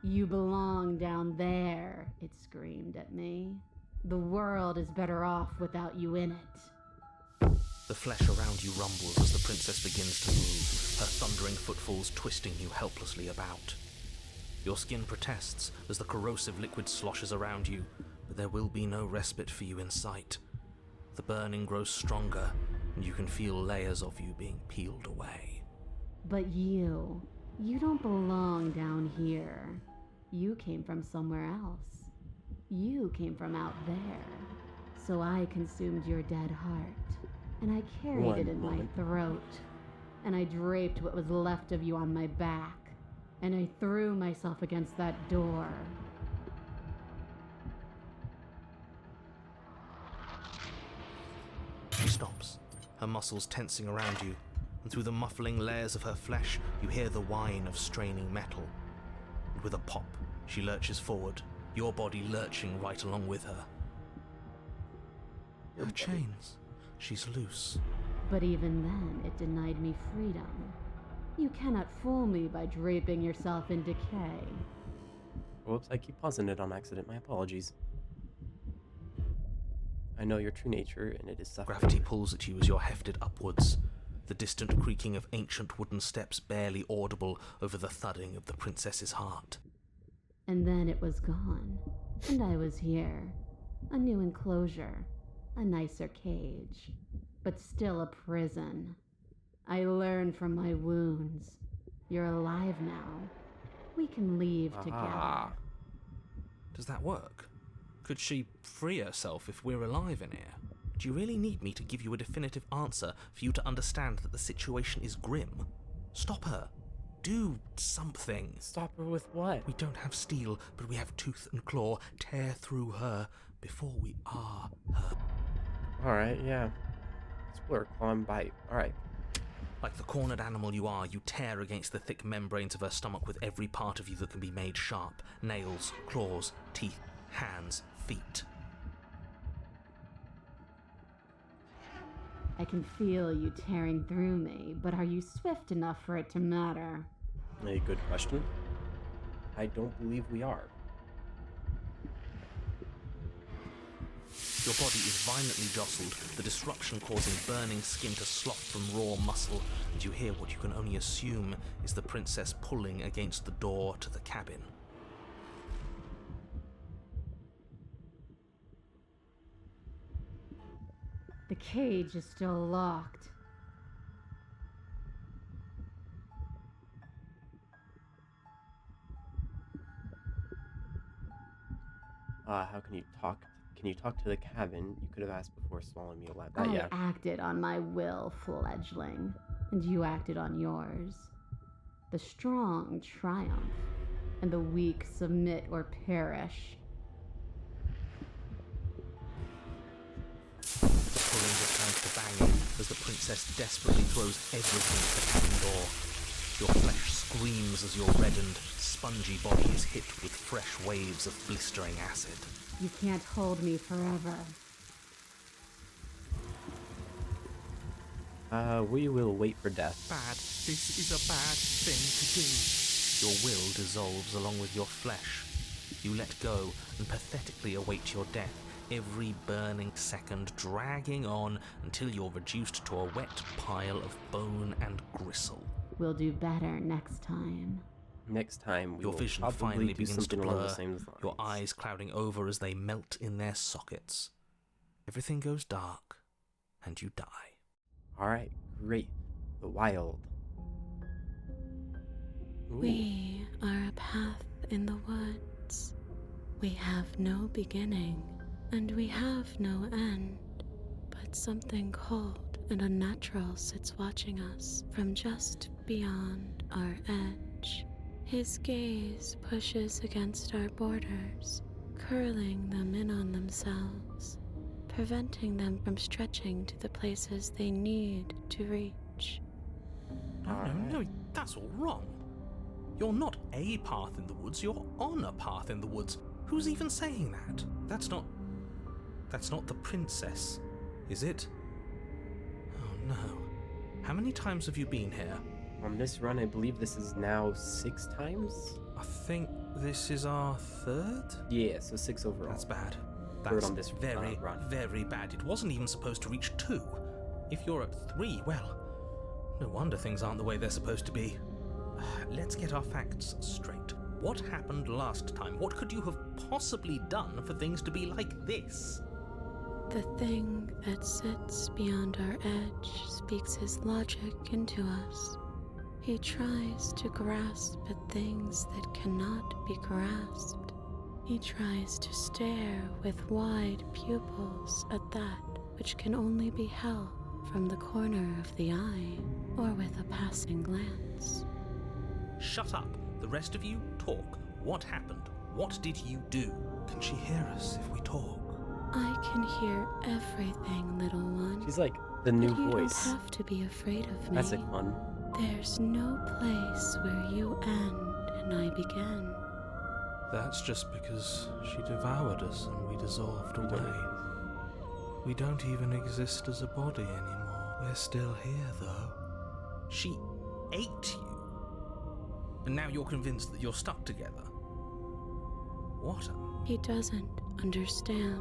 You belong down there, it screamed at me. The world is better off without you in it. The flesh around you rumbles as the princess begins to move, her thundering footfalls twisting you helplessly about. Your skin protests as the corrosive liquid sloshes around you, but there will be no respite for you in sight. The burning grows stronger, and you can feel layers of you being peeled away. But you don't belong down here. You came from somewhere else. You came from out there. So I consumed your dead heart, and I carried it in my throat, and I draped what was left of you on my back, and I threw myself against that door. She stops, her muscles tensing around you, and through the muffling layers of her flesh, you hear the whine of straining metal. And with a pop, she lurches forward, your body lurching right along with her. Her chains. She's loose. But even then, it denied me freedom. You cannot fool me by draping yourself in decay. Whoops, I keep pausing it on accident. My apologies. I know your true nature, and it is suffering. Gravity pulls at you as you're hefted upwards, the distant creaking of ancient wooden steps barely audible over the thudding of the princess's heart. And then it was gone, and I was here. A new enclosure, a nicer cage, but still a prison. I learned from my wounds. You're alive now. We can leave together. Does that work? Could she free herself if we're alive in here? Do you really need me to give you a definitive answer for you to understand that the situation is grim? Stop her. Do something. Stop her with what? We don't have steel, but we have tooth and claw. Tear through her before we are her. Alright, yeah. Explore, claw and bite. Alright. Like the cornered animal you are, you tear against the thick membranes of her stomach with every part of you that can be made sharp. Nails, claws, teeth, hands, feet. I can feel you tearing through me, but are you swift enough for it to matter? A good question. I don't believe we are. Your body is violently jostled, the disruption causing burning skin to slop from raw muscle, and you hear what you can only assume is the princess pulling against the door to the cabin. The cage is still locked. How can you talk? Can you talk to the cabin? You could have asked before swallowing me alive. I acted on my will, fledgling, and you acted on yours. The strong triumph, and the weak submit or perish. The pulling returns to banging as the princess desperately throws everything at the cabin door. Your flesh screams as your reddened, spongy body is hit with fresh waves of blistering acid. You can't hold me forever. We will wait for death. Bad. This is a bad thing to do. Your will dissolves along with your flesh. You let go and pathetically await your death, every burning second dragging on until you're reduced to a wet pile of bone and gristle. We'll do better next time. Next time, we Your will vision probably finally do begins to something along the blur, same lines. your eyes clouding over as they melt in their sockets. Everything goes dark, and you die. All right, great. The wild. Ooh. We are a path in the woods. We have no beginning, and we have no end. But something cold and unnatural sits watching us from just beyond our edge. His gaze pushes against our borders, curling them in on themselves, preventing them from stretching to the places they need to reach. No, that's all wrong. You're not a path in the woods, you're on a path in the woods. Who's even saying that? That's not the princess, is it? Oh no. How many times have you been here? On this run, I believe this is now 6 times? I think this is our 3rd? Yeah, so 6 overall. That's bad. Third That's on this very, run. very bad. It wasn't even supposed to reach 2. If you're at 3, well, no wonder things aren't the way they're supposed to be. Let's get our facts straight. What happened last time? What could you have possibly done for things to be like this? The thing that sits beyond our edge speaks his logic into us. He tries to grasp at things that cannot be grasped. He tries to stare with wide pupils at that which can only be held from the corner of the eye or with a passing glance. Shut up. The rest of you, talk. What happened? What did you do? Can she hear us if we talk? I can hear everything, little one. She's like the new but you voice. don't have to be afraid of me. That's like fun. There's no place where you end and I begin. That's just because she devoured us and we dissolved away. We don't even exist as a body anymore. We're still here, though. She ate you. And now you're convinced that you're stuck together. What a... He doesn't understand.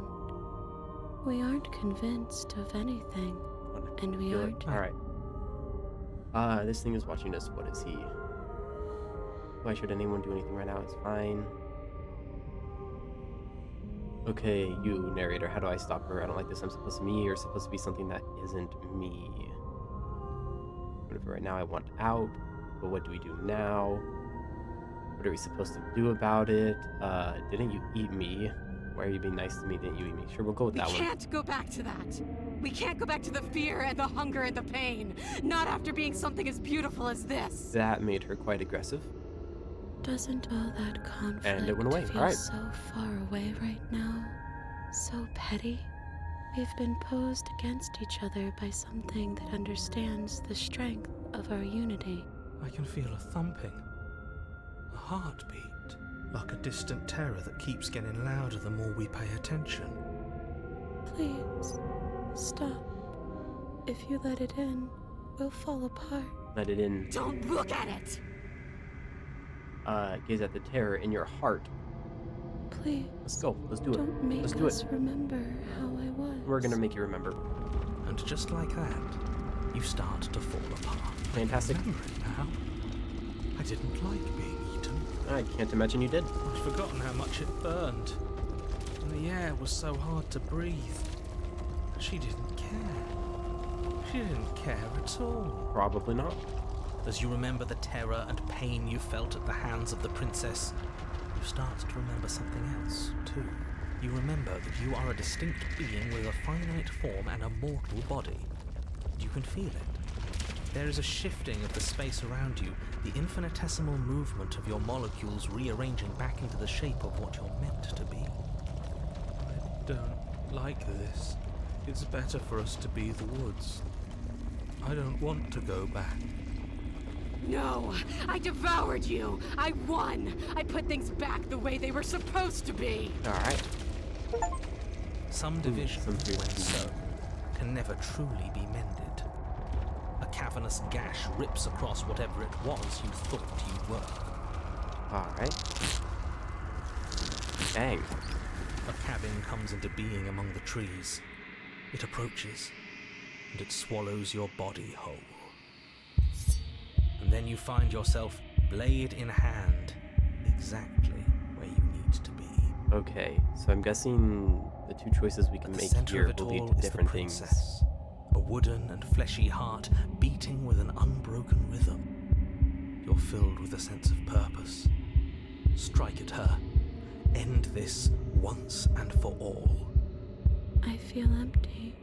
We aren't convinced of anything, and we aren't. Alright. This thing is watching us. What is he? Why should anyone do anything right now? It's fine. Okay, you, narrator, how do I stop her? I don't like this. I'm supposed to be me, or supposed to be something that isn't me. Whatever, right now I want out, but what do we do now? What are we supposed to do about it? Didn't you eat me? Why are you being nice to me? Didn't you eat me? Sure, we'll go with that one. We can't go back to that. We can't go back to the fear and the hunger and the pain. Not after being something as beautiful as this. That made her quite aggressive. Doesn't all that conflict And it went away. feel Alright. so far away right now? So petty? We've been posed against each other by something that understands the strength of our unity. I can feel a thumping. A heartbeat. Like a distant terror that keeps getting louder the more we pay attention. Please, stop. If you let it in, we'll fall apart. Let it in. Don't look at it! Gaze at the terror in your heart. Please. Let's go. Let's do it. Don't make Let's do us it. remember how I was. We're gonna make you remember. And just like that, you start to fall apart. Fantastic. I remember it now. I didn't like being eaten. I can't imagine you did. I'd forgotten how much it burned. And the air was so hard to breathe. She didn't care. She didn't care at all. Probably not. As you remember the terror and pain you felt at the hands of the princess, you start to remember something else, too. You remember that you are a distinct being with a finite form and a mortal body. You can feel it. There is a shifting of the space around you, the infinitesimal movement of your molecules rearranging back into the shape of what you're meant to be. I don't like this. It's better for us to be the woods. I don't want to go back. No, I devoured you. I won. I put things back the way they were supposed to be. Alright. Some division, some when so, can never truly be mended. A cavernous gash rips across whatever it was you thought you were. Alright. Bang. A cabin comes into being among the trees. It approaches, and it swallows your body whole. And then you find yourself, blade in hand, exactly where you need to be. Okay, so I'm guessing the two choices we can At the make center here of it will lead all to is the different things. princess, a wooden and fleshy heart beating with an unbroken rhythm. You're filled with a sense of purpose. Strike at her. End this once and for all. I feel empty.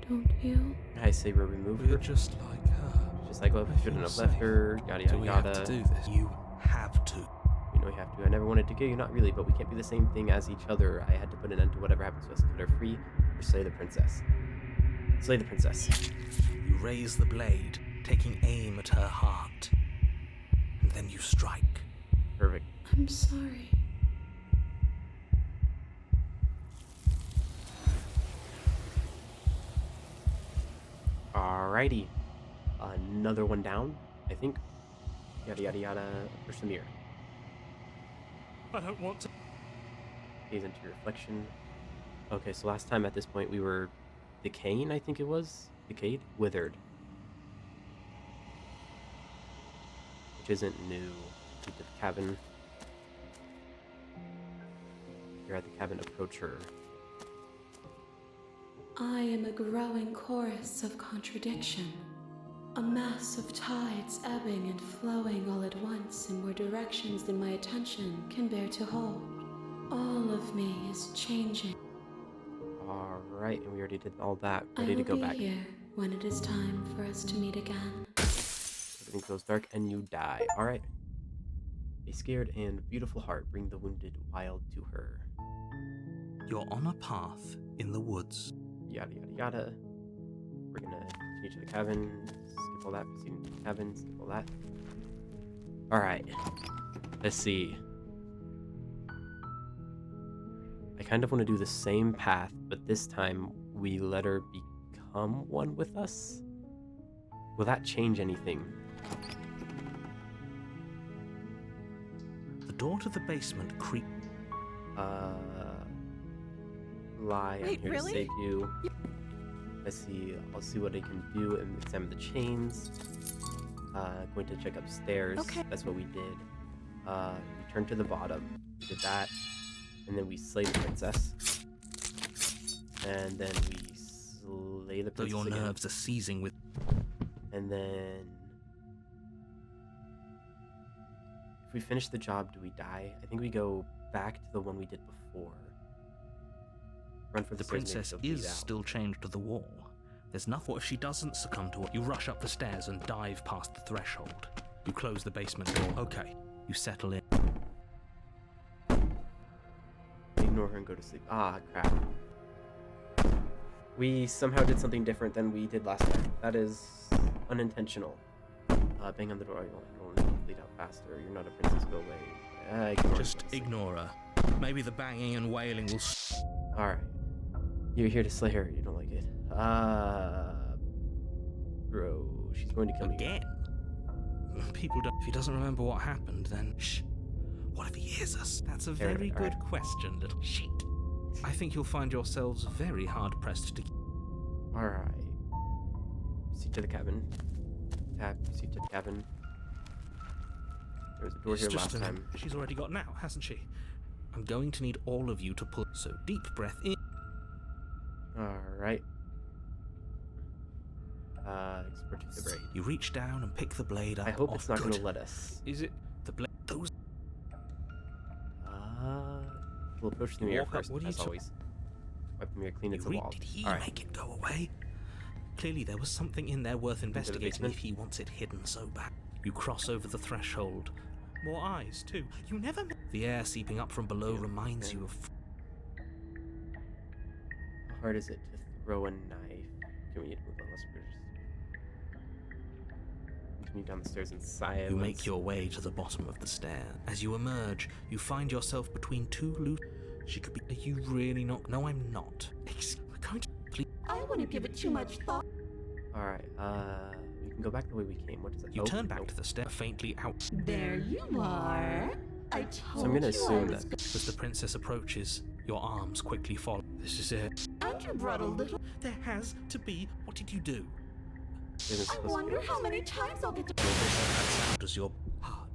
Don't you? I say we remove her. We're just like her. Just like, well, I we shouldn't feel have left safe. her, yada yada Do we have yada. to do this? You have to. You know we have to. I never wanted to kill you, not really, but we can't be the same thing as each other. I had to put an end to whatever happens to us. Cut her free or slay the princess. Slay the princess. You raise the blade, taking aim at her heart. And then you strike. Perfect. I'm sorry. Alrighty. Another one down, I think. Yada yada yada. For Samir. I don't want to. Gaze into your reflection. Okay, so last time at this point we were decaying, I think it was. Decayed? Withered. Which isn't new. To the cabin. You're at the cabin, approach her. I am a growing chorus of contradiction. A mass of tides ebbing and flowing all at once in more directions than my attention can bear to hold. All of me is changing. Alright, and we already did all that. I Ready to will go be back. here when it is time for us to meet again. Everything goes dark and you die. Alright. A scared and beautiful heart, bring the wounded wild to her. You're on a path in the woods. Yada yada yada. We're gonna continue to the cabin. Skip all that. Proceed into the cabin. Skip all that. Alright. Let's see. I kind of want to do the same path, but this time we let her become one with us? Will that change anything? The door to the basement creaks. Lie, Wait, I'm here really? to save you. Let's see, I'll see what I can do and examine the chains. Going to check upstairs. Okay. That's what we did. Return to the bottom. We did that. And then we slay the princess. And then we slay the Though princess your again. nerves are seizing with. And then... if we finish the job, do we die? I think we go back to the one we did before. Run for the The stairs, maybe princess she'll bleed is out. still chained to the wall. There's nothing. What if she doesn't succumb to it? You rush up the stairs and dive past the threshold. You close the basement door. Okay. You settle in. Ignore her and go to sleep. Ah, crap. We somehow did something different than we did last time. That is unintentional. Bang on the door. You'll need to bleed out faster. You're not a princess. Go away. Just ignore her. Maybe the banging and wailing will. Alright. You're here to slay her. You don't like it. Bro, she's going to kill me. Again? People don't. If he doesn't remember what happened, then. Shh. What if he hears us? That's a Fair very enough, good alright. question, little shit. I think you'll find yourselves very hard pressed to. Alright. Proceed to the cabin. Proceed to the cabin. There was a door here last time. She's already gotten out, hasn't she? I'm going to need all of you to pull. So deep breath in. Alright. Export to the blade. You reach down and pick the blade up. I hope off. it's not going to Good. let us. Is it the blade? Those. We'll approach the mirror Walk up, first, what are you as ta- always. Wipe the mirror clean, it's a wall. Did he Alright. make it go away? Clearly, there was something in there worth investigating basement? if he wants it hidden so bad. You cross over the threshold. More eyes, too. You never. The air seeping up from below reminds you of. How hard is it to throw a knife? Can we need to move on? Let's continue down the stairs in silence. You make your way to the bottom of the stair. As you emerge, you find yourself between two loose. She could be. Are you really not? No, I'm not. We're going to. Please. I wouldn't give it too much thought. Alright, we can go back the way we came. What does that? You oh, turn back nope. to the stair, faintly out. There you are. I So I'm told gonna you assume I was that. As the princess approaches, your arms quickly follow. This is it. And you brought a little. There has to be. What did you do? I wonder how many times I'll get to. That sound as your heart.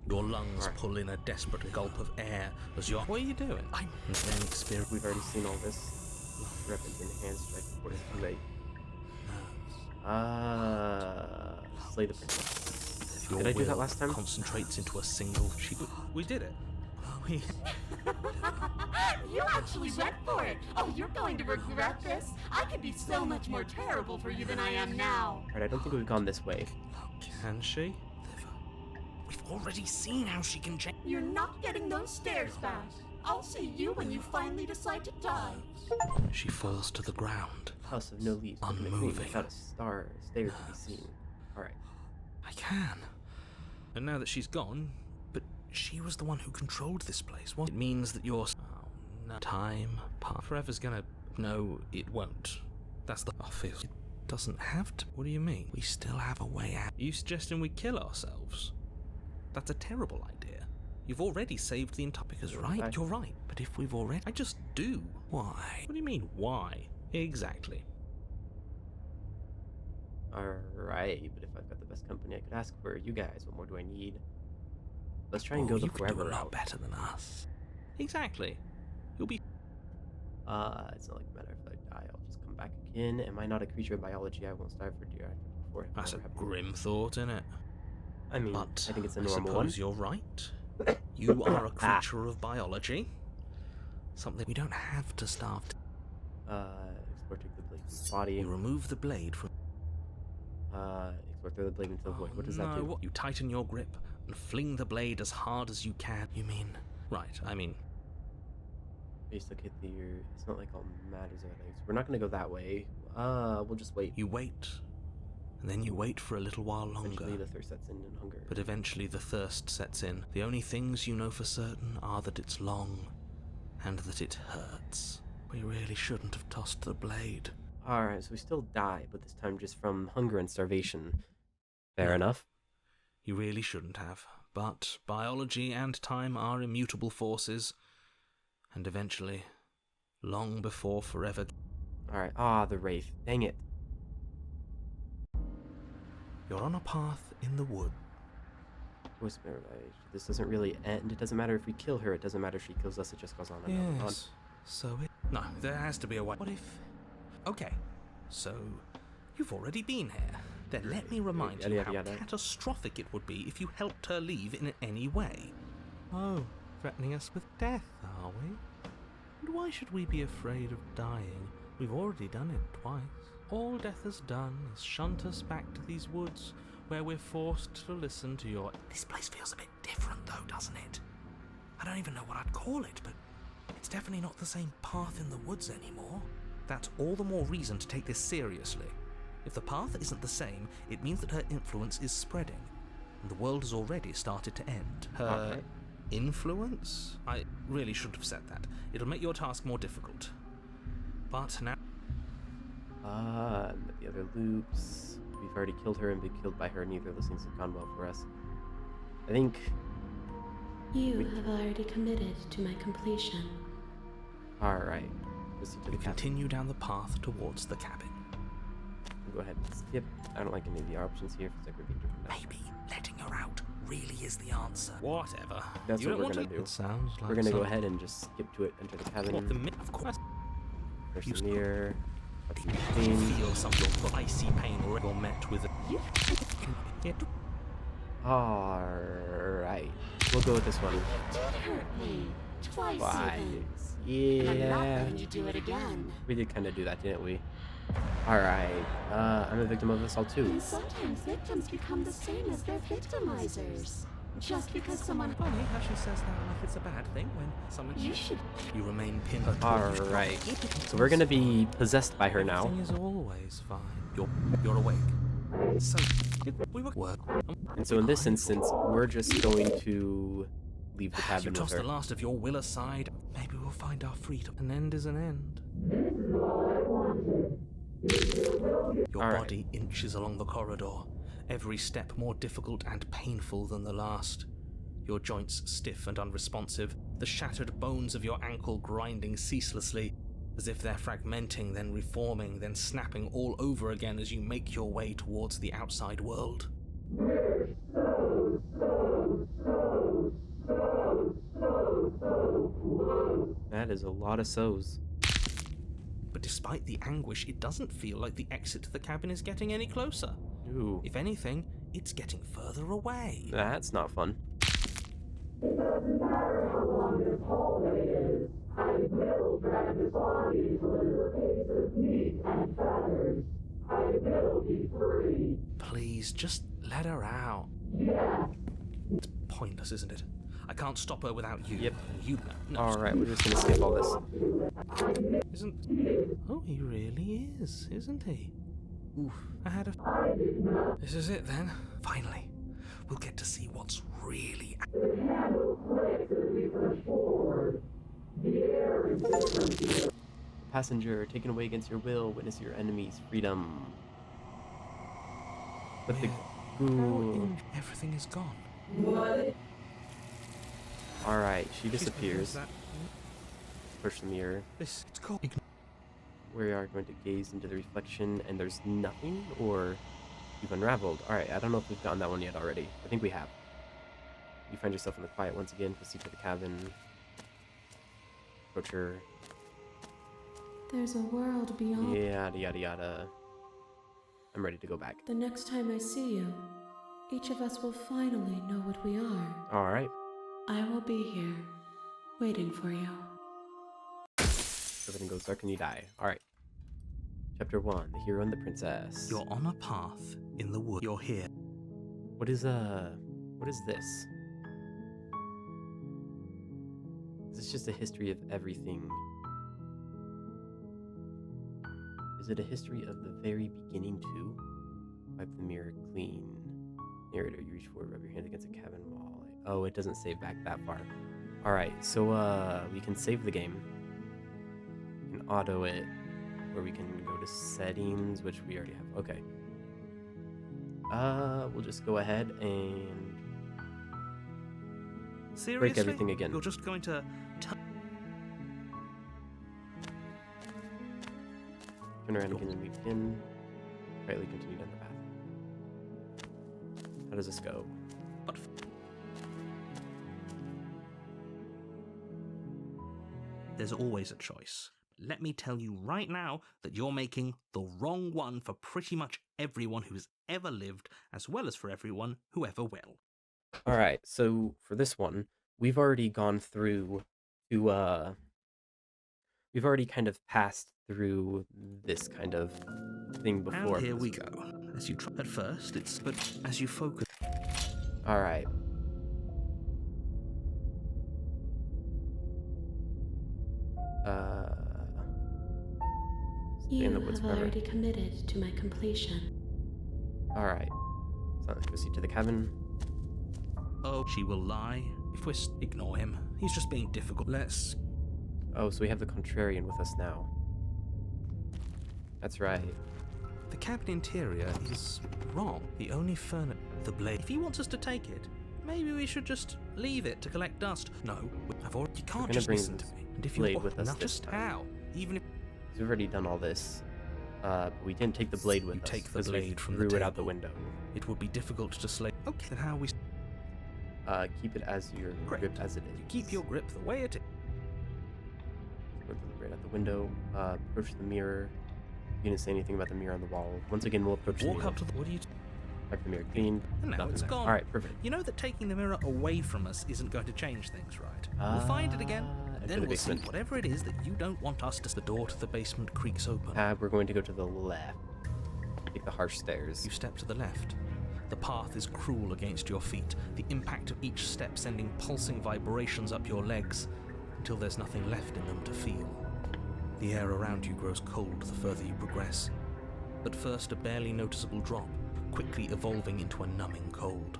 Your lungs Alright. pull in a desperate gulp of air as your. What are you doing? And then experience We've already seen all this. Weapons in hand strike before it's too late. Slay the princess. Your Did I do that will last time? Concentrates into a single. We did it. We. You actually went for it. Oh, you're going to regret this. I could be so much more terrible for you than I am now. Alright, I don't think we've gone this way. Can she? We've already seen how she can change. You're not getting those stairs back. I'll see you when you finally decide to die. She falls to the ground. House of no leaves, looking at me Unmoving. without a stair to be seen. Alright. I can. And now that she's gone, but she was the one who controlled this place. What? It means that your no time, forever's gonna. No, it won't. That's the office. It doesn't have to. What do you mean? We still have a way out. Are you suggesting we kill ourselves? That's a terrible idea. You've already saved the entire. Because right, you're right. But if we've already, I just do. Why? What do you mean? Why? Exactly. Alright, but if I've got the best company I could ask for, you guys, what more do I need? Let's try and go the you could do forever a lot route. better than us. Exactly. You'll be. It's not like a matter if I die, I'll just come back again. Am I not a creature of biology? I won't starve for dear before. That's a grim thought, isn't it? I mean, But I think it's a I normal suppose one. you're right. You are a creature of biology. Something we don't have to starve. Explore take the blade from the body. You remove the blade from. Explore through the blade into the void. What does that do? You tighten your grip and fling the blade as hard as you can. You mean? Right, I mean. Basic hit the ear. It's not like all matters of it. We're not gonna go that way. We'll just wait. You wait. And then you wait for a little while longer. Eventually the thirst sets in and hunger. But eventually the thirst sets in. The only things you know for certain are that it's long and that it hurts. We really shouldn't have tossed the blade. Alright, so we still die, but this time just from hunger and starvation. Fair enough. You really shouldn't have. But biology and time are immutable forces. And eventually, long before forever... Alright, the Wraith. Dang it. You're on a path in the wood. This doesn't really end. It doesn't matter if we kill her. It doesn't matter if she kills us. It just goes on and on and on. Yes. So it... No, there has to be a way. What if... Okay, so you've already been here. Then let me remind you how catastrophic it would be if you helped her leave in any way. Oh, threatening us with death, are we? And why should we be afraid of dying? We've already done it twice. All death has done is shunt us back to these woods where we're forced to listen to your... This place feels a bit different though, doesn't it? I don't even know what I'd call it, but it's definitely not the same path in the woods anymore. That's all the more reason to take this seriously. If the path isn't the same, it means that her influence is spreading, and the world has already started to end. Her influence? I really shouldn't have said that. It'll make your task more difficult. But now... The other loops. We've already killed her and been killed by her. Neither of those things have gone well for us. I think... You have already committed to my completion. Alright. Proceed to the you cabin. continue down the path towards the cabin. We'll go ahead and skip. I don't like any of the options here. It's like we're being driven down. Maybe letting her out really is the answer. Whatever. That's You what don't we're want gonna to... do. It sounds like We're gonna go something. ahead and just skip to it, enter the cabin. Of course. There's You some mirror. Touch some You pain. feel some of your icy pain or you're met with a... Alright. We'll go with this one. You did hurt me. Twice even. Yeah. I'm not letting you do it again. We did kind of do that, didn't we? Alright. I'm a victim of assault too. And sometimes victims become the same as their victimizers. Just because someone... Funny how she says that like it's a bad thing when someone... You should... You remain pinned. Alright. So we're gonna be possessed by her now. Everything is always fine. You're awake. So, we were work. And so in this instance, we're just going to leave the You cabin toss with the her. last of your will aside. Maybe we'll find our freedom. An end is an end. Your All right. body inches along the corridor, every step more difficult and painful than the last. your joints stiff and unresponsive, the shattered bones of your ankle grinding ceaselessly, as if they're fragmenting, then reforming, then snapping all over again as you make your way towards the outside world. That is a lot of so's. But despite the anguish, it doesn't feel like the exit to the cabin is getting any closer. Ooh, If anything, it's getting further away. that's not fun. It doesn't matter how long this hallway is. I will drag this body till it is a piece of meat and feathers. I will be free. Please, just let her out. Yes. It's pointless, isn't it? I can't stop her without you. Yep. And you no. Alright, we're just gonna skip all this. Isn't... Oh, he really is, isn't he? Oof, I had a... This is it then. Finally, we'll get to see what's really... The candle flicks as we push forward. The air is different here. Passenger, taken away against your will, witness your enemy's freedom. But the ghoul... Everything is gone. What? Alright, she disappears. That... Push the mirror. This... It's called... We are going to gaze into the reflection, and there's nothing, or you've unraveled. Alright, I don't know if we've gotten that one yet already. I think we have. You find yourself in the quiet once again, proceed to the cabin. Approach her. There's a world beyond. Yada yada yada. I'm ready to go back. The next time I see you, each of us will finally know what we are. Alright. I will be here, waiting for you. Everything goes dark and you die. Alright. Chapter 1, The Hero and the Princess. You're on a path in the wood. You're here. What is this? Is this just a history of everything? Is it a history of the very beginning too? Wipe the mirror clean. Narrator, you reach forward, rub your hand against a cabin wall. Oh, it doesn't save back that far. Alright, so we can save the game. We can auto it, or we can go to settings, which we already have. Okay. We'll just go ahead and Seriously? break everything again. You're just going to... Turn around again and begin. Quietly continue down the path. How does this go? But... There's always a choice. Let me tell you right now that you're making the wrong one for pretty much everyone who's ever lived, as well as for everyone who ever will. Alright, so for this one, we've already gone through to, we've already kind of passed through this kind of thing before. And here we go. As you try at first, but as you focus... Alright. Stay in You the woods have forever. already committed to my completion. Alright. So let's proceed to the cabin. Oh, she will lie. If we ignore him, he's just being difficult. Let's... Oh, so we have the contrarian with us now. That's right. The cabin interior is wrong. The only furniture... The blade... If he wants us to take it, maybe we should just leave it to collect dust. No, I've already... You can't gonna just bring listen to this me. And if you... blade with us not this just time. how. Even if... We've already done all this. But we didn't take the blade with You us. take the 'cause we blade from the threw it out the table. window. It would be difficult to slay... Okay, then how we... Keep it as your Great. grip as it is. You keep your grip the way it is. Right out the window. Approach the mirror. You didn't say anything about the mirror on the wall. Once again, we'll approach the Walk mirror. up to the... What do you... Wipe the mirror clean. And now Nothing it's there. gone. Alright, perfect. You know that taking the mirror away from us isn't going to change things, right? We'll find it again, and enter then the we'll see basement. whatever it is that you don't want us to... The door to the basement creaks open. We're going to go to the left. Take the harsh stairs. You step to the left. The path is cruel against your feet, the impact of each step sending pulsing vibrations up your legs, until there's nothing left in them to feel. The air around you grows cold the further you progress. At first a barely noticeable drop, quickly evolving into a numbing cold.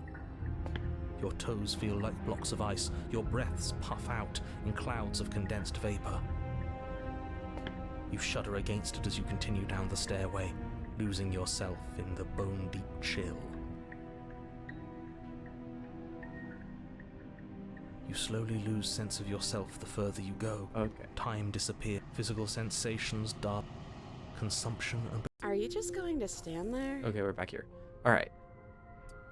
Your toes feel like blocks of ice, your breaths puff out in clouds of condensed vapor. You shudder against it as you continue down the stairway, losing yourself in the bone-deep chill. You slowly lose sense of yourself the further you go. Okay. Time disappears. Physical sensations, dark consumption, and... Are you just going to stand there? Okay, we're back here. All right.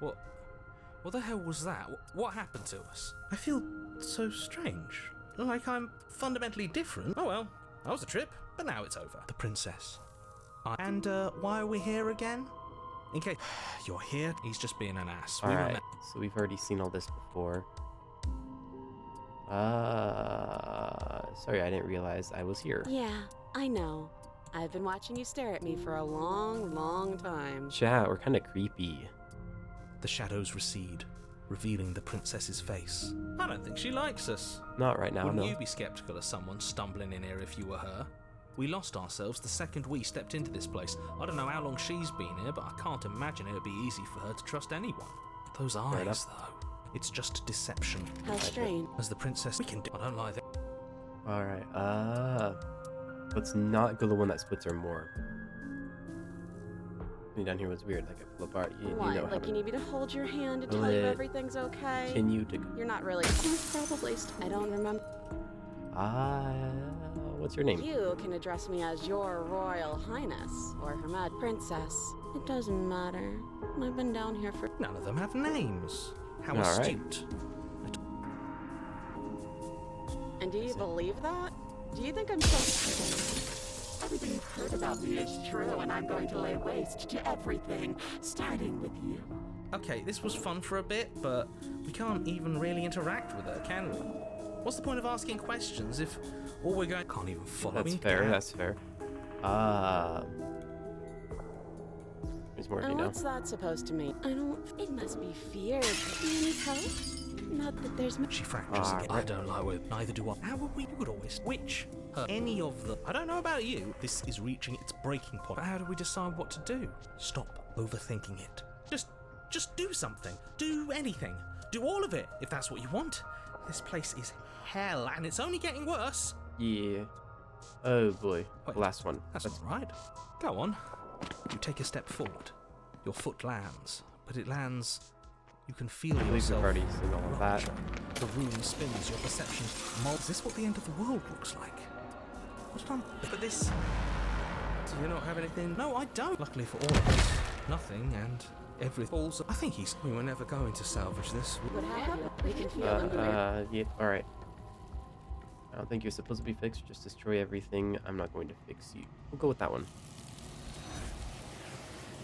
What the hell was that? What happened to us? I feel so strange. Like I'm fundamentally different. Oh well, that was a trip, but now it's over. The princess. And why are we here again? In case you're here, he's just being an ass. All right. So we've already seen all this before. Sorry, I didn't realize I was here. Yeah, I know. I've been watching you stare at me for a long, long time. Chat, we're kind of creepy. The shadows recede, revealing the princess's face. I don't think she likes us. Not right now, Wouldn't no. you be skeptical of someone stumbling in here if you were her? We lost ourselves the second we stepped into this place. I don't know how long she's been here, but I can't imagine it would be easy for her to trust anyone. Those eyes, though. It's just deception. How strange. As the princess, we can do. I don't like that. All right. Let's not go the one that splits her more. Down here was weird, like a flip art. You What? know Like you need me to hold your hand to tell you everything's okay? Continue to. You're not really. Probably. I don't remember. What's your name? You can address me as Your Royal Highness or Her Mad Princess. It doesn't matter. I've been down here for. None of them have names. How All right. astute. And do you believe that? Do you think I'm so? Everything you've heard about me is true, and I'm going to lay waste to everything, starting with you. Okay, this was fun for a bit, but we can't even really interact with her, can we? What's the point of asking questions if all we're going... Can't even follow me. That's fair, that's fair. There's more, And what's that supposed to mean? I don't... It must be fear. Do you need help? Not that there's... She fractures again. I don't like it. Neither do I. How would we... You would always... Which? Her. Any of them. I don't know about you. This is reaching its breaking point. But how do we decide what to do? Stop overthinking it. Just do something. Do anything. Do all of it, if that's what you want. This place is hell, and it's only getting worse. Yeah. Oh boy. Wait, Last one. That's not right. Go on. You take a step forward. Your foot lands, but it lands... You can feel I believe we've yourself. already seen all of that. The room spins, your perception molds. Is this what the end of the world looks like? What's wrong? But this... Do you not have anything? No, I don't. Luckily for all of us, nothing and everything falls. I think he's... We were never going to salvage this. What happened? We can feel them. Yeah, alright. I don't think you're supposed to be fixed, just destroy everything. I'm not going to fix you. We'll go with that one.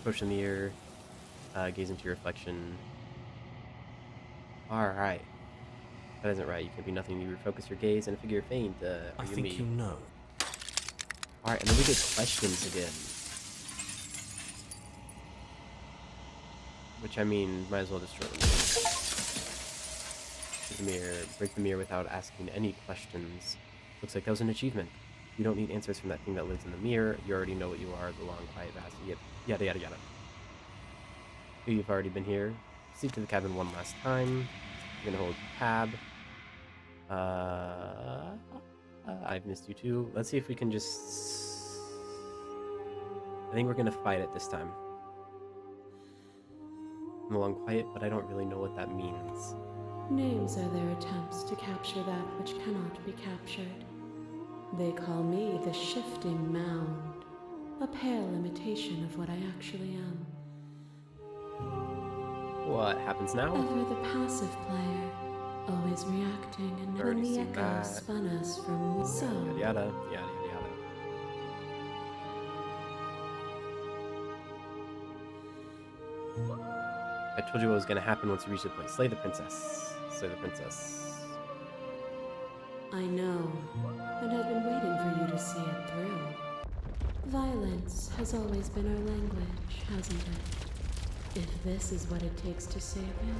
Push in the mirror, gaze into your reflection. Alright. That isn't right. You can be nothing. You refocus your gaze and figure faint. I think you know. Alright, and then we get questions again. Which, I mean, might as well destroy the mirror. Break the mirror without asking any questions. Looks like that was an achievement. You don't need answers from that thing that lives in the mirror. You already know what you are, the long, quiet, vast, yada, yada, yada. You've already been here. Proceed to the cabin one last time. You're gonna hold tab. I've missed you too. Let's see if we can just... I think we're gonna fight it this time. I'm a long quiet, but I don't really know what that means. Names are their attempts to capture that which cannot be captured. They call me the shifting mound, a pale imitation of what I actually am. What happens now? Ever the passive player, always reacting, and when Already the seen echo that. spun us from so. Yada, yada, yada, yada, yada. I told you what was gonna happen once you reach the place. Slay the princess. Slay the princess. I know, and I've been waiting for you to see it through. Violence has always been our language, hasn't it? If this is what it takes to save you,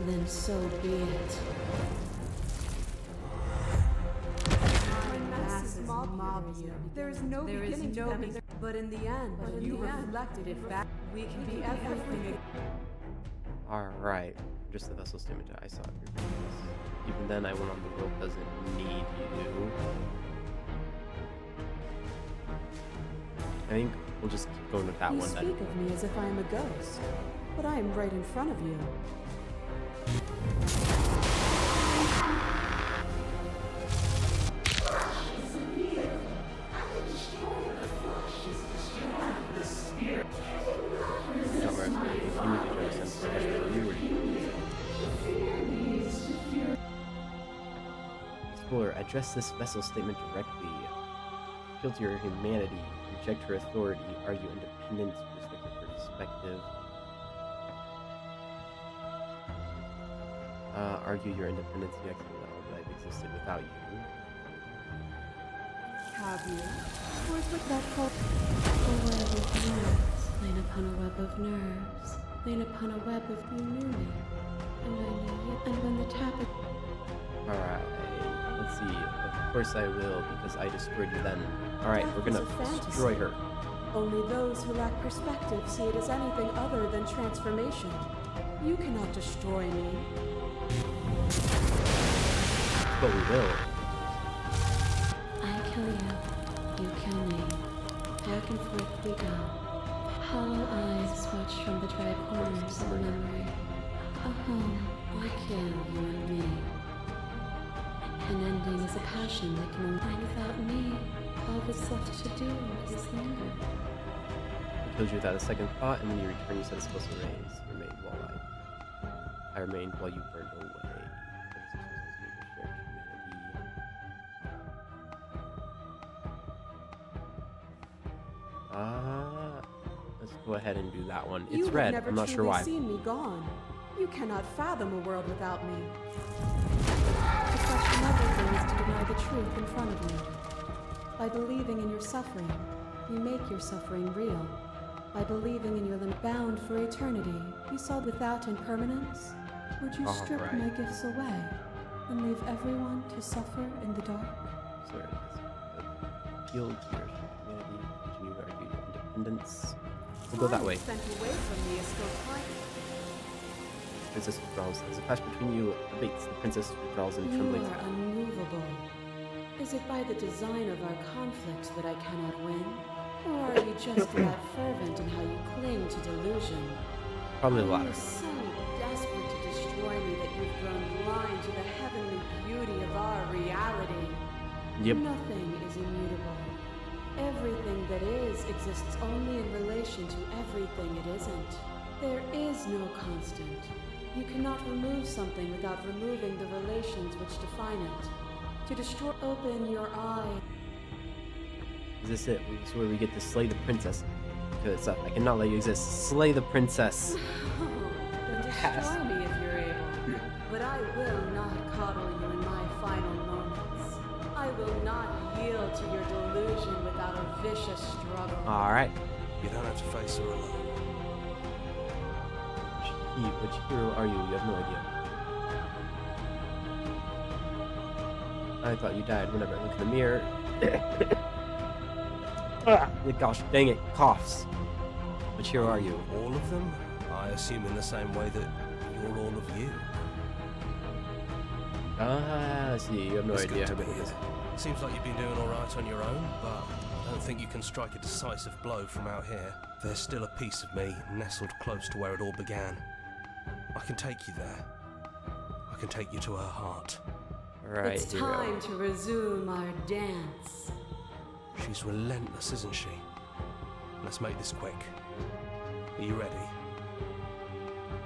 then so be it. Masses mob you. There is no beginning to them, but in the end, you reflected it back. We can be everything again. Alright. Just the vessel statement I saw your business. Even then, I went on the world doesn't need you. I think we'll just keep going with that You one speak then. of me as if I am a ghost, but I am right in front of you. Explorer, address this vessel's statement directly. Appeal to your humanity. Reject her authority. Argue independence. Respect her perspective. Argue your independence. The XML that I've existed without you. Have you? Or is with that called A web of nerves, lain upon a web of nerves, lain upon a web of you knew me, and I knew you, and when the tapestry. Alright, let's see. Of course I will, because I destroyed you then. Alright, Death we're gonna is a fantasy. destroy her. Only those who lack perspective see it as anything other than transformation. You cannot destroy me. But we will. I kill you, you kill me. Back and forth we go. Hollow eyes watch from the dry corners of memory. A home, I kill you and me. An ending is a passion that can only find without me. All that's left to do is linger. I killed you without a second thought, and when you return, you said it's supposed to remain while I remained while you burned away. Let's go ahead and do that one. You It's have red. never I'm not sure truly why. seen me gone. You cannot fathom a world without me. To question everything is to deny the truth in front of you. By believing in your suffering, you make your suffering real. By believing in your limit bound for eternity, you saw without impermanence? Would you strip Alright. my gifts away and leave everyone to suffer in the dark? Sorry. Appeal to your humanity. Continue to argue your independence. We'll go that way. Sent away from me is still fighting. Princess withdraws. As a clash between you abates, the princess withdraws in You trembling. are unmovable. Is it by the design of our conflict that I cannot win? Or are you just that fervent in how you cling to delusion? Probably the Are latter. you so desperate to destroy me that you've grown blind to the heavenly beauty of our reality? Yep. Nothing is immutable. Everything that is exists only in relation to everything it isn't. There is no constant. You cannot remove something without removing the relations which define it. To destroy, open your eye. Is this it? This is where we get to slay the princess. Because I cannot let you exist. Slay the princess. Then destroy me if you're able. But I will not coddle you in my final moments. I will not yield to your delusion without a vicious struggle. Alright. You don't have to face her alone. Which hero are you? You have no idea. I thought you died whenever I look in the mirror. Gosh dang it, coughs. Which hero are you? All of them? I assume in the same way that you're all of you. I see. You have no It's idea good how to good be it is. here. Seems like you've been doing all right on your own, but I don't think you can strike a decisive blow from out here. There's still a piece of me nestled close to where it all began. I can take you there. I can take you to her heart. Alright, It's hero. time to resume our dance. She's relentless, isn't she? Let's make this quick. Are you ready?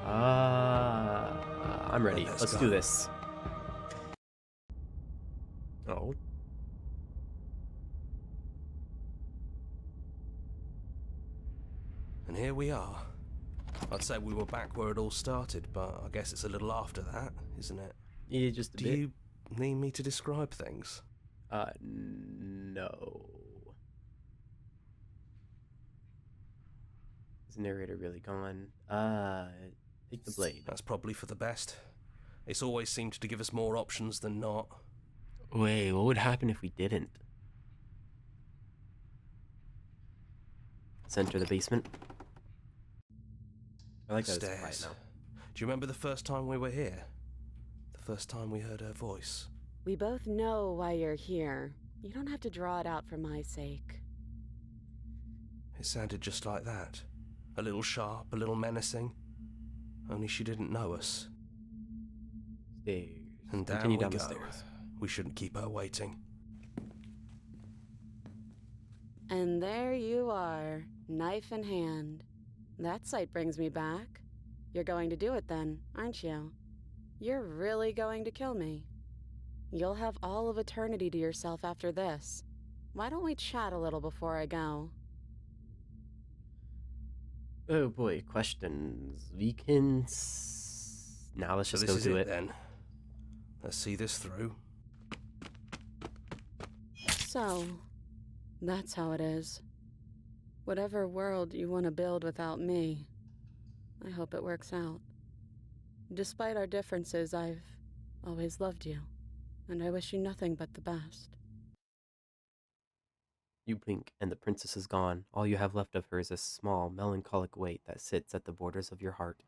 I'm ready. Let's Let's go. do this. Oh. And here we are. I'd say we were back where it all started, but I guess it's a little after that, isn't it? Yeah, just a Do bit. you need me to describe things? No. Is the narrator really gone? Take the blade. That's probably for the best. It's always seemed to give us more options than not. Wait, what would happen if we didn't? Let's enter the basement. I like that it's quiet Stairs. now. Do you remember the first time we were here? The first time we heard her voice? We both know why you're here. You don't have to draw it out for my sake. It sounded just like that. A little sharp, a little menacing. Only she didn't know us. Stairs. And down Continue we down go. the stairs. We shouldn't keep her waiting. And there you are, knife in hand. That sight brings me back. You're going to do it then, aren't you? You're really going to kill me. You'll have all of eternity to yourself after this. Why don't we chat a little before I go? Oh boy, questions. Now let's So just this go is do it it. then. Let's see this through. So, that's how it is. Whatever world you want to build without me, I hope it works out. Despite our differences, I've always loved you, and I wish you nothing but the best. You blink, and the princess is gone. All you have left of her is a small, melancholic weight that sits at the borders of your heart.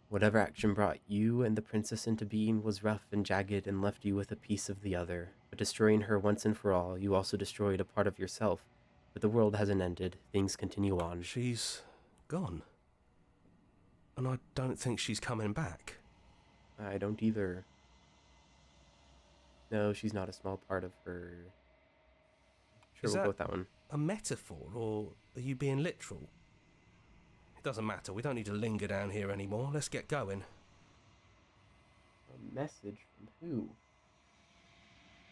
Whatever action brought you and the princess into being was rough and jagged and left you with a piece of the other. But destroying her once and for all, you also destroyed a part of yourself. But the world hasn't ended. Things continue on. She's gone. And I don't think she's coming back. I don't either. No, she's not a small part of her. Sure, Is we'll that go with that one. a metaphor, or are you being literal? It doesn't matter. We don't need to linger down here anymore. Let's get going. A message from who?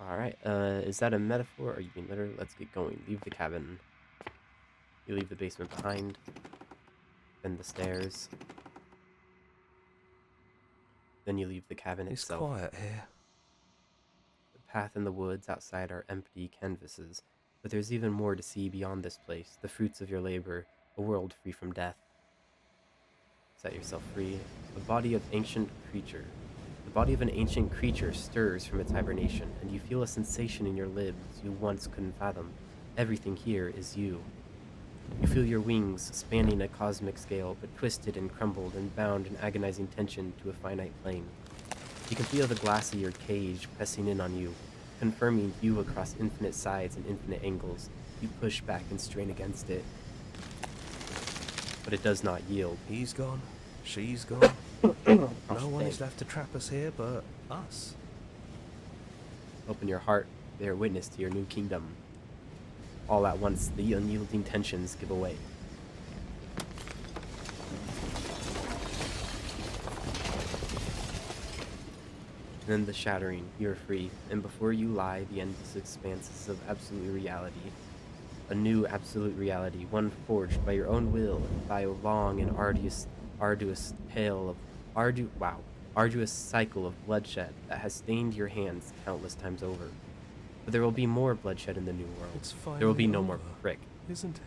Alright, is that a metaphor? Are you being literal? Let's get going. Leave the cabin. You leave the basement behind. Then the stairs. Then you leave the cabin It's itself. quiet here. The path and the woods outside are empty canvases, but there's even more to see beyond this place, the fruits of your labor, a world free from death. Set yourself free. The body of ancient creature. The body of an ancient creature stirs from its hibernation, and you feel a sensation in your limbs you once couldn't fathom. Everything here is you. You feel your wings spanning a cosmic scale, but twisted and crumbled and bound in agonizing tension to a finite plane. You can feel the glass of your cage pressing in on you, confirming you across infinite sides and infinite angles. You push back and strain against it, but it does not yield. He's gone. She's gone. No one is left to trap us here but us. Open your heart, bear witness to your new kingdom. All at once, the unyielding tensions give away. Then the shattering, you're free, and before you lie the endless expanses of absolute reality. A new absolute reality, one forged by your own will, by a long and arduous cycle of bloodshed that has stained your hands countless times over. But there will be more bloodshed in the new world. It's There will be finally no more over, prick. isn't it?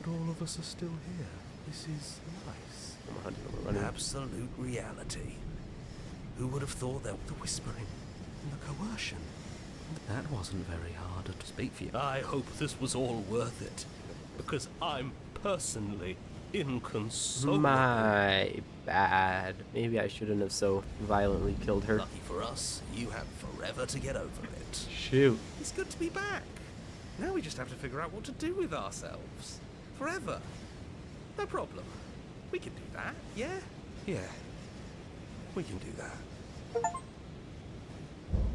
But all of us are still here. This is nice. We're running. Absolute reality. Who would have thought that the whispering and the coercion? That wasn't very hard to speak for you. I hope this was all worth it, because I'm personally inconsolable. My bad. Maybe I shouldn't have so violently killed her. Lucky for us, you have forever to get over it. Shoot. It's good to be back. Now we just have to figure out what to do with ourselves. Forever. No problem. We can do that, yeah? Yeah, we can do that.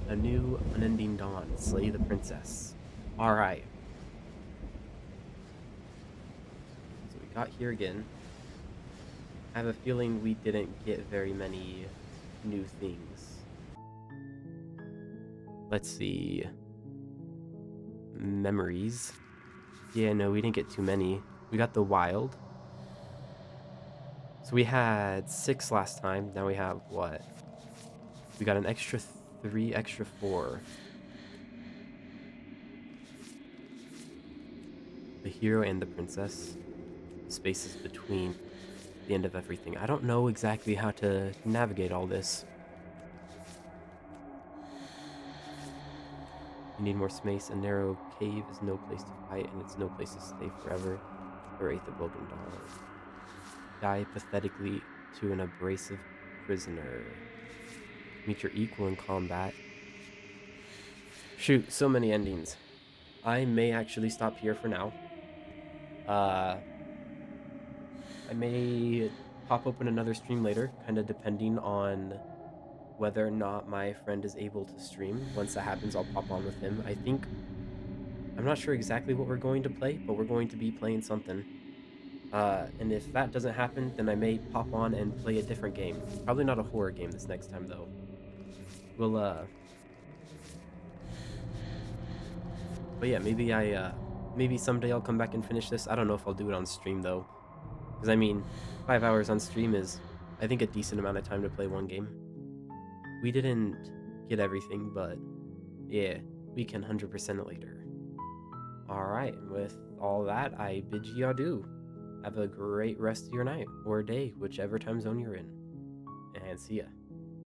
A new, unending dawn. Slay the princess. Alright. So we got here again. I have a feeling we didn't get very many new things. Let's see. Memories. Yeah, no, we didn't get too many. We got the wild. So we had 6 last time. Now we have what? We got an extra 3, extra 4. The hero and the princess. Spaces between the end of everything. I don't know exactly how to navigate all this. You need more space. A narrow cave is no place to fight, and it's no place to stay forever. The Wraith of Broken Dawn. Die pathetically to an abrasive prisoner. Meet your equal in combat. Shoot, so many endings. I may actually stop here for now. I may pop open another stream later, kind of depending on whether or not my friend is able to stream. Once that happens, I'll pop on with him. I'm not sure exactly what we're going to play, but we're going to be playing something. And if that doesn't happen, then I may pop on and play a different game. Probably not a horror game this next time, though. we'll but yeah, maybe someday I'll come back and finish this. I don't know if I'll do it on stream though, because I mean, 5 hours on stream is, I think, a decent amount of time to play one game. We didn't get everything, but yeah, we can 100% it later. Alright, with all that, I bid you adieu. Have a great rest of your night, or day, whichever time zone you're in. And see ya.